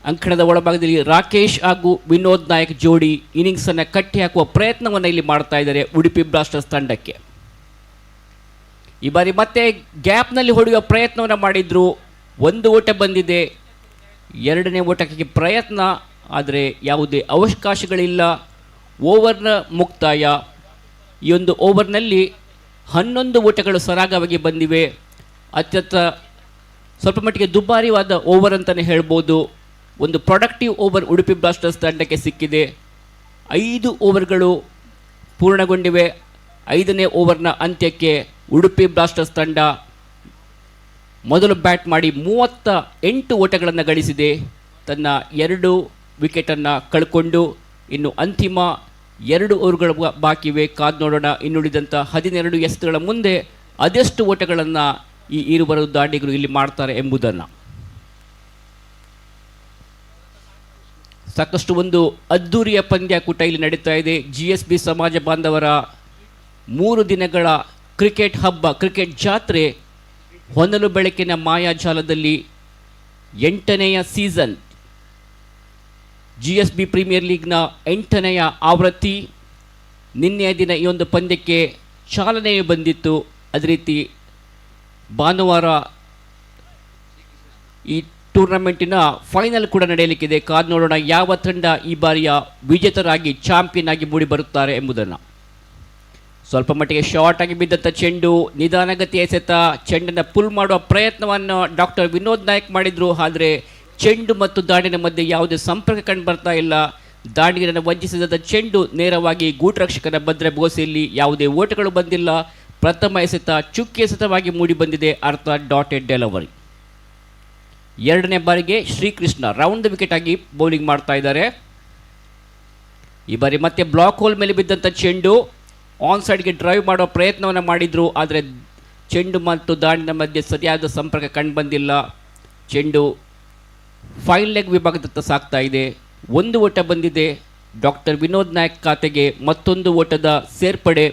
Speaker 4: ಅಂಕಣದ ಒಳಭಾಗದಲ್ಲಿ ರಾಕೇಶ್ ಹಾಗೂ ವಿನೋದ್ ನಾಯಕ್ ಜೋಡಿ ಇನ್ನಿಂಗ್ಸನ್ನು ಕಟ್ಟಿ ಹಾಕುವ ಪ್ರಯತ್ನವನ್ನು ಇಲ್ಲಿ ಮಾಡ್ತಾ ಇದ್ದಾರೆ ಉಡುಪಿ ಬ್ಲಾಸ್ಟರ್ಸ್ ತಂಡಕ್ಕೆ. ಈ ಬಾರಿ ಮತ್ತೆ ಗ್ಯಾಪ್ನಲ್ಲಿ ಹೊಡೆಯುವ ಪ್ರಯತ್ನವನ್ನು ಮಾಡಿದ್ರು. 1 ಓಟ ಬಂದಿದೆ. 2ನೇ ಓಟಕ್ಕೆ ಪ್ರಯತ್ನ, ಆದರೆ ಯಾವುದೇ ಅವಕಾಶಗಳಿಲ್ಲ. ಓವರ್ನ ಮುಕ್ತಾಯ. ಈ ಒಂದು ಓವರ್ನಲ್ಲಿ 11 ಓಟಗಳು ಸರಾಗವಾಗಿ ಬಂದಿವೆ. ಅತ್ಯಂತ ಸ್ವಲ್ಪ ಮಟ್ಟಿಗೆ ದುಬಾರಿವಾದ ಓವರ್ ಅಂತಲೇ ಹೇಳ್ಬೋದು. ಒಂದು ಪ್ರೊಡಕ್ಟಿವ್ ಓವರ್ ಉಡುಪಿ ಬ್ಲಾಸ್ಟರ್ಸ್ ತಂಡಕ್ಕೆ ಸಿಕ್ಕಿದೆ. 5 ಓವರ್ಗಳು ಪೂರ್ಣಗೊಂಡಿವೆ. 5ನೇ ಓವರ್ನ ಅಂತ್ಯಕ್ಕೆ ಉಡುಪಿ ಬ್ಲಾಸ್ಟರ್ಸ್ ತಂಡ ಮೊದಲು ಬ್ಯಾಟ್ ಮಾಡಿ 38 ಓಟಗಳನ್ನು ಗಳಿಸಿದೆ. ತನ್ನ 2 ವಿಕೆಟನ್ನು ಕಳ್ಕೊಂಡು ಇನ್ನು ಅಂತಿಮ 2 ಓವರ್ಗಳು ಬಾಕಿವೆ. ಕಾದು ನೋಡೋಣ ಇನ್ನುಳಿದಂಥ 12 ಎಸೆತಗಳ ಮುಂದೆ ಅದೆಷ್ಟು ಓಟಗಳನ್ನು ಈ ಇರುವರು ದಾಂಡಿಗರು ಇಲ್ಲಿ ಮಾಡ್ತಾರೆ ಎಂಬುದನ್ನು. ಸಾಕಷ್ಟು ಒಂದು ಅದ್ದೂರಿಯ ಪಂದ್ಯಾಕೂಟ ಇಲ್ಲಿ ನಡೀತಾ ಇದೆ. GSB ಸಮಾಜ ಬಾಂಧವರ 3 ದಿನಗಳ ಕ್ರಿಕೆಟ್ ಹಬ್ಬ, ಕ್ರಿಕೆಟ್ ಜಾತ್ರೆ ಹೊನಲು ಬೆಳಕಿನ ಮಾಯಾಜಾಲದಲ್ಲಿ 8ನೆಯ ಸೀಸನ್, GSB ಪ್ರೀಮಿಯರ್ ಲೀಗ್ನ 8ನೆಯ ಆವೃತ್ತಿ. ನಿನ್ನೆಯ ದಿನ ಈ ಒಂದು ಪಂದ್ಯಕ್ಕೆ ಚಾಲನೆಯು ಬಂದಿತ್ತು. ಅದೇ ರೀತಿ ಭಾನುವಾರ ಈ ಟೂರ್ನಮೆಂಟಿನ ಫೈನಲ್ ಕೂಡ ನಡೆಯಲಿಕ್ಕಿದೆ. ಕಾದು ನೋಡೋಣ ಯಾವ ತಂಡ ಈ ಬಾರಿಯ ವಿಜೇತರಾಗಿ ಚಾಂಪಿಯನ್ ಆಗಿ ಮೂಡಿ ಬರುತ್ತಾರೆ ಎಂಬುದನ್ನು. ಸ್ವಲ್ಪ ಮಟ್ಟಿಗೆ ಶಾರ್ಟ್ ಆಗಿ ಬಿದ್ದಂಥ ಚೆಂಡು, ನಿಧಾನಗತಿ ಎಸೆತ, ಚೆಂಡನ್ನು ಪುಲ್ ಮಾಡುವ ಪ್ರಯತ್ನವನ್ನು ಡಾಕ್ಟರ್ ವಿನೋದ್ ನಾಯಕ್ ಮಾಡಿದರು. ಆದರೆ ಚೆಂಡು ಮತ್ತು ದಾಂಡಿನ ಮಧ್ಯೆ ಯಾವುದೇ ಸಂಪರ್ಕ ಕಂಡು ಬರ್ತಾ ಇಲ್ಲ. ದಾಂಡಿಗರನ್ನು ವಂಚಿಸಿದ ಚೆಂಡು ನೇರವಾಗಿ ಗೂಟರಕ್ಷಕನ ಭದ್ರ ಬೋಸೆಯಲ್ಲಿ ಯಾವುದೇ ಓಟಗಳು ಬಂದಿಲ್ಲ. ಪ್ರಥಮ ಎಸೆತ ಚುಕ್ಕಿ ಎಸೆತವಾಗಿ ಮೂಡಿ ಬಂದಿದೆ, ಅರ್ಥಾತ್ ಡಾಟೆಡ್ ಡೆಲಿವರಿ. 2ನೇ ಬಾರಿಗೆ ಶ್ರೀಕೃಷ್ಣ ರೌಂಡ್ ದ ವಿಕೆಟ್ ಆಗಿ ಬೌಲಿಂಗ್ ಮಾಡ್ತಾ ಇದ್ದಾರೆ. ಈ ಬಾರಿ ಮತ್ತೆ ಬ್ಲಾಕ್ ಹೋಲ್ ಮೇಲೆ ಬಿದ್ದಂಥ ಚೆಂಡು ಆನ್ ಸೈಡ್ಗೆ ಡ್ರೈವ್ ಮಾಡುವ ಪ್ರಯತ್ನವನ್ನು ಮಾಡಿದರು. ಆದರೆ ಚೆಂಡು ಮತ್ತು ದಾಂಡಿನ ಮಧ್ಯೆ ಸರಿಯಾದ ಸಂಪರ್ಕ ಕಂಡು ಬಂದಿಲ್ಲ. ಚೆಂಡು ಫೈನ್ ಲೆಗ್ ವಿಭಾಗದತ್ತ ಸಾಗ್ತಾ ಇದೆ. 1 ಓಟ ಬಂದಿದೆ ಡಾಕ್ಟರ್ ವಿನೋದ್ ನಾಯಕ್ ಖಾತೆಗೆ. ಮತ್ತೊಂದು ಓಟದ ಸೇರ್ಪಡೆ.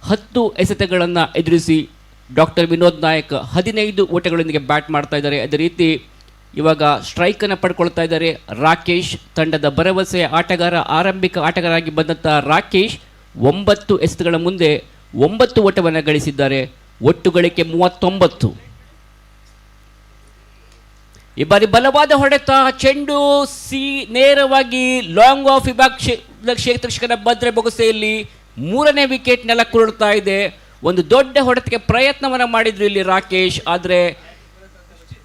Speaker 4: 10 ಎಸೆತಗಳನ್ನು ಎದುರಿಸಿ ಡಾಕ್ಟರ್ ವಿನೋದ್ ನಾಯಕ್ 15 ಓಟಗಳೊಂದಿಗೆ ಬ್ಯಾಟ್ ಮಾಡ್ತಾ ಇದ್ದಾರೆ. ಅದೇ ರೀತಿ ಇವಾಗ ಸ್ಟ್ರೈಕನ್ನು ಪಡ್ಕೊಳ್ತಾ ಇದ್ದಾರೆ ರಾಕೇಶ್. ತಂಡದ ಭರವಸೆ ಆಟಗಾರ, ಆರಂಭಿಕ ಆಟಗಾರರಾಗಿ ಬಂದಂಥ ರಾಕೇಶ್ 9 ಎಸೆತಗಳ ಮುಂದೆ 9 ಓಟವನ್ನು ಗಳಿಸಿದ್ದಾರೆ. ಒಟ್ಟು ಗಳಿಕೆ 39. ಈ ಬಾರಿ ಬಲವಾದ ಹೊಡೆತ, ಚೆಂಡು ನೇರವಾಗಿ ಲಾಂಗ್ ಆಫ್ ವಿಭಾಗ ಕ್ಷೇತ್ರಕ್ಷಕನ ಭದ್ರ ಬೊಗಸೆಯಲ್ಲಿ 3ನೇ ವಿಕೆಟ್ ನೆಲಕ್ಕುರುಳ್ತಾ ಇದೆ. ಒಂದು ದೊಡ್ಡ ಹೊಡೆತಕ್ಕೆ ಪ್ರಯತ್ನವನ್ನು ಮಾಡಿದ್ರು ಇಲ್ಲಿ ರಾಕೇಶ್. ಆದರೆ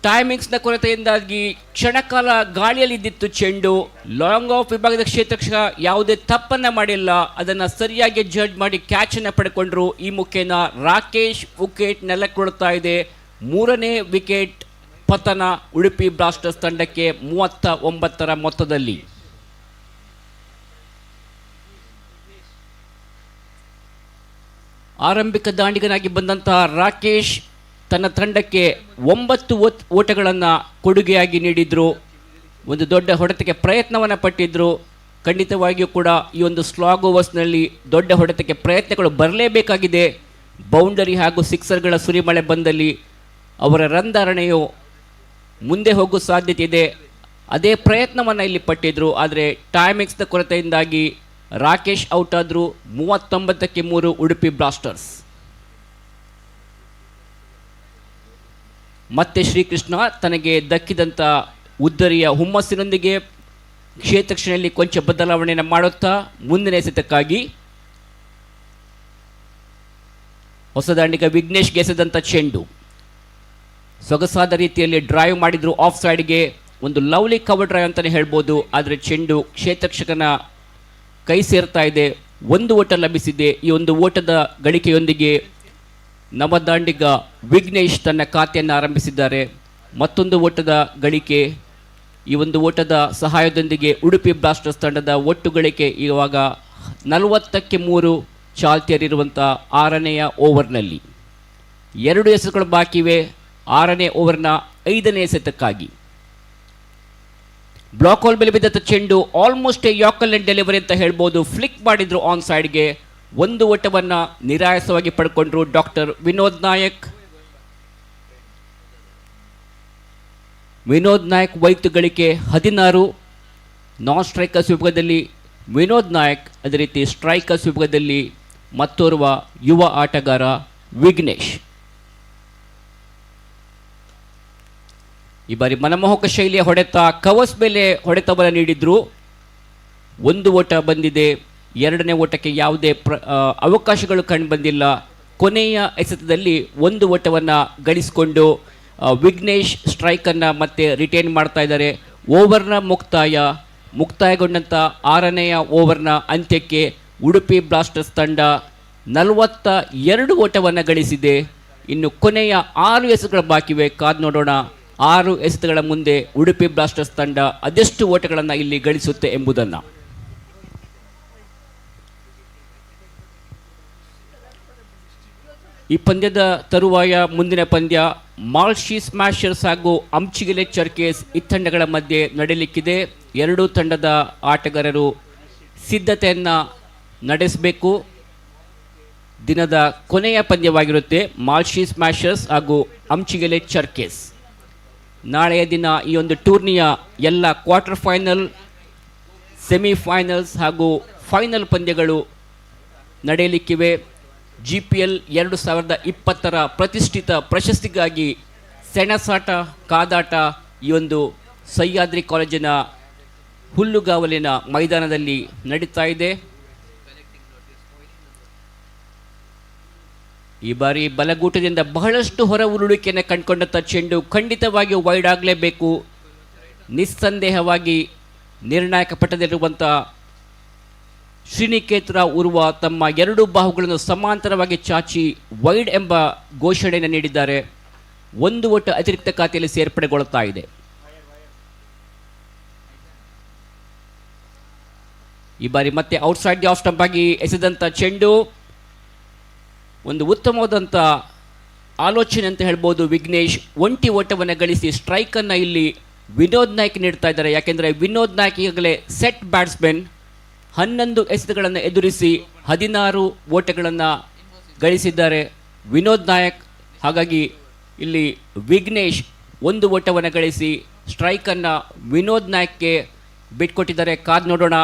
Speaker 4: ಟೈಮಿಂಗ್ಸ್ನ ಕೊರತೆಯಿಂದಾಗಿ ಕ್ಷಣಕಾಲ ಗಾಳಿಯಲ್ಲಿದ್ದಿತ್ತು ಚೆಂಡು. ಲಾಂಗ್ ಆಫ್ ವಿಭಾಗದ ಕ್ಷೇತ್ರಕ್ಷಕ ಯಾವುದೇ ತಪ್ಪನ್ನು ಮಾಡಿಲ್ಲ. ಅದನ್ನು ಸರಿಯಾಗಿ ಜಡ್ಜ್ ಮಾಡಿ ಕ್ಯಾಚನ್ನು ಪಡ್ಕೊಂಡ್ರು. ಈ ಮುಖೇನ ರಾಕೇಶ್ ವಿಕೆಟ್ ನೆಲಕ್ಕುರುಳ್ತಾ ಇದೆ. 3ನೇ ವಿಕೆಟ್ ಪತನ ಉಡುಪಿ ಬ್ಲಾಸ್ಟರ್ಸ್ ತಂಡಕ್ಕೆ 39ರ ಮೊತ್ತದಲ್ಲಿ. ಆರಂಭಿಕ ದಾಂಡಿಗನಾಗಿ ಬಂದಂತಹ ರಾಕೇಶ್ ತನ್ನ ತಂಡಕ್ಕೆ 9 ಓಟಗಳನ್ನು ಕೊಡುಗೆಯಾಗಿ ನೀಡಿದ್ರು. ಒಂದು ದೊಡ್ಡ ಹೊಡೆತಕ್ಕೆ ಪ್ರಯತ್ನವನ್ನು ಪಟ್ಟಿದ್ರು. ಖಂಡಿತವಾಗಿಯೂ ಕೂಡ ಈ ಒಂದು ಸ್ಲಾಗ್ ಓವರ್ಸ್ನಲ್ಲಿ ದೊಡ್ಡ ಹೊಡೆತಕ್ಕೆ ಪ್ರಯತ್ನಗಳು ಬರಲೇಬೇಕಾಗಿದೆ. ಬೌಂಡರಿ ಹಾಗೂ ಸಿಕ್ಸರ್ಗಳ ಸುರಿಮಳೆ ಬಂದಲ್ಲಿ ಅವರ ರನ್ ಧಾರಣೆಯು ಮುಂದೆ ಹೋಗುವ ಸಾಧ್ಯತೆ ಇದೆ. ಅದೇ ಪ್ರಯತ್ನವನ್ನು ಇಲ್ಲಿ ಪಟ್ಟಿದ್ರು. ಆದರೆ ಟೈಮಿಂಗ್ಸ್ನ ಕೊರತೆಯಿಂದಾಗಿ ರಾಕೇಶ್ ಔಟ್ ಆದರು. 39ಕ್ಕೆ 3 ಉಡುಪಿ ಬ್ಲಾಸ್ಟರ್ಸ್. ಮತ್ತೆ ಶ್ರೀಕೃಷ್ಣ ತನಗೆ ದಕ್ಕಿದಂಥ ಉದ್ದರಿಯ ಹುಮ್ಮಸ್ಸಿನೊಂದಿಗೆ ಕ್ಷೇತ್ರಕ್ಷಣೆಯಲ್ಲಿ ಕೊಂಚ ಬದಲಾವಣೆಯನ್ನು ಮಾಡುತ್ತಾ ಮುಂದಿನ ಎಸೆತಕ್ಕಾಗಿ ಹೊಸ ದಾಂಡಿಗ ವಿಘ್ನೇಶ್ಗೆ ಎಸೆದಂಥ ಚೆಂಡು ಸೊಗಸಾದ ರೀತಿಯಲ್ಲಿ ಡ್ರೈವ್ ಮಾಡಿದ್ರು ಆಫ್ ಸೈಡ್ಗೆ. ಒಂದು ಲವ್ಲಿ ಕವರ್ ಡ್ರೈವ್ ಅಂತಲೇ ಹೇಳ್ಬೋದು. ಆದರೆ ಚೆಂಡು ಕ್ಷೇತ್ರಕ್ಷಕನ ಕೈ ಸೇರ್ತಾ ಇದೆ. 1 ಓಟ ಲಭಿಸಿದೆ. ಈ ಒಂದು ಓಟದ ಗಳಿಕೆಯೊಂದಿಗೆ ನವದಾಂಡಿಗ ವಿಘ್ನೇಶ್ ತನ್ನ ಖಾತೆಯನ್ನು ಆರಂಭಿಸಿದ್ದಾರೆ. ಮತ್ತೊಂದು ಓಟದ ಗಳಿಕೆ. ಈ ಒಂದು ಓಟದ ಸಹಾಯದೊಂದಿಗೆ ಉಡುಪಿ ಬ್ಲಾಸ್ಟರ್ಸ್ ತಂಡದ ಒಟ್ಟು ಗಳಿಕೆ ಇವಾಗ 40ಕ್ಕೆ 3 ಚಾಲ್ತಿಯಲ್ಲಿರುವಂಥ 6ನೆಯ ಓವರ್ನಲ್ಲಿ. 2 ಎಸೆತಗಳು ಬಾಕಿವೆ 6ನೇ ಓವರ್ನ 5ನೇ ಎಸೆತಕ್ಕಾಗಿ. ಬ್ಲಾಕ್ ಹೋಲ್ ಮೇಲೆ ಬಿದ್ದಂಥ ಚೆಂಡು ಆಲ್ಮೋಸ್ಟ್ ಎ ಯಾಕಲ್ ಅಂಡ್ ಡೆಲಿವರಿ ಅಂತ ಹೇಳ್ಬೋದು. ಫ್ಲಿಕ್ ಮಾಡಿದ್ರು ಆನ್ ಸೈಡ್ಗೆ. 1 ಓಟವನ್ನು ನಿರಾಯಸವಾಗಿ ಪಡ್ಕೊಂಡ್ರು ಡಾಕ್ಟರ್ ವಿನೋದ್ ನಾಯಕ್. ವಿನೋದ್ ನಾಯಕ್ ವೈಯಕ್ತಿಕ ಗಳಿಕೆ 16. ನಾನ್ ಸ್ಟ್ರೈಕರ್ಸ್ ವಿಭಾಗದಲ್ಲಿ ವಿನೋದ್ ನಾಯಕ್, ಅದೇ ರೀತಿ ಸ್ಟ್ರೈಕರ್ಸ್ ವಿಭಾಗದಲ್ಲಿ ಮತ್ತೋರ್ವ ಯುವ ಆಟಗಾರ ವಿಘ್ನೇಶ್. ಈ ಬಾರಿ ಮನಮೋಹಕ ಶೈಲಿಯ ಹೊಡೆತ, ಕವರ್ಸ್ ಮೇಲೆ ಹೊಡೆತವನ್ನು ನೀಡಿದ್ರು. ಒಂದು ಓಟ ಬಂದಿದೆ. ಎರಡನೇ ಓಟಕ್ಕೆ ಯಾವುದೇ ಅವಕಾಶಗಳು ಕಂಡು ಬಂದಿಲ್ಲ. ಕೊನೆಯ ಎಸೆತದಲ್ಲಿ ಒಂದು ಓಟವನ್ನು ಗಳಿಸಿಕೊಂಡು ವಿಘ್ನೇಶ್ ಸ್ಟ್ರೈಕನ್ನು ಮತ್ತೆ ರಿಟೈನ್ ಮಾಡ್ತಾ ಇದ್ದಾರೆ. ಓವರ್ನ ಮುಕ್ತಾಯಗೊಂಡಂಥ 6ನೇ ಓವರ್ನ ಅಂತ್ಯಕ್ಕೆ ಉಡುಪಿ ಬ್ಲಾಸ್ಟರ್ಸ್ ತಂಡ 42 ಓಟವನ್ನು ಗಳಿಸಿದೆ. ಇನ್ನು ಕೊನೆಯ 6 ಎಸೆತಗಳು ಬಾಕಿವೆ. ಕಾದು ನೋಡೋಣ 6 ಎಸೆತಗಳ ಮುಂದೆ ಉಡುಪಿ ಬ್ಲಾಸ್ಟರ್ಸ್ ತಂಡ ಅದೆಷ್ಟು ಓಟಗಳನ್ನು ಇಲ್ಲಿ ಗಳಿಸುತ್ತೆ ಎಂಬುದನ್ನು. ಈ ಪಂದ್ಯದ ತರುವಾಯ ಮುಂದಿನ ಪಂದ್ಯ ಮಾಲ್ಶಿ ಸ್ಮ್ಯಾಶರ್ಸ್ ಹಾಗೂ ಅಂಚಿಗೆಲೆ ಚರ್ಕೇಸ್ ಈ ತಂಡಗಳ ಮಧ್ಯೆ ನಡೆಯಲಿಕ್ಕಿದೆ. ಎರಡೂ ತಂಡದ ಆಟಗಾರರು ಸಿದ್ಧತೆಯನ್ನು ನಡೆಸಬೇಕು. ದಿನದ ಕೊನೆಯ ಪಂದ್ಯವಾಗಿರುತ್ತೆ ಮಾಲ್ಶಿ ಸ್ಮ್ಯಾಶರ್ಸ್ ಹಾಗೂ ಅಂಚಿಗೆಲೆ ಚರ್ಕೇಸ್. ನಾಳೆಯ ದಿನ ಈ ಒಂದು ಟೂರ್ನಿಯ ಎಲ್ಲ ಕ್ವಾರ್ಟರ್ ಫೈನಲ್, ಸೆಮಿಫೈನಲ್ಸ್ ಹಾಗೂ ಫೈನಲ್ ಪಂದ್ಯಗಳು ನಡೆಯಲಿಕ್ಕಿವೆ. GPL 2020 ಪ್ರತಿಷ್ಠಿತ ಪ್ರಶಸ್ತಿಗಾಗಿ ಸೆಣಸಾಟ ಕಾದಾಟ ಈ ಒಂದು ಸಹ್ಯಾದ್ರಿ ಕಾಲೇಜಿನ ಹುಲ್ಲುಗಾವಲಿನ ಮೈದಾನದಲ್ಲಿ ನಡೀತಾ ಇದೆ. ಈ ಬಾರಿ ಬಲಗೂಟದಿಂದ ಬಹಳಷ್ಟು ಹೊರ ಉರುಳಿಕೆಯನ್ನು ಕಂಡುಕೊಂಡಂಥ ಚೆಂಡು ಖಂಡಿತವಾಗಿ ವೈಡ್ ಆಗಲೇಬೇಕು. ನಿಸ್ಸಂದೇಹವಾಗಿ ನಿರ್ಣಾಯಕ ಪಟ್ಟದಲ್ಲಿರುವಂಥ ಶ್ರೀನಿಕೇತ್ ರಾವ್ ಉರ್ವ ತಮ್ಮ 2 ಬಾಹುಗಳನ್ನು ಸಮಾಂತರವಾಗಿ ಚಾಚಿ ವೈಡ್ ಎಂಬ ಘೋಷಣೆಯನ್ನು ನೀಡಿದ್ದಾರೆ. ಒಂದು ಓಟ ಅತಿರಿಕ್ತ ಖಾತೆಯಲ್ಲಿ ಸೇರ್ಪಡೆಗೊಳ್ಳುತ್ತಾ ಇದೆ. ಈ ಬಾರಿ ಮತ್ತೆ ಔಟ್ಸೈಡ್ ದಿ ಆಫ್ ಸ್ಟಂಪ್ ಆಗಿ ಎಸೆದಂಥ ಚೆಂಡು ಒಂದು ಉತ್ತಮವಾದಂಥ ಆಲೋಚನೆ ಅಂತ ಹೇಳ್ಬೋದು. ವಿಘ್ನೇಶ್ ಒಂಟಿ ಓಟವನ್ನು ಗಳಿಸಿ ಸ್ಟ್ರೈಕನ್ನು ಇಲ್ಲಿ ವಿನೋದ್ ನಾಯ್ಕ್ ನೀಡ್ತಾ ಇದ್ದಾರೆ. ಯಾಕೆಂದರೆ ವಿನೋದ್ ನಾಯ್ಕ್ ಈಗಾಗಲೇ ಸೆಟ್ ಬ್ಯಾಟ್ಸ್ಮನ್ 11 ಎಸೆತಗಳನ್ನು ಎದುರಿಸಿ 16 ಓಟಗಳನ್ನು ಗಳಿಸಿದ್ದಾರೆ ವಿನೋದ್ ನಾಯಕ್. ಹಾಗಾಗಿ ಇಲ್ಲಿ ವಿಘ್ನೇಶ್ ಒಂದು ಓಟವನ್ನು ಗಳಿಸಿ ಸ್ಟ್ರೈಕನ್ನು ವಿನೋದ್ ನಾಯಕ್ಗೆ ಬಿಟ್ಕೊಟ್ಟಿದ್ದಾರೆ. ಕಾದು ನೋಡೋಣ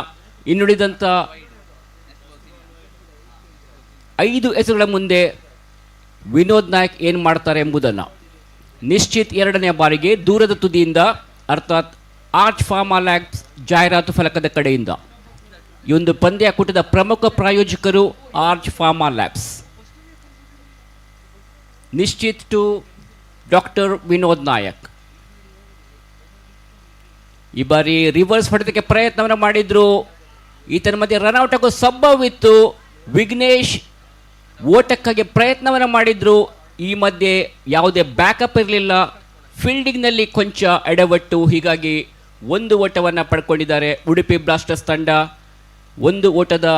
Speaker 4: ಇನ್ನುಳಿದಂಥ 5 ಎಸೆತಗಳ ಮುಂದೆ ವಿನೋದ್ ನಾಯಕ್ ಏನು ಮಾಡ್ತಾರೆ ಎಂಬುದನ್ನು. ನಿಶ್ಚಿತ್ 2ನೇ ಬಾರಿಗೆ ದೂರದ ತುದಿಯಿಂದ, ಅರ್ಥಾತ್ ಆರ್ಚ್ ಫಾರ್ಮಾ ಲ್ಯಾಬ್ಸ್ ಜಾಹೀರಾತು ಫಲಕದ ಕಡೆಯಿಂದ. ಈ ಒಂದು ಪಂದ್ಯಕೂಟದ ಪ್ರಮುಖ ಪ್ರಾಯೋಜಕರು Arch Pharma Labs. Nishchit to doctor Vinod Nayak. ಈ ಬಾರಿ ರಿವರ್ಸ್ ಹೊಡೆದಕ್ಕೆ ಪ್ರಯತ್ನವನ್ನು ಮಾಡಿದ್ರು. ಈತನ ಮಧ್ಯೆ ರನ್ಔಟ್ ಆಗೋ ಸಂಭವವಿತ್ತು. ವಿಘ್ನೇಶ್ ಓಟಕ್ಕಾಗಿ ಪ್ರಯತ್ನವನ್ನು ಮಾಡಿದ್ರು. ಈ ಮಧ್ಯೆ ಯಾವುದೇ ಬ್ಯಾಕಪ್ ಇರಲಿಲ್ಲ. ಫೀಲ್ಡಿಂಗ್ನಲ್ಲಿ ಕೊಂಚ ಎಡವಟ್ಟು. ಹೀಗಾಗಿ ಒಂದು ಓಟವನ್ನು ಪಡ್ಕೊಂಡಿದ್ದಾರೆ ಉಡುಪಿ ಬ್ಲಾಸ್ಟರ್ಸ್ ತಂಡ. ಒಂದು ಓಟದ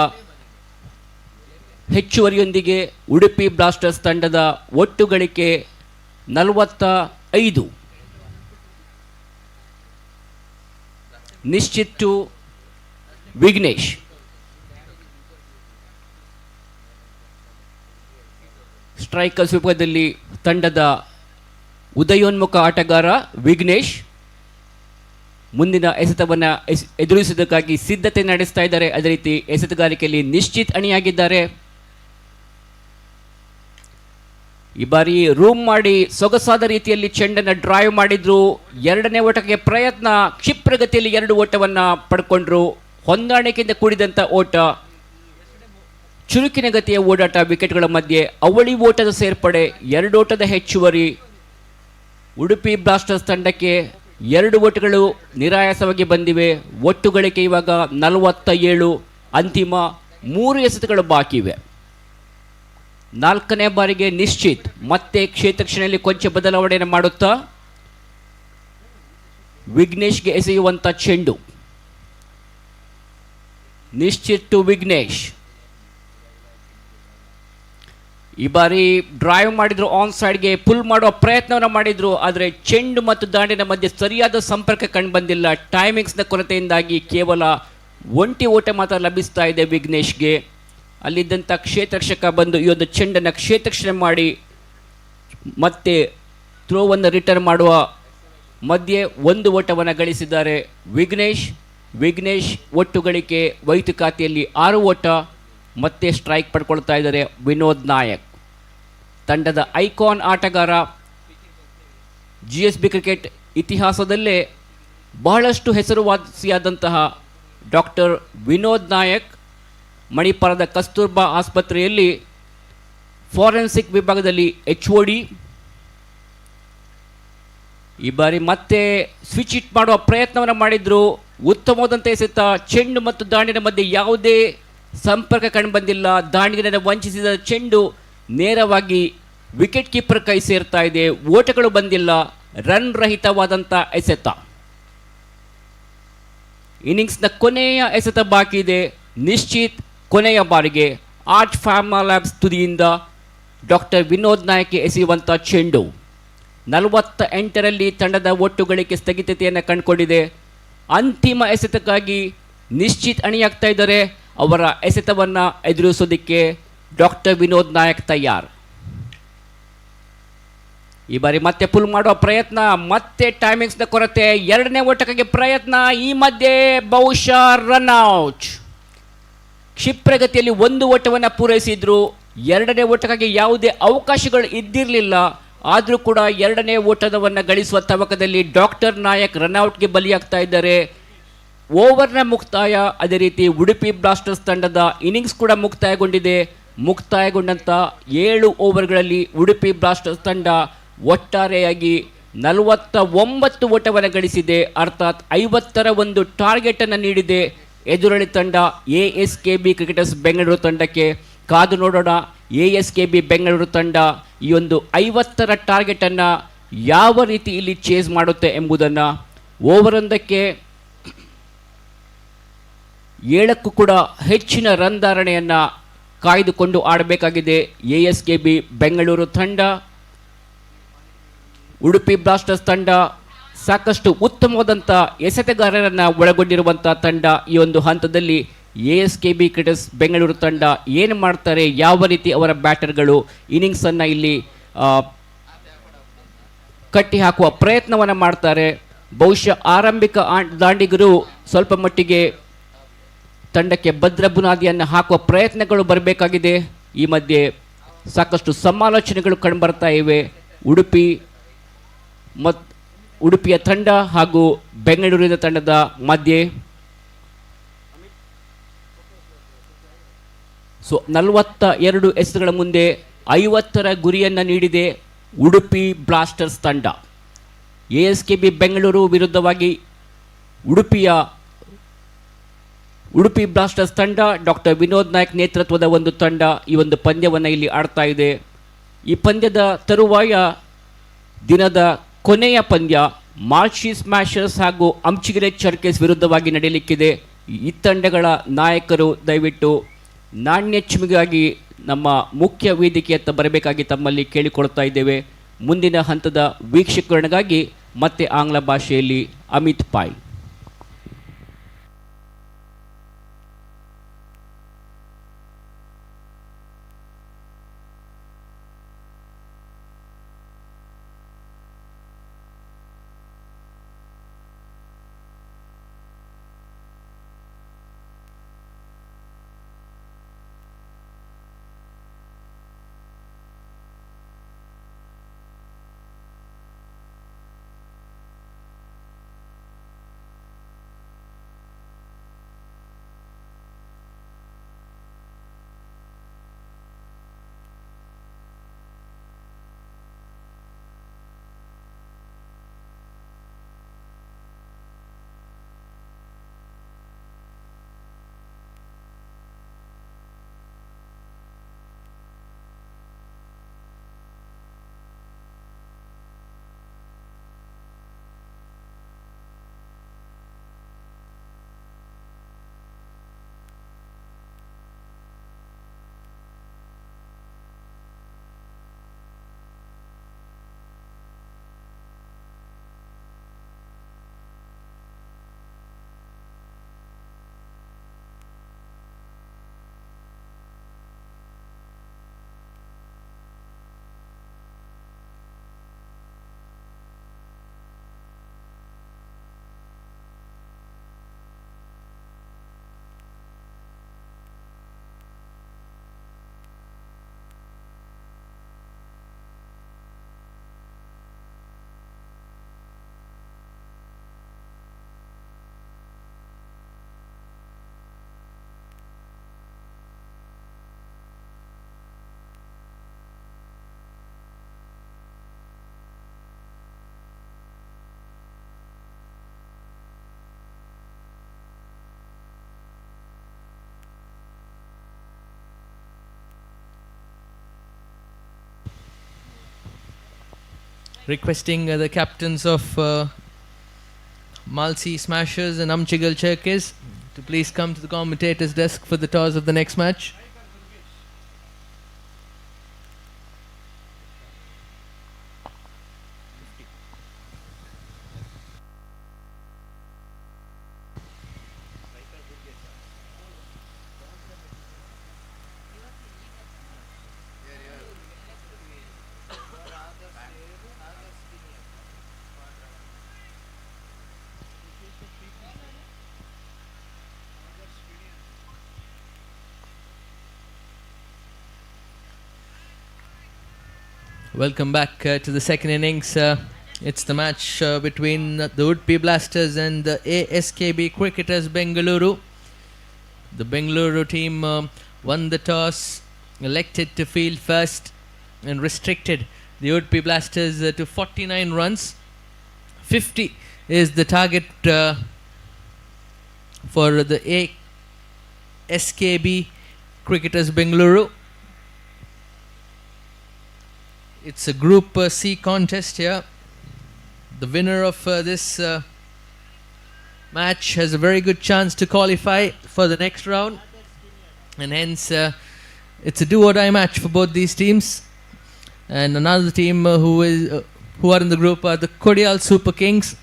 Speaker 4: ಹೆಚ್ಚುವರಿಯೊಂದಿಗೆ ಉಡುಪಿ ಬ್ಲಾಸ್ಟರ್ಸ್ ತಂಡದ ಒಟ್ಟು ಗಳಿಕೆ 45. ನಿಶ್ಚಿತ್ ಟು ವಿಘ್ನೇಶ್. ಸ್ಟ್ರೈಕರ್ಸ್ ವಿಭಾಗದಲ್ಲಿ ತಂಡದ ಉದಯೋನ್ಮುಖ ಆಟಗಾರ ವಿಘ್ನೇಶ್ ಮುಂದಿನ ಎಸೆತವನ್ನು ಎದುರಿಸುವುದಕ್ಕಾಗಿ ಸಿದ್ಧತೆ ನಡೆಸ್ತಾ ಇದ್ದಾರೆ. ಅದೇ ರೀತಿ ಎಸೆತಗಾರಿಕೆಯಲ್ಲಿ ನಿಶ್ಚಿತ್ ಅಣಿಯಾಗಿದ್ದಾರೆ. ಈ ಬಾರಿ ರೂಮ್ ಮಾಡಿ ಸೊಗಸಾದ ರೀತಿಯಲ್ಲಿ ಚೆಂಡನ್ನು ಡ್ರೈವ್ ಮಾಡಿದ್ರು. 2ನೇ ಓಟಕ್ಕೆ ಪ್ರಯತ್ನ, ಕ್ಷಿಪ್ರಗತಿಯಲ್ಲಿ 2 ಓಟವನ್ನು ಪಡ್ಕೊಂಡ್ರು. ಹೊಂದಾಣಿಕೆಯಿಂದ ಕೂಡಿದಂಥ ಓಟ, ಚುರುಕಿನ ಗತಿಯ ಓಡಾಟ, ವಿಕೆಟ್ಗಳ ಮಧ್ಯೆ ಅವಳಿ ಓಟದ ಸೇರ್ಪಡೆ, 2 ಓಟದ ಹೆಚ್ಚುವರಿ. ಉಡುಪಿ ಬ್ಲಾಸ್ಟರ್ಸ್ ತಂಡಕ್ಕೆ 2 ಓಟಗಳು ನಿರಾಯಾಸವಾಗಿ ಬಂದಿವೆ. ಒಟ್ಟು ಗಳಿಕೆ ಇವಾಗ 47. ಅಂತಿಮ 3 ಎಸೆತಗಳು ಬಾಕಿ ಇವೆ. 4ನೇ ಬಾರಿಗೆ ನಿಶ್ಚಿತ್ ಮತ್ತೆ ಕ್ಷೇತ್ರಕ್ಷಣೆಯಲ್ಲಿ ಕೊಂಚ ಬದಲಾವಣೆಯನ್ನು ಮಾಡುತ್ತಾ ವಿಘ್ನೇಶ್ಗೆ ಎಸೆಯುವಂಥ ಚೆಂಡು. ನಿಶ್ಚಿತ್ ಟು ವಿಘ್ನೇಶ್. ಈ ಬಾರಿ ಡ್ರೈವ್ ಮಾಡಿದ್ರು, ಆನ್ ಸೈಡ್ಗೆ ಪುಲ್ ಮಾಡುವ ಪ್ರಯತ್ನವನ್ನು ಮಾಡಿದ್ರು. ಆದರೆ ಚೆಂಡು ಮತ್ತು ದಾಂಡಿನ ಮಧ್ಯೆ ಸರಿಯಾದ ಸಂಪರ್ಕ ಕಂಡು ಬಂದಿಲ್ಲ. ಟೈಮಿಂಗ್ಸ್ನ ಕೊರತೆಯಿಂದಾಗಿ ಕೇವಲ ಒಂಟಿ ಓಟ ಮಾತ್ರ ಲಭಿಸ್ತಾ ಇದೆ ವಿಘ್ನೇಶ್ಗೆ. ಅಲ್ಲಿದ್ದಂಥ ಕ್ಷೇತ್ರರಕ್ಷಕ ಬಂದು ಈ ಒಂದು ಚೆಂಡನ್ನು ಕ್ಷೇತ್ರರಕ್ಷಣೆ ಮಾಡಿ ಮತ್ತೆ ಥ್ರೋವನ್ನು ರಿಟರ್ನ್ ಮಾಡುವ ಮಧ್ಯೆ 1 ಓಟವನ್ನು ಗಳಿಸಿದ್ದಾರೆ ವಿಘ್ನೇಶ್ ಒಟ್ಟು ಗಳಿಕೆ ವೈಯಕ್ತಿಕ ಖಾತೆಯಲ್ಲಿ 6 ಓಟ. ಮತ್ತೆ ಸ್ಟ್ರೈಕ್ ಪಡ್ಕೊಳ್ತಾ ಇದ್ದಾರೆ ವಿನೋದ್ ನಾಯಕ್. ತಂಡದ ಐಕಾನ್ ಆಟಗಾರ, GSB ಕ್ರಿಕೆಟ್ ಇತಿಹಾಸದಲ್ಲೇ ಬಹಳಷ್ಟು ಹೆಸರುವಾಸಿಯಾದಂತಹ ಡಾಕ್ಟರ್ ವಿನೋದ್ ನಾಯಕ್ ಮಣಿಪಾಲದ ಕಸ್ತೂರ್ಬಾ ಆಸ್ಪತ್ರೆಯಲ್ಲಿ ಫಾರೆನ್ಸಿಕ್ ವಿಭಾಗದಲ್ಲಿ HOD. ಈ ಬಾರಿ ಮತ್ತೆ ಸ್ವಿಚ್ ಹಿಟ್ ಮಾಡುವ ಪ್ರಯತ್ನವನ್ನು ಮಾಡಿದ್ರು. ಉತ್ತಮವಾದಂಥ ಎಸೆತ, ಚೆಂಡು ಮತ್ತು ದಾಂಡಿನ ಮಧ್ಯೆ ಯಾವುದೇ ಸಂಪರ್ಕ ಕಂಡುಬಂದಿಲ್ಲ. ದಾಂಡಿಗರನ್ನು ವಂಚಿಸಿದ ಚೆಂಡು ನೇರವಾಗಿ ವಿಕೆಟ್ ಕೀಪರ್ ಕೈ ಸೇರ್ತಾ ಇದೆ. ಓಟಗಳು ಬಂದಿಲ್ಲ. ರನ್ ರಹಿತವಾದಂಥ ಎಸೆತ. ಇನ್ನಿಂಗ್ಸ್ನ ಕೊನೆಯ ಎಸೆತ ಬಾಕಿ ಇದೆ. ನಿಶ್ಚಿತ್ ಕೊನೆಯ ಬಾರಿಗೆ ಆರ್ಟ್ ಫಾರ್ಮಾ ಲ್ಯಾಬ್ಸ್ ತುದಿಯಿಂದ ಡಾಕ್ಟರ್ ವಿನೋದ್ ನಾಯಕ್ ಎಸೆಯುವಂಥ ಚೆಂಡು 48ರಲ್ಲಿ ತಂಡದ ಒಟ್ಟು ಗಳಿಕೆ ಸ್ಥಗಿತತೆಯನ್ನು ಕಂಡುಕೊಂಡಿದೆ. ಅಂತಿಮ ಎಸೆತಕ್ಕಾಗಿ ನಿಶ್ಚಿತ್ ಅಣಿಯಾಗ್ತಾ ಇದ್ದಾರೆ. ಅವರ ಎಸೆತವನ್ನು ಎದುರಿಸೋದಕ್ಕೆ ಡಾಕ್ಟರ್ ವಿನೋದ್ ನಾಯಕ್ ತಯಾರ್. ಈ ಬಾರಿ ಮತ್ತೆ ಪುಲ್ ಮಾಡುವ ಪ್ರಯತ್ನ, ಮತ್ತೆ ಟೈಮಿಂಗ್ಸ್ನ ಕೊರತೆ. ಎರಡನೇ ಓಟಕ್ಕಾಗಿ ಪ್ರಯತ್ನ, ಈ ಮಧ್ಯೆ ಬಹುಶಃ ರನ್ಔಟ್. ಕ್ಷಿಪ್ರಗತಿಯಲ್ಲಿ ಒಂದು ಓಟವನ್ನು ಪೂರೈಸಿದ್ರು. ಎರಡನೇ ಓಟಕ್ಕಾಗಿ ಯಾವುದೇ ಅವಕಾಶಗಳು ಇದ್ದಿರಲಿಲ್ಲ. ಆದರೂ ಕೂಡ ಎರಡನೇ ಓಟವನ್ನು ಗಳಿಸುವ ತವಕದಲ್ಲಿ ಡಾಕ್ಟರ್ ನಾಯಕ್ ರನ್ಔಟ್ಗೆ ಬಲಿಯಾಗ್ತಾ ಇದ್ದಾರೆ. ಓವರ್ನ ಮುಕ್ತಾಯ, ಅದೇ ರೀತಿ ಉಡುಪಿ ಬ್ಲಾಸ್ಟರ್ಸ್ ತಂಡದ ಇನ್ನಿಂಗ್ಸ್ ಕೂಡ ಮುಕ್ತಾಯಗೊಂಡಿದೆ. ಮುಕ್ತಾಯಗೊಂಡಂಥ 7 ಓವರ್ಗಳಲ್ಲಿ ಉಡುಪಿ ಬ್ಲಾಸ್ಟರ್ಸ್ ತಂಡ ಒಟ್ಟಾರೆಯಾಗಿ 49 ಓಟವನ್ನು ಗಳಿಸಿದೆ. ಅರ್ಥಾತ್ 50ರ ಒಂದು ಟಾರ್ಗೆಟನ್ನು ನೀಡಿದೆ ಎದುರಾಳಿ ತಂಡ ASKB ಕ್ರಿಕೆಟರ್ಸ್ ಬೆಂಗಳೂರು ತಂಡಕ್ಕೆ. ಕಾದು ನೋಡೋಣ ASKB ಬೆಂಗಳೂರು ತಂಡ ಈ ಒಂದು 50ರ ಟಾರ್ಗೆಟನ್ನು ಯಾವ ರೀತಿ ಇಲ್ಲಿ ಚೇಸ್ ಮಾಡುತ್ತೆ ಎಂಬುದನ್ನು. ಓವರೊಂದಕ್ಕೆ 7ಕ್ಕೂ ಕೂಡ ಹೆಚ್ಚಿನ ರನ್ ಧಾರಣೆಯನ್ನು ಕಾಯ್ದುಕೊಂಡು ಆಡಬೇಕಾಗಿದೆ ASKB ಬೆಂಗಳೂರು ತಂಡ. ಉಡುಪಿ ಬ್ಲಾಸ್ಟರ್ಸ್ ತಂಡ ಸಾಕಷ್ಟು ಉತ್ತಮವಾದಂಥ ಎಸೆತಗಾರರನ್ನು ಒಳಗೊಂಡಿರುವಂಥ ತಂಡ. ಈ ಒಂದು ಹಂತದಲ್ಲಿ ASKB ಕ್ರಿಕೆಟರ್ಸ್ ಬೆಂಗಳೂರು ತಂಡ ಏನು ಮಾಡ್ತಾರೆ, ಯಾವ ರೀತಿ ಅವರ ಬ್ಯಾಟರ್ಗಳು ಇನ್ನಿಂಗ್ಸನ್ನು ಇಲ್ಲಿ ಕಟ್ಟಿ ಹಾಕುವ ಪ್ರಯತ್ನವನ್ನು ಮಾಡ್ತಾರೆ. ಬಹುಶಃ ಆರಂಭಿಕ ದಾಂಡಿಗರು ಸ್ವಲ್ಪ ಮಟ್ಟಿಗೆ ತಂಡಕ್ಕೆ ಭದ್ರ ಬುನಾದಿಯನ್ನು ಹಾಕುವ ಪ್ರಯತ್ನಗಳು ಬರಬೇಕಾಗಿದೆ. ಈ ಮಧ್ಯೆ ಸಾಕಷ್ಟು ಸಮಾಲೋಚನೆಗಳು ಕಂಡುಬರ್ತಾ ಇವೆ ಉಡುಪಿಯ ತಂಡ ಹಾಗೂ ಬೆಂಗಳೂರಿನ ತಂಡದ ಮಧ್ಯೆ. ಸೊ 42 ಎಸೆತಗಳ ಮುಂದೆ 50ರ ಗುರಿಯನ್ನು ನೀಡಿದೆ ಉಡುಪಿ ಬ್ಲಾಸ್ಟರ್ಸ್ ತಂಡ. ASKB ಬೆಂಗಳೂರು ವಿರುದ್ಧವಾಗಿ ಉಡುಪಿ ಬ್ಲಾಸ್ಟರ್ಸ್ ತಂಡ, ಡಾಕ್ಟರ್ ವಿನೋದ್ ನಾಯಕ್ ನೇತೃತ್ವದ ಒಂದು ತಂಡ ಈ ಒಂದು ಪಂದ್ಯವನ್ನು ಇಲ್ಲಿ ಆಡ್ತಾ ಇದೆ. ಈ ಪಂದ್ಯದ ತರುವಾಯ ದಿನದ ಕೊನೆಯ ಪಂದ್ಯ ಮಾರ್ಚಿ ಸ್ಮ್ಯಾಶರ್ಸ್ ಹಾಗೂ ಅಂಚಿಗೆರೆ ಚರ್ಕೇಸ್ ವಿರುದ್ಧವಾಗಿ ನಡೆಯಲಿಕ್ಕಿದೆ. ಈ ತಂಡಗಳ ನಾಯಕರು ದಯವಿಟ್ಟು ನಾಣ್ಯ ಚಿಮಿಗಾಗಿ ನಮ್ಮ ಮುಖ್ಯ ವೇದಿಕೆಯತ್ತ ಬರಬೇಕಾಗಿ ತಮ್ಮಲ್ಲಿ ಕೇಳಿಕೊಳ್ತಾ ಇದ್ದೇವೆ. ಮುಂದಿನ ಹಂತದ ವೀಕ್ಷಕರಣಗಾಗಿ ಮತ್ತೆ ಆಂಗ್ಲ ಭಾಷೆಯಲ್ಲಿ Amit Pai.
Speaker 5: requesting the captains of Malsi Smashers and Amchigal Cherkis to please come to the commentator's desk for the toss of the next match. Welcome back to the second innings. It's the match between the Woodpee Blasters and the ASKB Cricketers Bengaluru. The Bengaluru team won the toss, elected to field first and restricted the Woodpee Blasters to 49 runs. 50 is the target for the ASKB Cricketers Bengaluru. It's a Group C contest here. The winner of this match has a very good chance to qualify for the next round, and hence it's a do-or-die match for both these teams. And another team who are in the group are the Kodial Super Kings.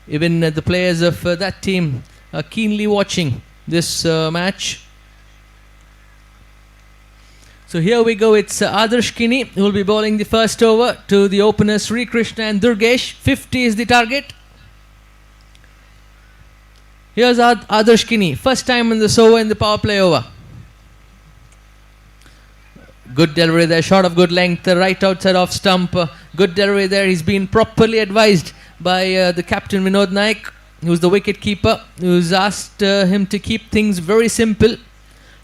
Speaker 5: Even the players of that team are keenly watching this match. So here we go, it's Adarsh Kini who will be bowling the first over to the openers Sri Krishna and Durgesh. 50 is the target. Here's Adarsh Kini, first time in this over in the power play over. Good delivery there, shot of good length, right outside off stump. Good delivery there, he's been properly advised by the captain Vinod Naik, who's the wicket keeper, who's asked him to keep things very simple.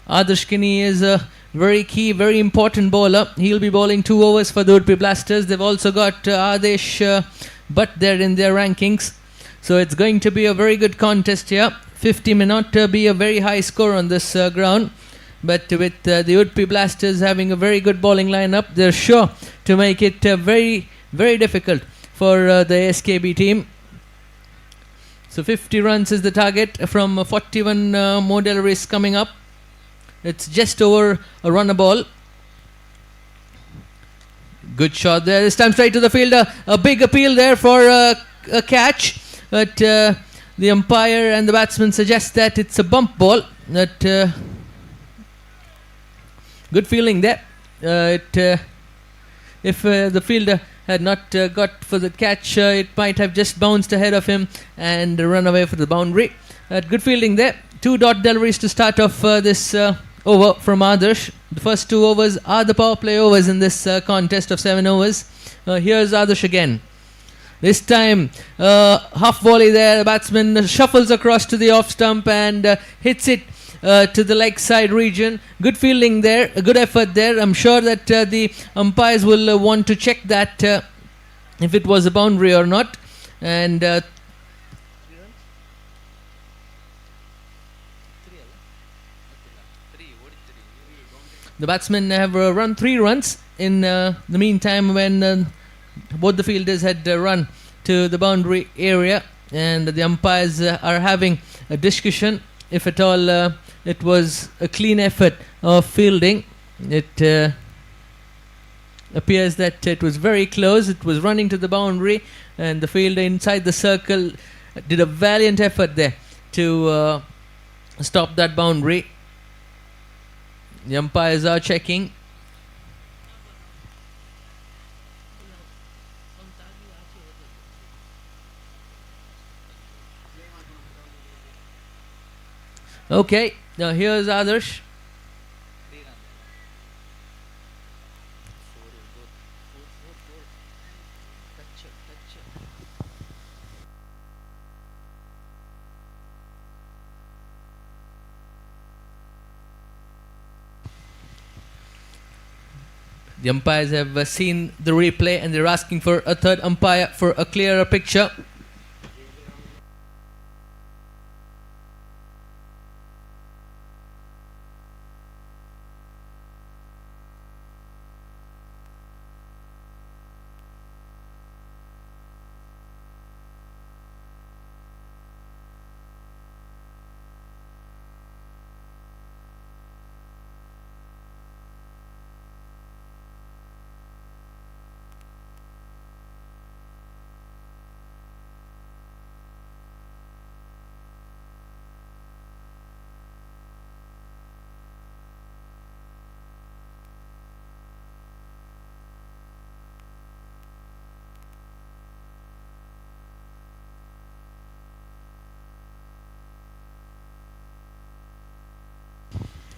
Speaker 5: Adarsh Kini is a very key, very important bowler. He'll be bowling 2 overs for the Woodpee Blasters. They've also got Adesh Bhatt there in their rankings. So it's going to be a very good contest here. 50 may not be a very high score on this ground. But with the Woodpee Blasters having a very good bowling lineup, they're sure to make it very, very difficult for the SKB team. So 50 runs is the target from 41 more deliveries coming up. It's just over a runner ball. Good shot there. This time straight to the fielder. A big appeal there for a catch. But the umpire and the batsman suggest that it's a bump ball. That good feeling there. If the fielder had not got for the catch, it might have just bounced ahead of him and run away for the boundary. Good fielding there. 2 dot deliveries to start off this over from Adarsh. The first 2 overs are the power play overs in this contest of 7 overs. Here's Adarsh again. This time half volley there. The batsman shuffles across to the off stump and hits it to the leg side region. Good fielding there, a good effort there. I'm sure that the umpires will want to check that if it was a boundary or not. And the batsmen have run 3 runs in the meantime when both the fielders had run to the boundary area, and the umpires are having a discussion if at all it was a clean effort of fielding. It appears that it was very close. It was running to the boundary, and the fielder inside the circle did a valiant effort there to stop that boundary. The umpires are checking. Okay, now here's Adarsh. The umpires have seen the replay and they're asking for a third umpire for a clearer picture.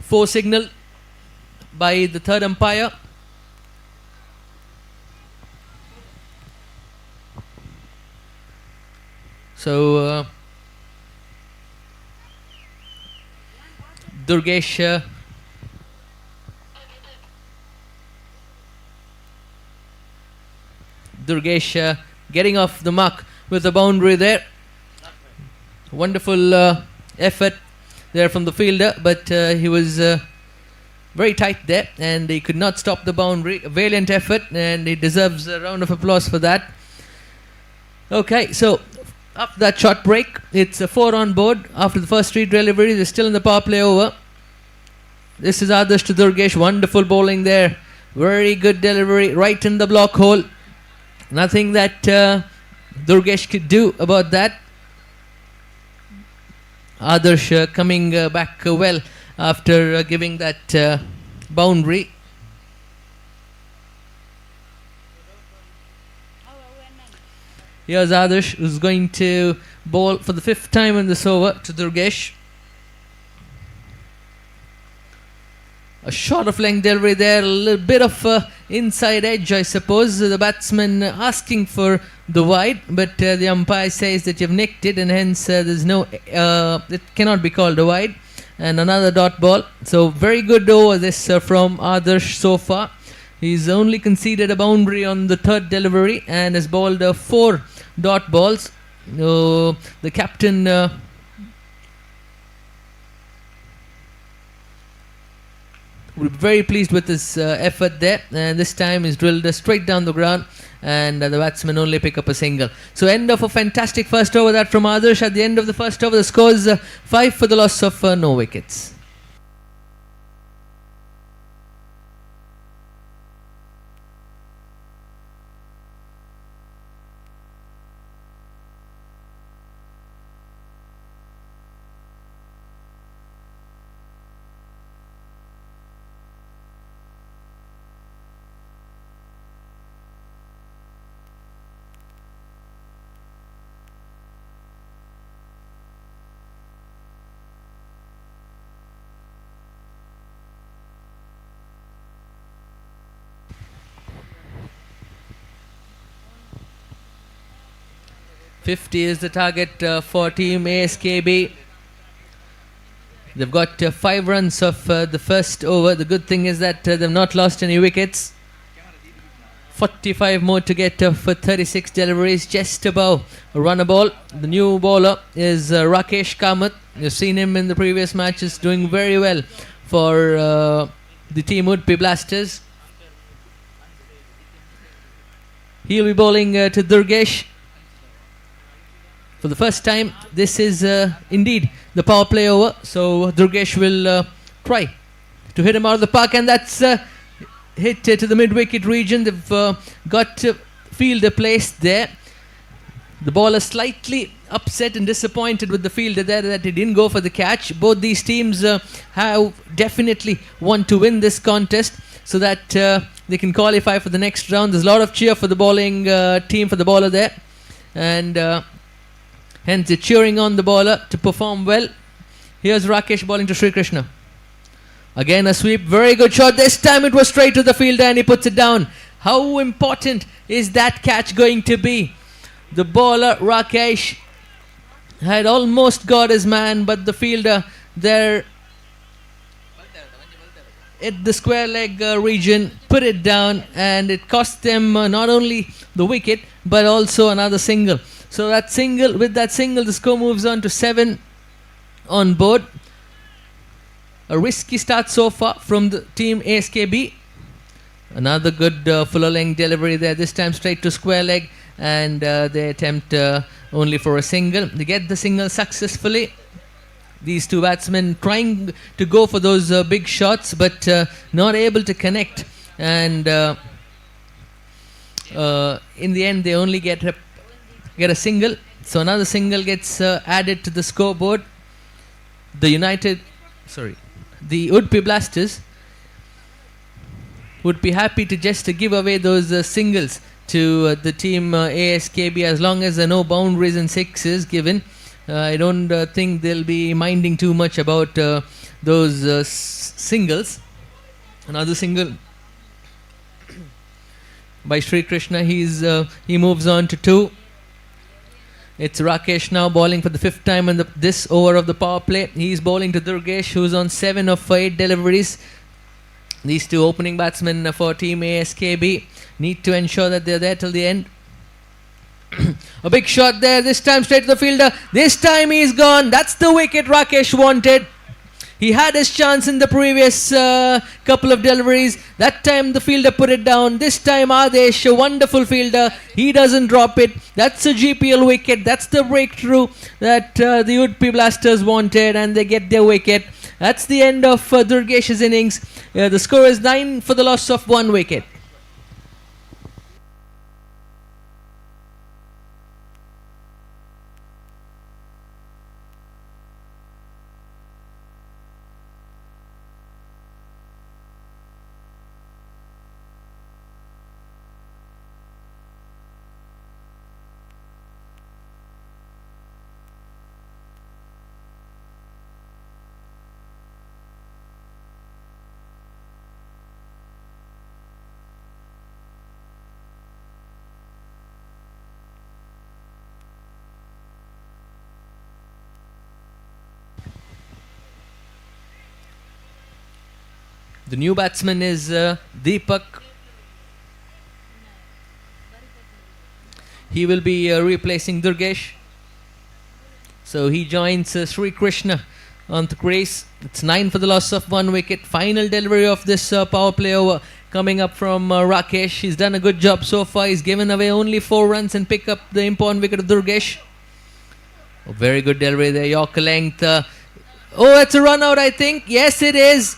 Speaker 5: 4 signal by the third umpire. So Durgesh getting off the mark with a boundary there. Wonderful effort there from the fielder, but he was very tight there and he could not stop the boundary. A valiant effort, and he deserves a round of applause for that. Okay, so after that short break, it's a 4 on board. After the first 3 deliveries, they're still in the power play over. This is Adarsh to Durgesh. Wonderful bowling there. Very good delivery right in the block hole. Nothing that Durgesh could do about that. Adarsh coming back well after giving that boundary. Here's Adarsh, who's going to bowl for the 5th time in this over to Durgesh. A short of length delivery there, a little bit of inside edge, I suppose. The batsman asking for the wide, but the umpire says that you've nicked it, and hence there's no, it cannot be called a wide. And another dot ball. So very good over this from Adarsh so far. He's only conceded a boundary on the 3rd delivery and has bowled 4 dot balls. The captain will be very pleased with his effort there, and this time he's drilled straight down the ground, and the batsman only pick up a single. So end of a fantastic first over that from Adarsh. At the end of the first over, the score is 5 for the loss of no wickets. .50 is the target for team ASKB. They've got 5 runs of the first over. The good thing is that they've not lost any wickets. 45 more to get for 36 deliveries, just above a run a ball. The new bowler is Rakesh Kamath. You've seen him in the previous matches doing very well for the team Woodby Blasters. He'll be bowling to Durgesh. For the first time, this is indeed the power play over. So Durgesh will try to hit him out of the park, and that's hit to the mid-wicket region. They've got fielder placed there. The bowler slightly upset and disappointed with the fielder there that he didn't go for the catch. Both these teams have definitely want to win this contest so that they can qualify for the next round. There's a lot of cheer for the bowling team, for the bowler there, and hence they're cheering on the bowler to perform well. Here's Rakesh bowling to Sri Krishna. Again a sweep, very good shot. This time it was straight to the fielder and he puts it down. How important is that catch going to be? The bowler Rakesh had almost got his man, but the fielder there at the square leg region put it down, and it cost them not only the wicket but also another single. So that single, with that single, the score moves on to 7 on board. A risky start so far from the team ASKB. Another good fuller length delivery there, this time straight to square leg, and they attempt only for a single. They get the single successfully. These two batsmen trying to go for those big shots, but not able to connect, and in the end they only get a single. So another single gets added to the scoreboard. The Woodby Blasters would be happy to just give away those singles to the team ASKB as long as there are no boundaries and sixes given. I don't think they'll be minding too much about those singles. Another single by Sri Krishna. He moves on to 2. It's Rakesh now bowling for the 5th time in this over of the power play. He's bowling to Durgesh, who's on 7 of 8 deliveries. These two opening batsmen for Team ASKB need to ensure that they're there till the end. A big shot there, this time straight to the fielder. This time he's gone. That's the wicket Rakesh wanted. He had his chance in the previous couple of deliveries. That time the fielder put it down. This time Adesh, a wonderful fielder. He doesn't drop it. That's a GPL wicket. That's the breakthrough that the Udpi Blasters wanted, and they get their wicket. That's the end of Durgesh's innings. The score is 9 for the loss of 1 wicket. The new batsman is Deepak. He will be replacing Durgesh. So he joins Sri Krishna on the crease. It's 9 for the loss of 1 wicket. Final delivery of this power play over coming up from Rakesh. He's done a good job so far. He's given away only 4 runs and picked up the important wicket of Durgesh. A very good delivery there. Yorker length. Oh, it's a run out, I think. Yes, it is.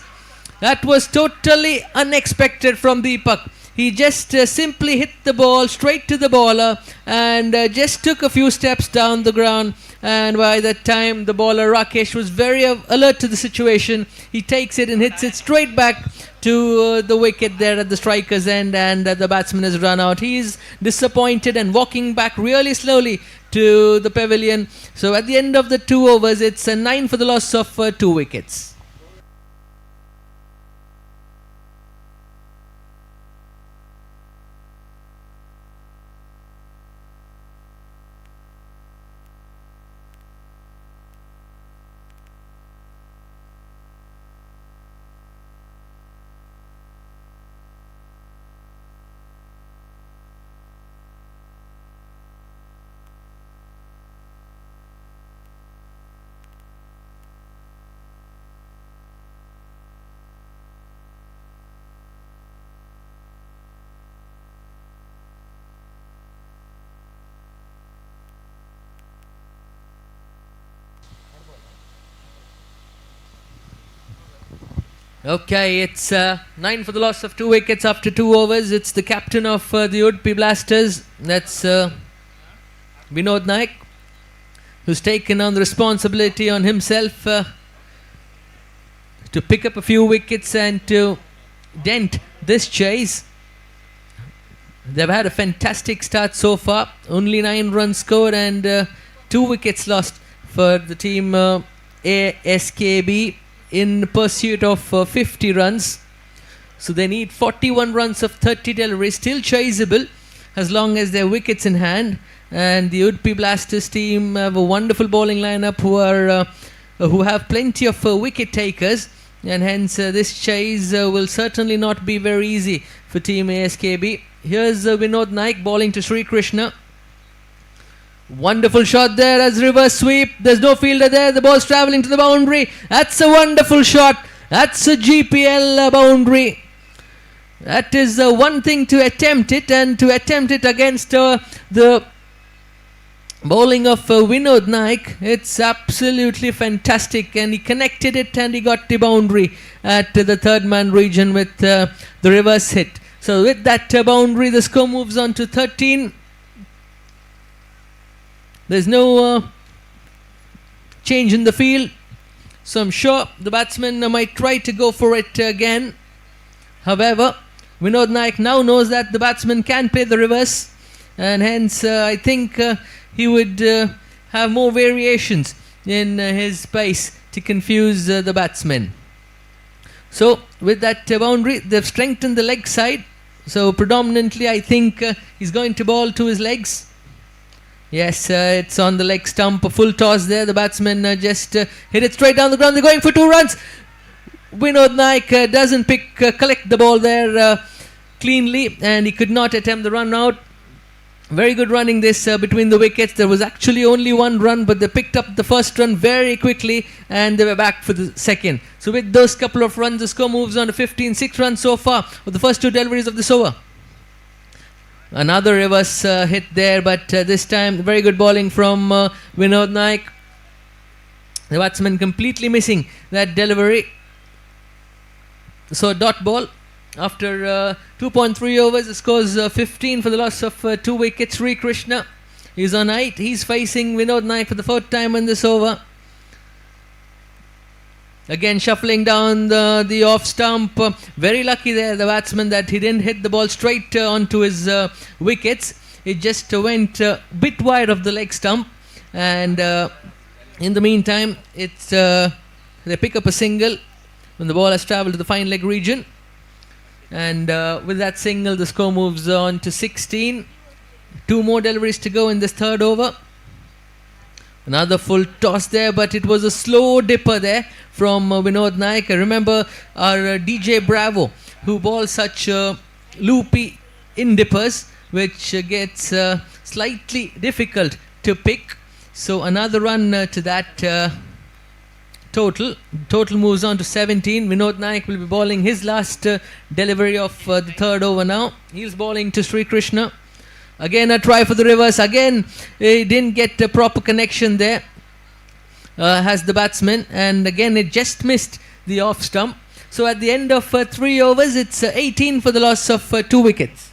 Speaker 5: That was totally unexpected from Deepak. He just simply hit the ball straight to the bowler and just took a few steps down the ground. And by that time, the bowler Rakesh was very alert to the situation. He takes it and hits it straight back to the wicket there at the striker's end, and the batsman has run out. He's disappointed and walking back really slowly to the pavilion. So at the end of the 2 overs, it's a 9 for the loss of 2 wickets. Okay, it's 9 for the loss of 2 wickets after 2 overs. It's the captain of the Udpi Blasters. That's Vinod Naik, who's taken on the responsibility on himself to pick up a few wickets and to dent this chase. They've had a fantastic start so far. Only 9 runs scored and 2 wickets lost for the team ASKB in pursuit of 50 runs. So they need 41 runs of 30 deliveries, still chaseable as long as their wickets in hand. And the Udpi Blasters team have a wonderful bowling lineup who have plenty of wicket takers, and hence this chase will certainly not be very easy for team ASKB. Here's Vinod Naik bowling to Sri Krishna. Wonderful shot there as reverse sweep. There's no fielder there. The ball's travelling to the boundary. That's a wonderful shot. That's a GPL boundary. That is one thing to attempt it, and to attempt it against the bowling of Vinod Naik. It's absolutely fantastic, and he connected it and he got the boundary at the third man region with the reverse hit. So with that boundary, the score moves on to 13. There's no change in the field, so I'm sure the batsman might try to go for it again. However, Vinod Naik now knows that the batsman can play the reverse, and hence I think he would have more variations in his pace to confuse the batsmen. So with that boundary, they've strengthened the leg side. So predominantly, I think he's going to bowl to his legs. Yes, it's on the leg stump. A full toss there. The batsman just hit it straight down the ground. They're going for 2 runs. Vinod Naik doesn't collect the ball there cleanly, and he could not attempt the run out. Very good running this between the wickets. There was actually only 1 run, but they picked up the first run very quickly, and they were back for the second. So with those couple of runs, the score moves on to 15, 6 runs so far with the first 2 deliveries of this over. Another reverse hit there, but this time very good bowling from Vinod Naik. The batsman completely missing that delivery. So dot ball after 2.3 overs. The score's 15 for the loss of 2 wickets. Sri Krishna is on 8. He's facing Vinod Naik for the 4th time in this over. Again shuffling down the off stump. Very lucky there, the batsman, that he didn't hit the ball straight onto his wickets. It just went a bit wide of the leg stump. And in the meantime, it's they pick up a single when the ball has travelled to the fine leg region. And with that single, the score moves on to 16. 2 more deliveries to go in this 3rd over. Another full toss there, but it was a slow dipper there from Vinod Naik. I remember our DJ Bravo, who bowls such loopy in dippers, which gets slightly difficult to pick. So another run to that total. Total moves on to 17. Vinod Naik will be bowling his last delivery of the 3rd over now. He's bowling to Sri Krishna. Again a try for the reverse. Again he didn't get a proper connection there, has the batsman, and again it just missed the off stump. So at the end of 3 overs, it's 18 for the loss of 2 wickets.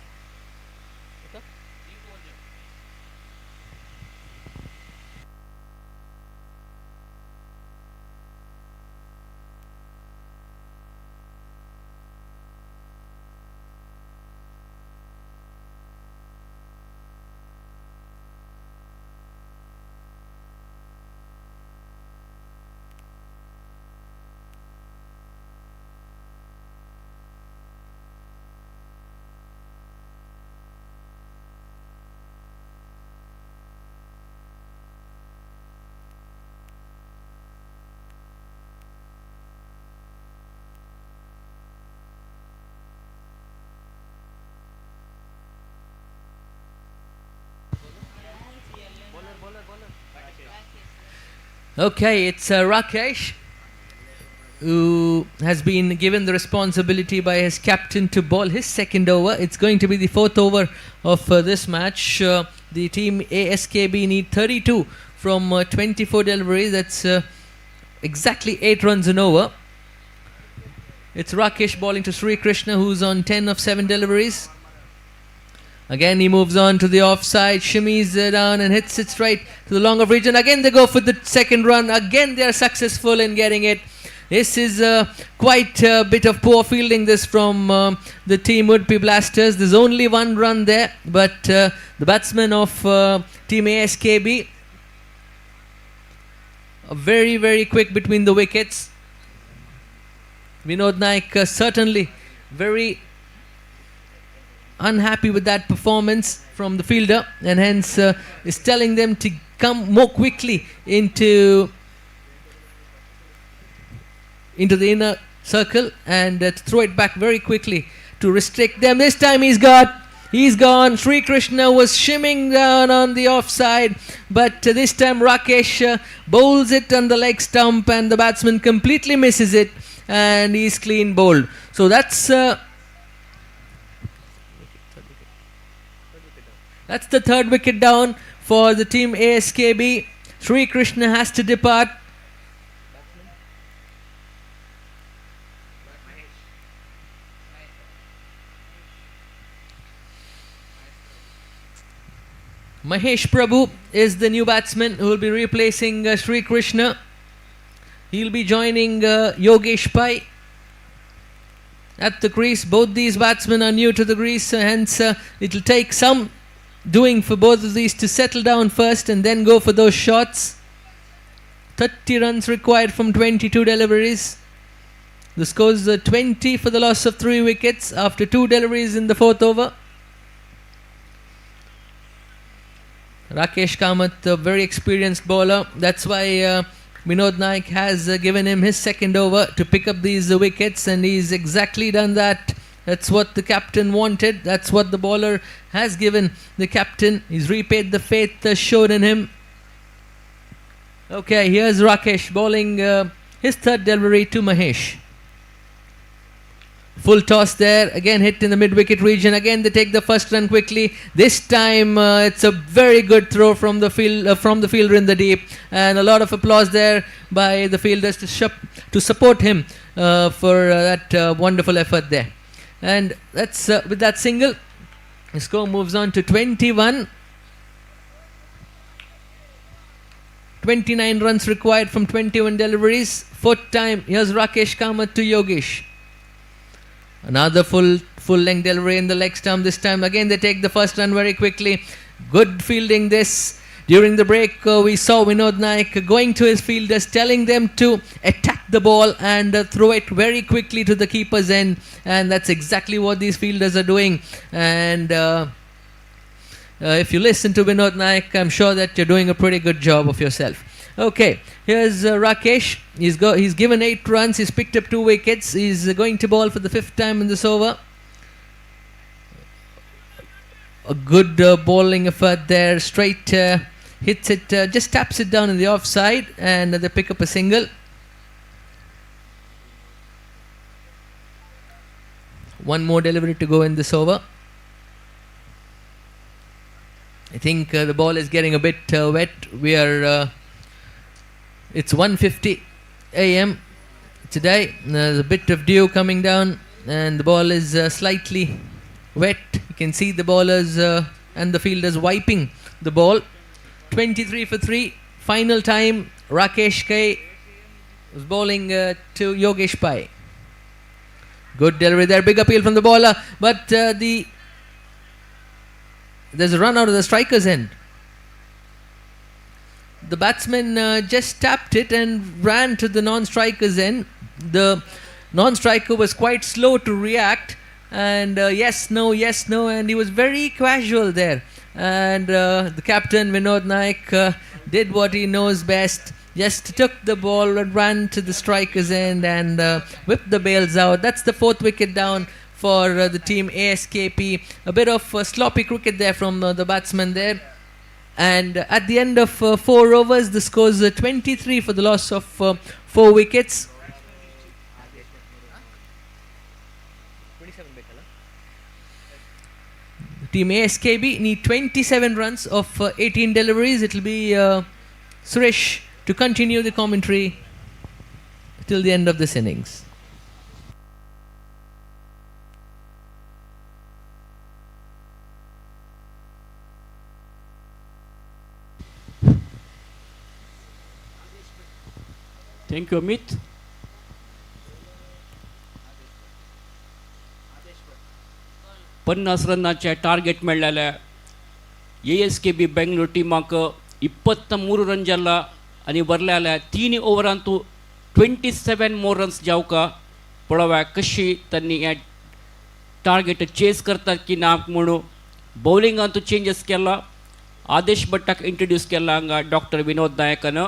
Speaker 5: Okay, it's Rakesh, who has been given the responsibility by his captain to bowl his 2nd over. It's going to be the 4th over of this match. The team ASKB need 32 from 24 deliveries. That's exactly 8 runs an over. It's Rakesh bowling to Sri Krishna, who's on 10 of 7 deliveries. Again he moves on to the offside, shimmies down and hits it straight to the long off region. Again they go for the 2nd run. Again they are successful in getting it. This is quite a bit of poor fielding this from the team Would-Be Blasters. There's only 1 run there, but the batsmen of team ASKB are very, very quick between the wickets. Vinod Naik certainly very unhappy with that performance from the fielder, and hence is telling them to come more quickly into the inner circle and to throw it back very quickly to restrict them. This time he's gone. Sri Krishna was shimming down on the offside, but this time Rakesh bowls it on the leg stump and the batsman completely misses it, and he's clean bowled. So that's the 3rd wicket down for the team ASKB. Sri Krishna has to depart. Mahesh Prabhu is the new batsman who will be replacing Sri Krishna. He'll be joining Yogesh Pai at the crease. Both these batsmen are new to the crease, hence it will take some doing for both of these to settle down first and then go for those shots. 30 runs required from 22 deliveries. The score is 20 for the loss of 3 wickets after 2 deliveries in the 4th over. Rakesh Kamath, a very experienced bowler. That's why Vinod Naik has given him his 2nd over to pick up these wickets, and he's exactly done that. That's what the captain wanted. That's what the bowler has given the captain. He's repaid the faith shown in him. Okay, here's Rakesh bowling his 3rd delivery to Mahesh. Full toss there, again hit in the mid-wicket region. Again they take the first run quickly. This time it's a very good throw from the fielder in the deep, and a lot of applause there by the fielders to support him for that wonderful effort there. And that's with that single, the score moves on to 21. 29 runs required from 21 deliveries. 4th time, here's Rakesh Kamath to Yogesh. Another full length delivery in the leg stump. This time again they take the first run very quickly. Good fielding this. During the break we saw Vinod Naik going to his fielders, telling them to attack the ball and throw it very quickly to the keeper's end, and that's exactly what these fielders are doing. And if you listen to Vinod Naik, I'm sure that you're doing a pretty good job of yourself. Okay, here's Rakesh. He's given 8 runs. He's picked up 2 wickets. He's going to bowl for the 5th time in this over. A good bowling effort there. Straight hits it, just taps it down in the offside, and they pick up a single. One more delivery to go in this over. I think the ball is getting a bit wet. It's 1:50 a.m. today. There's a bit of dew coming down, and the ball is slightly wet. You can see the bowlers and the fielders wiping the ball. 23 for 3. Final time, Rakesh K was bowling to Yogesh Pai. Good delivery there. Big appeal from the bowler, but there's a run out of the striker's end. The batsman just tapped it and ran to the non-striker's end. The non-striker was quite slow to react, and yes, no, and he was very casual there. And the captain Vinod Naik did what he knows best. Just took the ball and ran to the striker's end and whipped the bails out. That's the 4th wicket down for the team ASKP. A bit of sloppy cricket there from the batsman there. And at the end of 4 overs, the score is 23 for the loss of 4 wickets. Team ASKB need 27 runs of 18 deliveries. It will be Suresh to continue the commentary till the end of this innings.
Speaker 4: Thank you, Amit. पन्नास रनाचे target मेळ्ळेले ASKB Bangalore टीमाक 23 run जाला आनी वरले 3 ओवरांत 27 मोर runs जावका पळोवया कशी त्यांनी हे target chess करतात की ना म्हणून बॉलिंगांत चेंजेस केला आदेश भट्टाक इंट्रोड्यूस केला हांगा डॉक्टर विनोद नायकान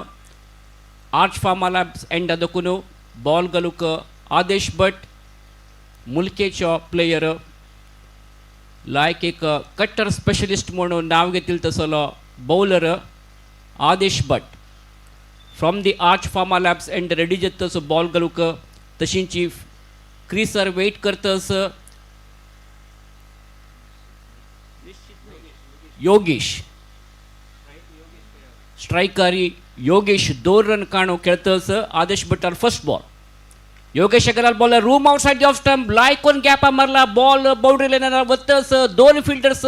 Speaker 4: आर्च फार्मा लॅब्स एंड दकुन बॉल घालूक आदेश भट मुलकेचो प्लेयर लायक एक कट्टर स्पेशलिस्ट म्हणून नाव घेतील तसलो bowler Adesh Bhat from the Arch Pharma Labs end ready जातस बॉल घालूक तशींची क्रीसर वेट करतस योगेश स्ट्रायकारी योगेश 2 रन काणू खेळतस आदेश भट्टार फर्स्ट बॉल योगेश गेला ball room outside the off stump लायकोन गॅपा मारला बॉल बाउंड्री लायनार वतस 2 फील्डर्स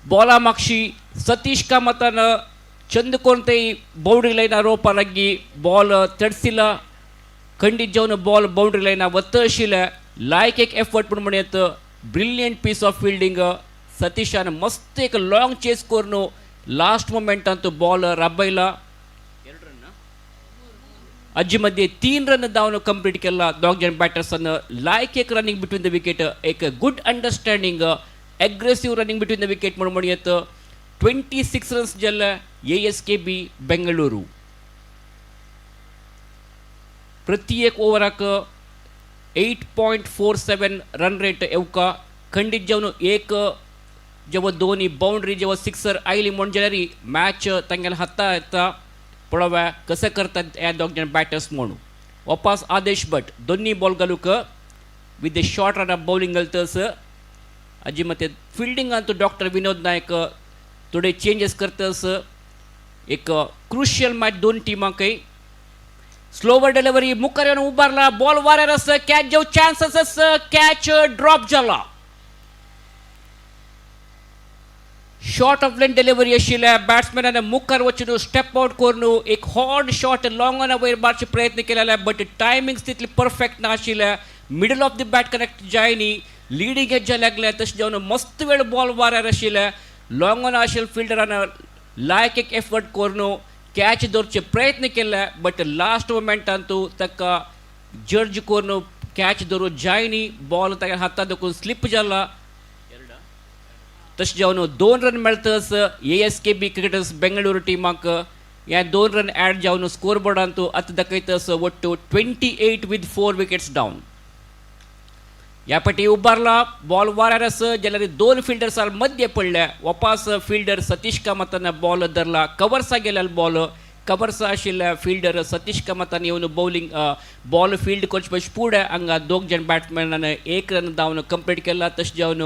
Speaker 4: बॉला मागशी सतीश कामतान चंद कोणते बाउंड्री लायनार रोवपा लागी बॉल तडसिला खंडीत जावन बॉल बाउंड्री लायनार वत आशिल्ले लायक एक एफर्ट म्हणून येत ब्रिलियंट पीस ऑफ फील्डिंग सतीशान मस्त एक लॉंग चेस करून लास्ट मोमेंटान तो बॉल राबयला 2 रन अज्जीमध्ये 3 रन धावन कंप्लीट केला दोग जण बॅटर्सान लायक एक रनिंग बिटवीन द विकेट एक good understanding aggressive running between the wicket म्हणून म्हणूयात 26 रन्स गेले ASKB बेंगळुरू प्रति एक ओव्हराक 8.47 रन रेट येवका खंडीत जेवन एक जेव्हा दोन्ही बाउंड्री जेव्हा सिक्सर आयली म्हणजे मॅच तांगेला हाता येता पळोव्या कसं करतात ह्या दोग जण बॅटर्स म्हणून वापस आदेश भट दोन्ही बॉल घालूक with the short run bowling घालतस अजी मते फिल्डिंग अंतू डॉक्टर विनोद नायक थोडे चेंजेस करतस एक क्रुशियल मॅच दोन टीमांकय स्लोवर डिलिव्हरी मुखार येऊन उभारला बॉल वाऱ्यार आसा कॅच जेव चान्सेस आसा कॅच ड्रॉप जाला शॉर्ट ऑफ लेन डिलिव्हरी आशिल्ल्या बॅट्समॅनान मुखार वचून स्टेप आउट करून एक हॉर्ड शॉट लॉंग ऑन वयर मारचे प्रयत्न केलेले बट टायमिंग्स तितली परफेक्ट नाशिल्ले middle off the bat connect जायनी लीडिंग एज लागले तशें जावन मस्त वेळ बॉल वाऱ्यार आशिल्ले लॉंग ऑन आशिल्ले फिल्डरान लायक एक एफर्ट करून कॅच दवरचे प्रयत्न केले बट लास्ट मोमेंटान तूं ताका जर्ज करून कॅच दवरूं जायनी बॉल ताच्या हातांत दुखून स्लिप जाला तशें जावन 2 रन मेळटस ASKB क्रिकेटर्स बेंगळुरू टीमाक ह्या 2 रन ॲड जावन स्कोर बोर्डान तूं आतां दाखयतस वट्टू 28 विथ 4 विकेट्स डावन ह्या फाटी उबारला बॉल वाऱ्यार आसा जाल्यार 2 फिल्डर्स मध्य पडले वापस फिल्डर सतीश कामतान बॉल धरला कवर्सा गेल्याल बॉल कवर्सा आशिल्ल्या फिल्डर सतीश कामतान येवन बॉलिंग बॉल फील्ड करचे पयस फुडें हांगा 2 जण बॅट्समॅनान 1 रन धांवन कंप्लीट केला तशें जावन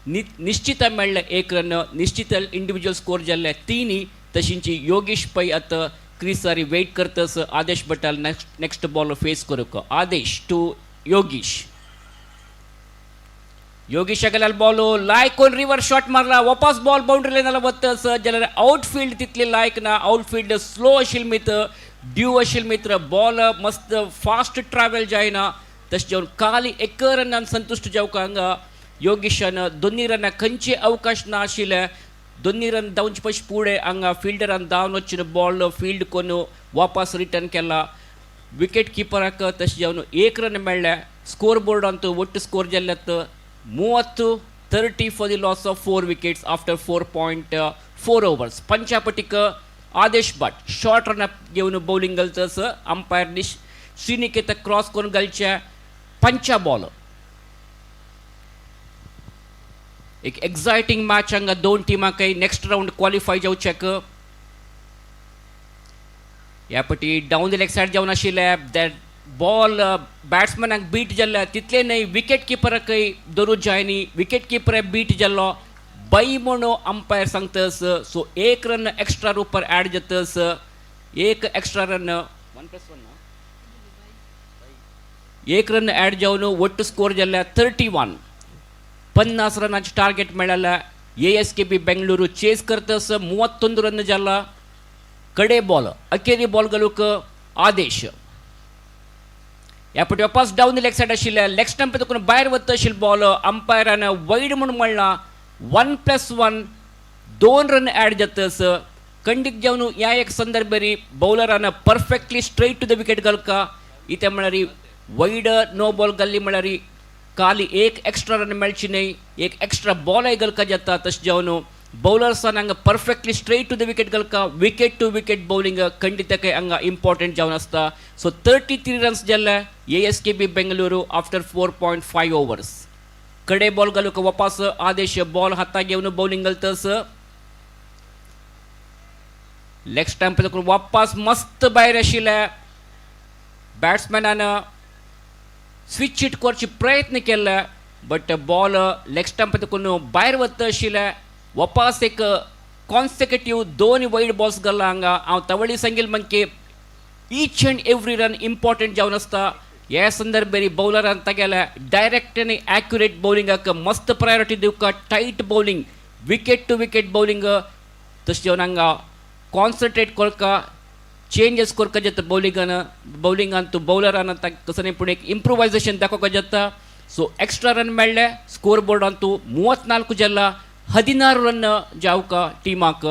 Speaker 4: निश्चित मेळ्ळे 1 रन निश्चित इंडिविज्युअल स्कोर जाल्ले 3 तशींची योगेश पै आतां क्रिसारी वेट करतस आदेश भटाल नेक्स्ट बॉल फेस करूक आदेश टू योगेश योगेश गेल्याल बॉल लायक कोण रिव्हर शॉट मारला वापस बॉल बाउंड्री लायनाला वतस जाल्यार आउटफील्ड तितले लायक ना आउटफील्ड स्लो आशिल्ले मित्र ड्यू आशिल्ले मित्र बॉल मस्त फास्ट ट्रॅव्हल जायना तशें जावन खाली 1 रनान संतुश्ट जावंक हांगा योगेशान 2 रनां खंयचे अवकाश ना आशिल्ले 2 रन धांवचे पयस फुडें हांगा फिल्डरान धांवन वचून बॉल फील्ड करून वापस रिटर्न केला विकेट किपराक तशें जावन 1 रन मेळ्ळे स्कोर बोर्डान तो वट्ट स्कोर जाल्ल्यात 30 for the loss of 4 wickets after 4.4 overs पंचापटीक आदेश भट शॉर्ट रन घेवन बॉलिंग घालतस अंपायर श्रीनिकेत क्रॉस करून घालचे पंचा बॉल एक एक्साइटिंग मॅच हांगा 2 टिमांकय नेक्स्ट राउंड क्वॉलिफाय जावचेक ह्या फाटी डावन द लेग सायड जावन आशिल्ले दॅट बॉल बॅट्समॅनाक बीट जाल्ले तितले न्हय विकेट किपराकय धरूं जायनी विकेट किपर बीट जाल्लो बाई म्हणून अंपायर सांगतस सो 1 रन एक्स्ट्रा रुपर ॲड जातस 1 एक्स्ट्रा रन 1 रन ॲड जावन वट्ट स्कोर जाल्ल्या 31 50 रनाचे टार्गेट मेळ्ळा ASKB बेंगळुरू चेस करतस 31 रन जाला कडे बॉल अखेरी बॉल घालूक आदेश ह्या फाटी वापस डावन द लेग सायड आशिल्ल्या लेग स्टंप देखून भायर वता आशिल्लो बॉल अंपायरान वायड म्हणून म्हणला 1+1 2 रन ॲड जातस खंडीत जावन ह्या एक संदर्भरी बॉलरान perfectly straight to the wicket घालका इथे म्हळ्यार वायड नो बॉल घाल्ली म्हळ्यार खाली 1 एक्स्ट्रा रन मेळची न्हय 1 एक्स्ट्रा बॉलय घालका जाता तशें जावन बॉलर्सान हांगा perfectly straight to the wicket घालका विकेट टू विकेट बॉलिंग खंडितकय हांगा इम्पॉर्टंट जावन आसता सो 33 रन्स जाल्ले ASKB बेंगळुरू आफ्टर 4.5 ओव्हर्स कडे बॉल घालूक वापस आदेश बॉल हाताक घेवन बॉलिंग घालतस लेग स्टंप देखून वापस मस्त भायर आशिल्ले बॅट्समॅनान स्विच हिट करचे प्रयत्न केले बट बॉल लेग स्टंप देखून भायर वता आशिल्ले वापस एक कॉन्सेक्युटिव्ह 2 वायड बॉल्स घाल्ला हांगा हांव तवळी सांगील म्हणजे each and every run important जावन आसता ह्या संदर्भेरी बॉलरान तागेल्या डायरेक्ट आनी एक्युरेट बॉलिंगाक मस्त प्रायोरिटी दिवका tight bowling wicket to wicket bowling तशें जावन हांगा कॉन्सन्ट्रेट करका चेंजेस करका जाता बॉलिंगान तूं बॉलरान कसं पूण एक इम्प्रोवायजेशन दाखोवका जाता सो एक्स्ट्रा रन मेळ्ळे स्कोर बोर्डान तूं 34 जाला 16 रन जावका टिमाक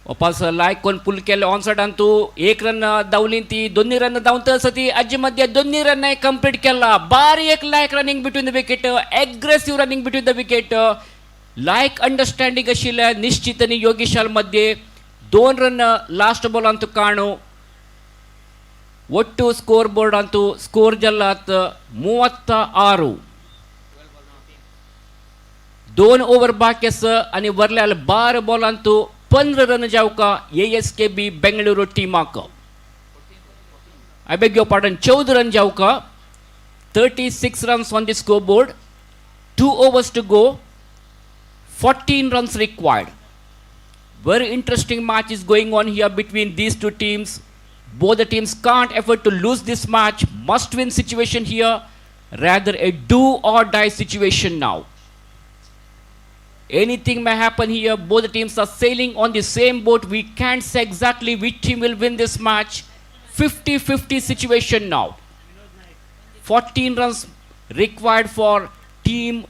Speaker 4: वापस लायक कोण पुल केले ऑन साइड अंतू 1 रन धांवली ती 2 रन धांवन सती अज्जी मध्ये 2 रन कंप्लीट केला बारी एक लायक running between the wicket aggressive running between the wicket लायक अंडरस्टँडिंग आशिल्ल्या निश्चित आनी योगेशाल मध्ये 2 रन लास्ट बॉल अंतू काणू ಒಟ್ಟು ಸ್ಕೋರ್ ಬೋರ್ಡ್ ಅಂತೂ ಸ್ಕೋರ್ ಜಲ್ಲಾತ್ 36 2 ओव्हर बाकी आसा आनी वरल्याल 12 बॉल अंतू 15 रन जावका ASKB बेंगळुरू टीमाक I beg your pardon 14 run जावका 36 runs on the scoreboard 2 overs to go 14 runs required. Very interesting match is going on here between these two teams. Both the teams can't afford to lose this match. Must win situation here. Rather a do or die situation now. Anything may happen here. Both the teams are sailing on the same boat. We can't say exactly which team will win this match. 50-50 situation now. 14 runs required for team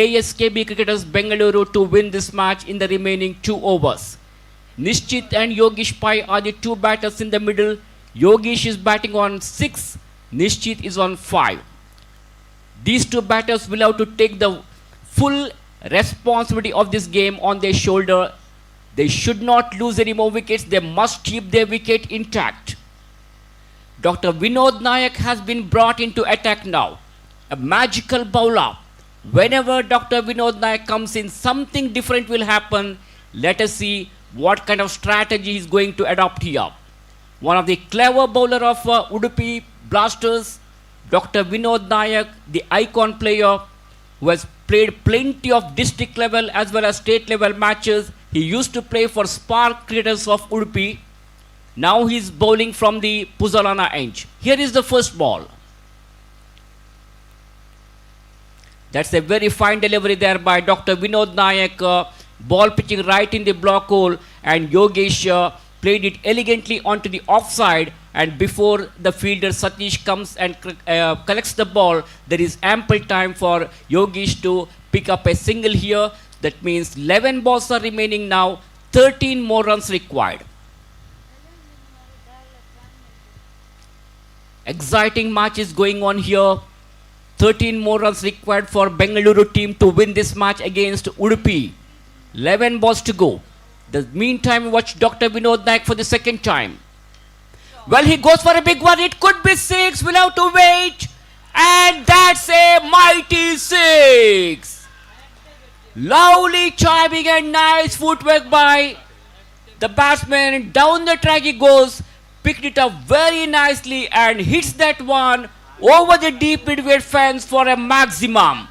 Speaker 4: ASKB Cricketers Bengaluru to win this match in the remaining 2 overs. Nishchit and Yogesh Pai are the two batters in the middle. Yogesh is batting on 6, Nishchit is on 5. These two batters will have to take the full responsibility of this game on their shoulder. They should not lose any more wickets. They must keep their wicket intact. Dr. Vinod Nayak has been brought into attack now. A magical bowler. Whenever Dr. Vinod Nayak comes in, something different will happen. Let us see what kind of strategy he is going to adopt here. One of the clever bowler of Udupi Blasters, Dr. Vinod Nayak, the icon player who has played plenty of district level as well as state level matches. He used to play for Spark Cricketers of Udupi. Now he is bowling from the Puzalana end. Here is the first ball. That's a very fine delivery there by Dr. Vinod Nayak. Ball pitching right in the block hole, and Yogesh played it elegantly onto the offside, and before the fielder Satish comes and collects the ball, there is ample time for Yogesh to pick up a single here. That means 11 balls are remaining now, 13 more runs required. Exciting match is going on here. 13 more runs required for Bengaluru team to win this match against Udupi. 11 balls to go. The meantime, watch Dr. Vinod Nayak for the second time. Well, he goes for a big one. It could be 6. We'll have to wait. And that's a mighty 6. Lovely chiming and nice footwork by the batsman. Down the track he goes. Picked it up very nicely and hits that one over the deep mid-wicket fence for a maximum.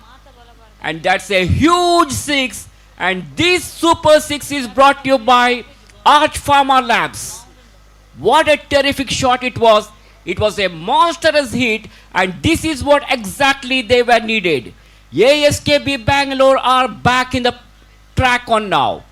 Speaker 4: And that's a huge 6. And this Super 6 is brought to you by Arch Pharma Labs. What a terrific shot it was. It was a monstrous hit, and this is what exactly they were needed. ASKB Bangalore are back in the track on now.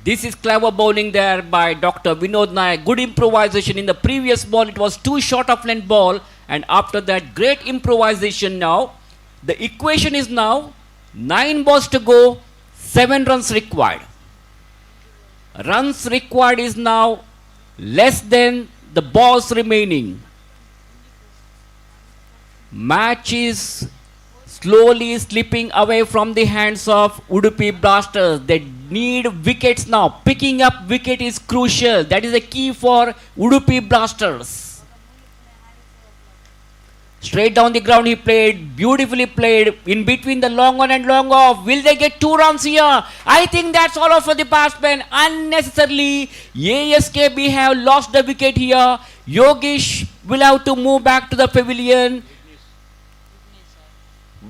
Speaker 4: This is clever bowling there by Dr. Vinod Nayak. Good improvisation. In the previous ball, it was too short of length ball. And after that, great improvisation now. The equation is now 9 balls to go, 7 runs required. Runs required is now less than the balls remaining. Match is slowly slipping away from the hands of Udupi Blasters. They need wickets now. Picking up wicket is crucial. That is the key for Udupi Blasters. Straight down the ground he played, beautifully played, in between the long on and long off. Will they get 2 runs here? I think that's all for the batsman. Unnecessarily, ASKB have lost the wicket here. Yogesh will have to move back to the pavilion.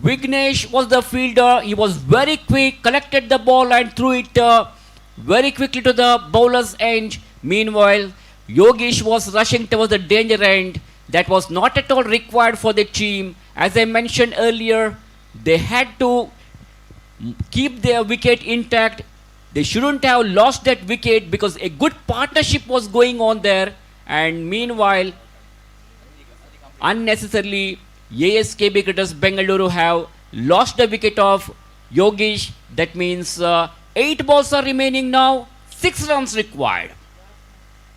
Speaker 4: Vignesh was the fielder. He was very quick, collected the ball and threw it very quickly to the bowler's end. Meanwhile, Yogesh was rushing towards the danger end. That was not at all required for the team. As I mentioned earlier, they had to keep their wicket intact. They shouldn't have lost that wicket because a good partnership was going on there. And meanwhile, unnecessarily, ASKB Cricketers Bengaluru have lost the wicket of Yogesh, that means 8 balls are remaining now, 6 runs required.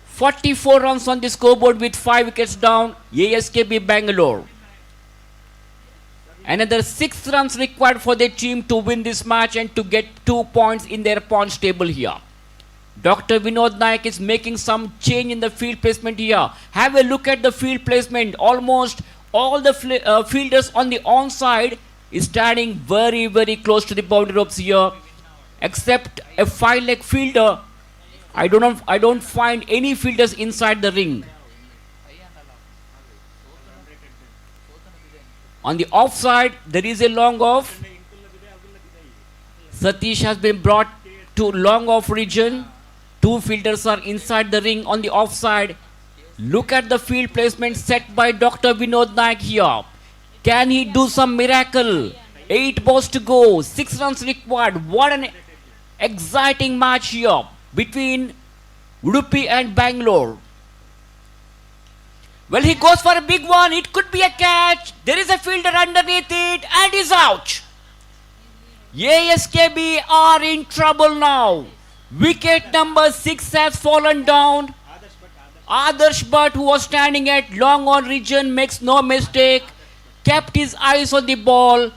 Speaker 4: 44 runs on the scoreboard with 5 wickets down, ASKB Bangalore. Another 6 runs required for the team to win this match and to get 2 points in their points table here. Dr. Vinod Naik is making some change in the field placement here. Have a look at the field placement. Almost all the fielders on the onside is standing very, very close to the boundary ropes here. Except a 5-leg fielder, I don't find any fielders inside the ring. On the offside, there is a long off. Satish has been brought to long off region. 2 fielders are inside the ring on the offside. Look at the field placement set by Dr. Vinod Naik here. Can he do some miracle? 8 balls to go, 6 runs required. What an exciting match here between Udupi and Bangalore. Well, he goes for a big one. It could be a catch. There is a fielder underneath it and he's out. ASKB are in trouble now. Wicket number 6 has fallen down. Adarsh Bhatt, who was standing at long on region, makes no mistake. Kept his eyes on the ball.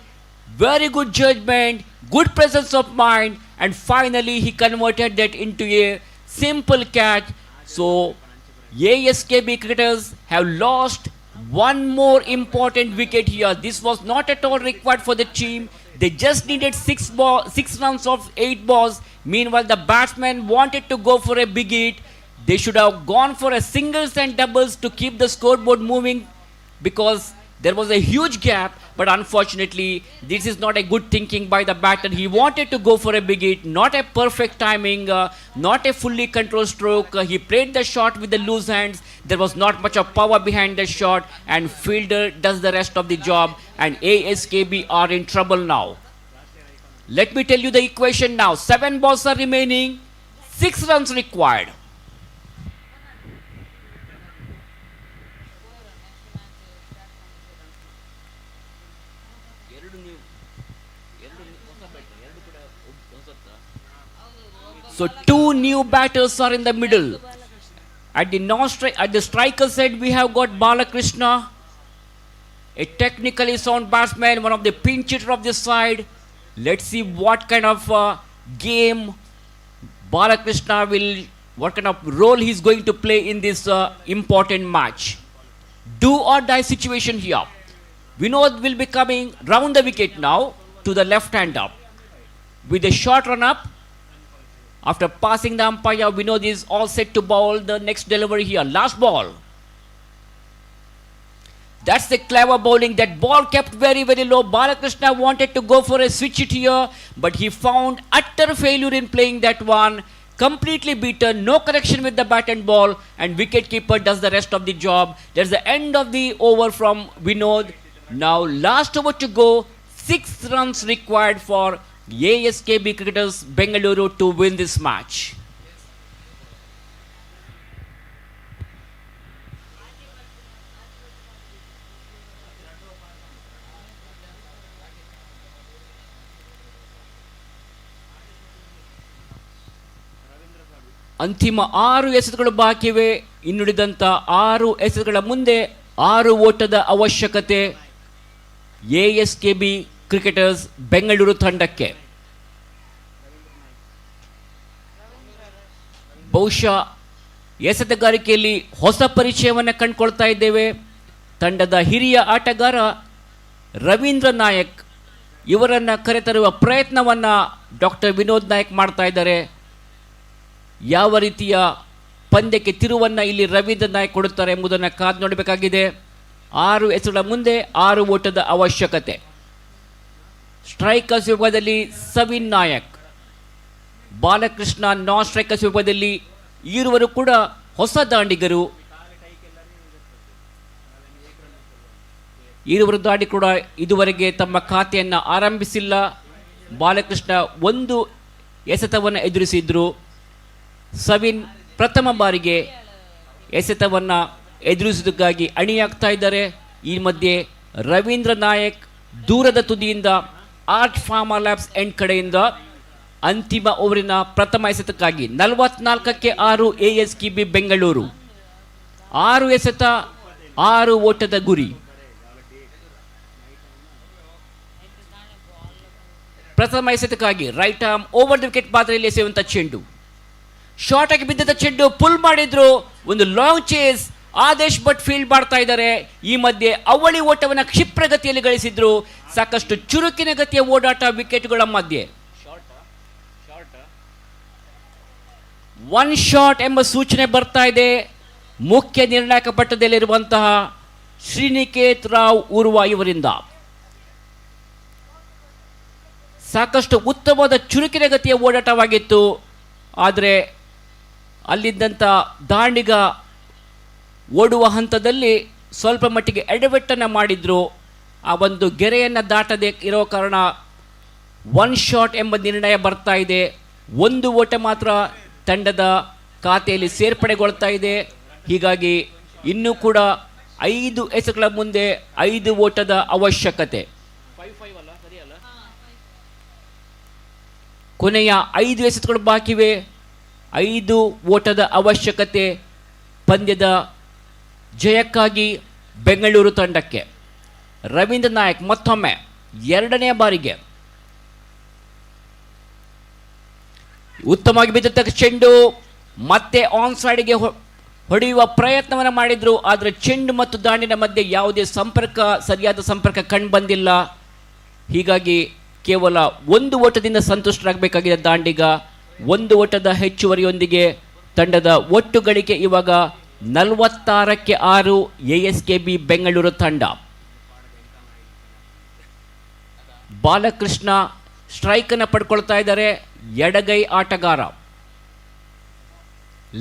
Speaker 4: Very good judgment, good presence of mind, and finally he converted that into a simple catch. So ASKB cricketers have lost one more important wicket here. This was not at all required for the team. They just needed 6 runs of 8 balls. Meanwhile, the batsmen wanted to go for a big hit. They should have gone for a singles and doubles to keep the scoreboard moving because there was a huge gap. But unfortunately, this is not a good thinking by the batter. He wanted to go for a big hit, not a perfect timing, not a fully controlled stroke. He played the shot with the loose hands. There was not much of power behind the shot, and fielder does the rest of the job, and ASKB are in trouble now. Let me tell you the equation now. 7 balls are remaining, 6 runs required. So 2 new batters are in the middle. At the striker side, we have got Balakrishna, a technically sound batsman, one of the pinch hitter of this side. Let's see what kind of game Balakrishna will, what kind of role he's going to play in this important match. Do or die situation here. Vinod will be coming round the wicket now to the left hand up with a short run up. After passing the umpire, Vinod is all set to bowl the next delivery here. Last ball. That's the clever bowling. That ball kept very, very low. Balakrishna wanted to go for a switch it here, but he found utter failure in playing that one. Completely beaten, no connection with the bat and ball, and wicketkeeper does the rest of the job. That's the end of the over from Vinod. Now last over to go. 6 runs required for ASKB cricketers Bengaluru to win this match. ಅಂತಿಮ 6 ಎಸೆತಗಳು ಬಾಕಿವೆ. ಇನ್ನುಳಿದಂಥ 6 ಎಸೆತಗಳ ಮುಂದೆ 6 ಓಟದ ಅವಶ್ಯಕತೆ ASKB cricketers Bengaluru ತಂಡಕ್ಕೆ. ಬಹುಶಃ ಎಸೆತಗಾರಿಕೆಯಲ್ಲಿ ಹೊಸ ಪರಿಚಯವನ್ನು ಕಂಡುಕೊಳ್ತಾ ಇದ್ದೇವೆ. ತಂಡದ ಹಿರಿಯ ಆಟಗಾರ ರವೀಂದ್ರ ನಾಯಕ್ ಇವರನ್ನು ಕರೆತರುವ ಪ್ರಯತ್ನವನ್ನು ಡಾಕ್ಟರ್ ವಿನೋದ್ ನಾಯಕ್ ಮಾಡ್ತಾ ಇದ್ದಾರೆ. ಯಾವ ರೀತಿಯ ಪಂದ್ಯಕ್ಕೆ ತಿರುವನ್ನು ಇಲ್ಲಿ ರವೀಂದ್ರ ನಾಯಕ್ ಕೊಡುತ್ತಾರೆ ಎಂಬುದನ್ನು ಕಾದು ನೋಡಬೇಕಾಗಿದೆ. 6 ಎಸೆತಗಳ ಮುಂದೆ 6 ಓಟದ ಅವಶ್ಯಕತೆ. ಸ್ಟ್ರೈಕರ್ಸ್ ವಿಭಾಗದಲ್ಲಿ ಸವಿನ್ ನಾಯಕ್, ಬಾಲಕೃಷ್ಣ ನಾನ್ ಸ್ಟ್ರೈಕರ್ಸ್ ವಿಭಾಗದಲ್ಲಿ ಇರುವರು ಕೂಡ ಹೊಸ ದಾಂಡಿಗರು. ಇರುವರು ದಾಂಡಿ ಕೂಡ ಇದುವರೆಗೆ ತಮ್ಮ ಖಾತೆಯನ್ನು ಆರಂಭಿಸಿಲ್ಲ. ಬಾಲಕೃಷ್ಣ 1 ಎಸೆತವನ್ನು ಎದುರಿಸಿದ್ರು. ಸವಿನ್ ಪ್ರಥಮ ಬಾರಿಗೆ ಎಸೆತವನ್ನು ಎದುರಿಸುವುದಕ್ಕಾಗಿ ಅಣಿಯಾಗ್ತಾ ಇದ್ದಾರೆ. ಈ ಮಧ್ಯೆ ರವೀಂದ್ರ ನಾಯಕ್ ದೂರದ ತುದಿಯಿಂದ ಆರ್ಟ್ ಫಾರ್ಮಾ ಲ್ಯಾಬ್ಸ್ ಎಂಡ್ ಕಡೆಯಿಂದ ಅಂತಿಮ ಓವರಿನ ಪ್ರಥಮ ಎಸೆತಕ್ಕಾಗಿ 44ಕ್ಕೆ 6 ASKB ಬೆಂಗಳೂರು. 6 ಎಸೆತ 6 ಓಟದ ಗುರಿ. ಪ್ರಥಮ ಎಸೆತಕ್ಕಾಗಿ right arm over the wicket ಪಾತ್ರೆಯಲ್ಲಿ ಎಸೆಯುವಂಥ ಚೆಂಡು. ಶಾರ್ಟ್ ಆಗಿ ಬಿದ್ದಂಥ ಚೆಂಡು ಪುಲ್ ಮಾಡಿದ್ರು. ಒಂದು long chase. Adesh Bhat field ಮಾಡ್ತಾ ಇದ್ದಾರೆ. ಈ ಮಧ್ಯೆ ಅವಳಿ ಓಟವನ್ನು ಕ್ಷಿಪ್ರಗತಿಯಲ್ಲಿ ಗಳಿಸಿದ್ರು. ಸಾಕಷ್ಟು ಚುರುಕಿನ ಗತಿಯ ಓಡಾಟ ವಿಕೆಟ್ಗಳ ಮಧ್ಯೆ. ಒನ್ ಶಾಟ್ ಎಂಬ ಸೂಚನೆ ಬರ್ತಾ ಇದೆ ಮುಖ್ಯ ನಿರ್ಣಾಯಕ ಪಟ್ಟದಲ್ಲಿರುವಂತಹ ಶ್ರೀನಿಕೇತ್ ರಾವ್ ಉರ್ವಾ ಇವರಿಂದ. ಸಾಕಷ್ಟು ಉತ್ತಮವಾದ ಚುರುಕಿನ ಗತಿಯ ಓಡಾಟವಾಗಿತ್ತು. ಆದರೆ ಅಲ್ಲಿದ್ದಂಥ ದಾಂಡಿಗ ಓಡುವ ಹಂತದಲ್ಲಿ ಸ್ವಲ್ಪ ಮಟ್ಟಿಗೆ ಎಡವೆಟ್ಟನ್ನು ಮಾಡಿದ್ರು. ಆ ಒಂದು ಗೆರೆಯನ್ನು ದಾಟದೆ ಇರೋ ಕಾರಣ ಒನ್ ಶಾಟ್ ಎಂಬ ನಿರ್ಣಯ ಬರ್ತಾ ಇದೆ. ಒಂದು ಓಟ ಮಾತ್ರ ತಂಡದ ಖಾತೆಯಲ್ಲಿ ಸೇರ್ಪಡೆಗೊಳ್ತಾ ಇದೆ. ಹೀಗಾಗಿ ಇನ್ನೂ ಕೂಡ 5 ಎಸೆತಗಳ ಮುಂದೆ 5 ಓಟದ ಅವಶ್ಯಕತೆ. ಕೊನೆಯ 5 ಎಸೆತಗಳು ಬಾಕಿವೆ. 5 ಓಟದ ಅವಶ್ಯಕತೆ ಪಂದ್ಯದ ಜಯಕ್ಕಾಗಿ ಬೆಂಗಳೂರು ತಂಡಕ್ಕೆ. ರವೀಂದ್ರ ನಾಯಕ್ ಮತ್ತೊಮ್ಮೆ 2ನೇ ಬಾರಿಗೆ ಉತ್ತಮವಾಗಿ ಬಿದ್ದ ಚೆಂಡು ಮತ್ತೆ ಆನ್ ಸೈಡ್ಗೆ ಹೊಡೆಯುವ ಪ್ರಯತ್ನವನ್ನು ಮಾಡಿದ್ರು. ಆದರೆ ಚೆಂಡು ಮತ್ತು ದಾಂಡಿನ ಮಧ್ಯೆ ಯಾವುದೇ ಸರಿಯಾದ ಸಂಪರ್ಕ ಕಂಡು ಬಂದಿಲ್ಲ. ಹೀಗಾಗಿ ಕೇವಲ 1 ಓಟದಿಂದ ಸಂತುಷ್ಟರಾಗಬೇಕಾಗಿದೆ ದಾಂಡಿಗ. 1 ಓಟದ ಹೆಚ್ಚುವರಿಯೊಂದಿಗೆ ತಂಡದ ಒಟ್ಟು ಗಳಿಕೆ ಇವಾಗ 46ಕ್ಕೆ 6 ASKB ಬೆಂಗಳೂರು ತಂಡ. ಬಾಲಕೃಷ್ಣ ಸ್ಟ್ರೈಕ್ ಅನ್ನು ಪಡ್ಕೊಳ್ತಾ ಇದ್ದಾರೆ. ಎಡಗೈ ಆಟಗಾರ,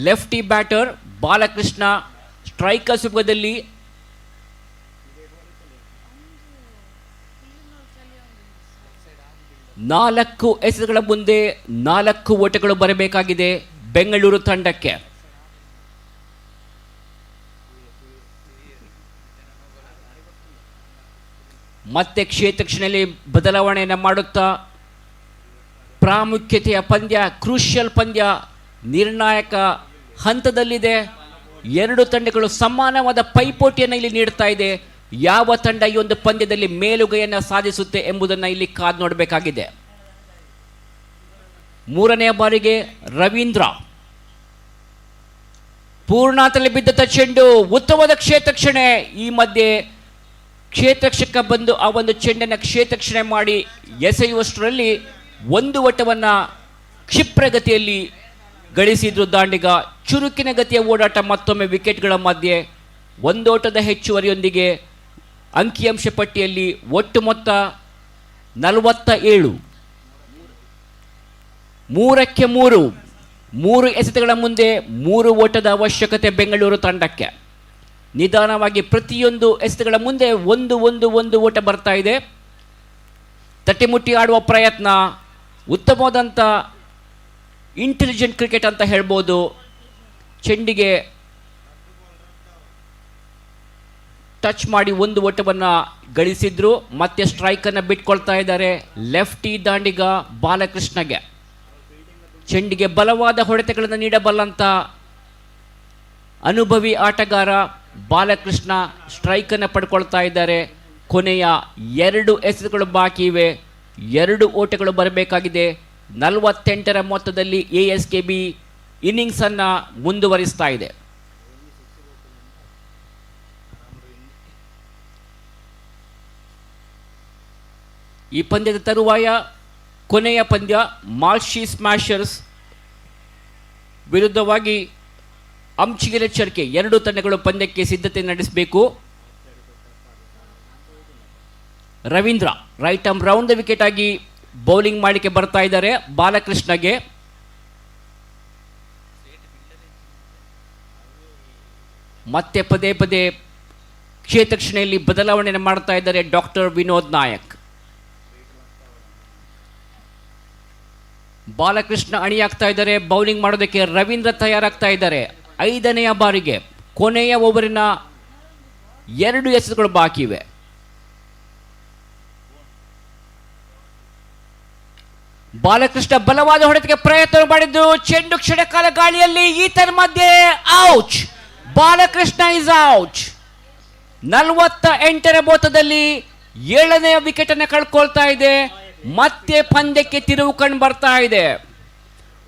Speaker 4: ಲೆಫ್ಟಿ ಬ್ಯಾಟರ್ ಬಾಲಕೃಷ್ಣ ಸ್ಟ್ರೈಕರ್ ಸುಖದಲ್ಲಿ. ನಾಲ್ಕು ಎಸೆತಗಳ ಮುಂದೆ 4 ಓಟಗಳು ಬರಬೇಕಾಗಿದೆ ಬೆಂಗಳೂರು ತಂಡಕ್ಕೆ. ಮತ್ತೆ ಕ್ಷೇತ್ರಕ್ಷಣೆಯಲ್ಲಿ ಬದಲಾವಣೆಯನ್ನು ಮಾಡುತ್ತಾ ಪ್ರಾಮುಖ್ಯತೆಯ ಪಂದ್ಯ, ಕ್ರೂಷಿಯಲ್ ಪಂದ್ಯ ನಿರ್ಣಾಯಕ ಹಂತದಲ್ಲಿದೆ. 2 ತಂಡಗಳು ಸಮಾನವಾದ ಪೈಪೋಟಿಯನ್ನು ಇಲ್ಲಿ ನೀಡ್ತಾ ಇದೆ. ಯಾವ ತಂಡ ಈ ಒಂದು ಪಂದ್ಯದಲ್ಲಿ ಮೇಲುಗೈಯನ್ನು ಸಾಧಿಸುತ್ತೆ ಎಂಬುದನ್ನು ಇಲ್ಲಿ ಕಾದು ನೋಡಬೇಕಾಗಿದೆ. 3ನೇ ಬಾರಿಗೆ ರವೀಂದ್ರ ಪೂರ್ಣಾಂತರಲ್ಲಿ ಬಿದ್ದಂಥ ಚೆಂಡು, ಉತ್ತಮವಾದ ಕ್ಷೇತ್ರಕ್ಷಣೆ. ಈ ಮಧ್ಯೆ ಕ್ಷೇತ್ರಕ್ಷಕ ಬಂದು ಆ ಒಂದು ಚೆಂಡನ್ನು ಕ್ಷೇತ್ರಕ್ಷಣೆ ಮಾಡಿ ಎಸೆಯುವಷ್ಟರಲ್ಲಿ 1 ಓಟವನ್ನು ಕ್ಷಿಪ್ರಗತಿಯಲ್ಲಿ ಗಳಿಸಿದ್ರು ದಾಂಡಿಗ. ಚುರುಕಿನ ಗತಿಯ ಓಡಾಟ ಮತ್ತೊಮ್ಮೆ ವಿಕೆಟ್ಗಳ ಮಧ್ಯೆ. 1 ಓಟದ ಹೆಚ್ಚುವರಿಯೊಂದಿಗೆ ಅಂಕಿಅಂಶ ಪಟ್ಟಿಯಲ್ಲಿ ಒಟ್ಟು ಮೊತ್ತ 47. 3ಕ್ಕೆ 3. 3 ಎಸೆತಗಳ ಮುಂದೆ 3 ಓಟದ ಅವಶ್ಯಕತೆ ಬೆಂಗಳೂರು ತಂಡಕ್ಕೆ. ನಿಧಾನವಾಗಿ ಪ್ರತಿಯೊಂದು ಎಸೆತಗಳ ಮುಂದೆ 1 ಓಟ ಬರ್ತಾ ಇದೆ. ತಟ್ಟಿಮುಟ್ಟಿ ಆಡುವ ಪ್ರಯತ್ನ, ಉತ್ತಮವಾದಂಥ ಇಂಟೆಲಿಜೆಂಟ್ ಕ್ರಿಕೆಟ್ ಅಂತ ಹೇಳ್ಬೋದು. ಚೆಂಡಿಗೆ ಟಚ್ ಮಾಡಿ 1 ಓಟವನ್ನು ಗಳಿಸಿದ್ರು. ಮತ್ತೆ ಸ್ಟ್ರೈಕನ್ನು ಬಿಟ್ಕೊಳ್ತಾ ಇದ್ದಾರೆ ಲೆಫ್ಟಿ ದಾಂಡಿಗ ಬಾಲಕೃಷ್ಣಗೆ. ಚೆಂಡಿಗೆ ಬಲವಾದ ಹೊಡೆತಗಳನ್ನು ನೀಡಬಲ್ಲಂಥ ಅನುಭವಿ ಆಟಗಾರ ಬಾಲಕೃಷ್ಣ ಸ್ಟ್ರೈಕನ್ನು ಪಡ್ಕೊಳ್ತಾ ಇದ್ದಾರೆ. ಕೊನೆಯ 2 ಎಸೆತಗಳು ಬಾಕಿ ಇವೆ. 2 ಓಟಗಳು ಬರಬೇಕಾಗಿದೆ. 48ರ ಮೊತ್ತದಲ್ಲಿ ASKB ಇನ್ನಿಂಗ್ಸನ್ನು ಮುಂದುವರಿಸ್ತಾ ಇದೆ. ಈ ಪಂದ್ಯದ ತರುವಾಯ ಕೊನೆಯ ಪಂದ್ಯ ಮಾಲ್ಶಿ ಸ್ಮ್ಯಾಶರ್ಸ್ ವಿರುದ್ಧವಾಗಿ ಅಂಚಿಗೆರೆ ಚರ್ಕೆ. 2 ತಂಡಗಳು ಪಂದ್ಯಕ್ಕೆ ಸಿದ್ಧತೆ ನಡೆಸಬೇಕು. Ravindra right arm round the wicket ಆಗಿ ಬೌಲಿಂಗ್ ಮಾಡಲಿಕ್ಕೆ ಬರ್ತಾ ಇದ್ದಾರೆ ಬಾಲಕೃಷ್ಣಗೆ. ಮತ್ತೆ ಪದೇ ಪದೇ ಕ್ಷೇತ್ರಕ್ಷಣೆಯಲ್ಲಿ ಬದಲಾವಣೆಯನ್ನು ಮಾಡ್ತಾ ಇದ್ದಾರೆ ಡಾಕ್ಟರ್ ವಿನೋದ್ ನಾಯಕ್. ಬಾಲಕೃಷ್ಣ ಅಣಿಯಾಗ್ತಾ ಇದ್ದಾರೆ ಬೌಲಿಂಗ್ ಮಾಡೋದಕ್ಕೆ. ರವೀಂದ್ರ ತಯಾರಾಗ್ತಾ ಇದ್ದಾರೆ. 5ನೆಯ ಬಾರಿಗೆ ಕೊನೆಯ ಓವರಿನ 2 ಎಸೆತಗಳು ಬಾಕಿ ಇವೆ. ಬಾಲಕೃಷ್ಣ ಬಲವಾದ ಹೊಡೆತಕ್ಕೆ ಪ್ರಯತ್ನ ಮಾಡಿದ್ದು, ಚೆಂಡು ಕ್ಷಣಕಾಲ ಗಾಳಿಯಲ್ಲಿ ಈತನ ಮಧ್ಯೆ ಔಚ್. Balakrishna is out. 48ರ ಮೊತ್ತದಲ್ಲಿ 7ನೇ ವಿಕೆಟ್ ಅನ್ನು ಕಳ್ಕೊಳ್ತಾ ಇದೆ. ಮತ್ತೆ ಪಂದ್ಯಕ್ಕೆ ತಿರುವು ಕಂಡು ಬರ್ತಾ ಇದೆ.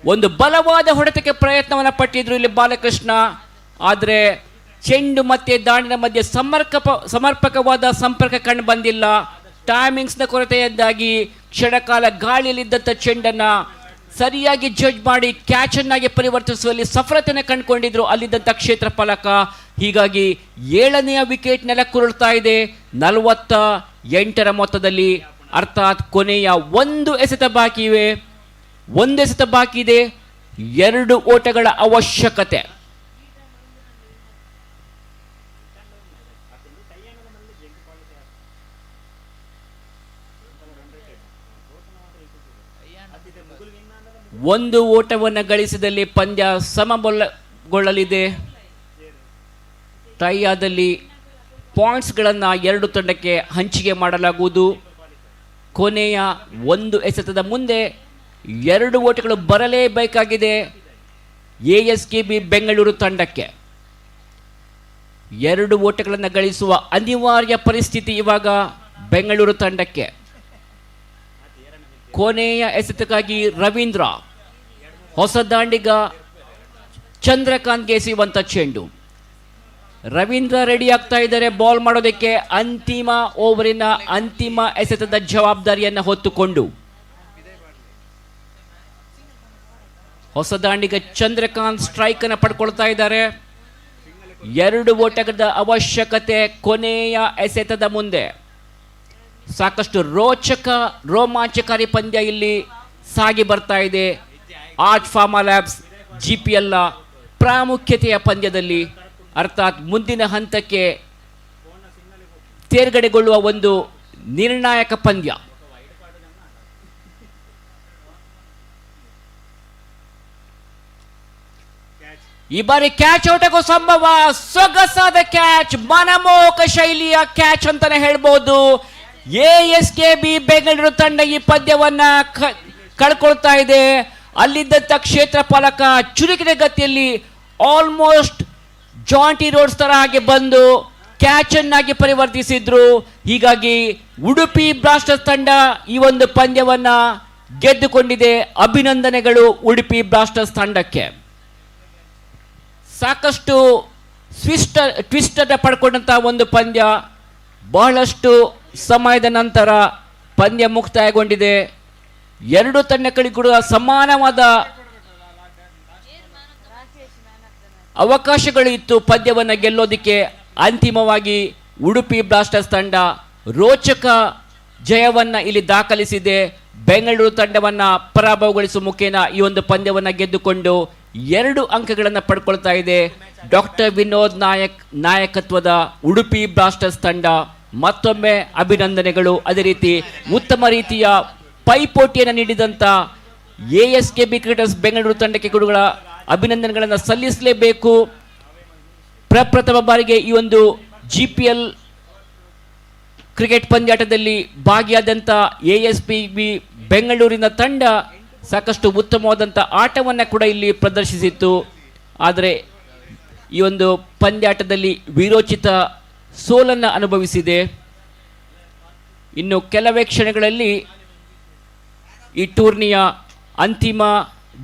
Speaker 4: ಒಂದು ಬಲವಾದ ಹೊಡೆತಕ್ಕೆ ಪ್ರಯತ್ನವನ್ನು ಪಟ್ಟಿದ್ರು ಇಲ್ಲಿ ಬಾಲಕೃಷ್ಣ, ಆದರೆ ಚೆಂಡು ಮತ್ತೆ ದಾಂಡಿನ ಮಧ್ಯೆ ಸಮರ್ಪಕವಾದ ಸಂಪರ್ಕ ಕಂಡು ಬಂದಿಲ್ಲ. ಟೈಮಿಂಗ್ಸ್ನ ಕೊರತೆಯಿಂದಾಗಿ ಕ್ಷಣಕಾಲ ಗಾಳಿಯಲ್ಲಿದ್ದಂಥ ಚೆಂಡನ್ನು ಸರಿಯಾಗಿ ಜಡ್ಜ್ ಮಾಡಿ ಕ್ಯಾಚ್ ಅನ್ನಾಗಿ ಪರಿವರ್ತಿಸುವಲ್ಲಿ ಸಫಲತೆಯನ್ನು ಕಂಡುಕೊಂಡಿದ್ರು ಅಲ್ಲಿದ್ದಂಥ ಕ್ಷೇತ್ರ ಪಾಲಕ. ಹೀಗಾಗಿ 7ನೇ ವಿಕೆಟ್ ನೆಲಕ್ಕುರುಳ್ತಾ ಇದೆ 48ರ ಮೊತ್ತದಲ್ಲಿ. ಅರ್ಥಾತ್ ಕೊನೆಯ ಒಂದು ಎಸೆತ ಬಾಕಿ ಇವೆ, ಒಂದು ಎಸೆತ ಬಾಕಿ ಇದೆ, 2 ಓಟಗಳ ಅವಶ್ಯಕತೆ. ಒಂದು ಓಟವನ್ನು ಗಳಿಸಿದಲ್ಲಿ ಪಂದ್ಯ ಸಮಗೊಳ್ಳಲಿದೆ. ಟೈ ಆದಲ್ಲಿ ಪಾಯಿಂಟ್ಸ್ಗಳನ್ನು 2 ತಂಡಕ್ಕೆ ಹಂಚಿಕೆ ಮಾಡಲಾಗುವುದು. ಕೊನೆಯ ಒಂದು ಎಸೆತದ ಮುಂದೆ 2 ಓಟಗಳು ಬರಲೇಬೇಕಾಗಿದೆ ASKB ಬೆಂಗಳೂರು ತಂಡಕ್ಕೆ. 2 ಓಟಗಳನ್ನು ಗಳಿಸುವ ಅನಿವಾರ್ಯ ಪರಿಸ್ಥಿತಿ ಇವಾಗ ಬೆಂಗಳೂರು ತಂಡಕ್ಕೆ. ಕೊನೆಯ ಎಸೆತಕ್ಕಾಗಿ ರವೀಂದ್ರ, ಹೊಸ ದಾಂಡಿಗ ಚಂದ್ರಕಾಂತ್ಗೆ ಎಸೆಯುವಂಥ ಚೆಂಡು. ರವೀಂದ್ರ ರೆಡಿ ಆಗ್ತಾ ಇದ್ದಾರೆ ಬಾಲ್ ಮಾಡೋದಕ್ಕೆ. ಅಂತಿಮ ಓವರಿನ ಅಂತಿಮ ಎಸೆತದ ಜವಾಬ್ದಾರಿಯನ್ನು ಹೊತ್ತುಕೊಂಡು ಹೊಸ ದಾಂಡಿಗ ಚಂದ್ರಕಾಂತ್ ಸ್ಟ್ರೈಕ್ ಅನ್ನು ಪಡ್ಕೊಳ್ತಾ ಇದ್ದಾರೆ. 2 ಓಟದ ಅವಶ್ಯಕತೆ ಕೊನೆಯ ಎಸೆತದ ಮುಂದೆ. ಸಾಕಷ್ಟು ರೋಮಾಂಚಕಾರಿ ಪಂದ್ಯ ಇಲ್ಲಿ ಸಾಗಿ ಬರ್ತಾ ಇದೆ. ಆರ್ಟ್ ಫಾರ್ಮಾ ಲ್ಯಾಬ್ಸ್ GPL ಪ್ರಾಮುಖ್ಯತೆಯ ಪಂದ್ಯದಲ್ಲಿ, ಅರ್ಥಾತ್ ಮುಂದಿನ ಹಂತಕ್ಕೆ ತೇರ್ಗಡೆಗೊಳ್ಳುವ ಒಂದು ನಿರ್ಣಾಯಕ ಪಂದ್ಯ. ಈ ಬಾರಿ ಕ್ಯಾಚ್ ಔಟಕ್ಕೂ ಸಂಭವ. ಸೊಗಸಾದ ಕ್ಯಾಚ್, ಮನಮೋಹಕ ಶೈಲಿಯ ಕ್ಯಾಚ್ ಅಂತಾನೆ ಹೇಳ್ಬೋದು. ASKB ಬೆಂಗಳೂರು ತಂಡ ಈ ಪಂದ್ಯವನ್ನ ಕಳ್ಕೊಳ್ತಾ ಇದೆ. ಅಲ್ಲಿದ್ದಂಥ ಕ್ಷೇತ್ರ ಪಾಲಕ ಚುರುಕಿನ ಗತಿಯಲ್ಲಿ ಆಲ್ಮೋಸ್ಟ್ ಜಾಂಟಿ ರೋಡ್ಸ್ ತರ ಹಾಗೆ ಬಂದು ಕ್ಯಾಚ್ ಅನ್ನಾಗಿ ಪರಿವರ್ತಿಸಿದ್ರು. ಹೀಗಾಗಿ ಉಡುಪಿ ಬ್ಲಾಸ್ಟರ್ಸ್ ತಂಡ ಈ ಒಂದು ಪಂದ್ಯವನ್ನ ಗೆದ್ದುಕೊಂಡಿದೆ. ಅಭಿನಂದನೆಗಳು ಉಡುಪಿ ಬ್ಲಾಸ್ಟರ್ಸ್ ತಂಡಕ್ಕೆ. ಸಾಕಷ್ಟು ಟ್ವಿಸ್ಟ್ ಅನ್ನು ಪಡ್ಕೊಂಡಂತಹ ಒಂದು ಪಂದ್ಯ. ಬಹಳಷ್ಟು ಸಮಯದ ನಂತರ ಪಂದ್ಯ ಮುಕ್ತಾಯಗೊಂಡಿದೆ. 2 ತಂಡಗಳಿಗೂ ಕೂಡ ಸಮಾನವಾದ ಅವಕಾಶಗಳು ಇತ್ತು ಪಂದ್ಯವನ್ನು ಗೆಲ್ಲೋದಕ್ಕೆ. ಅಂತಿಮವಾಗಿ ಉಡುಪಿ ಬ್ಲಾಸ್ಟರ್ಸ್ ತಂಡ ರೋಚಕ ಜಯವನ್ನ ಇಲ್ಲಿ ದಾಖಲಿಸಿದೆ. ಬೆಂಗಳೂರು ತಂಡವನ್ನ ಪರಾಭವಗೊಳಿಸುವ ಮುಖೇನ ಈ ಒಂದು ಪಂದ್ಯವನ್ನು ಗೆದ್ದುಕೊಂಡು 2 ಅಂಕಗಳನ್ನು ಪಡ್ಕೊಳ್ತಾ ಇದೆ. ಡಾಕ್ಟರ್ ವಿನೋದ್ ನಾಯಕತ್ವದ ಉಡುಪಿ ಬ್ಲಾಸ್ಟರ್ಸ್ ತಂಡ ಮತ್ತೊಮ್ಮೆ ಅಭಿನಂದನೆಗಳು. ಅದೇ ರೀತಿ ಉತ್ತಮ ರೀತಿಯ ಪೈಪೋಟಿಯನ್ನು ನೀಡಿದಂಥ ASKB ಕ್ರಿಕೆಟರ್ಸ್ ಬೆಂಗಳೂರು ತಂಡಕ್ಕೆ ಕೂಡ ಅಭಿನಂದನೆಗಳನ್ನು ಸಲ್ಲಿಸಲೇಬೇಕು. ಪ್ರಪ್ರಥಮ ಬಾರಿಗೆ ಈ ಒಂದು GPL ಕ್ರಿಕೆಟ್ ಪಂದ್ಯಾಟದಲ್ಲಿ ಭಾಗಿಯಾದಂಥ ASKB ಬೆಂಗಳೂರಿನ ತಂಡ ಸಾಕಷ್ಟು ಉತ್ತಮವಾದಂಥ ಆಟವನ್ನು ಕೂಡ ಇಲ್ಲಿ ಪ್ರದರ್ಶಿಸಿತ್ತು. ಆದರೆ ಈ ಒಂದು ಪಂದ್ಯಾಟದಲ್ಲಿ ವೀರೋಚಿತ ಸೋಲನ್ನು ಅನುಭವಿಸಿದೆ. ಇನ್ನು ಕೆಲವೇ ಕ್ಷಣಗಳಲ್ಲಿ ಈ ಟೂರ್ನಿಯ ಅಂತಿಮ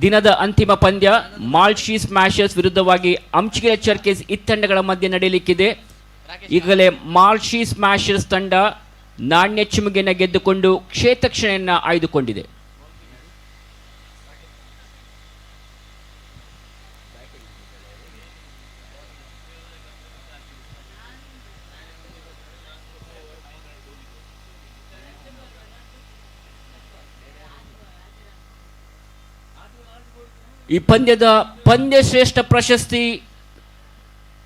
Speaker 4: ದಿನದ ಅಂತಿಮ ಪಂದ್ಯ ಮಾಲ್ಶಿ ಸ್ಮ್ಯಾಶರ್ಸ್ ವಿರುದ್ಧವಾಗಿ ಅಂಚಿಗೆರೆ ಚರ್ಕೇಸ್ ತಂಡಗಳ ಮಧ್ಯೆ ನಡೆಯಲಿಕ್ಕಿದೆ. ಈಗಲೇ ಮಾಲ್ಶಿ ಸ್ಮ್ಯಾಶರ್ಸ್ ತಂಡ ನಾಣ್ಯ ಚಿಮುಗೆಯನ್ನು ಗೆದ್ದುಕೊಂಡು ಕ್ಷೇತ್ರಕ್ಷಣೆಯನ್ನು ಆಯ್ದುಕೊಂಡಿದೆ. ಈ ಪಂದ್ಯದ ಪಂದ್ಯಶ್ರೇಷ್ಠ ಪ್ರಶಸ್ತಿ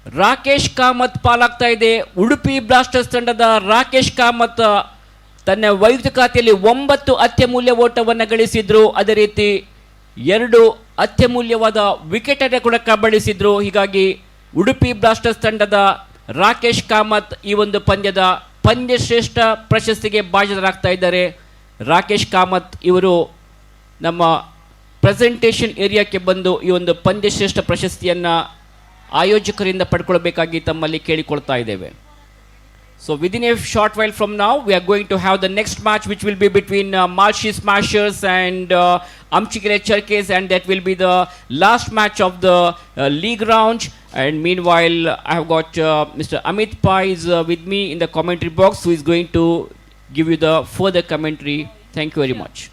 Speaker 4: ರಾಕೇಶ್ ಕಾಮತ್ ಪಾಲಾಗ್ತಾ ಇದೆ. ಉಡುಪಿ ಬ್ಲಾಸ್ಟರ್ಸ್ ತಂಡದ ರಾಕೇಶ್ ಕಾಮತ್ ತನ್ನ ವೈಯಕ್ತಿಕ ಖಾತೆಯಲ್ಲಿ 9 ಅತ್ಯಮೂಲ್ಯ ಓಟವನ್ನು ಗಳಿಸಿದ್ರು. ಅದೇ ರೀತಿ 2 ಅತ್ಯಮೂಲ್ಯವಾದ ವಿಕೆಟ್ ಅನ್ನು ಕೂಡ ಕಬಳಿಸಿದ್ರು. ಹೀಗಾಗಿ ಉಡುಪಿ ಬ್ಲಾಸ್ಟರ್ಸ್ ತಂಡದ ರಾಕೇಶ್ ಕಾಮತ್ ಈ ಒಂದು ಪಂದ್ಯದ ಪಂದ್ಯಶ್ರೇಷ್ಠ ಪ್ರಶಸ್ತಿಗೆ ಭಾಜನರಾಗ್ತಾ ಇದ್ದಾರೆ. ರಾಕೇಶ್ ಕಾಮತ್ ಇವರು ನಮ್ಮ ಪ್ರೆಸೆಂಟೇಷನ್ ಏರಿಯಾಕ್ಕೆ ಬಂದು ಈ ಒಂದು ಪಂದ್ಯಶ್ರೇಷ್ಠ ಪ್ರಶಸ್ತಿಯನ್ನು ಆಯೋಜಕರಿಂದ ಪಡ್ಕೊಳ್ಬೇಕಾಗಿ ತಮ್ಮಲ್ಲಿ ಕೇಳಿಕೊಳ್ತಾ ಇದ್ದೇವೆ. So within a short while from now, we are going to have the next match, which will be between Malshi Smashers and Amchigere Cherkes, and that will be the last match of the league round. And meanwhile, I have got Mr. Amit Pai is with me in the commentary box, who is going to give you the further commentary. Thank you very much.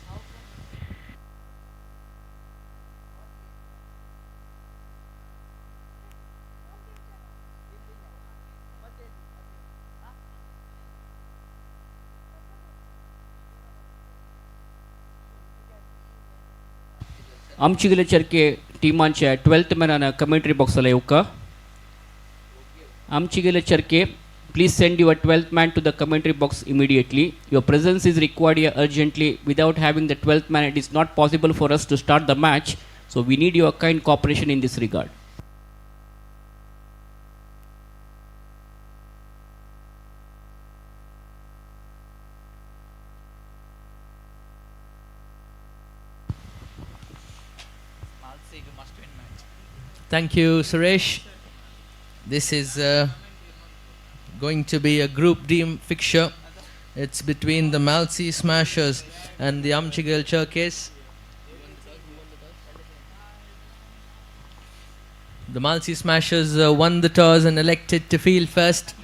Speaker 4: आमचीगले चरके टीमांच्या 12th मॅनानं commentary बॉक्सला येऊ का? आमचीगले चरके, please send your 12th man to the commentary box immediately. Your presence is required here urgently. Without having the 12th man, it is not possible for us to start the match. So we need your kind cooperation in this regard.
Speaker 5: Thank you, Suresh. This is going to be a Group D fixture. It's between the Malsi Smashers and the Amchigel Cherkes. The Malsi Smashers won the toss and elected to field first.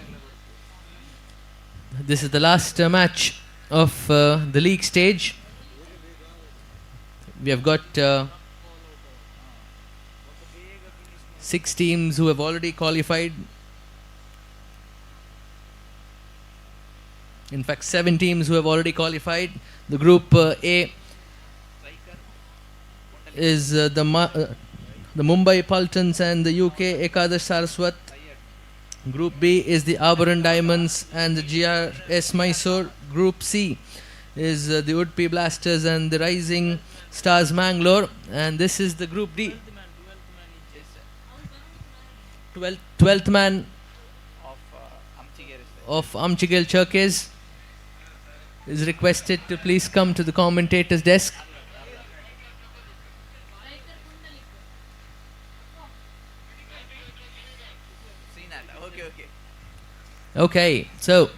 Speaker 5: This is the last match of the league stage. We have got 6 teams who have already qualified. In fact, 7 teams who have already qualified. The Group A is the Mumbai Pultons and the UK Ekadash Saraswat. Group B is the Auburn Diamonds and the GRS Mysore. Group C is the Woodpee Blasters and the Rising Stars Mangalore. And this is the Group D. 12th man of Amchigel Cherkes is requested to please come to the commentator's desk. Okay, so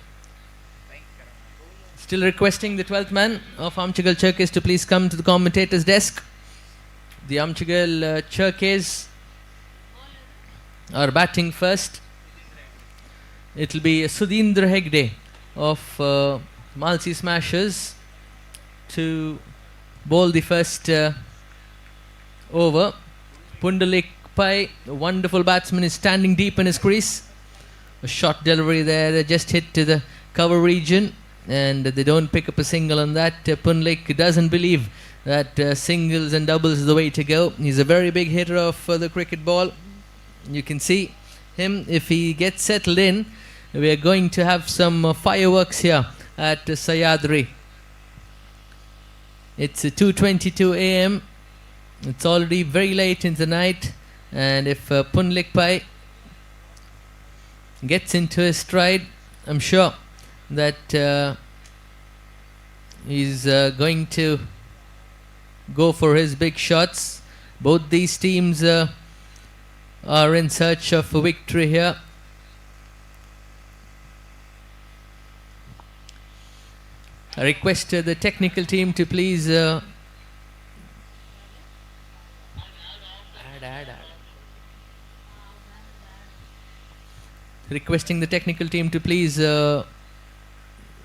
Speaker 5: still requesting the 12th man of Amchigel Cherkes to please come to the commentator's desk. The Amchigel Cherkes are batting first. It will be Sudhindra Hegde of Malsi Smashers to bowl the first over. Pundalik Pai, the wonderful batsman, is standing deep in his crease. A short delivery there, just hit to the cover region, and they don't pick up a single on that. Pundalik doesn't believe that singles and doubles is the way to go. He's a very big hitter of the cricket ball. You can see him. If he gets settled in, we are going to have some fireworks here at Sayadri. It's 2:22 a.m. It's already very late in the night, and if Punlik Pai gets into his stride, I'm sure that he's going to go for his big shots. Both these teams are in search of a victory here. I request the technical team to please requesting the technical team to please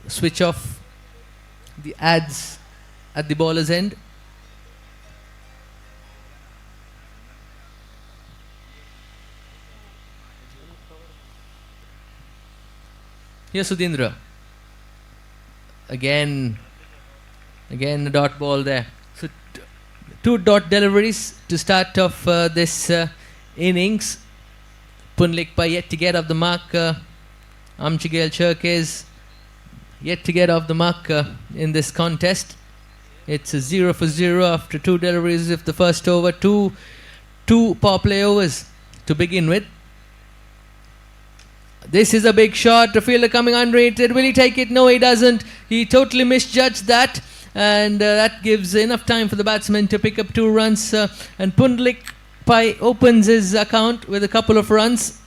Speaker 5: switch off the ads at the bowler's end. Here's Sudhindra. Again a dot ball there. So 2 dot deliveries to start off this innings. Punlik Pai yet to get off the mark. Amchigel Cherkes yet to get off the mark in this contest. It's a 0 for 0 after 2 deliveries of the first over. Two power play overs to begin with. This is a big shot. The fielder coming under it. Will he take it? No, he doesn't. He totally misjudged that. and that gives enough time for the batsman to pick up 2 runs, and Pundlik Pai opens his account with a couple of runs.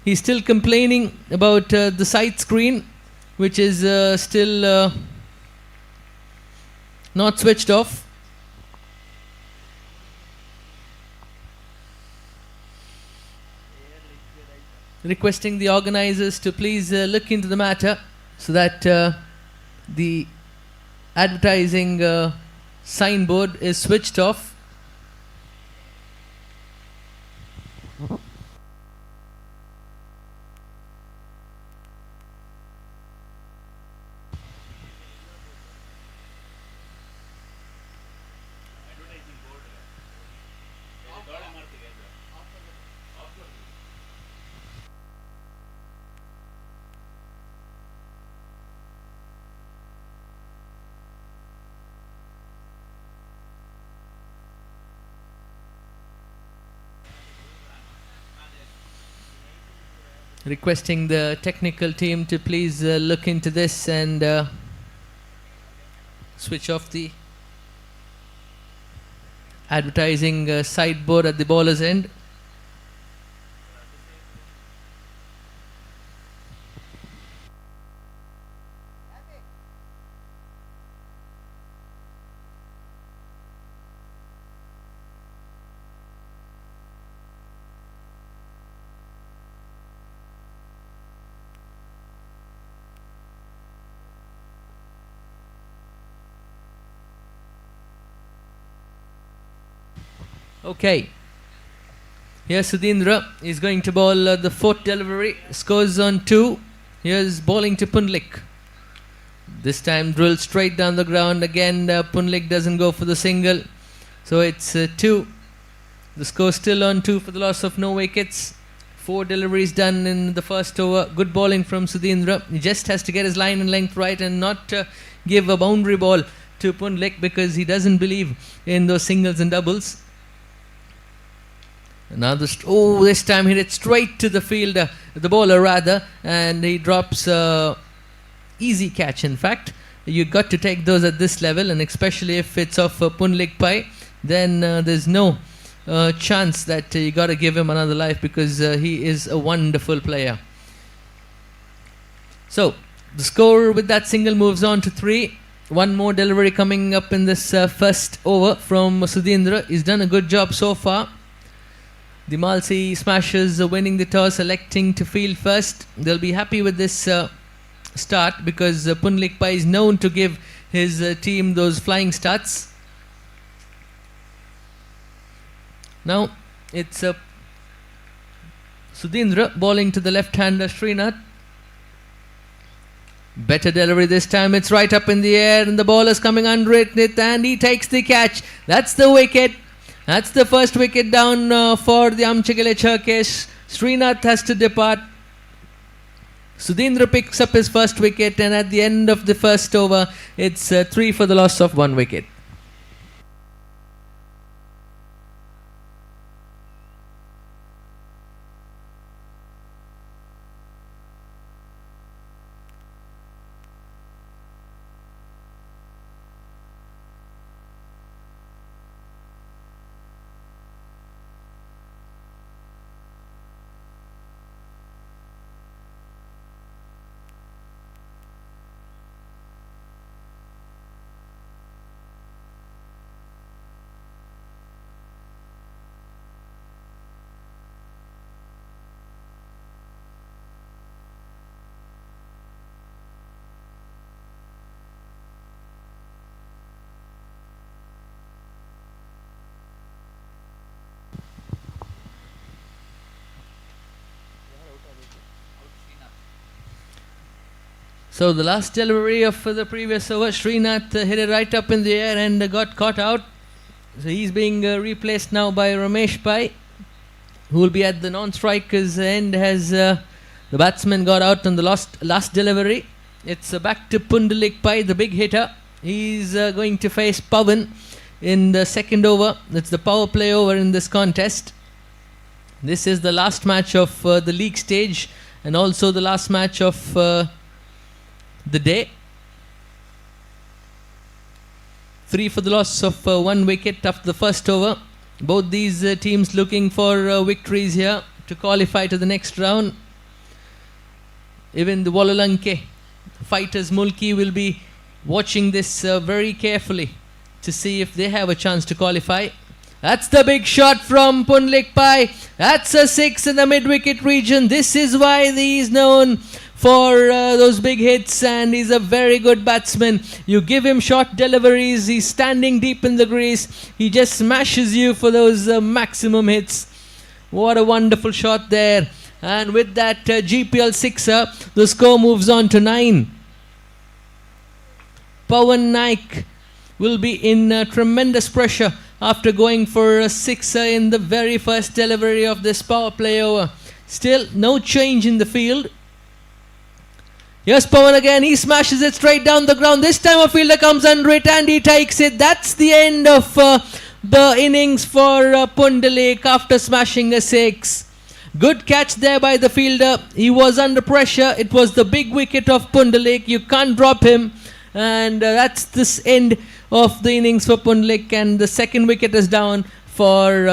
Speaker 5: He's still complaining about the side screen, which is still not switched off. Requesting the organizers to please look into the matter so that the advertising signboard is switched off. Requesting the technical team to please look into this and switch off the advertising sideboard at the bowler's end. Okay. Here's Sudhindra. He's going to bowl the 4th delivery. Scores on 2. Here's bowling to Pundlik. This time drilled straight down the ground. Again, Pundlik doesn't go for the single. So it's 2. The score still on 2 for the loss of no wickets. 4 deliveries done in the first over. Good bowling from Sudhindra. He just has to get his line and length right and not give a boundary ball to Pundlik because he doesn't believe in those singles and doubles. Now this time he hit straight to the fielder, the bowler rather, and he drops easy catch. In fact, you got to take those at this level, and especially if it's of Pundlik Pai, then there's no chance that you got to give him another life because he is a wonderful player. So the score with that single moves on to 3. One more delivery coming up in this first over from Sudhindra. He's done a good job so far. The Malsi Smashers are winning the toss, electing to field first. They'll be happy with this start because Pundlik Pai is known to give his team those flying starts. Now it's Sudhindra bowling to the left-hander Srinath. Better delivery this time. It's right up in the air and the bowler's coming under it and he takes the catch. That's the wicket. That's the first wicket down for the Amchagale Cherkesh. Srinath has to depart. Sudhindra picks up his first wicket and at the end of the first over, it's 3 for the loss of 1 wicket. So the last delivery of the previous over, Srinath hit it right up in the air and got caught out. So he's being replaced now by Ramesh Pai, who will be at the non-striker's end as the batsman got out on the last delivery. It's back to Pundlik Pai, the big hitter. He's going to face Pawan in the second over. It's the power play over in this contest. This is the last match of the league stage and also the last match of the day. 3 for the loss of 1 wicket after the first over. Both these teams looking for victories here to qualify to the next round. Even the Walalanke fighters Mulki will be watching this very carefully to see if they have a chance to qualify. That's the big shot from Punlik Pai. That's a 6 in the mid-wicket region. This is why he is known for those big hits, and he's a very good batsman. You give him short deliveries, he's standing deep in the crease. He just smashes you for those maximum hits. What a wonderful shot there. And with that GPL sixer, the score moves on to 9. Pawan Naik will be in tremendous pressure after going for a sixer in the very first delivery of this power play over. Still no change in the field. Here's Pawan again, he smashes it straight down the ground. This time a fielder comes under it and he takes it. That's the end of the innings for Pundalik after smashing a 6. Good catch there by the fielder. He was under pressure. It was the big wicket of Pundalik. You can't drop him. And that's this end of the innings for Pundalik, and the second wicket is down for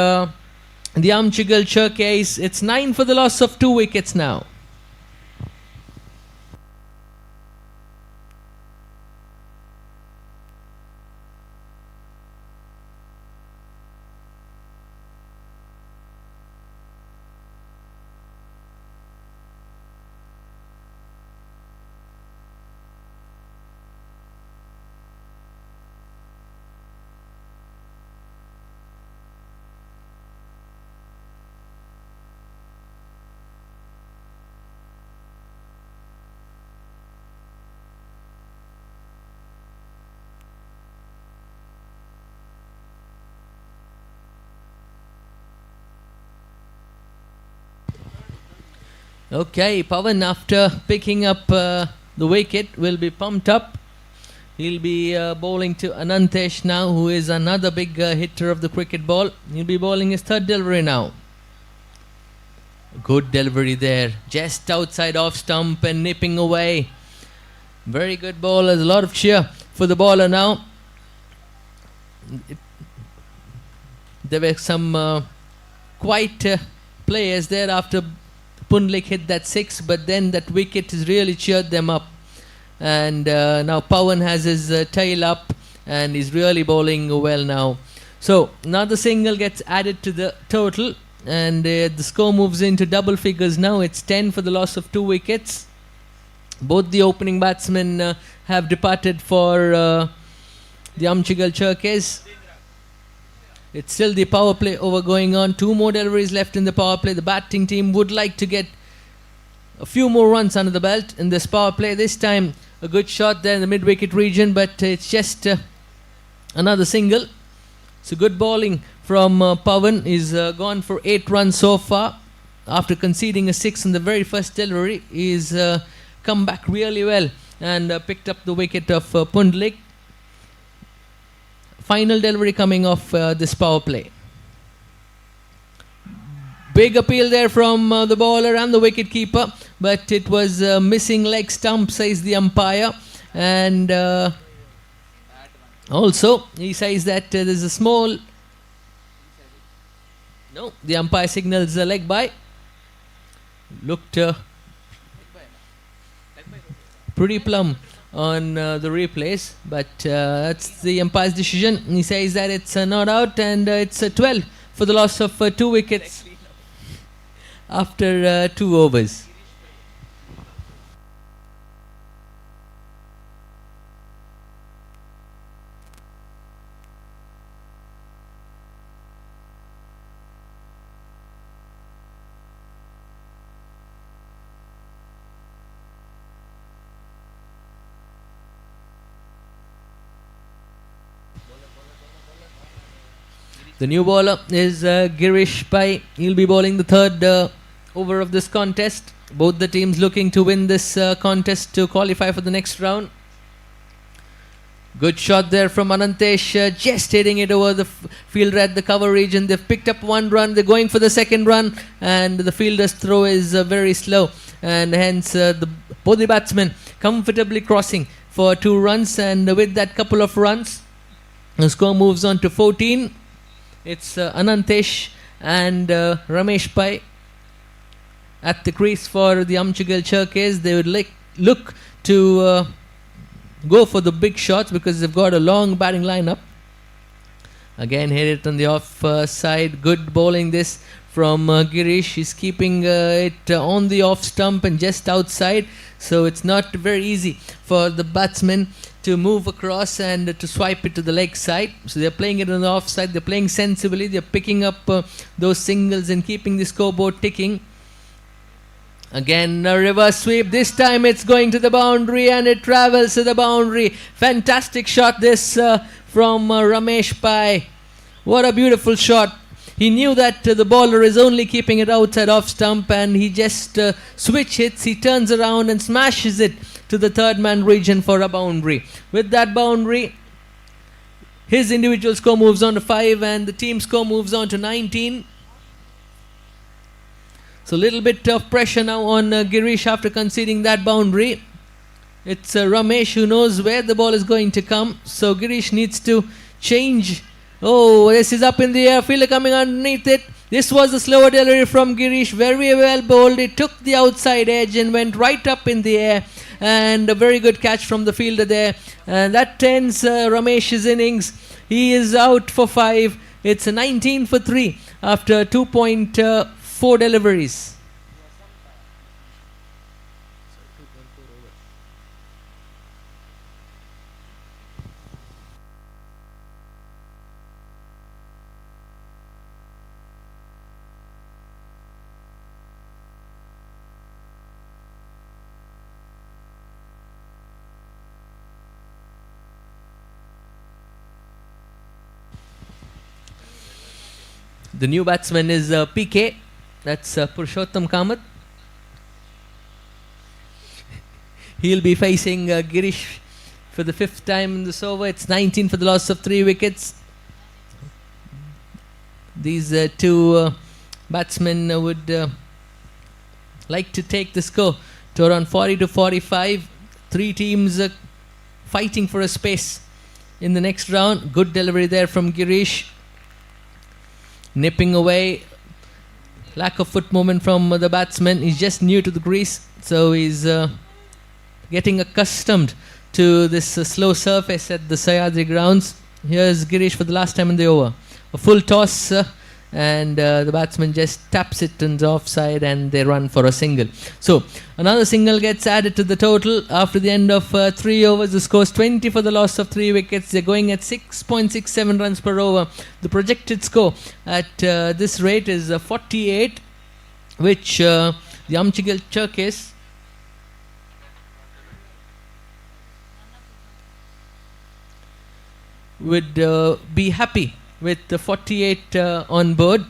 Speaker 5: the Amchigal Cherkes. It's 9 for the loss of 2 wickets now. Okay, Pawan, after picking up the wicket, will be pumped up. He'll be bowling to Anantesh now, who is another big hitter of the cricket ball. He'll be bowling his third delivery now. Good delivery there, just outside off stump and nipping away. Very good ball. There's a lot of cheer for the bowler now. There were some quiet players there after Pundlik hit that 6, but then that wicket has really cheered them up. And now Pawan has his tail up and he's really bowling well now. So another single gets added to the total, and the score moves into double figures now. It's 10 for the loss of 2 wickets. Both the opening batsmen have departed for the Amchigal Cherkes. It's still the power play over going on. 2 more deliveries left in the power play. The batting team would like to get a few more runs under the belt in this power play. This time a good shot there in the mid-wicket region, but it's just another single. So good bowling from Pawan. He's gone for 8 runs so far. After conceding a 6 in the very first delivery, he's come back really well and picked up the wicket of Pundlik. Final delivery coming off this power play. Big appeal there from the bowler and the wicket keeper, but it was missing leg stump, says the umpire. And also he says that there's a small... No, the umpire signals a leg by. Looked pretty plumb on the replays, but that's the umpire's decision. He says that it's not out, and it's 12 for the loss of 2 wickets after 2 overs. The new bowler is Girish Pai. He'll be bowling the third over of this contest. Both the teams looking to win this contest to qualify for the next round. Good shot there from Anantesh, just hitting it over the fielder at the cover region. They've picked up 1 run. They're going for the second run, and the fielder's throw is very slow, and hence both the batsmen comfortably crossing for 2 runs. And with that couple of runs, The score moves on to 14. It's Anantesh and Ramesh Pai at the crease for the Amchigal Cherkes. They would look to go for the big shots because they've got a long batting lineup. Again, hit it on the off side. Good bowling this from Girish. He's keeping it on the off stump and just outside. So it's not very easy for the batsmen to move across and to swipe it to the leg side. So they're playing it on the off side. They're playing sensibly. They're picking up those singles and keeping the scoreboard ticking. Again, a reverse sweep. This time it's going to the boundary and it travels to the boundary. Fantastic shot this from Ramesh Pai. What a beautiful shot. He knew that the bowler is only keeping it outside off stump and he just switch hits. He turns around and smashes it to the third man region for a boundary. With that boundary, his individual score moves on to 5 and the team score moves on to 19. So a little bit of pressure now on Girish after conceding that boundary. It's Ramesh who knows where the ball is going to come. So Girish needs to change. Oh, this is up in the air. Fielder coming underneath it. This was a slower delivery from Girish. Very well bowled. It took the outside edge and went right up in the air. And a very good catch from the fielder there. And that ends Ramesh's innings. He is out for 5. It's a 19 for 3 after 2.4 deliveries. The new batsman is PK. That's Purushottam Kamath. He'll be facing Girish for the 5th time in this over. It's 19 for the loss of 3 wickets. These two batsmen would like to take the score to around 40 to 45. 3 teams fighting for a space in the next round. Good delivery there from Girish. Nipping away. Lack of foot movement from the batsman. He's just new to the crease, so he's getting accustomed to this slow surface at the Sayadri grounds. Here's Girish for the last time in the over. A full toss and the batsman just taps it into the offside and they run for a single. So another single gets added to the total after the end of 3 overs. The score is 20 for the loss of 3 wickets. They're going at 6.67 runs per over. The projected score at this rate is 48, which the Amchigal Cherkes would be happy with the 48 on board.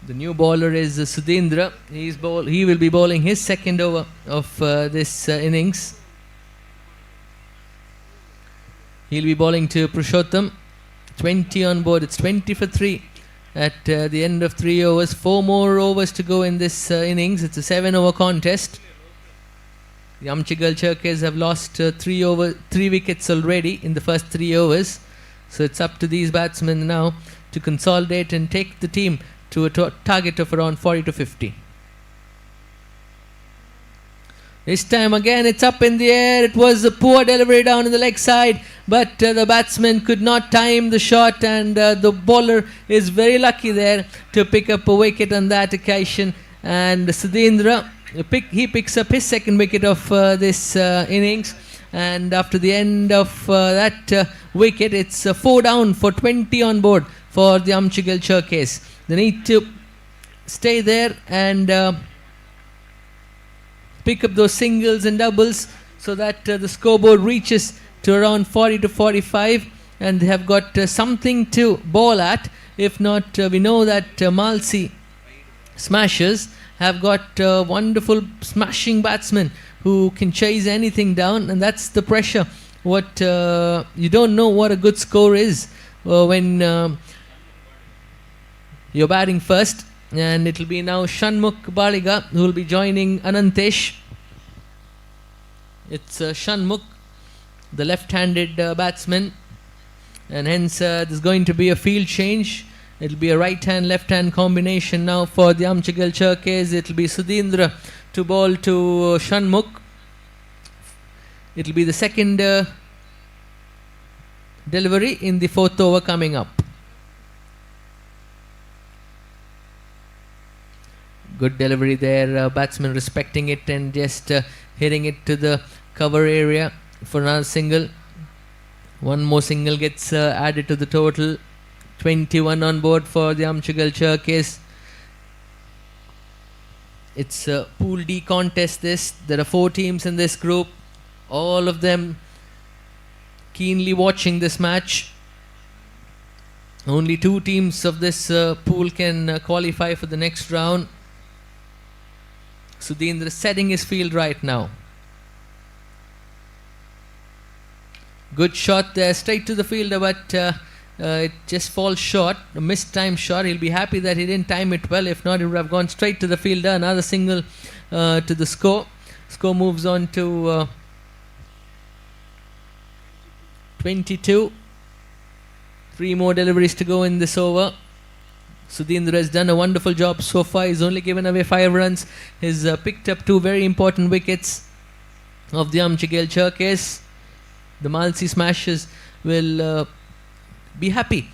Speaker 5: The new bowler is Sudhindra. He will be bowling his 2nd over of this innings. He'll be bowling to Purushottam. 20 on board. It's 20 for 3 at the end of 3 overs. 4 more overs to go in this innings. It's a 7-over contest. The Amchigal Cherkes have lost 3 wickets already in the first 3 overs. So it's up to these batsmen now to consolidate and take the team to a target of around 40 to 50. This time again it's up in the air. It was a poor delivery down in the leg side, but the batsman could not time the shot and the bowler is very lucky there to pick up a wicket on that occasion. And Sudhindra, he picks up his 2nd wicket of this innings, and after the end of that wicket it's 4 down for 20 on board for the Amchigal Cherkes. They need to stay there and pick up those singles and doubles so that the scoreboard reaches to around 40 to 45 and they have got something to bowl at. If not, we know that Malsi Smashers have got wonderful smashing batsmen who can chase anything down, and that's the pressure. You don't know what a good score is when you're batting first. And it will be now Shanmukh Baliga who will be joining Anantesh. It's Shanmukh, the left-handed batsman, and hence there's going to be a field change. It'll be a right-hand, left-hand combination now for the Amchigal Cherkes. It'll be Sudhindra to bowl to Shanmukh. It'll be the second delivery in the fourth over coming up. Good delivery there, batsman respecting it and just hitting it to the cover area for another single. One more single gets added to the total. 21 on board for the Amchigal Cherkes. It's a Pool D contest this. There are 4 teams in this group. All of them keenly watching this match. Only 2 teams of this pool can qualify for the next round. Sudhindra setting his field right now. Good shot there, straight to the fielder, but it just falls short. A missed time shot. He'll be happy that he didn't time it well. If not, it would have gone straight to the fielder. Another single to the score. Score moves on to 22. 3 more deliveries to go in this over. Sudhindra has done a wonderful job so far. He's only given away 5 runs. He's picked up 2 very important wickets of the Amchigal Cherkes. The Malsi Smashers will be happy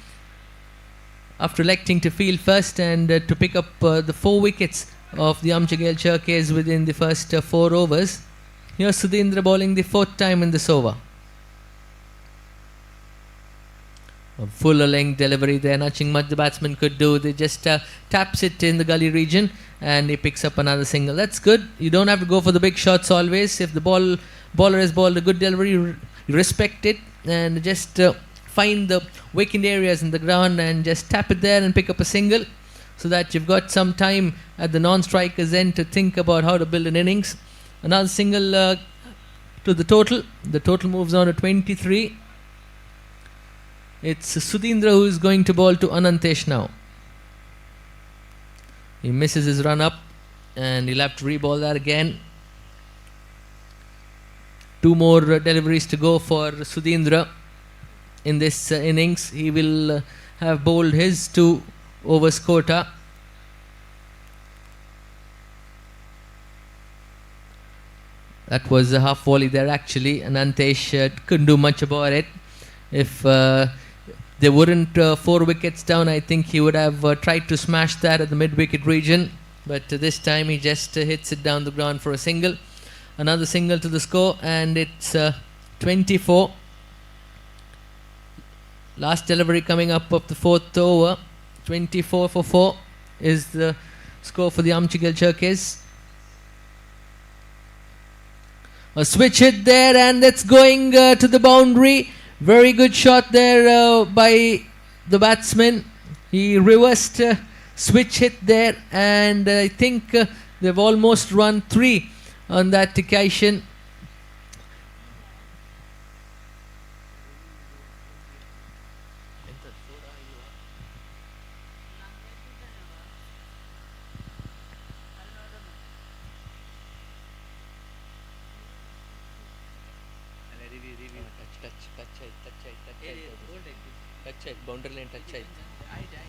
Speaker 5: after electing to field first and to pick up the 4 wickets of the Amchigal Cherkes within the first 4 overs. Here's Sudhindra bowling the 4th time in this over. A full length delivery there, nothing much the batsman could do. They just taps it in the gully region and he picks up another single. That's good. You don't have to go for the big shots always. If the bowler has bowled a good delivery, you respect it and just find the vacant areas in the ground and just tap it there and pick up a single, so that you've got some time at the non-strikers end to think about how to build an innings. Another single to the total. The total moves on to 23. It's Sudhindra who is going to bowl to Anantesh now. He misses his run up and he'll have to re-bowl that again. 2 more deliveries to go for Sudhindra in this innings. He will have bowled his 2 overs quota. That was a half volley there actually, and Anantesh couldn't do much about it. If there weren't 4 wickets down, I think he would have tried to smash that at the mid-wicket region. But this time he just hits it down the ground for a single. Another single to the score, and it's 24. Last delivery coming up of the 4th over. 24 for 4 is the score for the Amchigal Cherkes. A switch hit there, and that's going to the boundary. Very good shot there by the batsman. He reversed switch hit there, and I think they've almost run 3 on that occasion. Boundary line touch ಆಯ್ತು.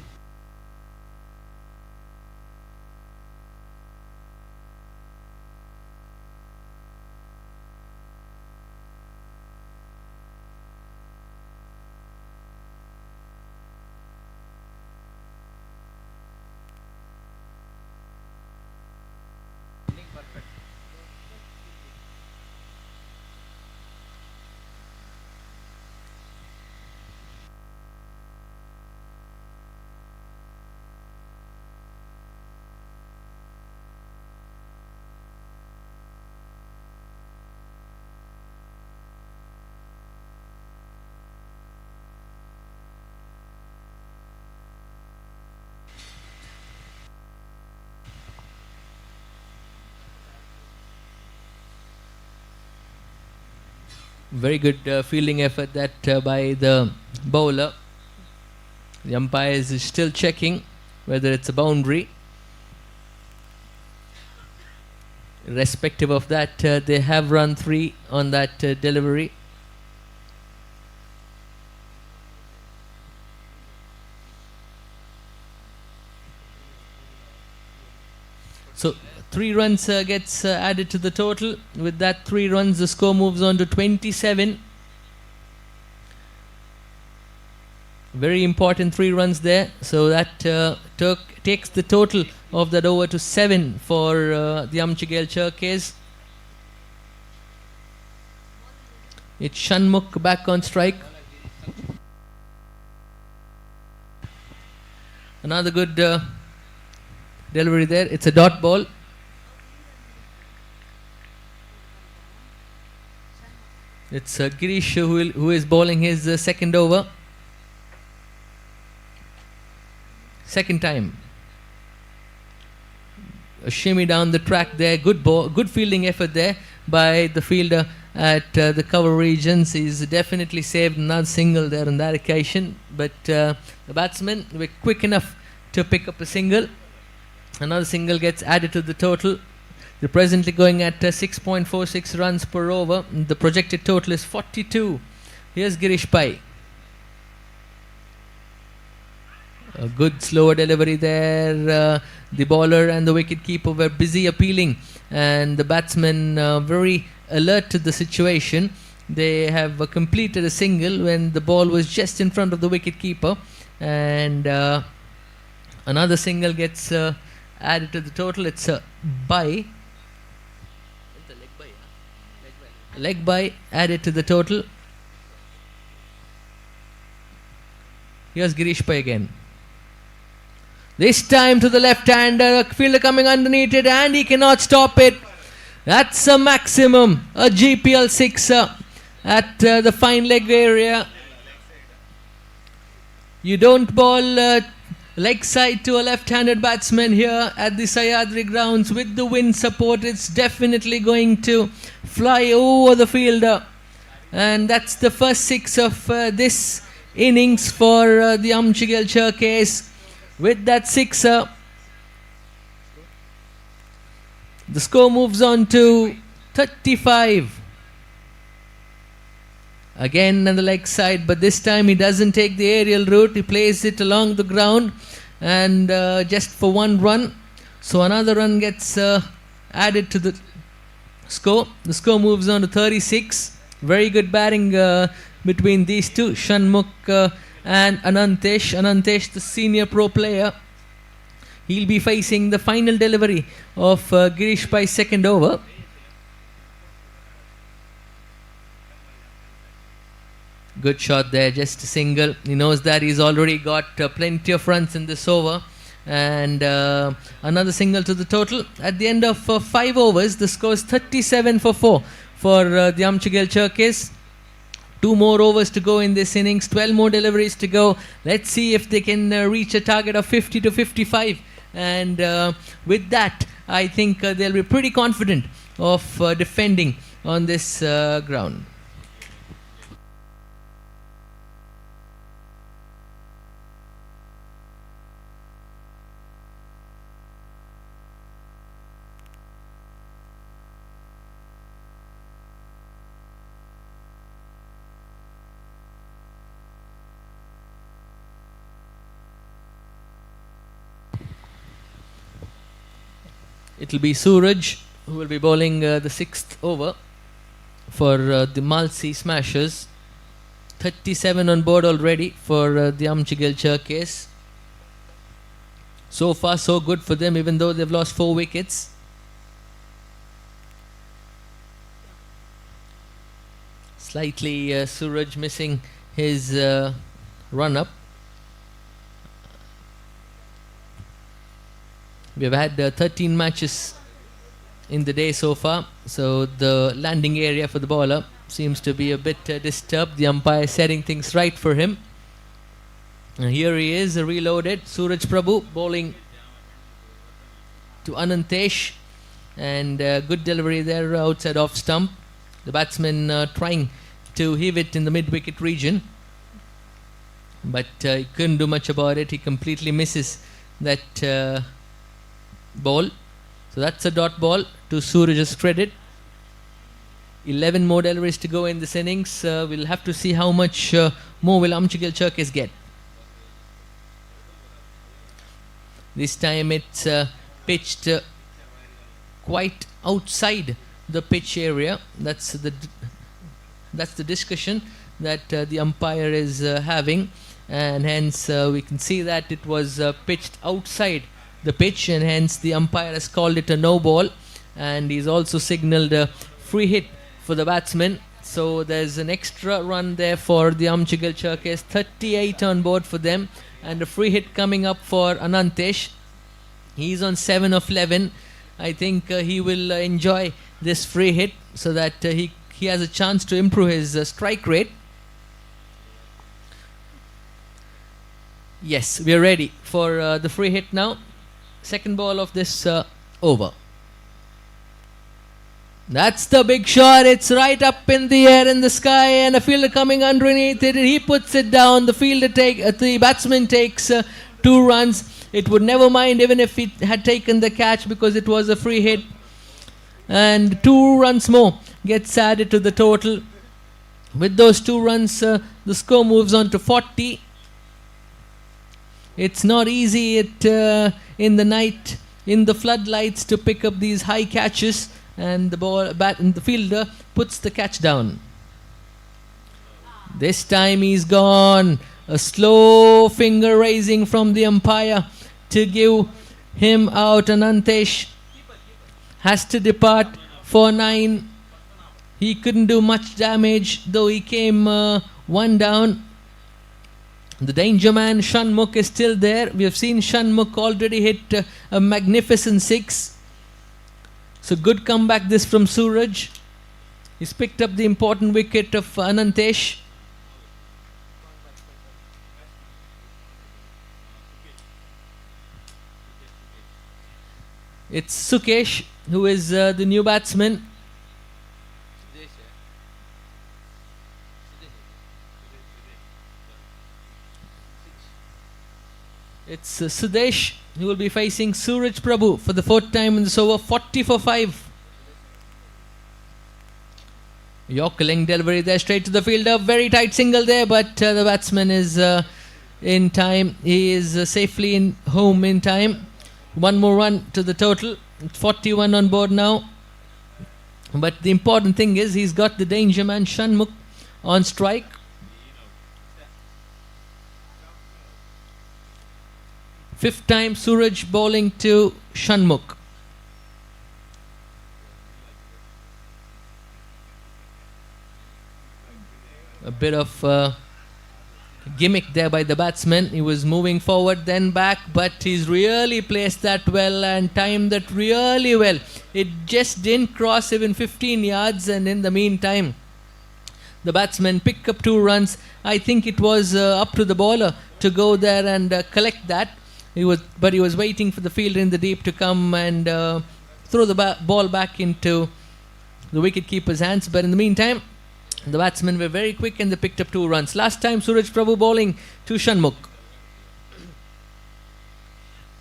Speaker 5: Very good fielding effort that by the bowler. The umpires is still checking whether it's a boundary. Irrespective of that, they have run 3 on that delivery. So 3 runs gets added to the total. With that 3 runs, the score moves on to 27. Very important 3 runs there. So that takes the total of that over to 7 for the Amchigel Cherkes. It's Shanmukh back on strike. Another good delivery there. It's a dot ball. It's Girish who is bowling his second over. Second time. A shimmy down the track there. Good ball, good fielding effort there by the fielder at the cover regions. He's definitely saved another single there on that occasion. But the batsmen were quick enough to pick up a single. Another single gets added to the total. They're presently going at 6.46 runs per over. The projected total is 42. Here's Girish Pai. A good slower delivery there. The bowler and the wicketkeeper were busy appealing, and the batsmen very alert to the situation. They have completed a single when the ball was just in front of the wicketkeeper, and another single gets added to the total. It's a bye. Leg bye added to the total. Here's Girish Pai again. This time to the left-hander, fielder coming underneath it, and he cannot stop it. That's a maximum, a GPL sixer at the fine leg area. You don't bowl leg side to a left-handed batsman here at the Sayadri grounds. With the wind support, it's definitely going to fly over the fielder. And that's the first 6 of this innings for the Amchigel Cherkes. With that sixer, the score moves on to 35. Again on the leg side, but this time he doesn't take the aerial route. He plays it along the ground and just for 1 run. So another run gets added to the score. The score moves on to 36. Very good batting between these two, Shanmukh and Anantesh. Anantesh, the senior pro player. He'll be facing the final delivery of Girish Pai's second over. Good shot there, just a single. He knows that he's already got plenty of runs in this over. And another single to the total. At the end of 5 overs, the score is 37 for 4 for the Amchigel Cherkes. 2 more overs to go in this innings, 12 more deliveries to go. Let's see if they can reach a target of 50 to 55. And with that, I think they'll be pretty confident of defending on this ground. It'll be Suraj who will be bowling the 6th over for the Malsi Smashers. 37 on board already for the Amchigel Cherkes. So far so good for them, even though they've lost 4 wickets. Slightly Suraj missing his run-up. We've had 13 matches in the day so far, so the landing area for the bowler seems to be a bit disturbed. The umpire setting things right for him. And here he is, reloaded. Suraj Prabhu bowling to Anantesh, and good delivery there outside off stump. The batsman trying to heave it in the mid-wicket region. but he couldn't do much about it. He completely misses that ball. So that's a dot ball to Suraj's credit. 11 more deliveries to go in this innings. We'll have to see how much more will Amchikil Cherkis get. This time it's pitched quite outside the pitch area. That's the discussion that the umpire is having, and hence we can see that it was pitched outside the pitch, and hence the umpire has called it a no ball, and he's also signalled a free hit for the batsman. So there's an extra run there for the Amchikil Cherkis, 38 on board for them, and a free hit coming up for Anantesh. He's on 7 of 11. I think he will enjoy this free hit so that he has a chance to improve his strike rate. Yes, we are ready for the free hit now. Second ball of this over. That's the big shot. It's right up in the air in the sky, and a fielder coming underneath it. He puts it down. The batsman takes 2 runs. It would never mind even if he had taken the catch, because it was a free hit. And 2 runs more gets added to the total. With those 2 runs, the score moves on to 40. It's not easy in the night, in the floodlights, to pick up these high catches, and the fielder puts the catch down. This time he's gone. A slow finger raising from the umpire to give him out. Anantesh has to depart for 9. He couldn't do much damage, though he came 1 down. The danger man Shanmukh is still there. We have seen Shanmukh already hit a magnificent 6. So good comeback this from Suraj. He's picked up the important wicket of Anantesh. It's Sukesh who is the new batsman. It's Sudesh who will be facing Suraj Prabhu for the 4th time in this over. 40 for 5. Yorkling delivery there straight to the fielder. Very tight single there, but the batsman is in time. He is safely in home in time. 1 more run to the total. 41 on board now. But the important thing is he's got the danger man Shanmukh on strike. Fifth time Suraj bowling to Shanmukh. A bit of gimmick there by the batsman. He was moving forward then back, but he's really placed that well and timed that really well. It just didn't cross even 15 yards, and in the meantime the batsman picked up 2 runs. I think it was up to the bowler to go there and collect that. He was waiting for the fielder in the deep to come and throw the ball back into the wicket-keeper's hands. But in the meantime, the batsmen were very quick and they picked up 2 runs. Last time Suraj Prabhu bowling to Shanmukh.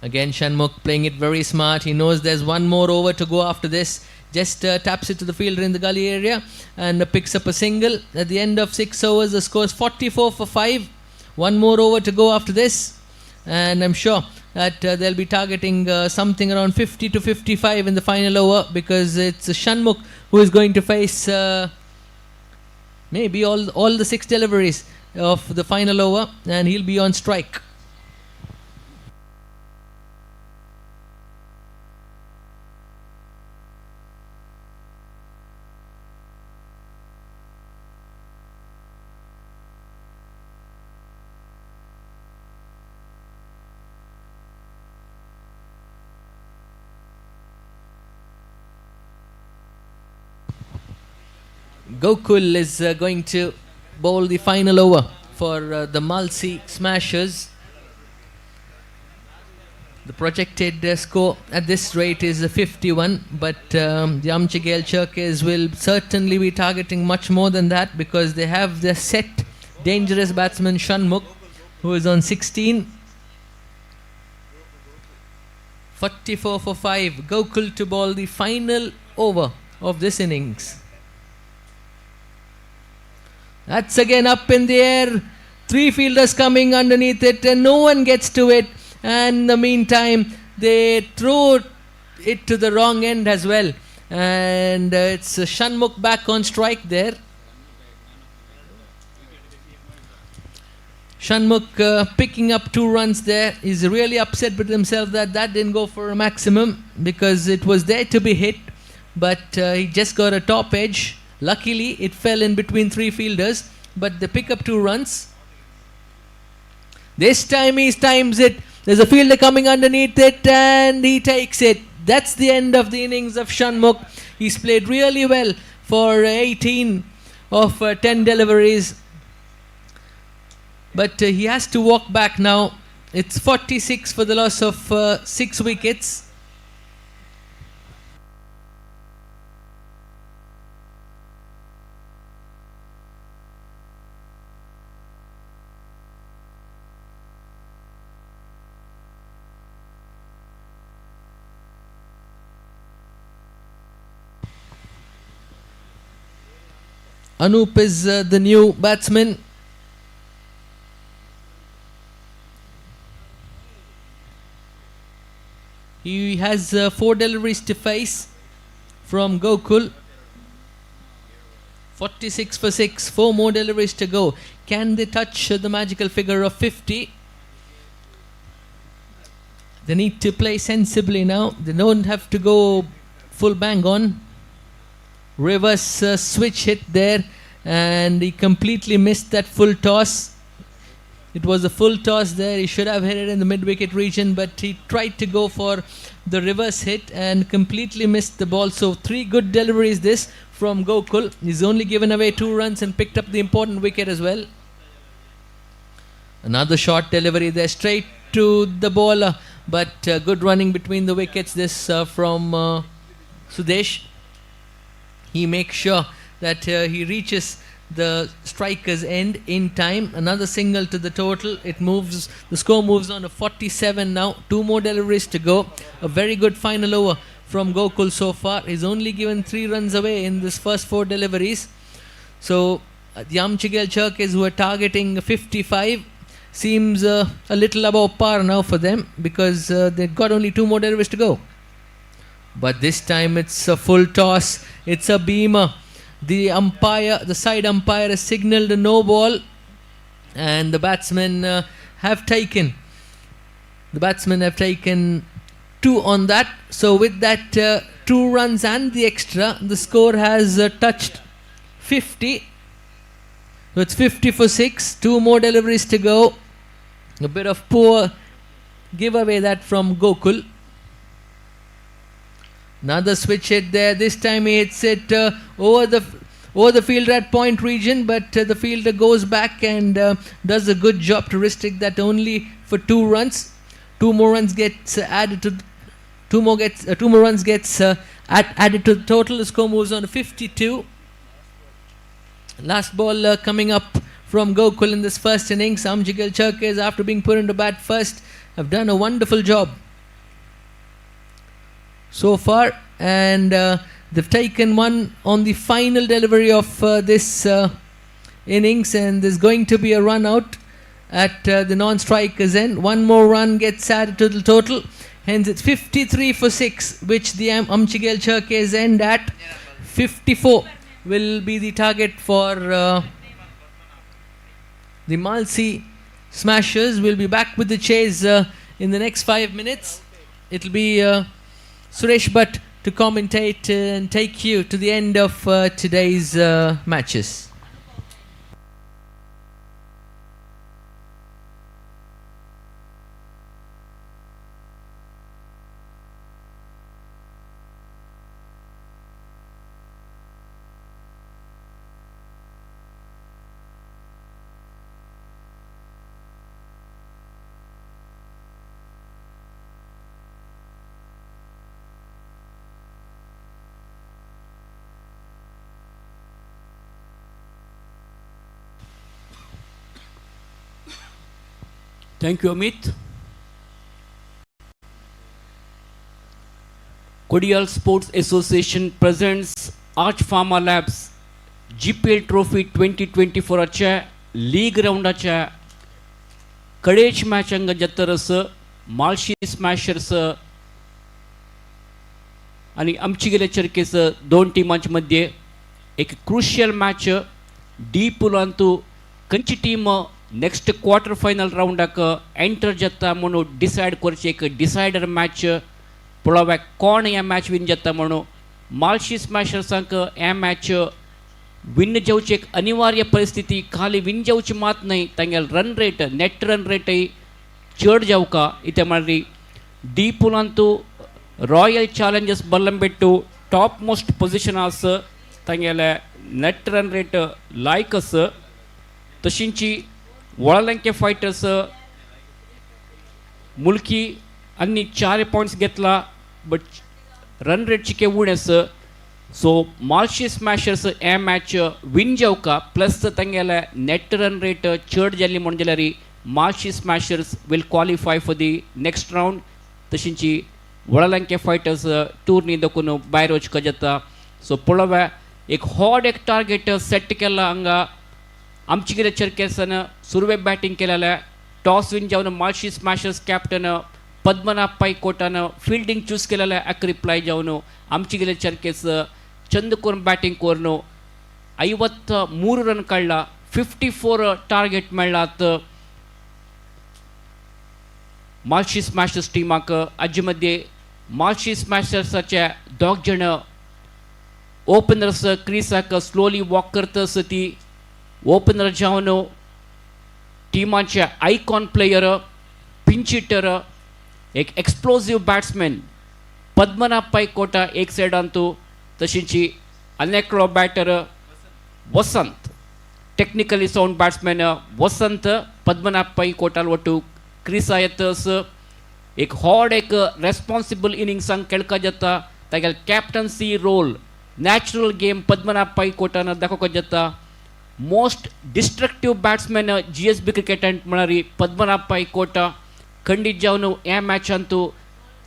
Speaker 5: Again Shanmukh playing it very smart. He knows there's 1 more over to go after this. Just taps it to the fielder in the gully area and picks up a single. At the end of 6 overs, the score is 44 for 5. 1 more over to go after this. And I'm sure that they'll be targeting something around 50 to 55 in the final over, because it's Shanmukh who is going to face maybe all the 6 deliveries of the final over, and he'll be on strike. Gokul is going to bowl the final over for the Malsi Smashers. The projected score at this rate is 51, but the Amchikil Cherkis will certainly be targeting much more than that, because they have their set dangerous batsman Shanmukh, who is on 16. 44 for 5. Gokul to bowl the final over of this innings. That's again up in the air. 3 fielders coming underneath it and no one gets to it. And in the meantime, they throw it to the wrong end as well. And it's Shanmukh back on strike there. Shanmukh picking up 2 runs there. He's really upset with himself that didn't go for a maximum because it was there to be hit. But he just got a top edge. Luckily, it fell in between 3 fielders. But they pick up 2 runs. This time he times it. There's a fielder coming underneath it and he takes it. That's the end of the innings of Shanmukh. He's played really well for 18 of 10 deliveries. But he has to walk back now. It's 46 for the loss of 6 wickets. Anup is the new batsman. He has 4 deliveries to face from Gokul. 46 for 6, 4 more deliveries to go. Can they touch the magical figure of 50? They need to play sensibly now. They don't have to go full bang on. Reverse switch hit there and he completely missed that full toss. It was a full toss there. He should have hit it in the mid-wicket region, but he tried to go for the reverse hit and completely missed the ball. So 3 good deliveries this from Gokul. He's only given away 2 runs and picked up the important wicket as well. Another short delivery there straight to the bowler, but good running between the wickets this from Sudesh. He makes sure that he reaches the striker's end in time. Another single to the total. It moves. The score moves on to 47 now. 2 more deliveries to go. A very good final over from Gokul so far. He's only given 3 runs away in this first 4 deliveries. So the Amchigel Cherkis, who are targeting 55, seems a little above par now for them because they've got only 2 more deliveries to go. But this time it's a full toss. It's a beamer. The umpire, the side umpire, has signalled a no ball, and the batsmen have taken. The batsmen have taken 2 on that. So with that 2 runs and the extra, the score has touched 50. So it's 50 for 6. 2 more deliveries to go. A bit of poor giveaway that from Gokul. Another switch hit there. This time he hits it over the fielder at point region, but the fielder goes back and does a good job to restrict that only for 2 runs. 2 more runs gets added to 2 more runs gets added to the total. The score moves on to 52. Last ball coming up from Gokul in this first innings. Amjigal Cherkis, after being put into bat first, have done a wonderful job so far, and they've taken 1 on the final delivery of this innings, and there's going to be a run out at the non-striker's end. 1 more run gets added to the total, hence it's 53 for 6, which the Amchigel Cherkis end at. 54 will be the target for the Malsi Smashers. We'll be back with the chase in the next 5 minutes. It'll be Suresh Bhatt to commentate and take you to the end of today's matches.
Speaker 4: Thank you, Amit. Kodial Sports Association presents Arch Pharma Labs GPL Trophy 2024 च्या league राऊंडाच्या कडेच match हांगा जत्तरस माळशी Smashers आणि आमची गेल्या चर्केस दोन टिमांच्या मध्ये एक crucial match D पुलांतू खंयची टीम नेक्स्ट क्वार्टर फायनल राऊंडाक एंटर जाता म्हणून डिसायड करचे एक डिसायडर मॅच पळोवया कोण ह्या मॅच विन जाता म्हणून माळशी स्मॅशर्सांक ह्या मॅच विन जावची एक अनिवार्य परिस्थिती खाली विन जावची मात नाही तांगेल रन रेट नेट रन रेटय चड जावका इथे मारी डी पुलांतू Royal Challengers Ballambettu top most position आस तांगेले नेट रन रेट लायक आस तशींची वळलंके फायटर्स मुलकी अन्नी 4 पॉइंट्स घेतला बट रन रेट चिके उणेस सो माळशी स्मॅशर्स हे मॅच विन जावका प्लस तांगेले नेट रन रेट चड जाल्ली म्हण जाल्यार Malshi Smashers will qualify for the next round तशींची वळलंके फायटर्स टूर्नी देखून भायर वचका जाता सो पळोवया एक हॉड एक टार्गेट सेट केला हांगा आमची कितें चर्केसन सुरवे बॅटिंग केलेल्या टॉस विन जावन माळशी Smashers captain Padmanabha Pai कोटान fielding choose केलेल्या एक रिप्लाय जावन आमची गेले चर्केस चंद करून बॅटिंग करून 53 रन काडला 54 टार्गेट मेळ्ळात माळशी स्मॅशर्स टिमाक हाजे मध्ये माळशी स्मॅशर्साचे दोग जण ओपनर्स क्रिसाक स्लोली वॉक करतस ती ओपनर जावन टिमाचे आयकॉन प्लेयर पिंच हिटर एक एक्सप्लोसिव बॅट्समॅन पद्मनाभ पै कोटा एक सायडांतू तशींची अनेकलो बॅटर वसंत टेक्निकली साउंड बॅट्समॅन वसंत पद्मनाभ पै कोटाल वटू क्रिसा येतस एक हॉड एक रेस्पॉन्सिबल इनिंग्सांक खेळका जाता तागेल captaincy role natural game Padmanabh Pai कोटान दाखोवका जाता मोस्ट डिस्ट्रक्टिव्ह बॅट्समॅन GSB क्रिकेटांत म्हळ्यार पद्मनाभ पै कोटा खंडीत जावन ह्या मॅचांतू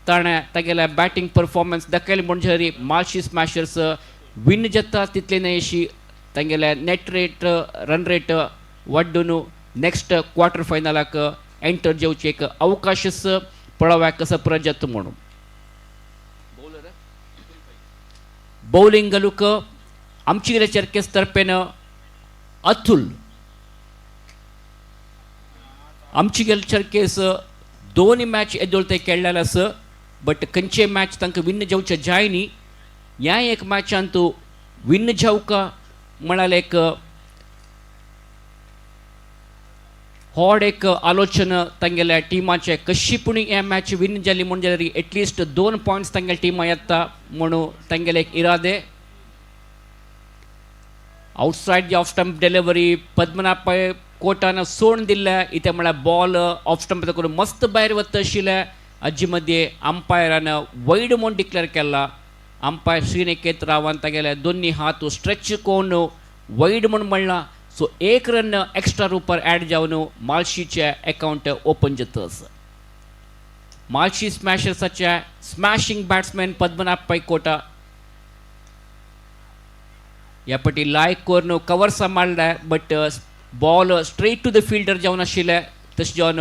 Speaker 4: ताणें तागेल्या बॅटिंग परफॉर्मन्स दाखयली म्हणजे माळशी स्मॅशर्स विन जाता तितले न्हय अशी तांगेले नेट रेट रन रेट वाडून नेक्स्ट क्वार्टर फायनलाक एंटर जावचे एक अवकाश पळोवया कसो प्रजत म्हणून बॉलिंग घालूक आमची चर्केस तर्फेन अतुल आमची गेल चर्केस दोन मॅच येदोळते खेळलेले आस बट खंयचे मॅच तांकां विन जावचे जायनी ह्या एक मॅचांतू विन जावका म्हणाल एक हॉड एक आलोचना तांगेल्या टिमाचे कशी पूण हे मॅच विन जाली म्हण जाल्यार एटलिस्ट 2 पॉइंट्स तांगेल्या टिमा येता म्हणून तांगेले एक इरादे outside the off stump delivery Padmanabh Pai कोटान सोडून दिल्ल्या इथे म्हळ्यार बॉल ऑफ स्टंप करून मस्त भायर वता आशिल्ल्या हाजे मध्ये अंपायरान वैड म्हूण डिक्लेअर केला अंपायर श्रीनिकेत रावान तागेले दोन्ही हात स्ट्रेच करून वैड म्हूण म्हणला सो 1 रन एक्स्ट्रा रुपार ॲड जावन माळशीचे अकाउंट ओपन जातस माळशी स्मॅशर्साचे स्मॅशिंग बॅट्समॅन पद्मनाभ पै कोटा ह्या पटी लायक करून कवर सांबाळ्ळा but ball straight to the fielder जावन आशिल्ले तशें जावन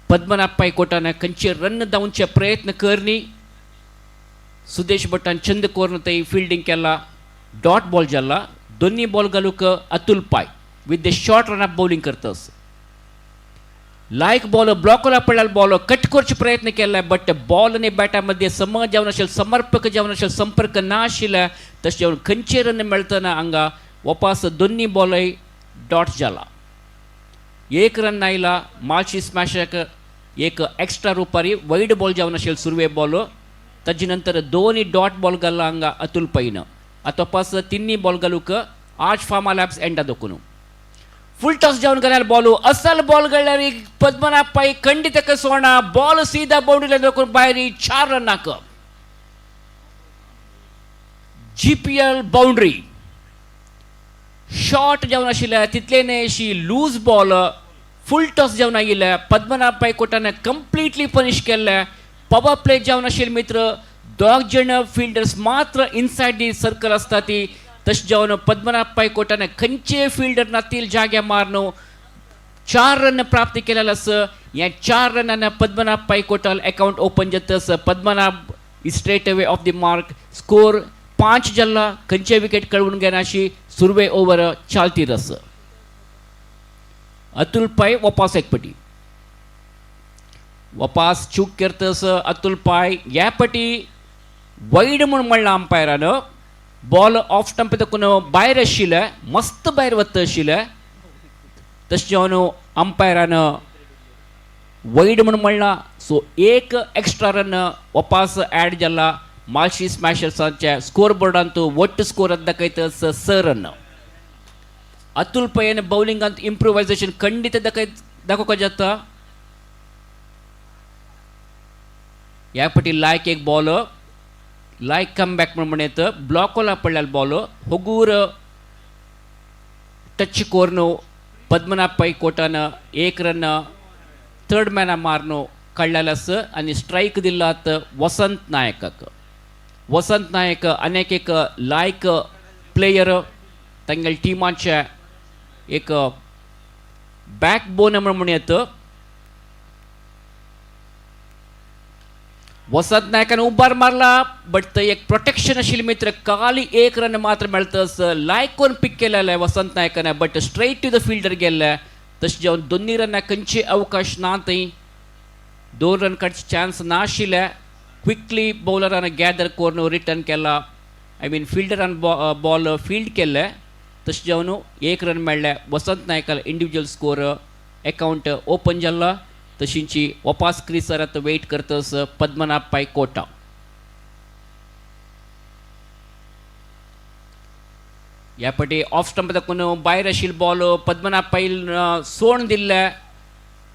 Speaker 4: पद्मनाभ पै कोटान खंयचे रन धांवचे प्रयत्न करनी सुदेश भट्टान चंद करून थंय फिल्डिंग केला डॉट बॉल जाल्ला दोन्ही बॉल घालूक Atul Pai with the short run up bowling करतस लायक बॉल ब्लॉकला पडलेला बॉल कट करचे प्रयत्न केला बट बॉल आणि बॅटामध्ये सम जावन आशिल्ले समर्पक जावन आशिल्ले संपर्क ना आशिल्ले तशें जावन खंयचे रन मेळतना हांगा वापस दोन्ही बॉलय डॉट जाला 1 रन आयला माळशी स्मॅशक एक एक्स्ट्रा रुपारी वैड बॉल जावन आशिल्ले सुरवे बॉल ताजे नंतर दोन्ही डॉट बॉल घाल्ला हांगा अतुल पैन आता वापस 3 बॉल घालूक आर्च फार्मा लॅब्स एंडा दोकून फुल टॉस जावन गेल्यार बॉल असल बॉल गेल्यार पद्मनाभ पै खंडीत सोडना बॉल सीधा बाउंड्रीला दोकून भायर 4 रनाक GPL बाउंड्री शॉर्ट जावन आशिल्ल्या तितले न्हय अशी लूज बॉल फुल टॉस जावन आयिल्ले पद्मनाभ पायकोटान कंप्लीटली पनिश केल्ले पॉवर प्ले जावन आशिल्ले मित्र दोग जण फिल्डर्स मात्र इनसाइड दी सर्कल आसता ती तशें जावन पद्मनाभ पायकोटान खंयचे फिल्डर नातील जाग्या मारनो 4 रन प्राप्त केलेले आसा या 4 रनान पद्मनाभ पायकोटाल अकाउंट ओपन जाता Padmanabh straight away off the mark score 5 जल्ला खंयचे विकेट कळवून घेनाशी सुरवे ओवर चालती रस अतुल पाय वापस एक पटी वापस चूक करतस अतुल पाय या पटी वाईड म्हणून म्हणला अंपायरानं बॉल ऑफ स्टंप तकून भायर आशिल्ले मस्त भायर वता आशिल्ले तशें जावन अंपायरानं वाईड म्हणून म्हणला सो एक एक्स्ट्रा रन वापस ऍड जाला मालशी स्मॅशर्सांच्या स्कोर बोर्डान तो वट्ट स्कोर दाखयतस 6 रन अतुल पयन बॉलिंगांत इम्प्रोवायझेशन खंडित दाखोवपाक जाता ह्या फाटी लायक एक बॉल लायक कम बॅक म्हणून येतं ब्लॉकोला पडलेला बॉल होगूर टच कोरनो पद्मनाभ पायकोटानं 1 रन थर्ड मॅना मारनो काडलेलो आसा आनी स्ट्रायक दिलात वसंत नायकाक वसंत नायक अनेक एक लायक प्लेयर तांगेल टिमाच्या एक बॅकबोन म्हणून येतं वसंत नायकान उबार मारला बट थंय एक प्रोटेक्शन आशिल्लें मित्र खाली 1 रन मात्र मेळतस लायक कोण पिक केलेले वसंत नायकान but straight to the fielder गेल्ले तशें जावन 2 रनाक खंयचे अवकाश ना थंय 2 रन काडचे चान्स ना आशिल्ले क्विकली बॉलरान गॅदर करून रिटर्न केला आय मीन फिल्डरान बॉल फील्ड केल्ले तशें जावन 1 रन मेळ्ळे वसंत नायकाल इंडिविज्युअल स्कोर अकाउंट ओपन जाला तशींची वापस क्रिसार आतां वेट करतस पद्मनाभ पायकोटा ह्या फाटी ऑफ स्टंप दाखून भायर आशिल्लो बॉल पद्मनाभ पायल सोडून दिल्ले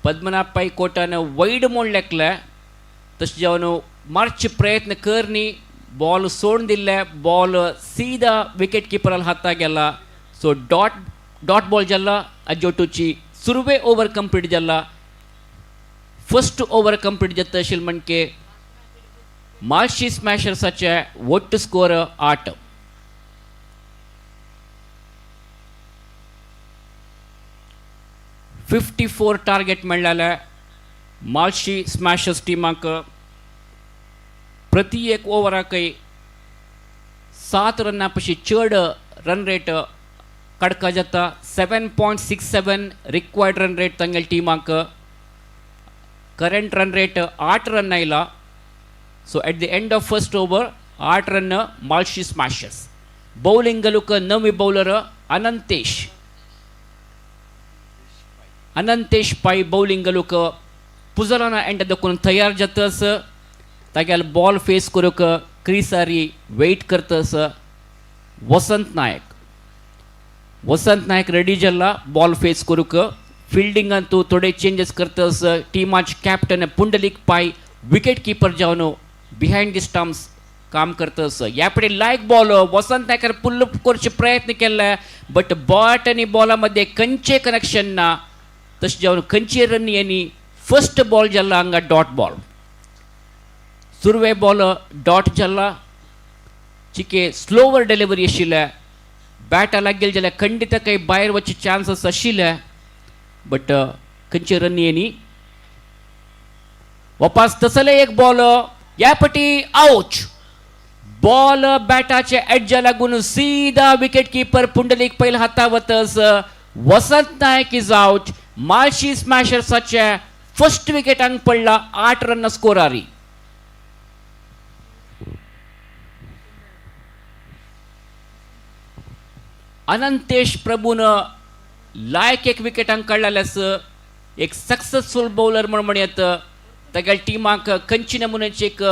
Speaker 4: पद्मनाभ पायकोटान वैड म्हूण लेखले तशें जावन मारचे प्रयत्न कर न्ही बॉल सोडून दिल्ले बॉल सीधा विकेट किपराल हाताक गेला सो डॉट बॉल जाला अजोटूची सुरवे ओवर कंप्लीट जाला फर्स्ट ओवर कंप्लीट जाता आशिल्लें म्हणजे मालशी स्मॅशर्साचे वट्ट स्कोर 8 54 टार्गेट मेळ्ळेले मालशी स्मॅशर्स टिमाक प्रति एक ओवराक 7 रन्ना पशी चड रन रेट काडका जाता 7.67 रिक्वायर्ड रन रेट तांगेल टिमाक करंट रन रेट 8 रन आयला so at the end of first over 8 run Malshi Smashers bowling गलूक नवी बॉलर अनंतेश पाई बॉलिंग गलूक पुजलाना एंड दखून तयार जातस तागेल बॉल फेस करूक क्रिसारी वेट करतस वसंत नायक रेडी जाला बॉल फेस करूक फिल्डिंगान तूं थोडे चेंजेस करतस टिमाचे captain Pundalik Pai wicket keeper जावन बिहायंड द स्टम्प्स काम करतस ह्या फाटी लायक बॉल वसंत नायकार पुल करचे प्रयत्न केले बट बॉट आनी बॉला मध्ये खंयचे कनेक्शन ना तशें जावन खंयचे रन येनी फर्स्ट बॉल जाल्ला हांगा dot ball Surve ball dot जाल्ला चिके स्लोवर डिलिव्हरी आशिल्ले बॅटा लागेल जाल्यार खंडित काही भायर वचचे चान्सेस आशिल्ले बट खंयचे रन येनी वापस तसले एक बॉल ह्या फाटी आउट बॉल बॅटाचे एडजा लागून सीधा विकेट कीपर पुंडलीक पयल हाता वतस वसंत नायक इज आउट मालशी स्मॅशर्साचे फर्स्ट विकेटांक पडला 8 रन स्कोरारी अनंतेश प्रभून लायक एक विकेटांक काडलेलेस एक सक्सेसफुल बॉलर म्हणून येता तागेल टिमाक खंयची नमुन्याची एक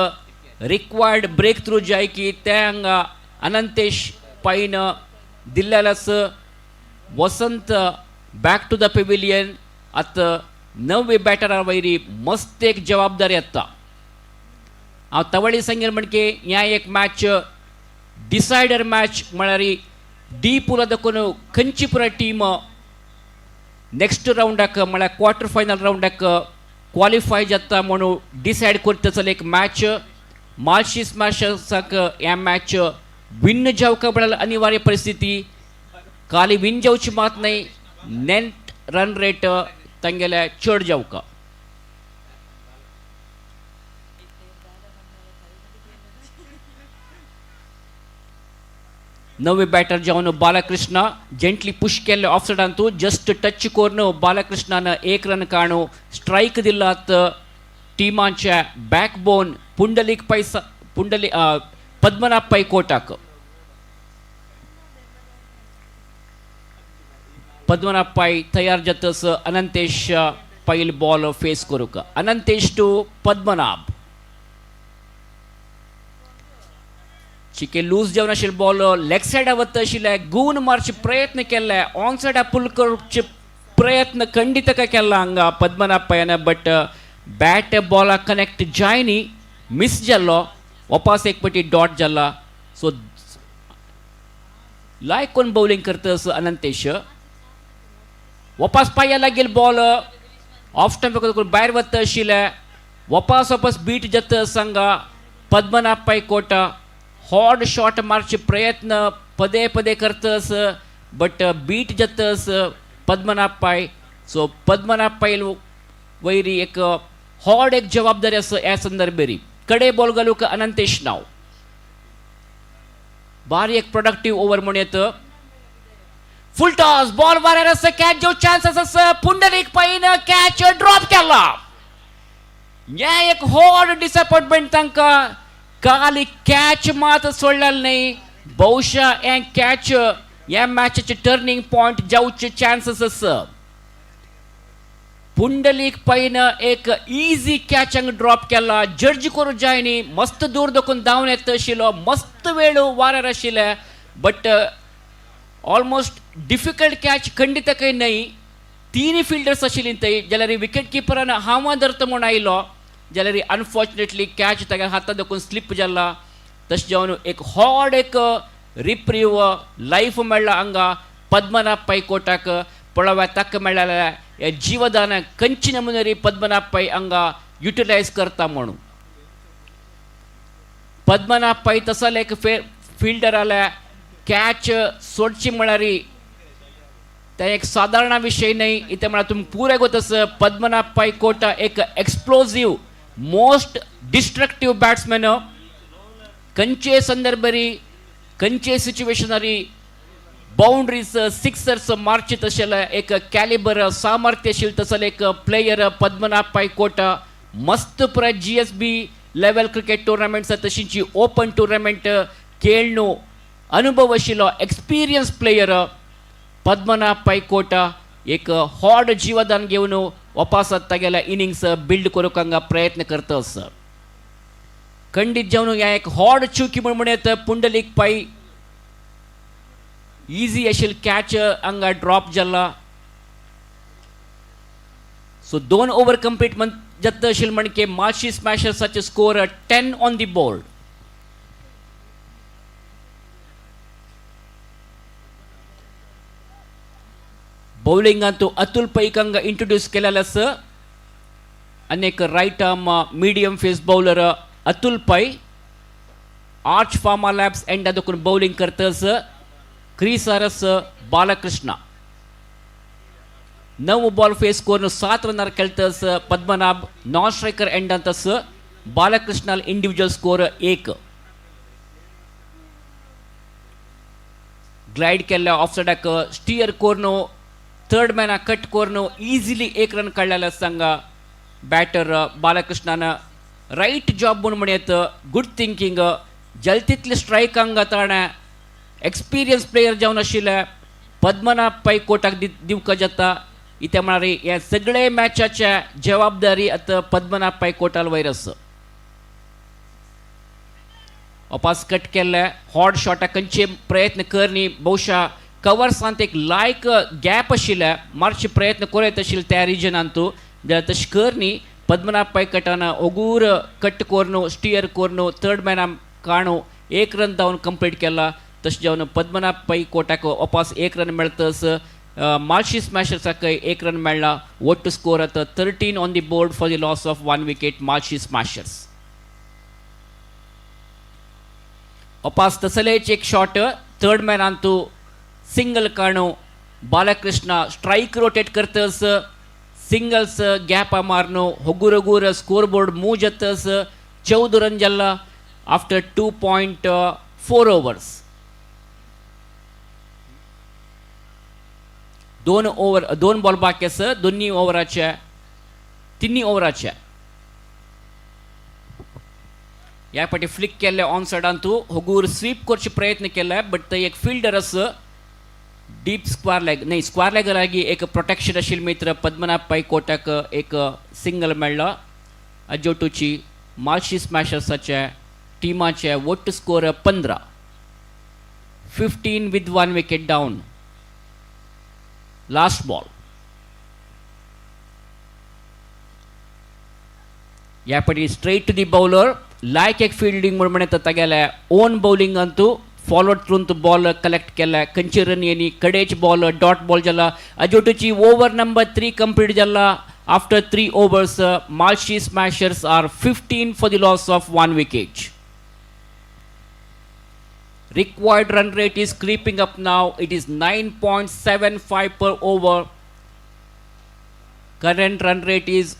Speaker 4: रिक्वायर्ड ब्रेक थ्रू जाय की ते हांगा अनंतेश पायन दिल्लेलेस वसंत बॅक टू द पेविलियन आतां नवे बॅटरा वयरी मस्त एक जबाबदारी येता हांव तवळी सांगेन म्हणजे ह्या एक मॅच डिसायडर मॅच म्हळ्यार डी पुला दाखोवन खंयची पुराय टीम नेक्स्ट राउंडाक म्हळ्यार क्वार्टर फायनल राउंडाक क्वॉलिफाय जाता म्हणून डिसायड करता चल एक मॅच मार्ची स्मॅशर्साक ह्या मॅच विन जावका म्हळ्यार अनिवार्य परिस्थिती खाली विन जावची मात नाही नेट रन रेट तांगेले चड जावका नवे बॅटर जावन बालकृष्ण जेंटली पुश केल्ले ऑफ सायडांतू जस्ट टच करून बालकृष्णान एक रन काणू स्ट्राईक दिलात टिमाच्या बॅकबोन पद्मनाभ पै कोटाक पद्मनाभ पै तयार जातस अनंतेश पैल बॉल फेस करूक अनंतेश टू पद्मनाभ चिके लूज जावन आशिल्ले बॉल लेग सायडा वता आशिल्ले गून मारचे प्रयत्न केले ऑन सायडा पुल करचे प्रयत्न खंडीत केला हांगा पद्मनाभ पयान बट बॅट बॉला कनेक्ट जायनी मिस जाल्लो वापस एक पटी डॉट जाला सो लायक कोण बॉलिंग करतस अनंतेश वापस पाया लागेल बॉल ऑफ स्टंप भायर वता आशिल्ले वापस बीट जातस हांगा पद्मनाभ पै कोटा हॉर्ड शॉट मारचे प्रयत्न पदे पदे करतस बट बीट जातस पद्मनाभ पै सो पद्मनाभ पै वैरी एक हॉर्ड एक जबाबदारी आसा ह्या संदर्भेरी कडे बॉल घालूक अनंतेश नाव बारी एक प्रोडक्टिव्ह ओव्हर म्हणून येतं फुल टॉस बॉल वाऱ्यार आसा कॅच जो चान्सेस आसा पुंडलीक पैन कॅच ड्रॉप केला हे एक हॉर्ड डिसअपॉइंटमेंट तांकां काली कॅच मात सोडलेली नाही बहुशा हे कॅच या मॅचचे टर्निंग पॉइंट जावचे चान्सेस आसा पुंडलीक पैन एक इजी कॅच ड्रॉप केला जड्ज करूं जायनी मस्त दूर देखून धांवन येता आशिल्लो मस्त वेळ वाऱ्यार आशिल्ले बट ऑलमोस्ट डिफिकल्ट कॅच खंडीत काही नाही तीन फिल्डर्स आशिल्लीं थंय जाल्यार विकेट किपरान हांवा धरता म्हूण आयलो जाल्यार अनफॉर्च्युनेटली कॅच ताच्या हातांत देखून स्लिप जाला तशें जावन एक हॉर्ड एक रिप्रीव लायफ मेळ्ळा हांगा पद्मनाभ पै कोटाक पळोवया ताका मेळ्ळा हे जीवदान खंयची नमुनेरी पद्मनाभ पै हांगा युटिलायज करता म्हणून पद्मनाभ पै तसो एक फिल्डर आल्या कॅच सोडची म्हळ्यार ते एक साधारण विषय नाही इथे म्हळ्यार तुमी पुरे गोतस पद्मनाभ पै कोटा एक एक्सप्लोसिव मोस्ट डिस्ट्रक्टिव्ह बॅट्समॅन खंयचे संदर्भरी खंयचे सिच्युएशनरी बाउंड्रीज सिक्सर्स मारचीत आशिल्ले एक कॅलिबर सामर्थ्य आशिल्लो तसले एक प्लेयर पद्मनाभ पै कोटा मस्त पुराय GSB लेवल क्रिकेट टुर्नामेंट्स तशींची ओपन टुर्नामेंट खेळणू अनुभव आशिल्लो एक्सपिरियन्स प्लेयर पद्मनाभ पै कोटा एक हॉर्ड जीवदान घेवन वापस तागेल्या इनिंग्स बिल्ड करूंक हांगा प्रयत्न करतस खंडीत जावन ह्या एक हॉर्ड चुकी म्हणून येता पुंडलीक पै इजी आशिल्ली कॅच हांगा ड्रॉप जाला सो 2 ओव्हर कंप्लीट जाता आशिल्ले म्हणके मार्ची स्मॅशर्साचे स्कोर 10 ऑन दी बोर्ड बॉलिंगांत अतुल पैक हांगा इंट्रोड्यूस केलेलो आसा अनेक right arm medium pace bowler Atul Pai Arch Pharma Labs एंडा देखून बॉलिंग करतस क्रीसारस बालकृष्ण 9 बॉल फेस करून 7 रनार खेळतस पद्मनाभ नॉन स्ट्रायकर एंडांतस बालकृष्णाल इंडिव्हिज्युअल स्कोर 1 ग्लाइड केल्ल्या ऑफ सायडाक स्टियर करून थर्ड मॅना कट करून इजिली 1 रन काडलेलो सांगा बॅटर बालकृष्णान राईट जॉब म्हणून येतं गुड थिंकिंग जलतीतले स्ट्रायक हांगा ताणें एक्सपिरियन्स प्लेयर जावन आशिल्ले पद्मनाभ पै कोटाक दिवका जाता इथे म्हळ्यार हे सगळे मॅचाचे जबाबदारी आतां पद्मनाभ पै कोटाल वयर आसा वापस कट केल्ले हॉट शॉटाक खंयचे प्रयत्न करनी बहुशा कवर्सांत एक लायक गॅप आशिल्ले मातशे प्रयत्न करत आशिल्ले त्या रिजनांत जाल्यार तशें करनी पद्मनाभ पै कटान ओगूर कट करून स्टियर करून थर्ड मॅना काणू 1 रन धांवन कंप्लीट केला तशें जावन पद्मनाभ पै कोटाक वापस 1 रन मेळटस मार्शी स्मॅशर्स एक रन मेळ्ळा. What to score at 13 on the board for the loss of 1 wicket. Marshi Smashers. वापस तसलेच एक शॉट थर्ड मॅन अंतू सिंगल काणू बालकृष्ण स्ट्राइक रोटेट करतस सिंगल्स गॅप मारनो होगुर स्कोर बोर्ड मूव जातस 14 रन जाल्ला आफ्टर 2.4 overs. 2 बॉल बाकी आसा दोन्ही ओव्हराच्या तिन्ही ओव्हराच्या. ह्या फाटी फ्लिक केल्ले ऑन सायडान तू होगूर स्वीप करचे प्रयत्न केला बट थंय एक फिल्डर आसा डीप स्क्वायर लेग नाही स्क्वायर लेग लागी एक प्रोटेक्शन आशिल्ले मित्र पद्मनाभ पै कोटाक एक सिंगल मेळ्ळा. अजोटूची marshy स्मॅशर्साच्या टिमाचे vote score 15. 15 with 1 wicket down. Last ball. या पटी स्ट्रेट टू दी बॉलर लायक एक फील्डिंग म्हणून तागेले ओन बॉलिंग अंतू फॉलोड थ्रून तो बॉल कलेक्ट केला खंयचे रन येनी कडेच बॉल डॉट बॉल जाला. अजोटूची ओवर नंबर 3 कंप्लीट जाला after 3 overs. Marshi Smashers are 15 for the loss of 1 wicket. Required run rate is creeping up now. It is 9.75 per over. Current run rate is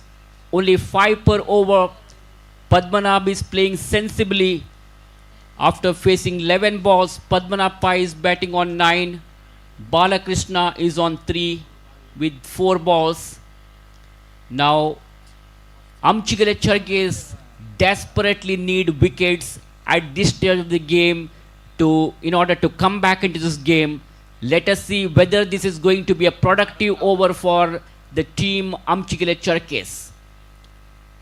Speaker 4: only 5 per over. Padmanabh is playing sensibly. After facing 11 balls, Padmanabh Pai is batting on 9. Balakrishna is on 3 with 4 balls. Now, Amchigale Charkes desperately need wickets at this stage of the game in order to come back into this game. Let us see whether this is going to be a productive over for the team Amchigale Charkes.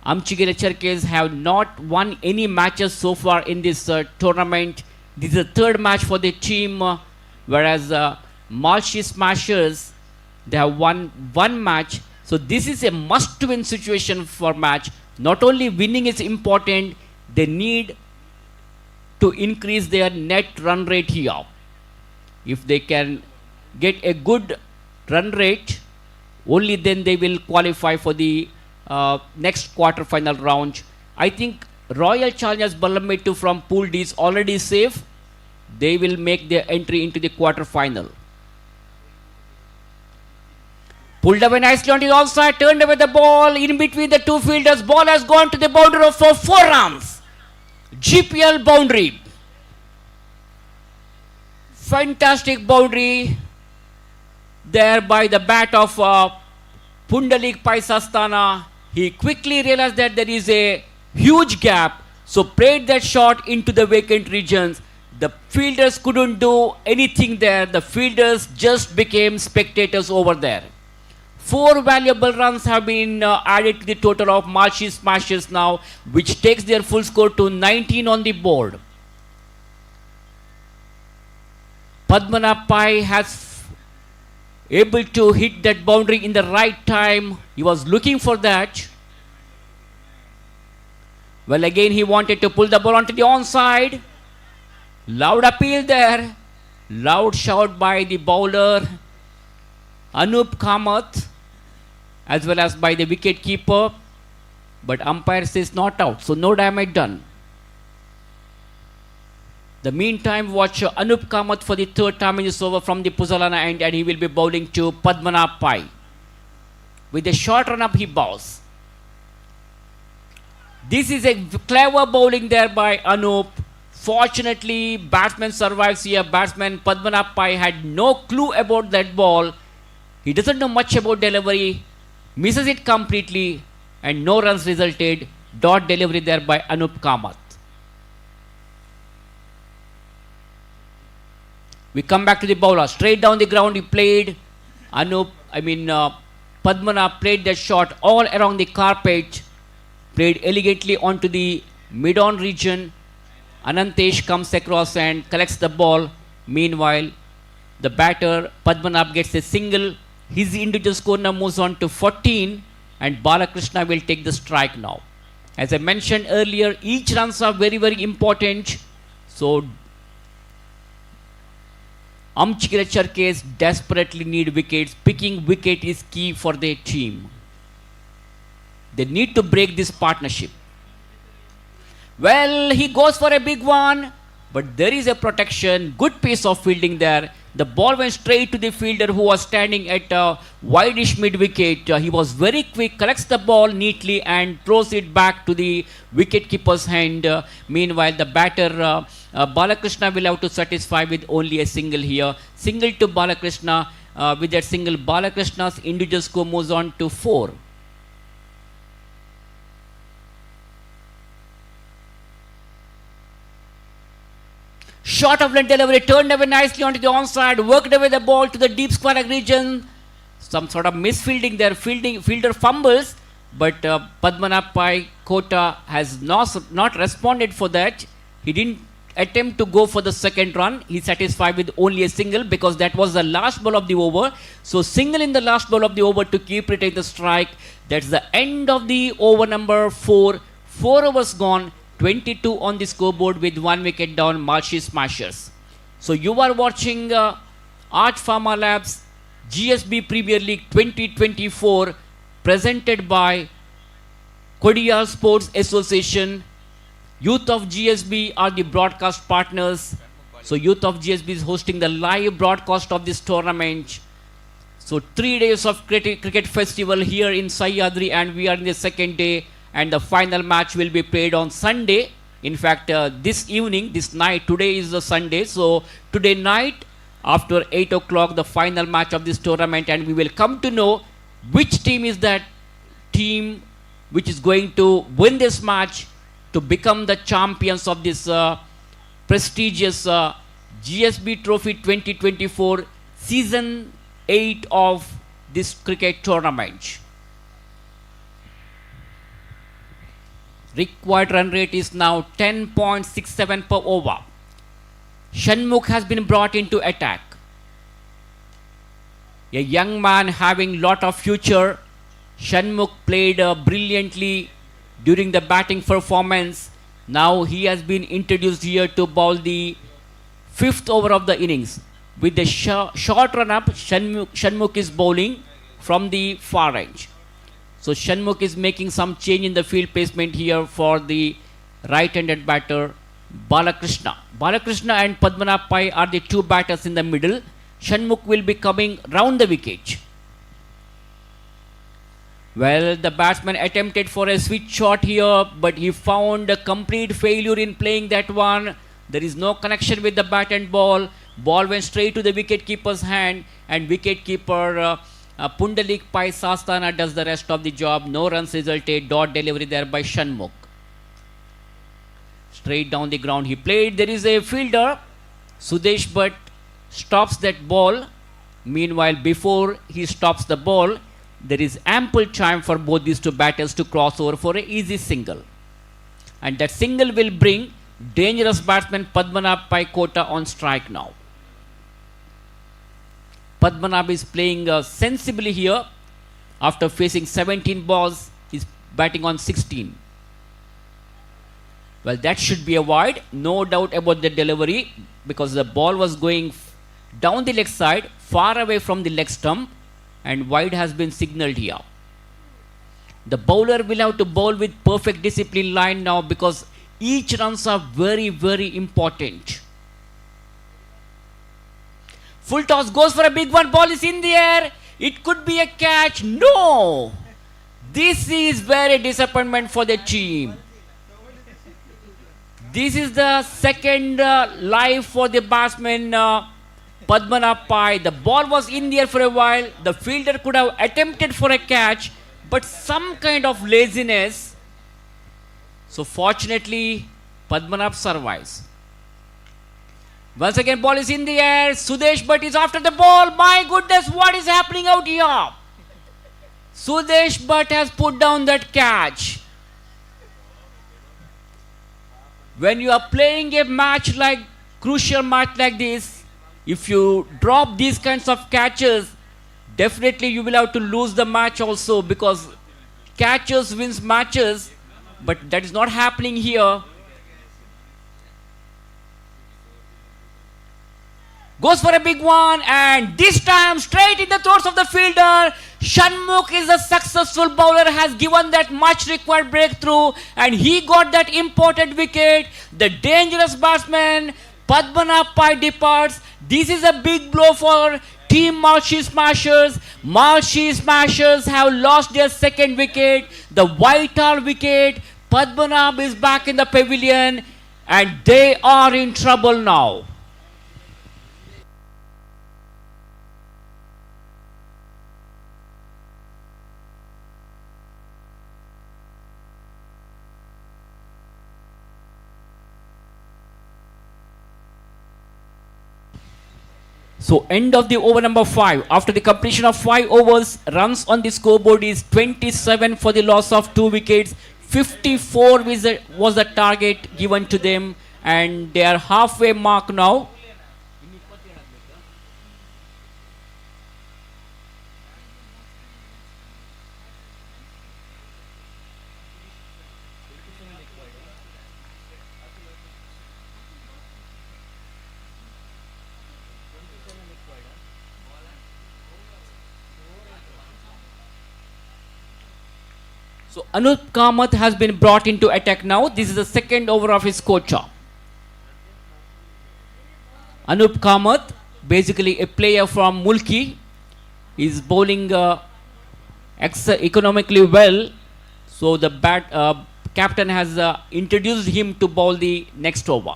Speaker 4: Amchigale Charkes have not won any matches so far in this tournament. This is the third match for the team, whereas Marshy Smashers, they have won 1 match. So this is a must-win situation for match. Not only winning is important, they need to increase their net run rate here. If they can get a good run rate, only then they will qualify for the next quarter-final round. I think Royal Challengers Ballamettu from Pool D is already safe. They will make their entry into the quarter-final. Pulled away nicely on the offside, turned away the ball in between the two fielders. Ball has gone to the boundary for 4 runs. GPL boundary. Fantastic boundary there by the bat of Pundalik Paisastana. He quickly realized that there is a huge gap, so played that shot into the vacant regions. The fielders couldn't do anything there. The fielders just became spectators over there. 4 valuable runs have been added to the total of Marshy Smashers now, which takes their full score to 19 on the board. Padmanabh Pai has able to hit that boundary in the right time. He was looking for that. Well, again he wanted to pull the ball onto the onside. Loud appeal there. Loud shout by the bowler Anup Kamath, as well as by the wicket keeper, but umpire says not out, so no damage done. The meantime, watch Anup Kamath for the third time in this over from the Puzalana end, and he will be bowling to Padmanabh Pai. With a short run up, he bows. This is a clever bowling there by Anup. Fortunately, batsman survives here. Batsman Padmanabh Pai had no clue about that ball. He doesn't know much about delivery, misses it completely, and no runs resulted. Dot delivery there by Anup Kamath. We come back to the bowler. Straight down the ground he played. Padmanabh played that shot all around the carpet. Played elegantly onto the mid-on region. Anantesh comes across and collects the ball. Meanwhile, the batter Padmanabh gets a single. His individual score now moves on to 14, and Balakrishna will take the strike now. As I mentioned earlier, each runs are very, very important. So Amchikira Cherkes desperately need wickets. Picking wicket is key for their team. They need to break this partnership. Well, he goes for a big one, but there is a protection. Good piece of fielding there. The ball went straight to the fielder who was standing at wideish mid wicket. He was very quick, collects the ball neatly and throws it back to the wicket keeper's hand. Meanwhile, the batter Balakrishna will have to satisfy with only a single here. Single to Balakrishna. With that single, Balakrishna's individual score moves on to 4. Short of length delivery, turned away nicely onto the onside, worked away the ball to the deep square region. Some sort of misfielding there, fielder fumbles, but Padmanabh Pai Kota has not responded for that. He didn't attempt to go for the second run. He satisfied with only a single because that was the last ball of the over. So single in the last ball of the over to keep retaining the strike. That's the end of the over number 4. 4 overs gone. 22 on the scoreboard with 1 wicket down, Marshy Smashers. So you are watching Arch Pharma Labs GSB Premier League 2024 presented by Kodiyar Sports Association. Youth of GSB are the broadcast partners. So Youth of GSB is hosting the live broadcast of this tournament. So 3 days of cricket festival here in Sahyadri, and we are in the second day. And the final match will be played on Sunday. In fact, this evening, this night, today is the Sunday. So today night, after 8 o'clock, the final match of this tournament, and we will come to know which team is that team which is going to win this match to become the champions of this prestigious GSB Trophy 2024 Season 8 of this cricket tournament. Required run rate is now 10.67 per over. Shanmukh has been brought into attack. A young man having lot of future. Shanmukh played brilliantly during the batting performance. Now he has been introduced here to bowl the 5th over of the innings. With the short run up, Shanmukh is bowling from the far range. So Shanmukh is making some change in the field placement here for the right-handed batter Balakrishna. Balakrishna and Padmanabh Pai are the 2 batters in the middle. Shanmukh will be coming round the wicket. Well, the batsman attempted for a switch shot here, but he found a complete failure in playing that one. There is no connection with the bat and ball. Ball went straight to the wicket keeper's hand, and wicket keeper Pundalik Pai Sastana does the rest of the job. No runs resulted. Dot delivery there by Shanmukh. Straight down the ground he played. There is a fielder. Sudesh Bhatt stops that ball. Meanwhile, before he stops the ball, there is ample time for both these 2 batters to cross over for an easy single. And that single will bring dangerous batsman Padmanabh Pai Kota on strike now. Padmanabh is playing sensibly here. After facing 17 balls, he's batting on 16. Well, that should be a wide. No doubt about the delivery because the ball was going down the leg side, far away from the leg stump, and wide has been signaled here. The bowler will have to bowl with perfect discipline line now because each runs are very, very important. Full toss goes for a big one. Ball is in the air. It could be a catch. No! This is very disappointment for the team. This is the second live for the batsman Padmanabh Pai. The ball was in the air for a while. The fielder could have attempted for a catch, but some kind of laziness. So fortunately, Padmanabh survives. Once again, ball is in the air. Sudesh Bhatt is after the ball. My goodness, what is happening out here? Sudesh Bhatt has put down that catch. When you are playing a match like, crucial match like this, if you drop these kinds of catches, definitely you will have to lose the match also because catches wins matches, but that is not happening here. Goes for a big one, and this time straight in the throats of the fielder. Shanmukh is a successful bowler, has given that much required breakthrough, and he got that important wicket. The dangerous batsman Padmanabh Pai departs. This is a big blow for Team Marshy Smashers. Marshy Smashers have lost their second wicket, the vital wicket. Padmanabh is back in the pavilion, and they are in trouble now. So end of the over number 5. After the completion of 5 overs, runs on the scoreboard is 27 for the loss of 2 wickets. 54 was the target given to them, and they are halfway mark now. So Anup Kamath has been brought into attack now. This is the second over of his coach. Anup Kamath, basically a player from Mulki, is bowling economically well. So the captain has introduced him to bowl the next over.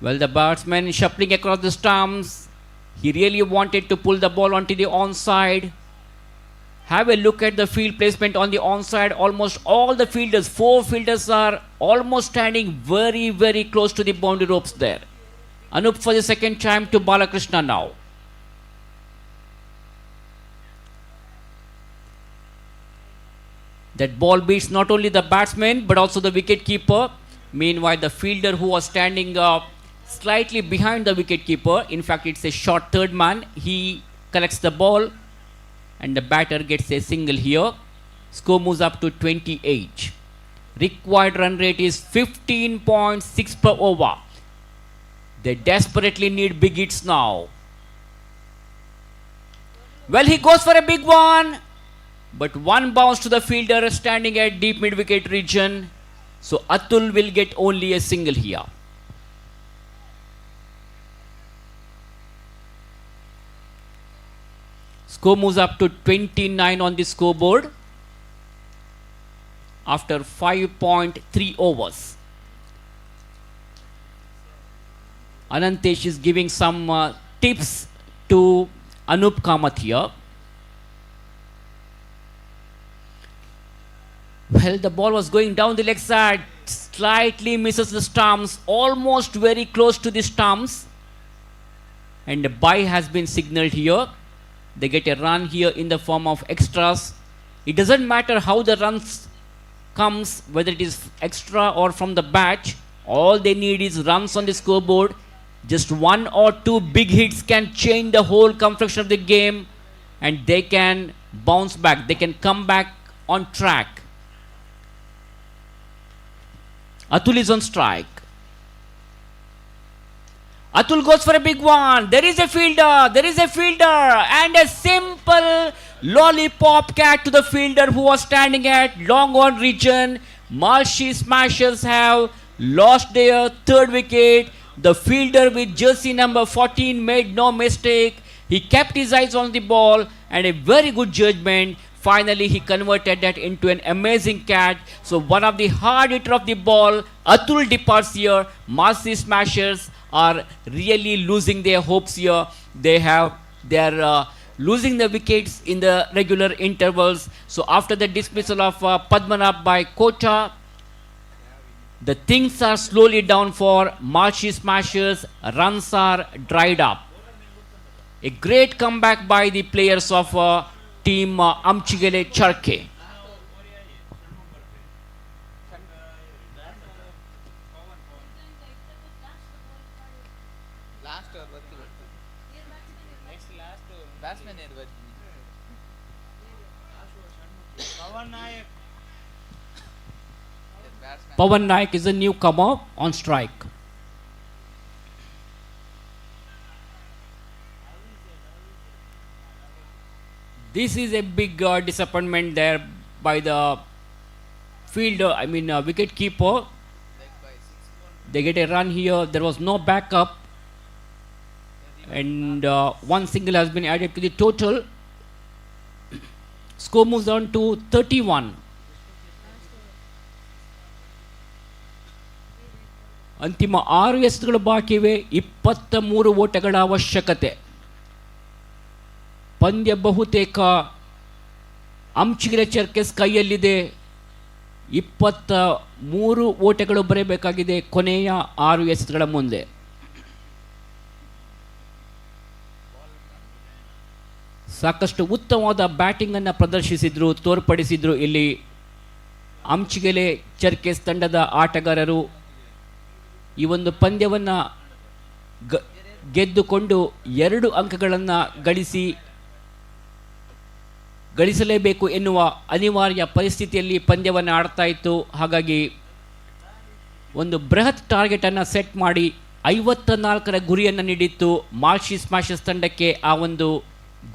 Speaker 4: Well, the batsman shuffling across the stumps. He really wanted to pull the ball onto the onside. Have a look at the field placement on the onside. Almost all the fielders, 4 fielders, are almost standing very, very close to the boundary ropes there. Anup for the second time to Balakrishna now. That ball beats not only the batsman but also the wicket keeper. Meanwhile, the fielder who was standing slightly behind the wicket keeper, in fact it's a short third man, he collects the ball, and the batter gets a single here. Score moves up to 28. Required run rate is 15.6 per over. They desperately need big hits now. Well, he goes for a big one, but one bounce to the fielder standing at deep mid-wicket region. So Atul will get only a single here. Score moves up to 29 on the scoreboard after 5.3 overs. Anantesh is giving some tips to Anup Kamath here. Well, the ball was going down the leg side, slightly misses the stumps, almost very close to the stumps, and a bye has been signaled here. They get a run here in the form of extras. It doesn't matter how the runs comes, whether it is extra or from the batch. All they need is runs on the scoreboard. Just 1 or 2 big hits can change the whole complexion of the game, and they can bounce back. They can come back on track. Atul is on strike. Atul goes for a big one. There is a fielder. There is a fielder. And a simple lollipop cat to the fielder who was standing at long on region. Marshy Smashers have lost their third wicket. The fielder with jersey number 14 made no mistake. He kept his eyes on the ball, and a very good judgment. Finally, he converted that into an amazing catch. So one of the hard hitter of the ball, Atul departs here. Marshy Smashers are really losing their hopes here. They are losing the wickets in the regular intervals. So after the dismissal of Padmanabh by Kota, the things are slowly down for Marshy Smashers. Runs are dried up. A great comeback by the players of team Amchigele Charke. Pawan Naik is a newcomer on strike. This is a big disappointment there by the fielder, wicket keeper. They get a run here. There was no backup, and one single has been added to the total. Score moves on to 31. ಅಂತಿಮ 6 ಎಸೆತಗಳು ಬಾಕಿ ಇವೆ. 23 ಓಟಗಳ ಅವಶ್ಯಕತೆ. ಪಂದ್ಯ ಬಹುತೇಕ ಅಂಚಿಗೆರೆ ಚರ್ಕೆಸ್ ಕೈಯಲ್ಲಿದೆ. 23 ಓಟಗಳು ಬರಬೇಕಾಗಿದೆ ಕೊನೆಯ 6 ಎಸೆತಗಳ ಮುಂದೆ. ಸಾಕಷ್ಟು ಉತ್ತಮವಾದ ಬ್ಯಾಟಿಂಗ್ ಅನ್ನು ಪ್ರದರ್ಶಿಸಿದ್ರು, ತೋರ್ಪಡಿಸಿದ್ರು ಇಲ್ಲಿ ಅಂಚಿಗೆರೆ ಚರ್ಕೆಸ್ ತಂಡದ ಆಟಗಾರರು. ಈ ಒಂದು ಪಂದ್ಯವನ್ನು ಗೆದ್ದುಕೊಂಡು 2 ಅಂಕಗಳನ್ನು ಗಳಿಸಲೇಬೇಕು ಎನ್ನುವ ಅನಿವಾರ್ಯ ಪರಿಸ್ಥಿತಿಯಲ್ಲಿ ಪಂದ್ಯವನ್ನು ಆಡ್ತಾ ಇತ್ತು. ಹಾಗಾಗಿ ಒಂದು ಬೃಹತ್ ಟಾರ್ಗೆಟನ್ನು ಸೆಟ್ ಮಾಡಿ 54ರ ಗುರಿಯನ್ನು ನೀಡಿತ್ತು. ಮಾಲ್ಶಿ ಸ್ಮ್ಯಾಶರ್ಸ್ ತಂಡಕ್ಕೆ ಆ ಒಂದು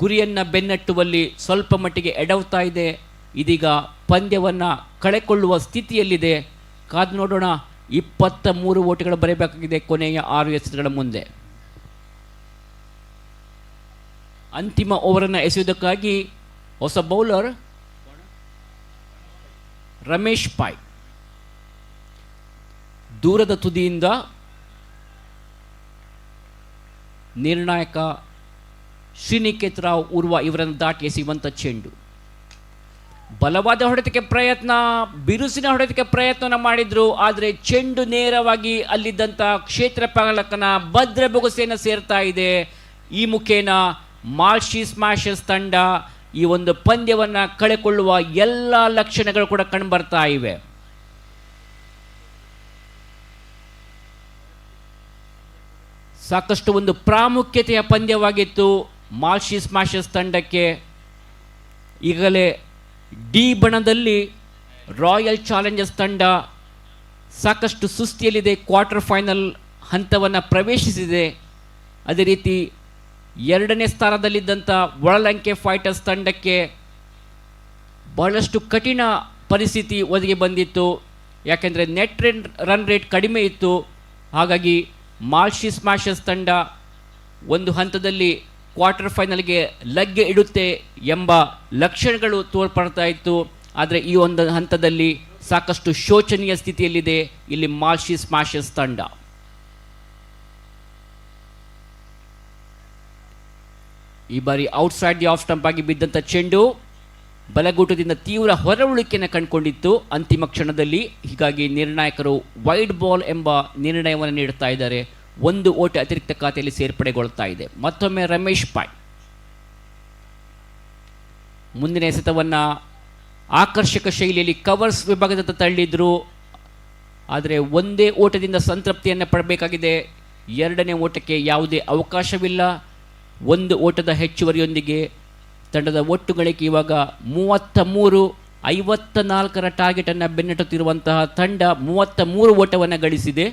Speaker 4: ಗುರಿಯನ್ನು ಬೆನ್ನಟ್ಟುವಲ್ಲಿ ಸ್ವಲ್ಪ ಮಟ್ಟಿಗೆ ಎಡವ್ತಾ ಇದೆ. ಇದೀಗ ಪಂದ್ಯವನ್ನು ಕಳೆಕೊಳ್ಳುವ ಸ್ಥಿತಿಯಲ್ಲಿದೆ. ಕಾದು ನೋಡೋಣ. 23 ಓಟಗಳು ಬರಬೇಕಾಗಿದೆ ಕೊನೆಯ 6 ಎಸೆತಗಳ ಮುಂದೆ. ಅಂತಿಮ ಓವರನ್ನು ಎಸೆಯುವುದಕ್ಕಾಗಿ ಹೊಸ ಬೌಲರ್ ರಮೇಶ್ ಪಾಯ್ ದೂರದ ತುದಿಯಿಂದ ನಿರ್ಣಾಯಕ ಶ್ರೀನಿಕೇತ್ ರಾವ್ ಉರ್ವ ಇವರನ್ನು ದಾಟಿ ಎಸೆಯುವಂಥ ಚೆಂಡು. ಬಲವಾದ ಹೊಡೆತಕ್ಕೆ ಪ್ರಯತ್ನ, ಬಿರುಸಿನ ಹೊಡೆತಕ್ಕೆ ಪ್ರಯತ್ನ ಮಾಡಿದ್ರು. ಆದರೆ ಚೆಂಡು ನೇರವಾಗಿ ಅಲ್ಲಿದ್ದಂಥ ಕ್ಷೇತ್ರ ಪಾಲಕನ ಭದ್ರ ಬೊಗಸೆಯನ್ನು ಸೇರ್ತಾ ಇದೆ. ಈ ಮುಖೇನ ಮಾಲ್ಶಿ ಸ್ಮ್ಯಾಶರ್ಸ್ ತಂಡ ಈ ಒಂದು ಪಂದ್ಯವನ್ನು ಕಳೆಕೊಳ್ಳುವ ಎಲ್ಲ ಲಕ್ಷಣಗಳು ಕೂಡ ಕಂಡುಬರ್ತಾ ಇವೆ. ಸಾಕಷ್ಟು ಒಂದು ಪ್ರಾಮುಖ್ಯತೆಯ ಪಂದ್ಯವಾಗಿತ್ತು ಮಾಲ್ಶಿ ಸ್ಮ್ಯಾಶರ್ಸ್ ತಂಡಕ್ಕೆ. ಈಗಲೇ ಡಿ ಬಣದಲ್ಲಿ ರಾಯಲ್ ಚಾಲೆಂಜರ್ಸ್ ತಂಡ ಸಾಕಷ್ಟು ಸುಸ್ಥಿಯಲ್ಲಿದೆ. ಕ್ವಾರ್ಟರ್ ಫೈನಲ್ ಹಂತವನ್ನು ಪ್ರವೇಶಿಸಿದೆ. ಅದೇ ರೀತಿ 2ನೇ ಸ್ಥಾನದಲ್ಲಿದ್ದಂಥ ಒಳಲಂಕೆ ಫೈಟರ್ಸ್ ತಂಡಕ್ಕೆ ಬಹಳಷ್ಟು ಕಠಿಣ ಪರಿಸ್ಥಿತಿ ಒದಗಿ ಬಂದಿತ್ತು. ಯಾಕೆಂದರೆ ನೆಟ್ ರನ್ ರೇಟ್ ಕಡಿಮೆ ಇತ್ತು. ಹಾಗಾಗಿ ಮಾಲ್ಶಿ ಸ್ಮ್ಯಾಶರ್ಸ್ ತಂಡ ಒಂದು ಹಂತದಲ್ಲಿ ಕ್ವಾರ್ಟರ್ ಫೈನಲ್ಗೆ ಲಗ್ಗೆ ಇಡುತ್ತೆ ಎಂಬ ಲಕ್ಷಣಗಳು ತೋರ್ಪಡ್ತಾ ಇತ್ತು. ಆದರೆ ಈ ಒಂದು ಹಂತದಲ್ಲಿ ಸಾಕಷ್ಟು ಶೋಚನೀಯ ಸ್ಥಿತಿಯಲ್ಲಿದೆ ಇಲ್ಲಿ ಮಾಲ್ಶಿ ಸ್ಮ್ಯಾಶರ್ಸ್ ತಂಡ. ಈ ಬಾರಿ ಔಟ್ಸೈಡ್ ದಿ ಆಫ್ ಸ್ಟಂಪ್ ಆಗಿ ಬಿದ್ದಂಥ ಚೆಂಡು ಬಲಗೂಟದಿಂದ ತೀವ್ರ ಹೊರಗುಳಿಕೆಯನ್ನು ಕಂಡುಕೊಂಡಿತ್ತು ಅಂತಿಮ ಕ್ಷಣದಲ್ಲಿ. ಹೀಗಾಗಿ ನಿರ್ಣಾಯಕರು ವೈಡ್ ಬಾಲ್ ಎಂಬ ನಿರ್ಣಯವನ್ನು ನೀಡುತ್ತಾ ಇದ್ದಾರೆ. 1 ಓಟ ಅತಿರಿಕ್ತ ಖಾತೆಯಲ್ಲಿ ಸೇರ್ಪಡೆಗೊಳ್ತಾ ಇದೆ. ಮತ್ತೊಮ್ಮೆ ರಮೇಶ್ ಪಾಯ್ ಮುಂದಿನ ಎಸೆತವನ್ನು ಆಕರ್ಷಕ ಶೈಲಿಯಲ್ಲಿ ಕವರ್ಸ್ ವಿಭಾಗದತ್ತ ತಳ್ಳಿದ್ರು. ಆದರೆ ಒಂದೇ ಓಟದಿಂದ ಸಂತೃಪ್ತಿಯನ್ನು ಪಡಬೇಕಾಗಿದೆ. 2ನೇ ಓಟಕ್ಕೆ ಯಾವುದೇ ಅವಕಾಶವಿಲ್ಲ. 1 ಓಟದ ಹೆಚ್ಚುವರಿಯೊಂದಿಗೆ ತಂಡದ ಒಟ್ಟು ಗಳಿಕೆ ಇವಾಗ 33. 54ರ ಟಾರ್ಗೆಟನ್ನು ಬೆನ್ನಟ್ಟುತ್ತಿರುವಂತಹ ತಂಡ 33 ಓಟವನ್ನು ಗಳಿಸಿದೆ.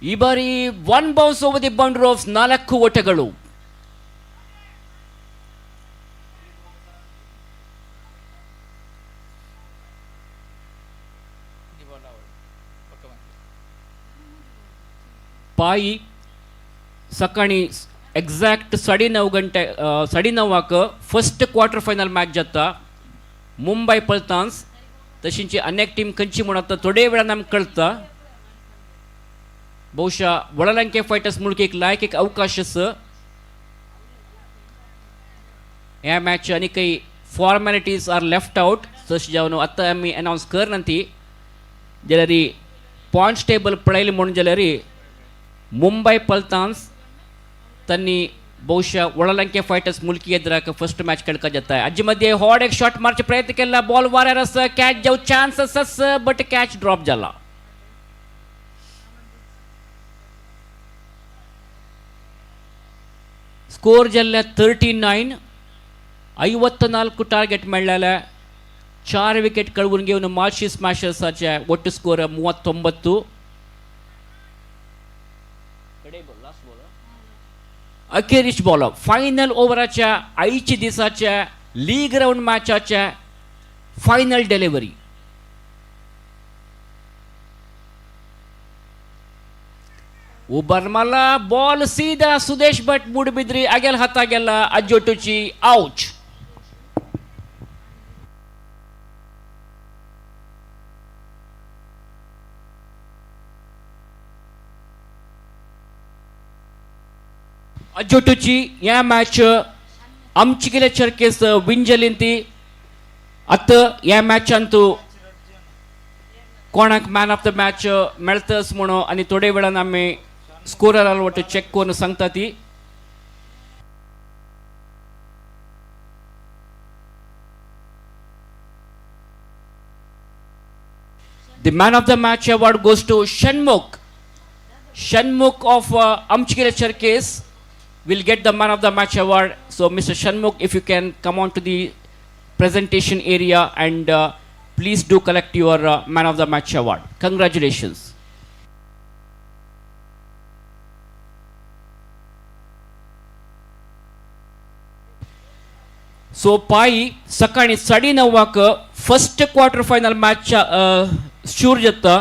Speaker 4: ಈ ಬಾರಿ 1 bounce over the boundary of 4 ಓಟಗಳು. ಪಾಯಿ सकाळी exact 9:30 first quarter final match जाता मुंबई पलतान्स तशींची अनेक टीम खंयची म्हूण आतां थोडे वेळा आमकां कळटा. बहुशा वडलंके फायटर्स मुळकी एक लायक एक अवकाश आसा. ह्या मॅच आनी काही फॉर्मॅलिटीज आर लेफ्ट आउट तशें जावन आतां आमी अनाउन्स करना ती जाल्यार पॉइंट्स टेबल पळयलें म्हणून जाल्यार मुंबई पलतान्स तन्नी बहुशा वडलंके फायटर्स मुल्की एदराक फर्स्ट मॅच खेळका जाता. हाजे मध्ये हॉड एक शॉट मारचे प्रयत्न केला, बॉल वाऱ्यार आसा, कॅच जाऊ चान्स आसा बट कॅच ड्रॉप जाला. स्कोर जाल्ल्या 39. 54 टार्गेट मेळ्ळेले. 4 विकेट कळवून घेऊन मार्शी स्मॅशर्सचे ಒಟ್ಟು स्कोर 39. अखेरीस बॉलर फायनल ओव्हरच्या आईच्या दिसाच्या लीग राऊंड मॅचच्या फायनल डिलिव्हरी. उबर्माला बॉल सीधा सुदेश भट बुडबिद्री आगेल हाता गेला अज्जोटूची आउट. अज्जोटूची या मॅच आमची गेल्या चर्केस विंजलिंती आता या मॅच अंतू कोणाक मॅन ऑफ द मॅच मेळतस म्हणून आणि थोडे वेळान आम्ही स्कोरर अलवट चेक करून सांगता ती. The man of the match award goes to Shanmukh. Shanmukh of Amchikere Cherkes will get the man of the match award. So Mr. Shanmukh, if you can come on to the presentation area and please do collect your man of the match award. Congratulations. So पायी सकाळी 9:30 first quarter final match शूर जाता.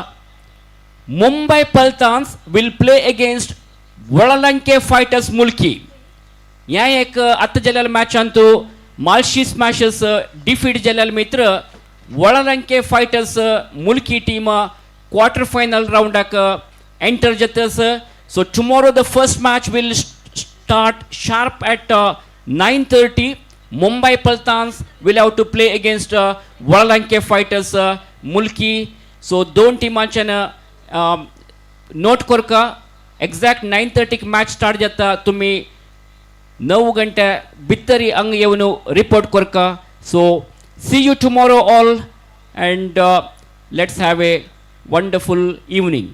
Speaker 4: Mumbai Paltans will play against Valalanke Fighters Mulki. या एक आता जाल्ल्या मॅचांतू marshy Smashers defeat जाल्ल्या मित्र Valalanke Fighters Mulki team quarter final राउंडाक एंटर जातस. So tomorrow the first match will start sharp at 9:30. Mumbai Paltans will have to play against Walalanke Fighters Mulki. So दोन टीमांच्या नोट करका. एक्झॅक्ट 9:30 मॅच स्टार्ट जाता. तुम्ही 9 घंटे भितरी अंग येऊन रिपोर्ट करका. So see you tomorrow all and let's have a wonderful evening.